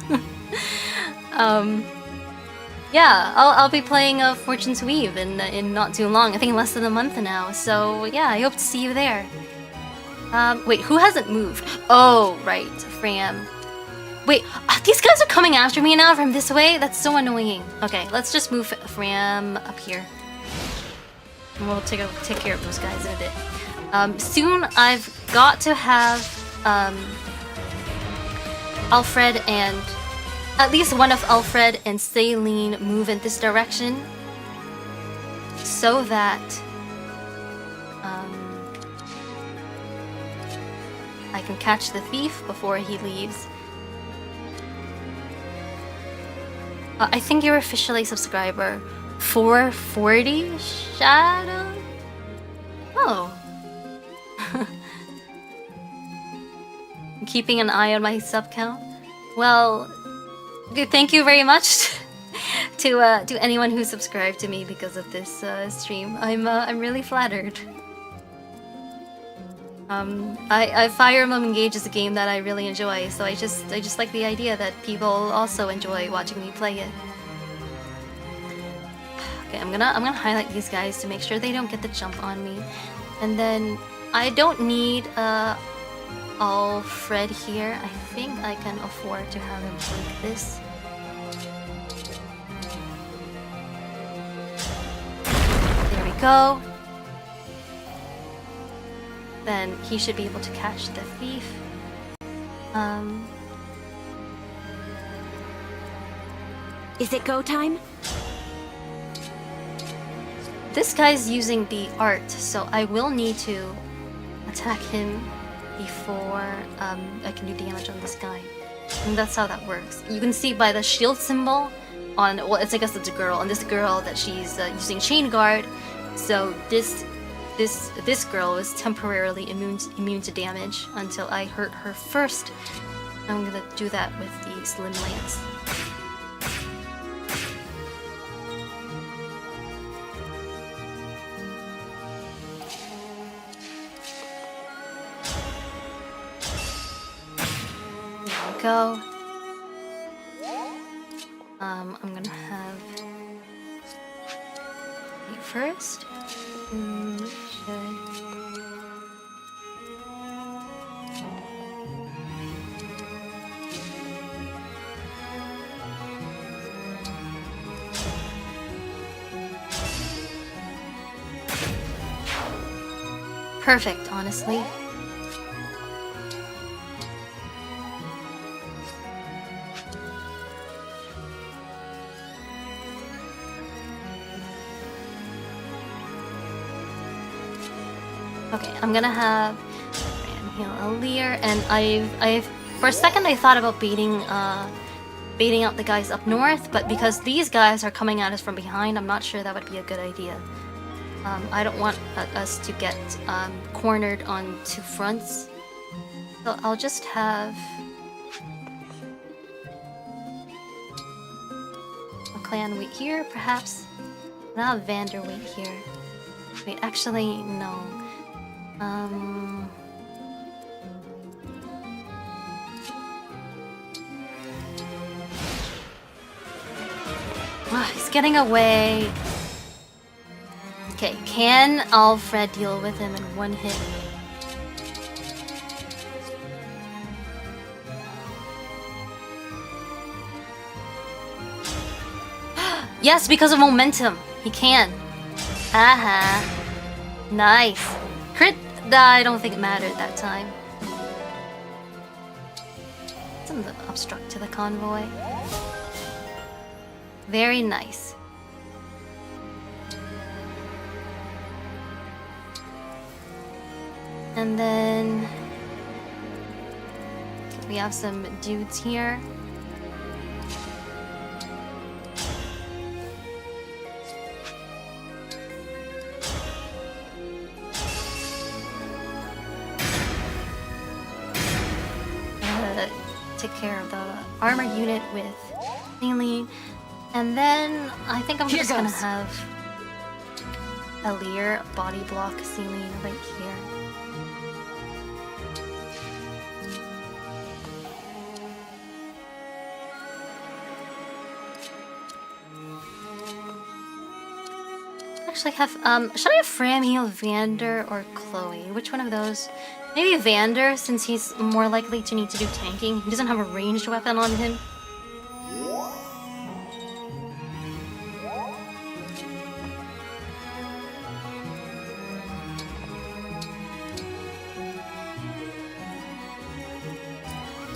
Yeah, I'll be playing Fortune's Weave in not too long. I think less than a month now. So yeah, I hope to see you there. Wait, who hasn't moved? Oh, right, Fram. Wait, these guys are coming after me now from this way? That's so annoying. Okay, let's just move Fram up here. And we'll take care of those guys in a bit. Soon I've got to have Alfred and at least one of Alfred and Celine move in this direction so that I can catch the thief before he leaves. I think you're officially subscriber 440, Shadow? Oh. Keeping an eye on my sub count. Well, thank you very much to anyone who subscribed to me because of this stream. I'm really flattered. Fire Emblem Engage is a game that I really enjoy, so I just like the idea that people also enjoy watching me play it. Okay, I'm gonna highlight these guys to make sure they don't get the jump on me, and then I don't need Alfred here. I think I can afford to have him take this. There we go. Then he should be able to catch the thief. Is it go time? This guy's using the art, so I will need to attack him before I can do damage on this guy. And that's how that works. You can see by the shield symbol on, well, I guess it's a girl, and this girl that she's using chain guard. So this girl is temporarily immune to damage until I hurt her first. I'm gonna do that with the Slim Lance. There we go. I'm gonna have you first. Perfect, honestly. Okay, I'm gonna have Ram heal Elir, and I've for a second I thought about baiting baiting out the guys up north, but because these guys are coming at us from behind, I'm not sure that would be a good idea. I don't want us to get cornered on two fronts. So I'll just have a clan wait here, perhaps. And I'll have Vander wait here. Wait, actually, no. He's getting away. Okay, can Alfred deal with him in one hit? Yes, because of momentum. He can. Haha. Nice. Crit? I don't think it mattered that time. Some obstruct to the convoy. Very nice. And then we have some dudes here. Take care of the armor unit with Aileen. And then I think I'm just gonna have Alir body block Celine right here. Actually have should I have Fram heal Vander or Chloe? Which one of those? Maybe Vander, since he's more likely to need to do tanking. He doesn't have a ranged weapon on him.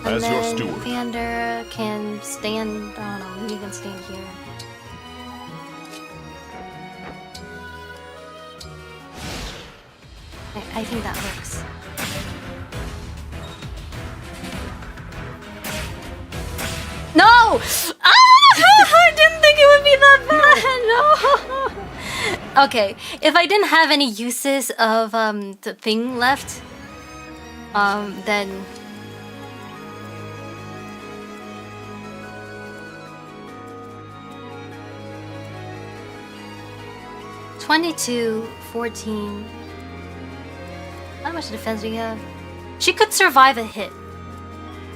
As your steward. Vander can stand. I don't know. Maybe he can stand here. I think that works. No! Ah! I didn't think it would be that bad. No. Okay, if I didn't have any uses of the thing left, then. $22, 14. How much defense do you have? She could survive a hit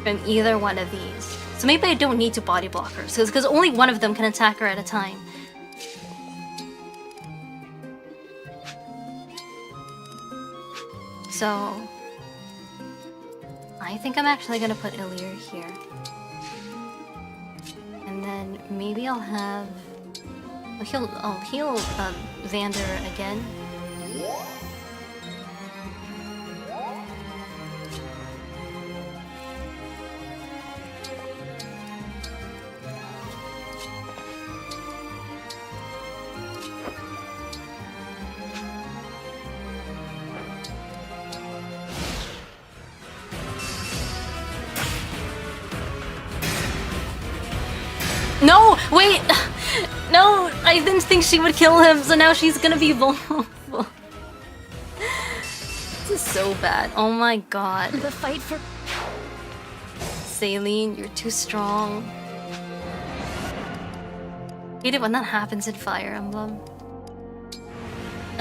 from either one of these. So maybe I don't need to body block her. So because only one of them can attack her at a time. So I think I'm actually gonna put Alir here. And then maybe I'll have I'll heal Vander again. No! Wait! No! I didn't think she would kill him, so now she's gonna be vulnerable. This is so bad. Oh my god. The fight for... Saline, you're too strong. Hate it when that happens in Fire Emblem.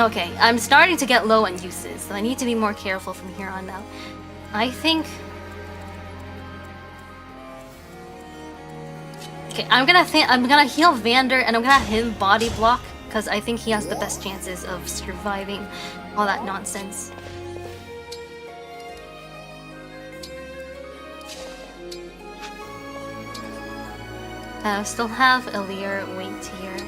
Okay, I'm starting to get low on uses, so I need to be more careful from here on out. I think... Okay, I'm gonna heal Vander and I'm gonna have him body block because I think he has the best chances of surviving all that nonsense. I still have Alir wait here.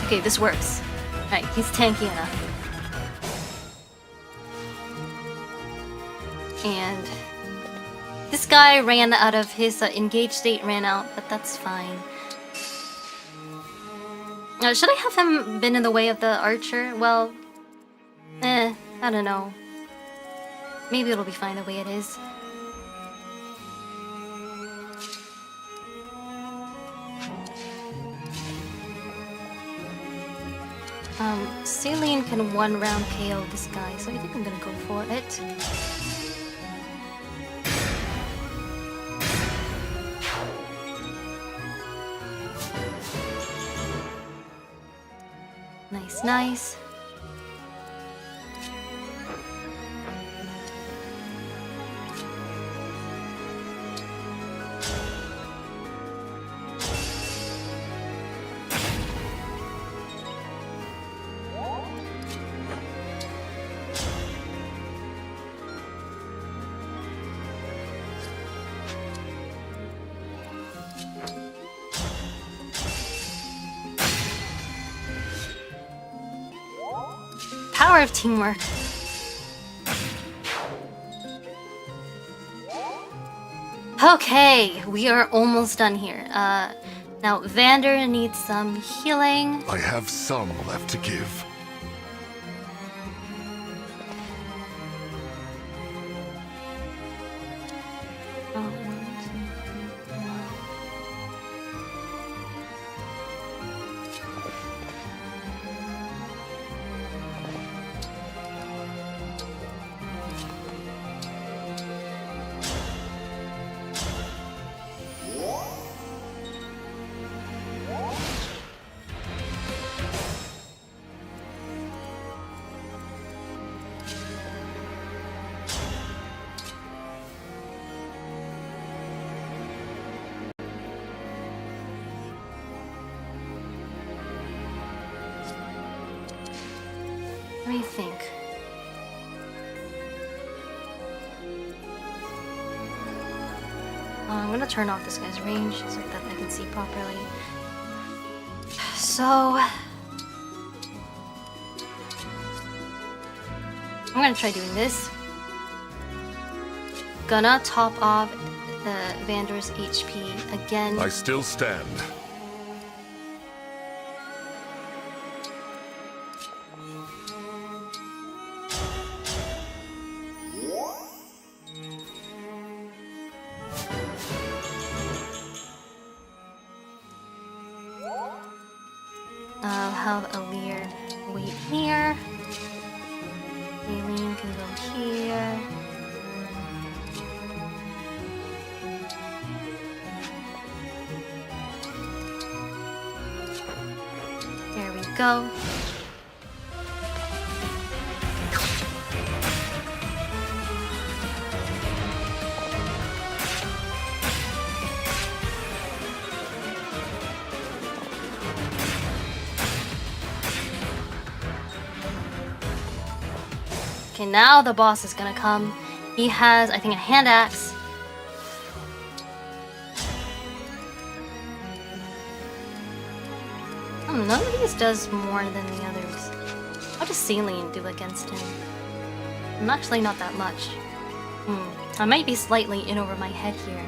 Okay, this works. Alright, he's tanky enough. And this guy ran out of his engaged state, ran out, but that's fine. Should I have him been in the way of the archer? Well, I don't know. Maybe it'll be fine the way it is. Celine can one round KO this guy, so I think I'm gonna go for it. Nice, nice. Power of teamwork. Okay, we are almost done here. Now Vander needs some healing. I have some left to give. Let me think. I'm gonna turn off this guy's range so that I can see properly. So I'm gonna try doing this. Gonna top off Vander's HP again. I still stand. I'll have Alir wait here. Aileen can go here. There we go. Okay, now the boss is gonna come. He has, I think, a hand axe. None of these does more than the others. How does Celine do against him? Actually, not that much. I might be slightly in over my head here.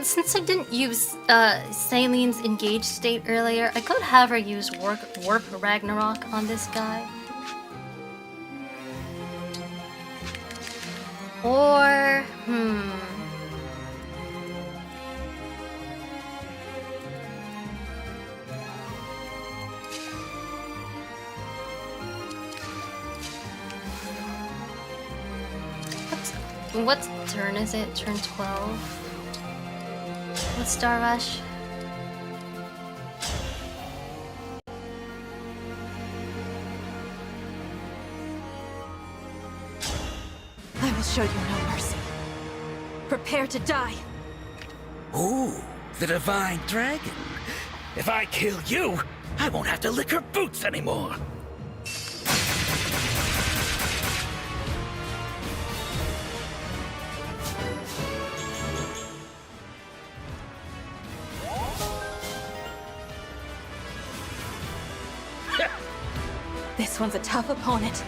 Since I didn't use Celine's engaged state earlier, I could have her use Warp Ragnarok on this guy. Or, What turn is it? Turn 12? What's Star Rush? I will show you no mercy. Prepare to die. Ooh, the Divine Dragon. If I kill you, I won't have to lick her boots anymore. This one's a tough opponent.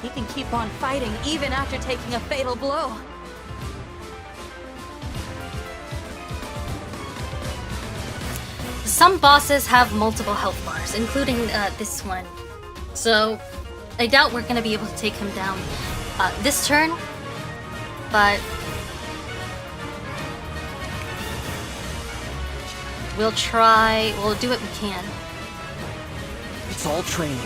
He can keep on fighting even after taking a fatal blow. Some bosses have multiple health bars, including this one. So I doubt we're gonna be able to take him down this turn, but we'll try. We'll do what we can. It's all training.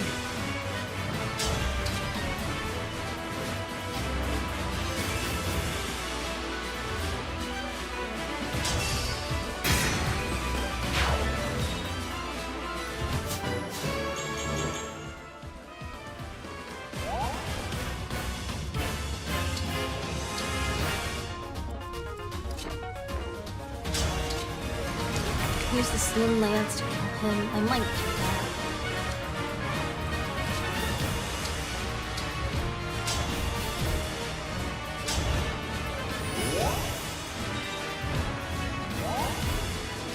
Use the slim lance to kill him. I might do that.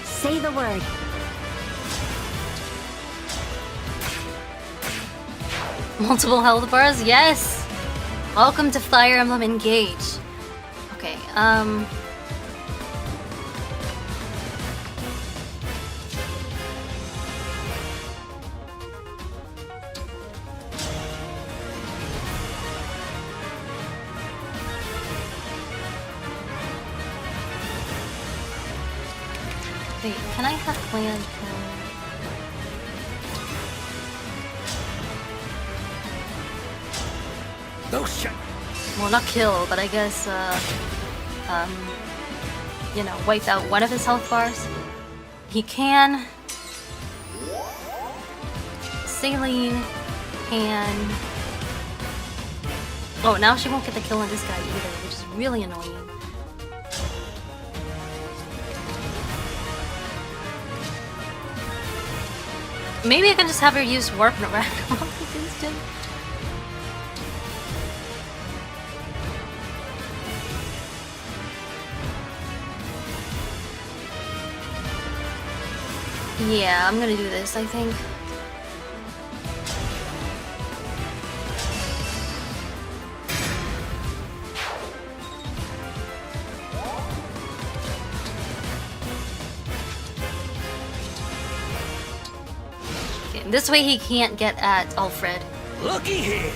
Say the word. Multiple health bars? Yes! Welcome to Fire Emblem Engage. Okay, wait, can I have clan kill? Those shit. Well, not kill, but I guess, you know, wipe out one of his health bars. He can. Saline can. Oh, now she won't get the kill on this guy either, which is really annoying. Maybe I can just have her use Warp Rack on this instant. Yeah, I'm gonna do this, I think. Okay, this way he can't get at Alfred. Looky here,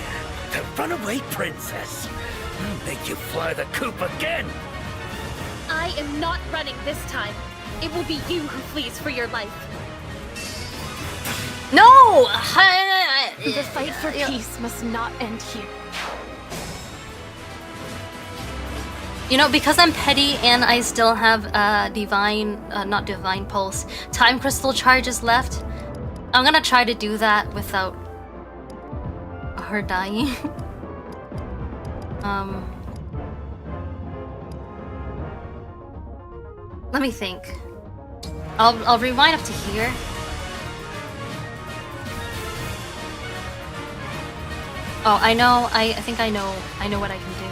the runaway princess. I'll make you fly the coop again. I am not running this time. It will be you who flees for your life. No! The fight for peace must not end here. You know, because I'm petty and I still have not divine pulse, time crystal charges left, I'm gonna try to do that without her dying. Let me think. I'll rewind up to here. Oh, I know. I think I know what I can do.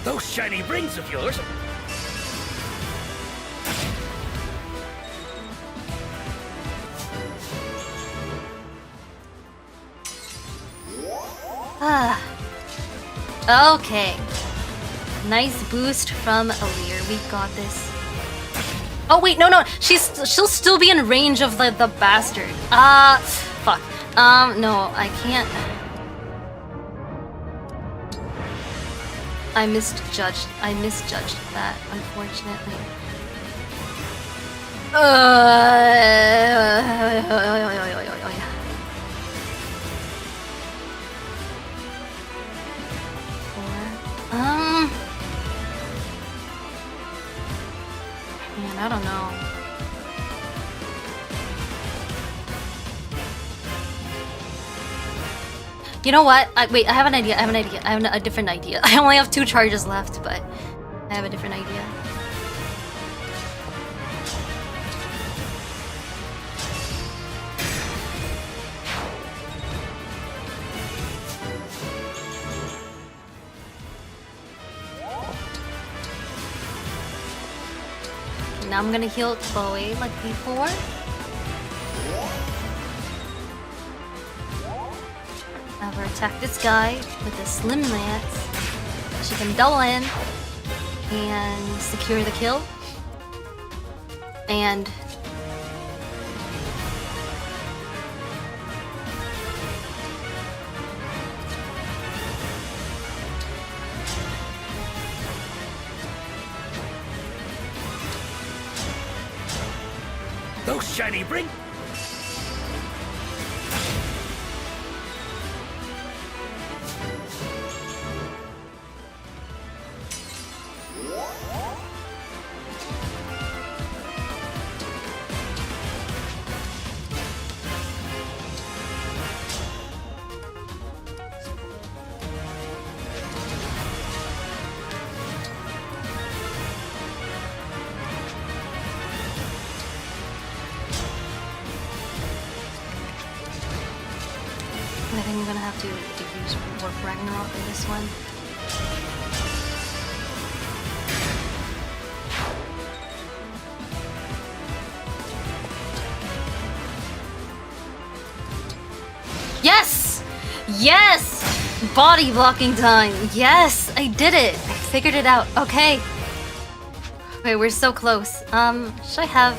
Those shiny rings of yours. Ah. Okay. Nice boost from Alear. We got this. Oh wait, no, she'll still be in range of the bastard. Fuck. No, I can't. I misjudged that, unfortunately. Man, I don't know. You know what? Wait, I have an idea. I have a different idea. I only have 2 charges left, but I have a different idea. now I'm gonna heal Chloe like before. Have her attack this guy with a slim lance. She can double in and secure the kill. And those shiny ring. I think I'm gonna have to use Warp Ragnarok in this one. Yes! Yes! Body blocking time! Yes! I did it! I figured it out. Okay. Okay, we're so close. Should I have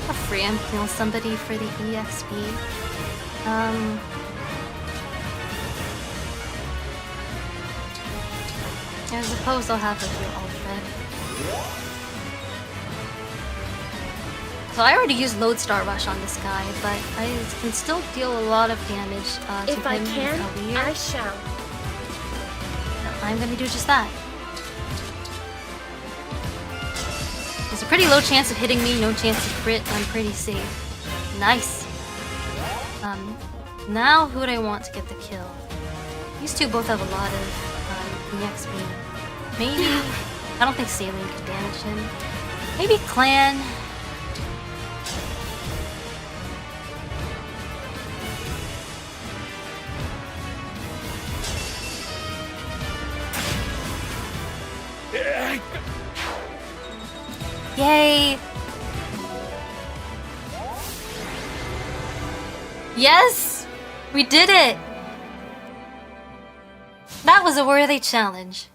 a free heal somebody for the EXP? I suppose I'll have to heal Alfred. So I already used Lodestar Rush on this guy, but I can still deal a lot of damage to If I him can, with Alir. I shall. I'm gonna do just that. There's a pretty low chance of hitting me, no chance of crit. I'm pretty safe. Nice. Now who would I want to get the kill? These two both have a lot of EXP. Maybe I don't think Saline can damage him. Maybe Clan. Yay! Yes! We did it! That was a worthy challenge.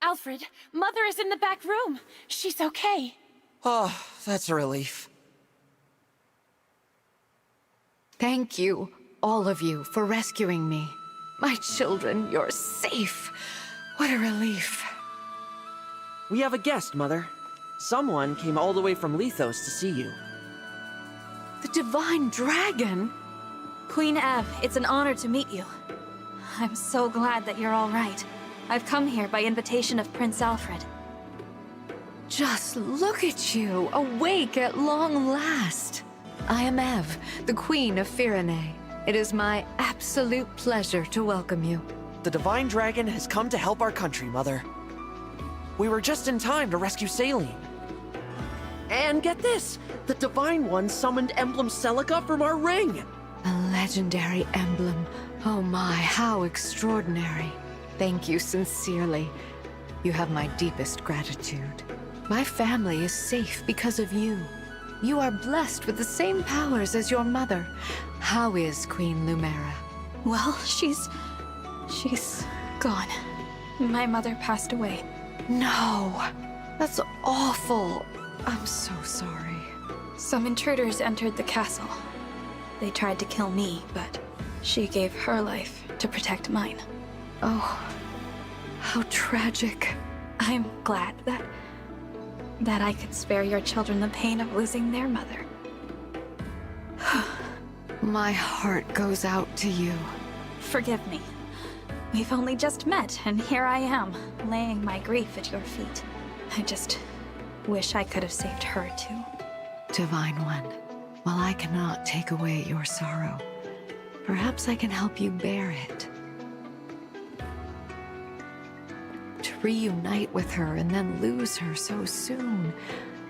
Alfred, Mother is in the back room. She's okay. Oh, that's a relief. Thank you, all of you, for rescuing me. My children, you're safe. What a relief. We have a guest, Mother. Someone came all the way from Lethos to see you. The Divine Dragon? Queen Ev, it's an honor to meet you. I'm so glad that you're all right. I've come here by invitation of Prince Alfred. Just look at you, awake at long last. I am Ev, the Queen of Firene. It is my absolute pleasure to welcome you. The Divine Dragon has come to help our country, Mother. We were just in time to rescue Saline. And get this! The Divine One summoned Emblem Celica from our ring! A legendary emblem. Oh my, how extraordinary. Thank you sincerely. You have my deepest gratitude. My family is safe because of you. You are blessed with the same powers as your mother. How is Queen Lumera? Well, she's gone. My mother passed away. No, that's awful. I'm so sorry. Some intruders entered the castle. They tried to kill me, but she gave her life to protect mine. Oh, how tragic. I'm glad that I could spare your children the pain of losing their mother. My heart goes out to you. Forgive me. We've only just met, and here I am, laying my grief at your feet. I just wish I could have saved her too. Divine One, while I cannot take away your sorrow, perhaps I can help you bear it. To reunite with her and then lose her so soon,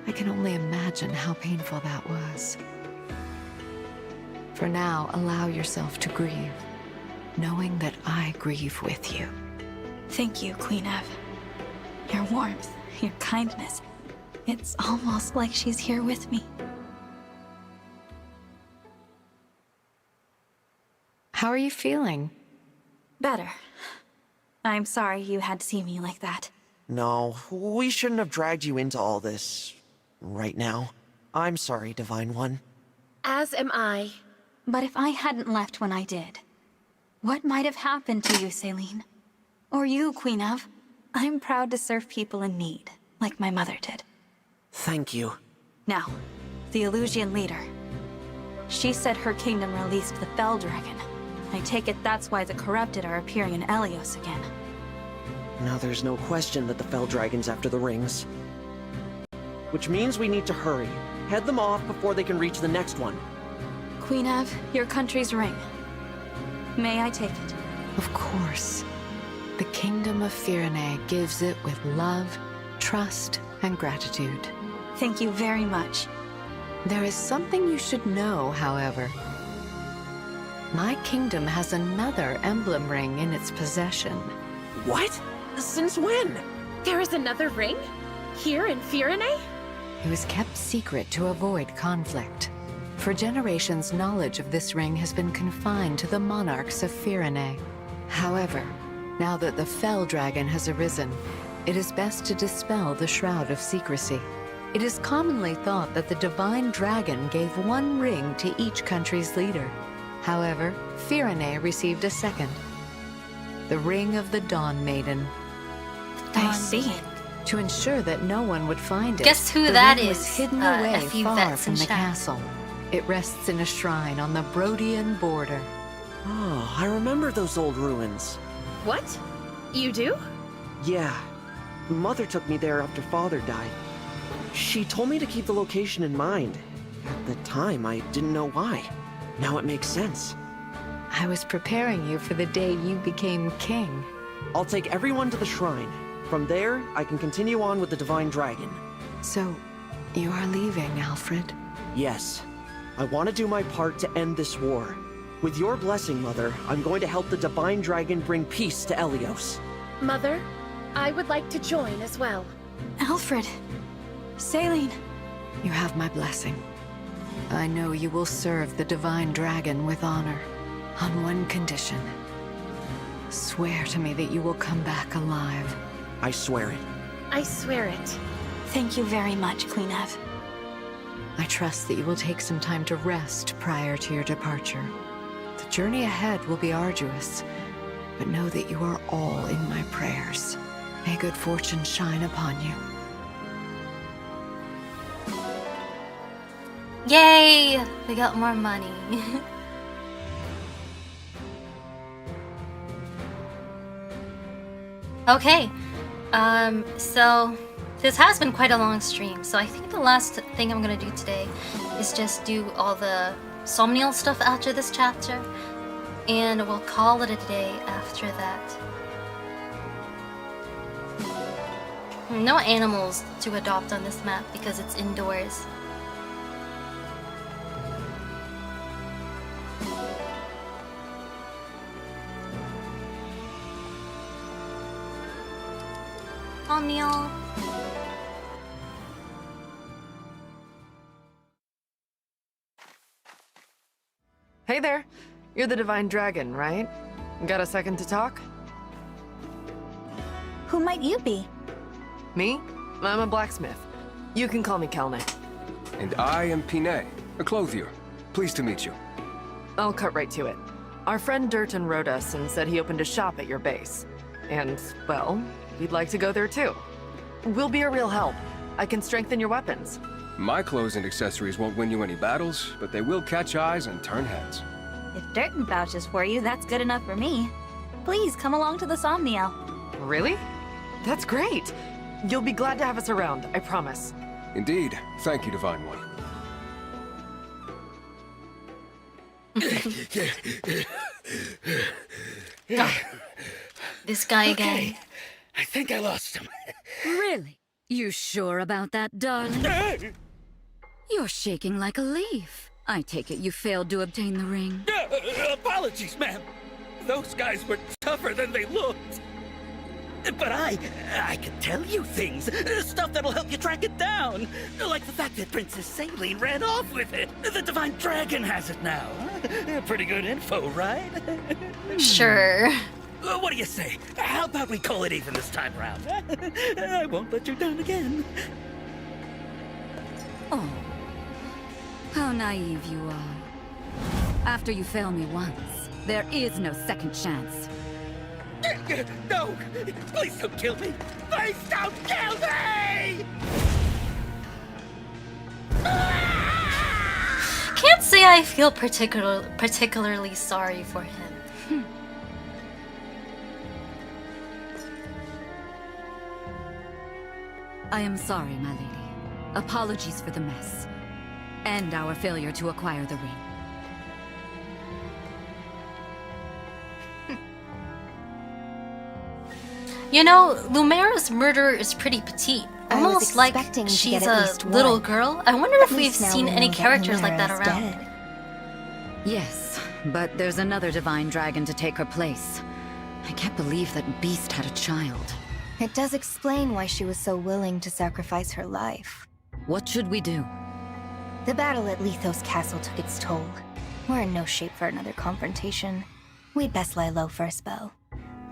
I can only imagine how painful that was. For now, allow yourself to grieve, knowing that I grieve with you. Thank you, Queen Ev. Your warmth, your kindness. It's almost like she's here with me. How are you feeling? Better. I'm sorry you had to see me like that. No, we shouldn't have dragged you into all this right now. I'm sorry, Divine One. As am I. But if I hadn't left when I did, what might have happened to you, Céline? Or you, Queen Ev? I'm proud to serve people in need, like my mother did. Thank you. Now, the Illusian leader. She said her kingdom released the Fell Dragon. I take it that's why the corrupted are appearing in Elyos again. Now there's no question that the Fell Dragon's after the rings. Which means we need to hurry. Head them off before they can reach the next one. Queen Ev, your country's ring. May I take it? Of course. The kingdom of Firene gives it with love, trust, and gratitude. Thank you very much. There is something you should know, however. My kingdom has another emblem ring in its possession. What? Since when? There is another ring? Here in Firene? It was kept secret to avoid conflict. For generations, knowledge of this ring has been confined to the monarchs of Firene. However, now that the Fell Dragon has arisen, it is best to dispel the shroud of secrecy. It is commonly thought that the Divine Dragon gave one ring to each country's leader. However, Firene received a second. The Ring of the Dawn Maiden. I see. To ensure that no one would find it, Guess who the that ring is? was hidden A away few far vets from in the chat. castle. It rests in a shrine on the Brodian border. Oh, I remember those old ruins. What? You do? Yeah. Mother took me there after Father died. She told me to keep the location in mind. At the time, I didn't know why. Now it makes sense. I was preparing you for the day you became king. I'll take everyone to the shrine. From there, I can continue on with the Divine Dragon. So, you are leaving, Alfred? Yes. I want to do my part to end this war. With your blessing, Mother, I'm going to help the Divine Dragon bring peace to Elyos. Mother, I would like to join as well. Alfred. Céline. You have my blessing. I know you will serve the Divine Dragon with honor. On one condition. Swear to me that you will come back alive. I swear it. I swear it. Thank you very much, Queen Ev. I trust that you will take some time to rest prior to your departure. The journey ahead will be arduous, but know that you are all in my prayers. May good fortune shine upon you. Yay! We got more money. Okay, so this has been quite a long stream, so I think the last thing I'm gonna do today is just do all the somnial stuff after this chapter, and we'll call it a day after that. No animals to adopt on this map because it's indoors. Somnial. Hey there. You're the Divine Dragon, right? Got a second to talk? Who might you be? Me? I'm a blacksmith. You can call me Kelne. And I am Pinet, a clothier. Pleased to meet you. I'll cut right to it. Our friend Durton wrote us and said he opened a shop at your base. And, well, we'd like to go there too. We'll be a real help. I can strengthen your weapons. My clothes and accessories won't win you any battles, but they will catch eyes and turn heads. If Durton vouches for you, that's good enough for me. Please come along to the Somniel. Really? That's great! You'll be glad to have us around, I promise. Indeed. Thank you, Divine One. This guy again. I think I lost him. Really? You sure about that, darling? You're shaking like a leaf. I take it you failed to obtain the ring. Apologies, ma'am. Those guys were tougher than they looked. But I can tell you things. Stuff that'll help you track it down. Like the fact that Princess Saline ran off with it. The Divine Dragon has it now. Pretty good info, right? Sure. What do you say? How about we call it even this time around? I won't let you down again. Oh. How naive you are. After you fail me once, there is no second chance. No! Please don't kill me! Please don't kill me! Can't say I feel particularly sorry for him. I am sorry, my lady. Apologies for the mess. And our failure to acquire the ring. You know, Lumera's murderer is pretty petite. Almost like she's a little girl. I wonder if we've seen any characters like that around. Yes, but there's another divine dragon to take her place. I can't believe that beast had a child. It does explain why she was so willing to sacrifice her life. What should we do? The battle at Lethos Castle took its toll. We're in no shape for another confrontation. We'd best lie low for a spell.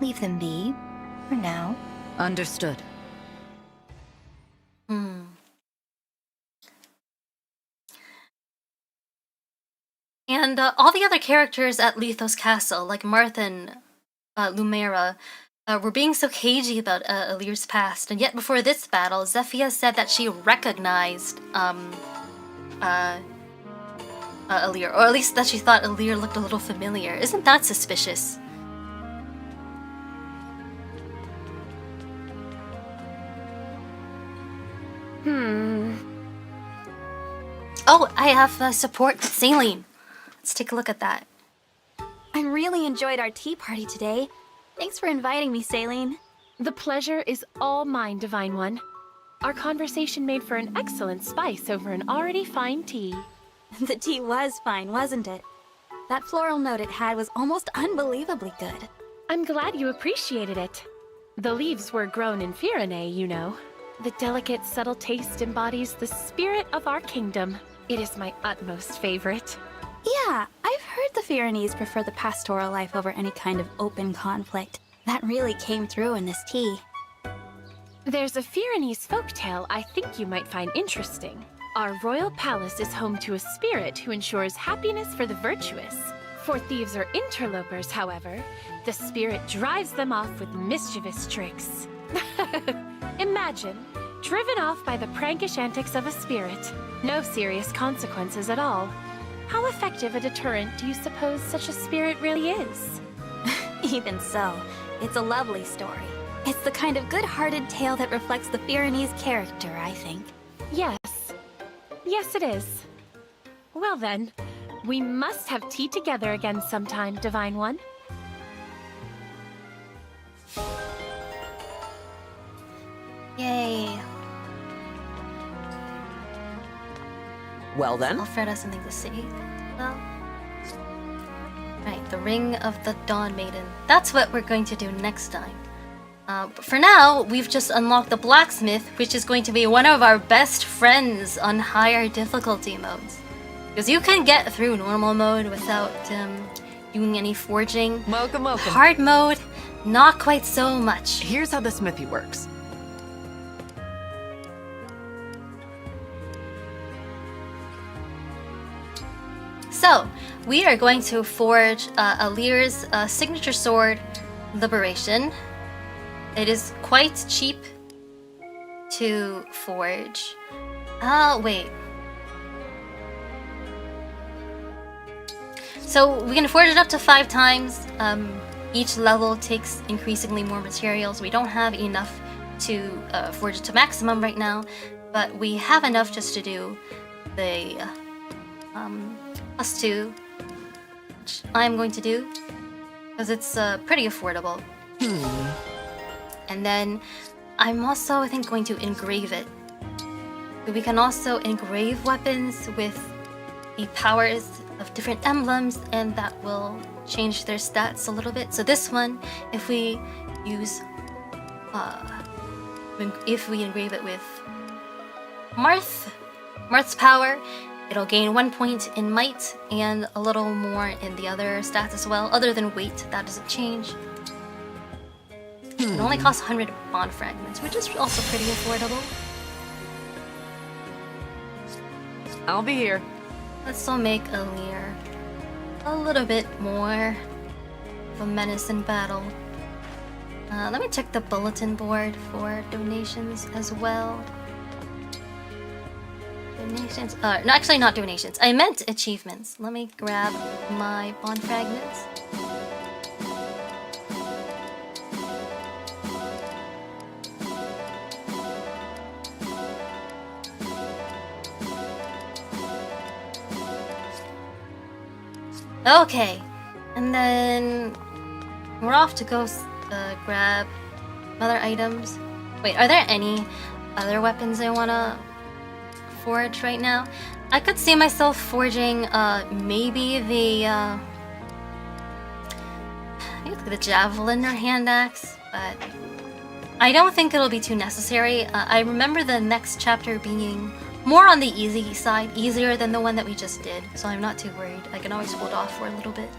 Leave them be, for now. Understood. And all the other characters at Lethos Castle, like Martha and Lumera, were being so cagey about Alir's past, and yet before this battle, Zephyia said that she recognized Alir, or at least that she thought Alir looked a little familiar. Isn't that suspicious? Oh, I have support saline. Let's take a look at that. I really enjoyed our tea party today. Thanks for inviting me, Saline. The pleasure is all mine, Divine One. Our conversation made for an excellent spice over an already fine tea. The tea was fine, wasn't it? That floral note it had was almost unbelievably good. I'm glad you appreciated it. The leaves were grown in Firene, you know. The delicate, subtle taste embodies the spirit of our kingdom. It is my utmost favorite. Yeah, I've heard the Firenese prefer the pastoral life over any kind of open conflict. That really came through in this tea. There's a Firenese folktale I think you might find interesting. Our royal palace is home to a spirit who ensures happiness for the virtuous. For thieves or interlopers, however, the spirit drives them off with mischievous tricks. Imagine, driven off by the prankish antics of a spirit. No serious consequences at all. How effective a deterrent do you suppose such a spirit really is? Even so, it's a lovely story. It's the kind of good-hearted tale that reflects the Firenese character, I think. Yes. Yes, it is. Well then, we must have tea together again sometime, Divine One. Yay. Well then. Alfred has something to say. Well. Right, the Ring of the Dawn Maiden. That's what we're going to do next time. But for now, we've just unlocked the Blacksmith, which is going to be one of our best friends on higher difficulty modes. Because you can get through normal mode without doing any forging. Welcome. Hard mode, not quite so much. Here's how the smithy works. So, we are going to forge Alir's signature sword, Liberation. It is quite cheap to forge. Wait. So, we can forge it up to 5 times. Each level takes increasingly more materials. We don't have enough to forge it to maximum right now, but we have enough just to do the +2, which I'm going to do, because it's pretty affordable. And then I'm also, I think, going to engrave it. We can also engrave weapons with the powers of different emblems, and that will change their stats a little bit. So this one, if we use, if we engrave it with Marth's power, it'll gain 1 point in might and a little more in the other stats as well. Other than weight, that doesn't change. It only costs 100 bond fragments, which is also pretty affordable. I'll be here. Let's still make Alear a little bit more of a menace in battle. Let me check the bulletin board for donations as well. Donations? No, actually not donations. I meant achievements. Let me grab my bond fragments. Okay, and then we're off to go grab other items. Wait, are there any other weapons I wanna forge right now? I could see myself forging maybe the javelin or hand axe, but I don't think it'll be too necessary. I remember the next chapter being more on the easy side, easier than the one that we just did, so I'm not too worried. I can always hold off for a little bit.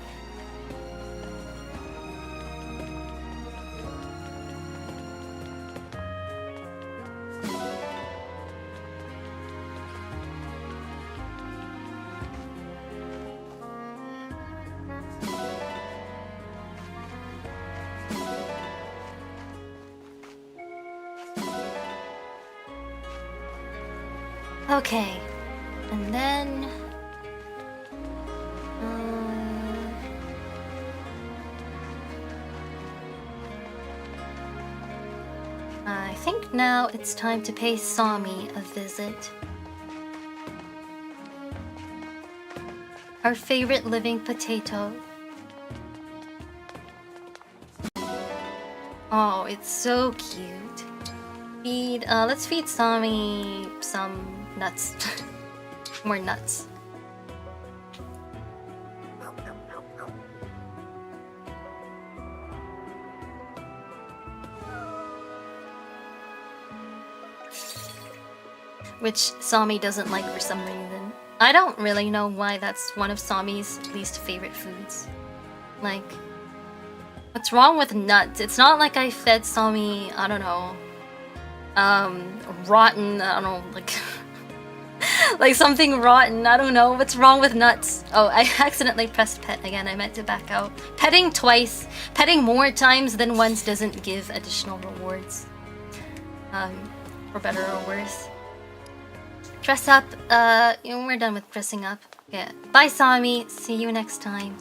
Okay, and then I think now it's time to pay Sami a visit. Our favorite living potato. Oh, it's so cute. Let's feed Sami some nuts. More nuts. Which Sami doesn't like for some reason. I don't really know why that's one of Sami's least favorite foods. Like, what's wrong with nuts? It's not like I fed Sami, I don't know, rotten, I don't know, like like something rotten. I don't know what's wrong with nuts. Oh, I accidentally pressed pet again. I meant to back out. Petting twice, petting more times than once doesn't give additional rewards, for better or worse. Dress up. We're done with dressing up. Yeah, bye Sami, see you next time.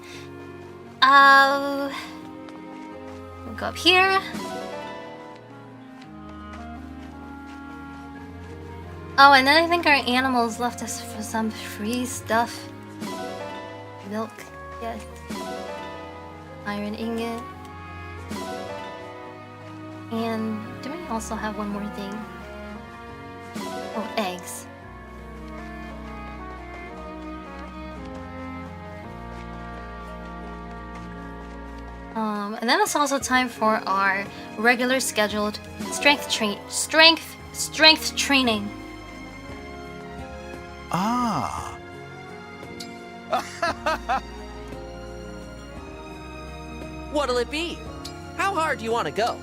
We'll go up here. Oh, and then I think our animals left us for some free stuff. Milk, yes. Iron ingot. And do we also have one more thing? Oh, eggs. And then it's also time for our regular scheduled strength training. Ah. What'll it be? How hard do you want to go?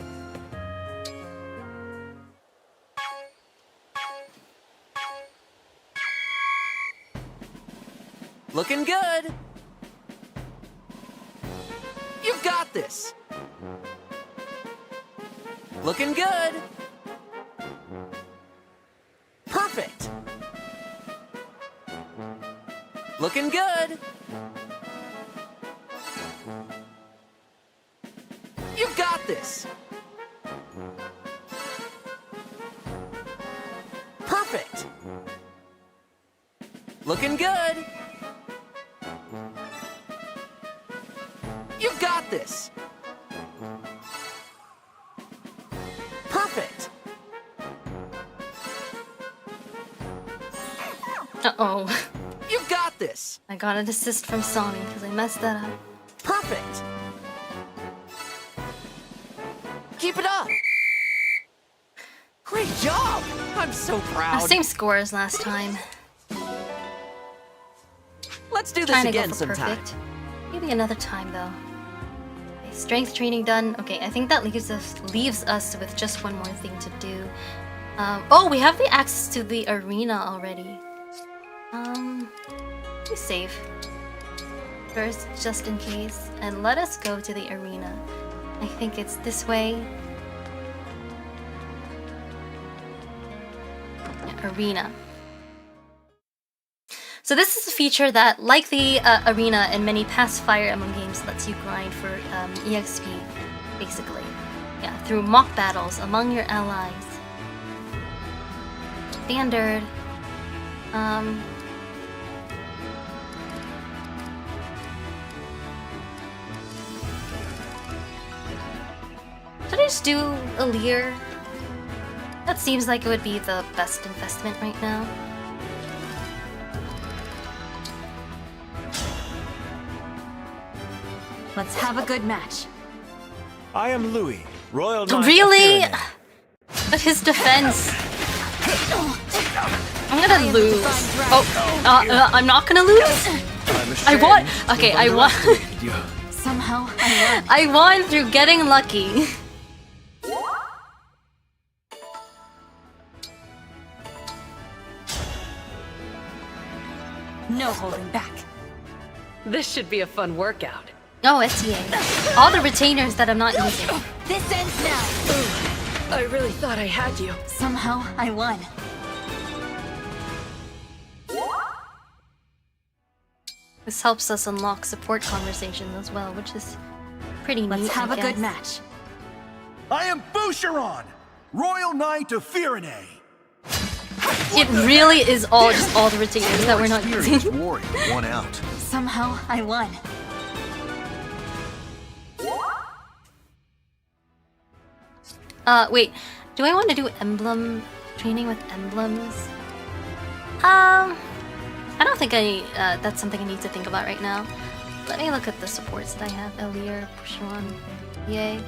Looking good. You've got this. Looking good. Perfect. Looking good. You've got this. Perfect. Looking good. You've got this. Perfect. Uh-oh. You've got this! I got an assist from Sonny because I messed that up. Perfect! Keep it up! Great job! I'm so proud. Same score as last time. Let's do this Trying to again go for sometime. perfect. Maybe another time though. Okay, strength training done. Okay, I think that leaves us with just one more thing to do. Oh, we have the access to the arena already. Be safe first, just in case, and let us go to the arena. I think it's this way. Yeah, arena. So this is a feature that, like the arena in many past Fire Emblem games, lets you grind for EXP, basically. Yeah, through mock battles among your allies. Standard. Should I just do a Lear? That seems like it would be the best investment right now. Let's have a good match. I am Louis, Royal Knight. Really? But his defense. I'm gonna lose. Oh, I'm not gonna lose? I won! Okay, I won. Somehow, I won. I won through getting lucky. No holding back. This should be a fun workout. Oh, TA. All the retainers that I'm not using. This ends now. I really thought I had you. Somehow, I won. This helps us unlock support conversations as well, which is pretty neat. Let's have I a good guess. match. I am Boucheron, Royal Knight of Firene. It really is just all the retainers that we're not using. Warrior, one out. Somehow, I won. Wait. Do I want to do emblem training with emblems? I don't think that's something I need to think about right now. Let me look at the supports that I have. Elir, Pusharon, yay.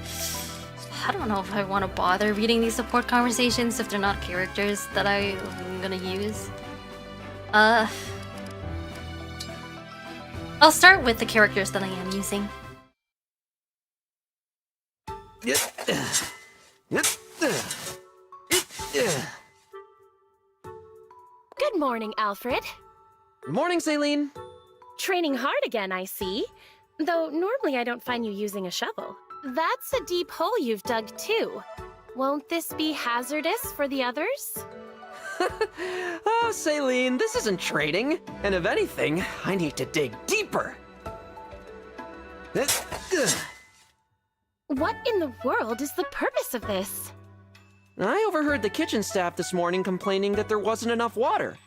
I don't know if I want to bother reading these support conversations if they're not characters that I'm gonna use. I'll start with the characters that I am using. Good morning, Alfred. Morning, Celine. Training hard again, I see. Though normally I don't find you using a shovel. That's a deep hole you've dug too. Won't this be hazardous for the others? Oh, Celine, this isn't trading. And if anything, I need to dig deeper. What in the world is the purpose of this? I overheard the kitchen staff this morning complaining that there wasn't enough water.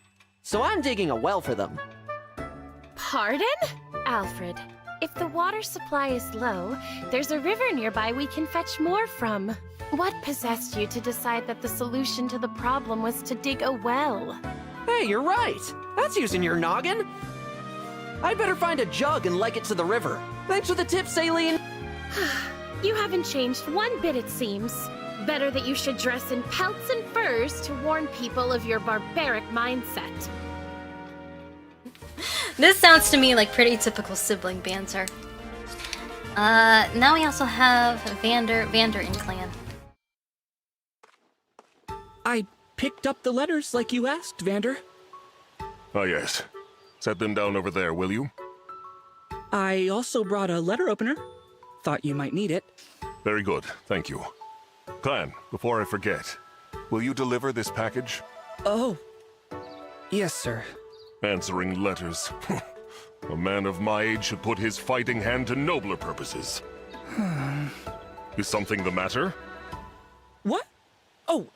So I'm digging a well for them. Pardon? Alfred, if the water supply is low, there's a river nearby we can fetch more from. What possessed you to decide that the solution to the problem was to dig a well? Hey, you're right. That's using your noggin. I'd better find a jug and leg it to the river. Thanks for the tip, Celine. You haven't changed one bit, it seems. Better that you should dress in pelts and furs to warn people of your barbaric mindset. This sounds to me like pretty typical sibling banter. Now we also have Vander in clan. I picked up the letters like you asked, Vander. Ah, yes. Set them down over there, will you? I also brought a letter opener. Thought you might need it. Very good, thank you. Clan, before I forget, will you deliver this package? Oh. Yes, sir. Answering letters. A man of my age should put his fighting hand to nobler purposes. Is something the matter? What? Oh,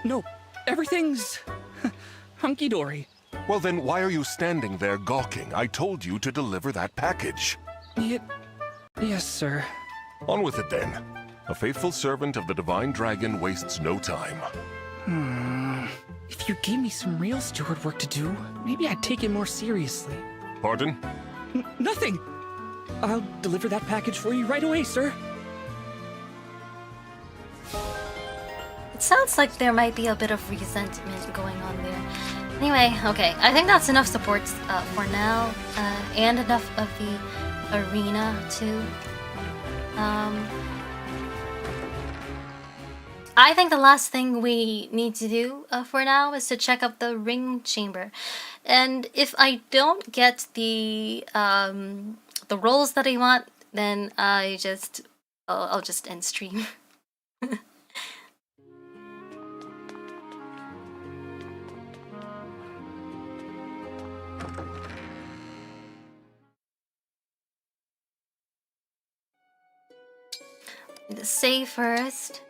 no. Everything's hunky-dory. Well then, why are you standing there gawking? I told you to deliver that package. Yes, sir. On with it then. A faithful servant of the Divine Dragon wastes no time. If you gave me some real steward work to do, maybe I'd take it more seriously. Pardon? Nothing! I'll deliver that package for you right away, sir. It sounds like there might be a bit of resentment going on there. Anyway, okay, I think that's enough supports for now, and enough of the arena too. I think the last thing we need to do for now is to check out the ring chamber, and if I don't get the roles that I want, then I'll just end stream. Save first.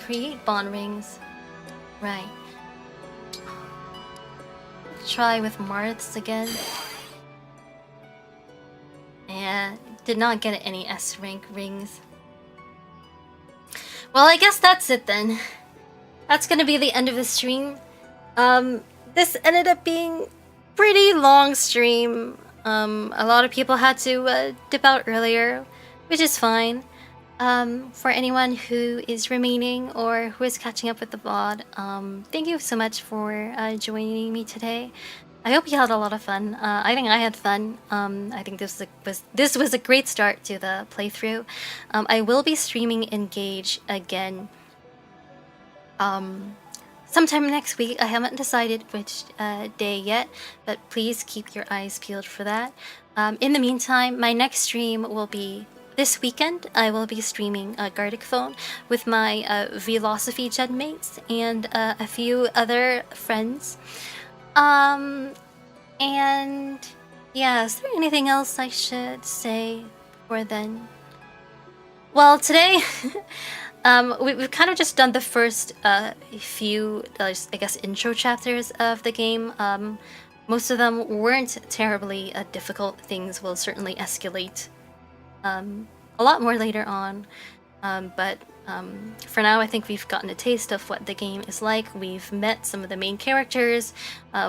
Create bond rings. Right. Try with Marths again. Yeah, did not get any S rank rings. Well, I guess that's it then. That's gonna be the end of the stream. This ended up being pretty long stream. A lot of people had to dip out earlier, which is fine. For anyone who is remaining or who is catching up with the VOD, thank you so much for joining me today. I hope you had a lot of fun. I think I had fun. I think this was a great start to the playthrough. I will be streaming Engage again sometime next week. I haven't decided which day yet, but please keep your eyes peeled for that. In the meantime, my next stream will be this weekend. I will be streaming Gardic Phone with my Philosophy Gen mates and a few other friends. And yeah, is there anything else I should say before then? Well, today we've kind of just done the first few, I guess, intro chapters of the game. Most of them weren't terribly difficult. Things will certainly escalate a lot more later on, but for now I think we've gotten a taste of what the game is like. We've met some of the main characters,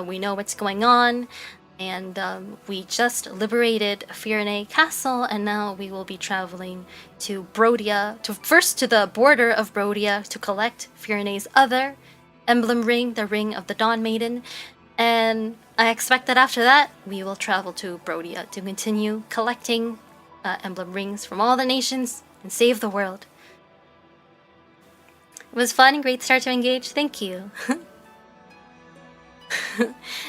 we know what's going on, and we just liberated Firenze Castle, and now we will be traveling to Brodia, first to the border of Brodia to collect Firenze's other emblem ring, the Ring of the Dawn Maiden, and I expect that after that we will travel to Brodia to continue collecting emblem rings from all the nations and save the world. It was fun and great start to Engage. Thank you.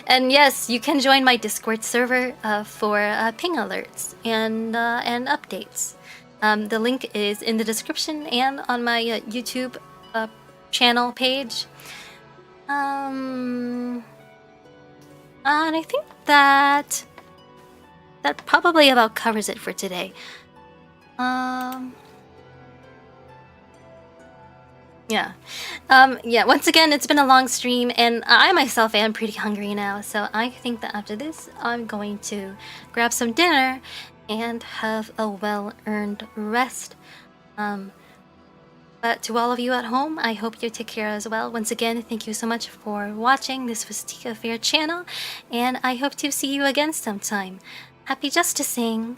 And yes, you can join my Discord server for ping alerts and updates. The link is in the description and on my YouTube channel page. And I think that probably about covers it for today. Yeah. Once again, it's been a long stream, and I myself am pretty hungry now, so I think that after this, I'm going to grab some dinner and have a well-earned rest. But to all of you at home, I hope you take care as well. Once again, thank you so much for watching. This was Tia Faire channel, and I hope to see you again sometime. Happy justicing!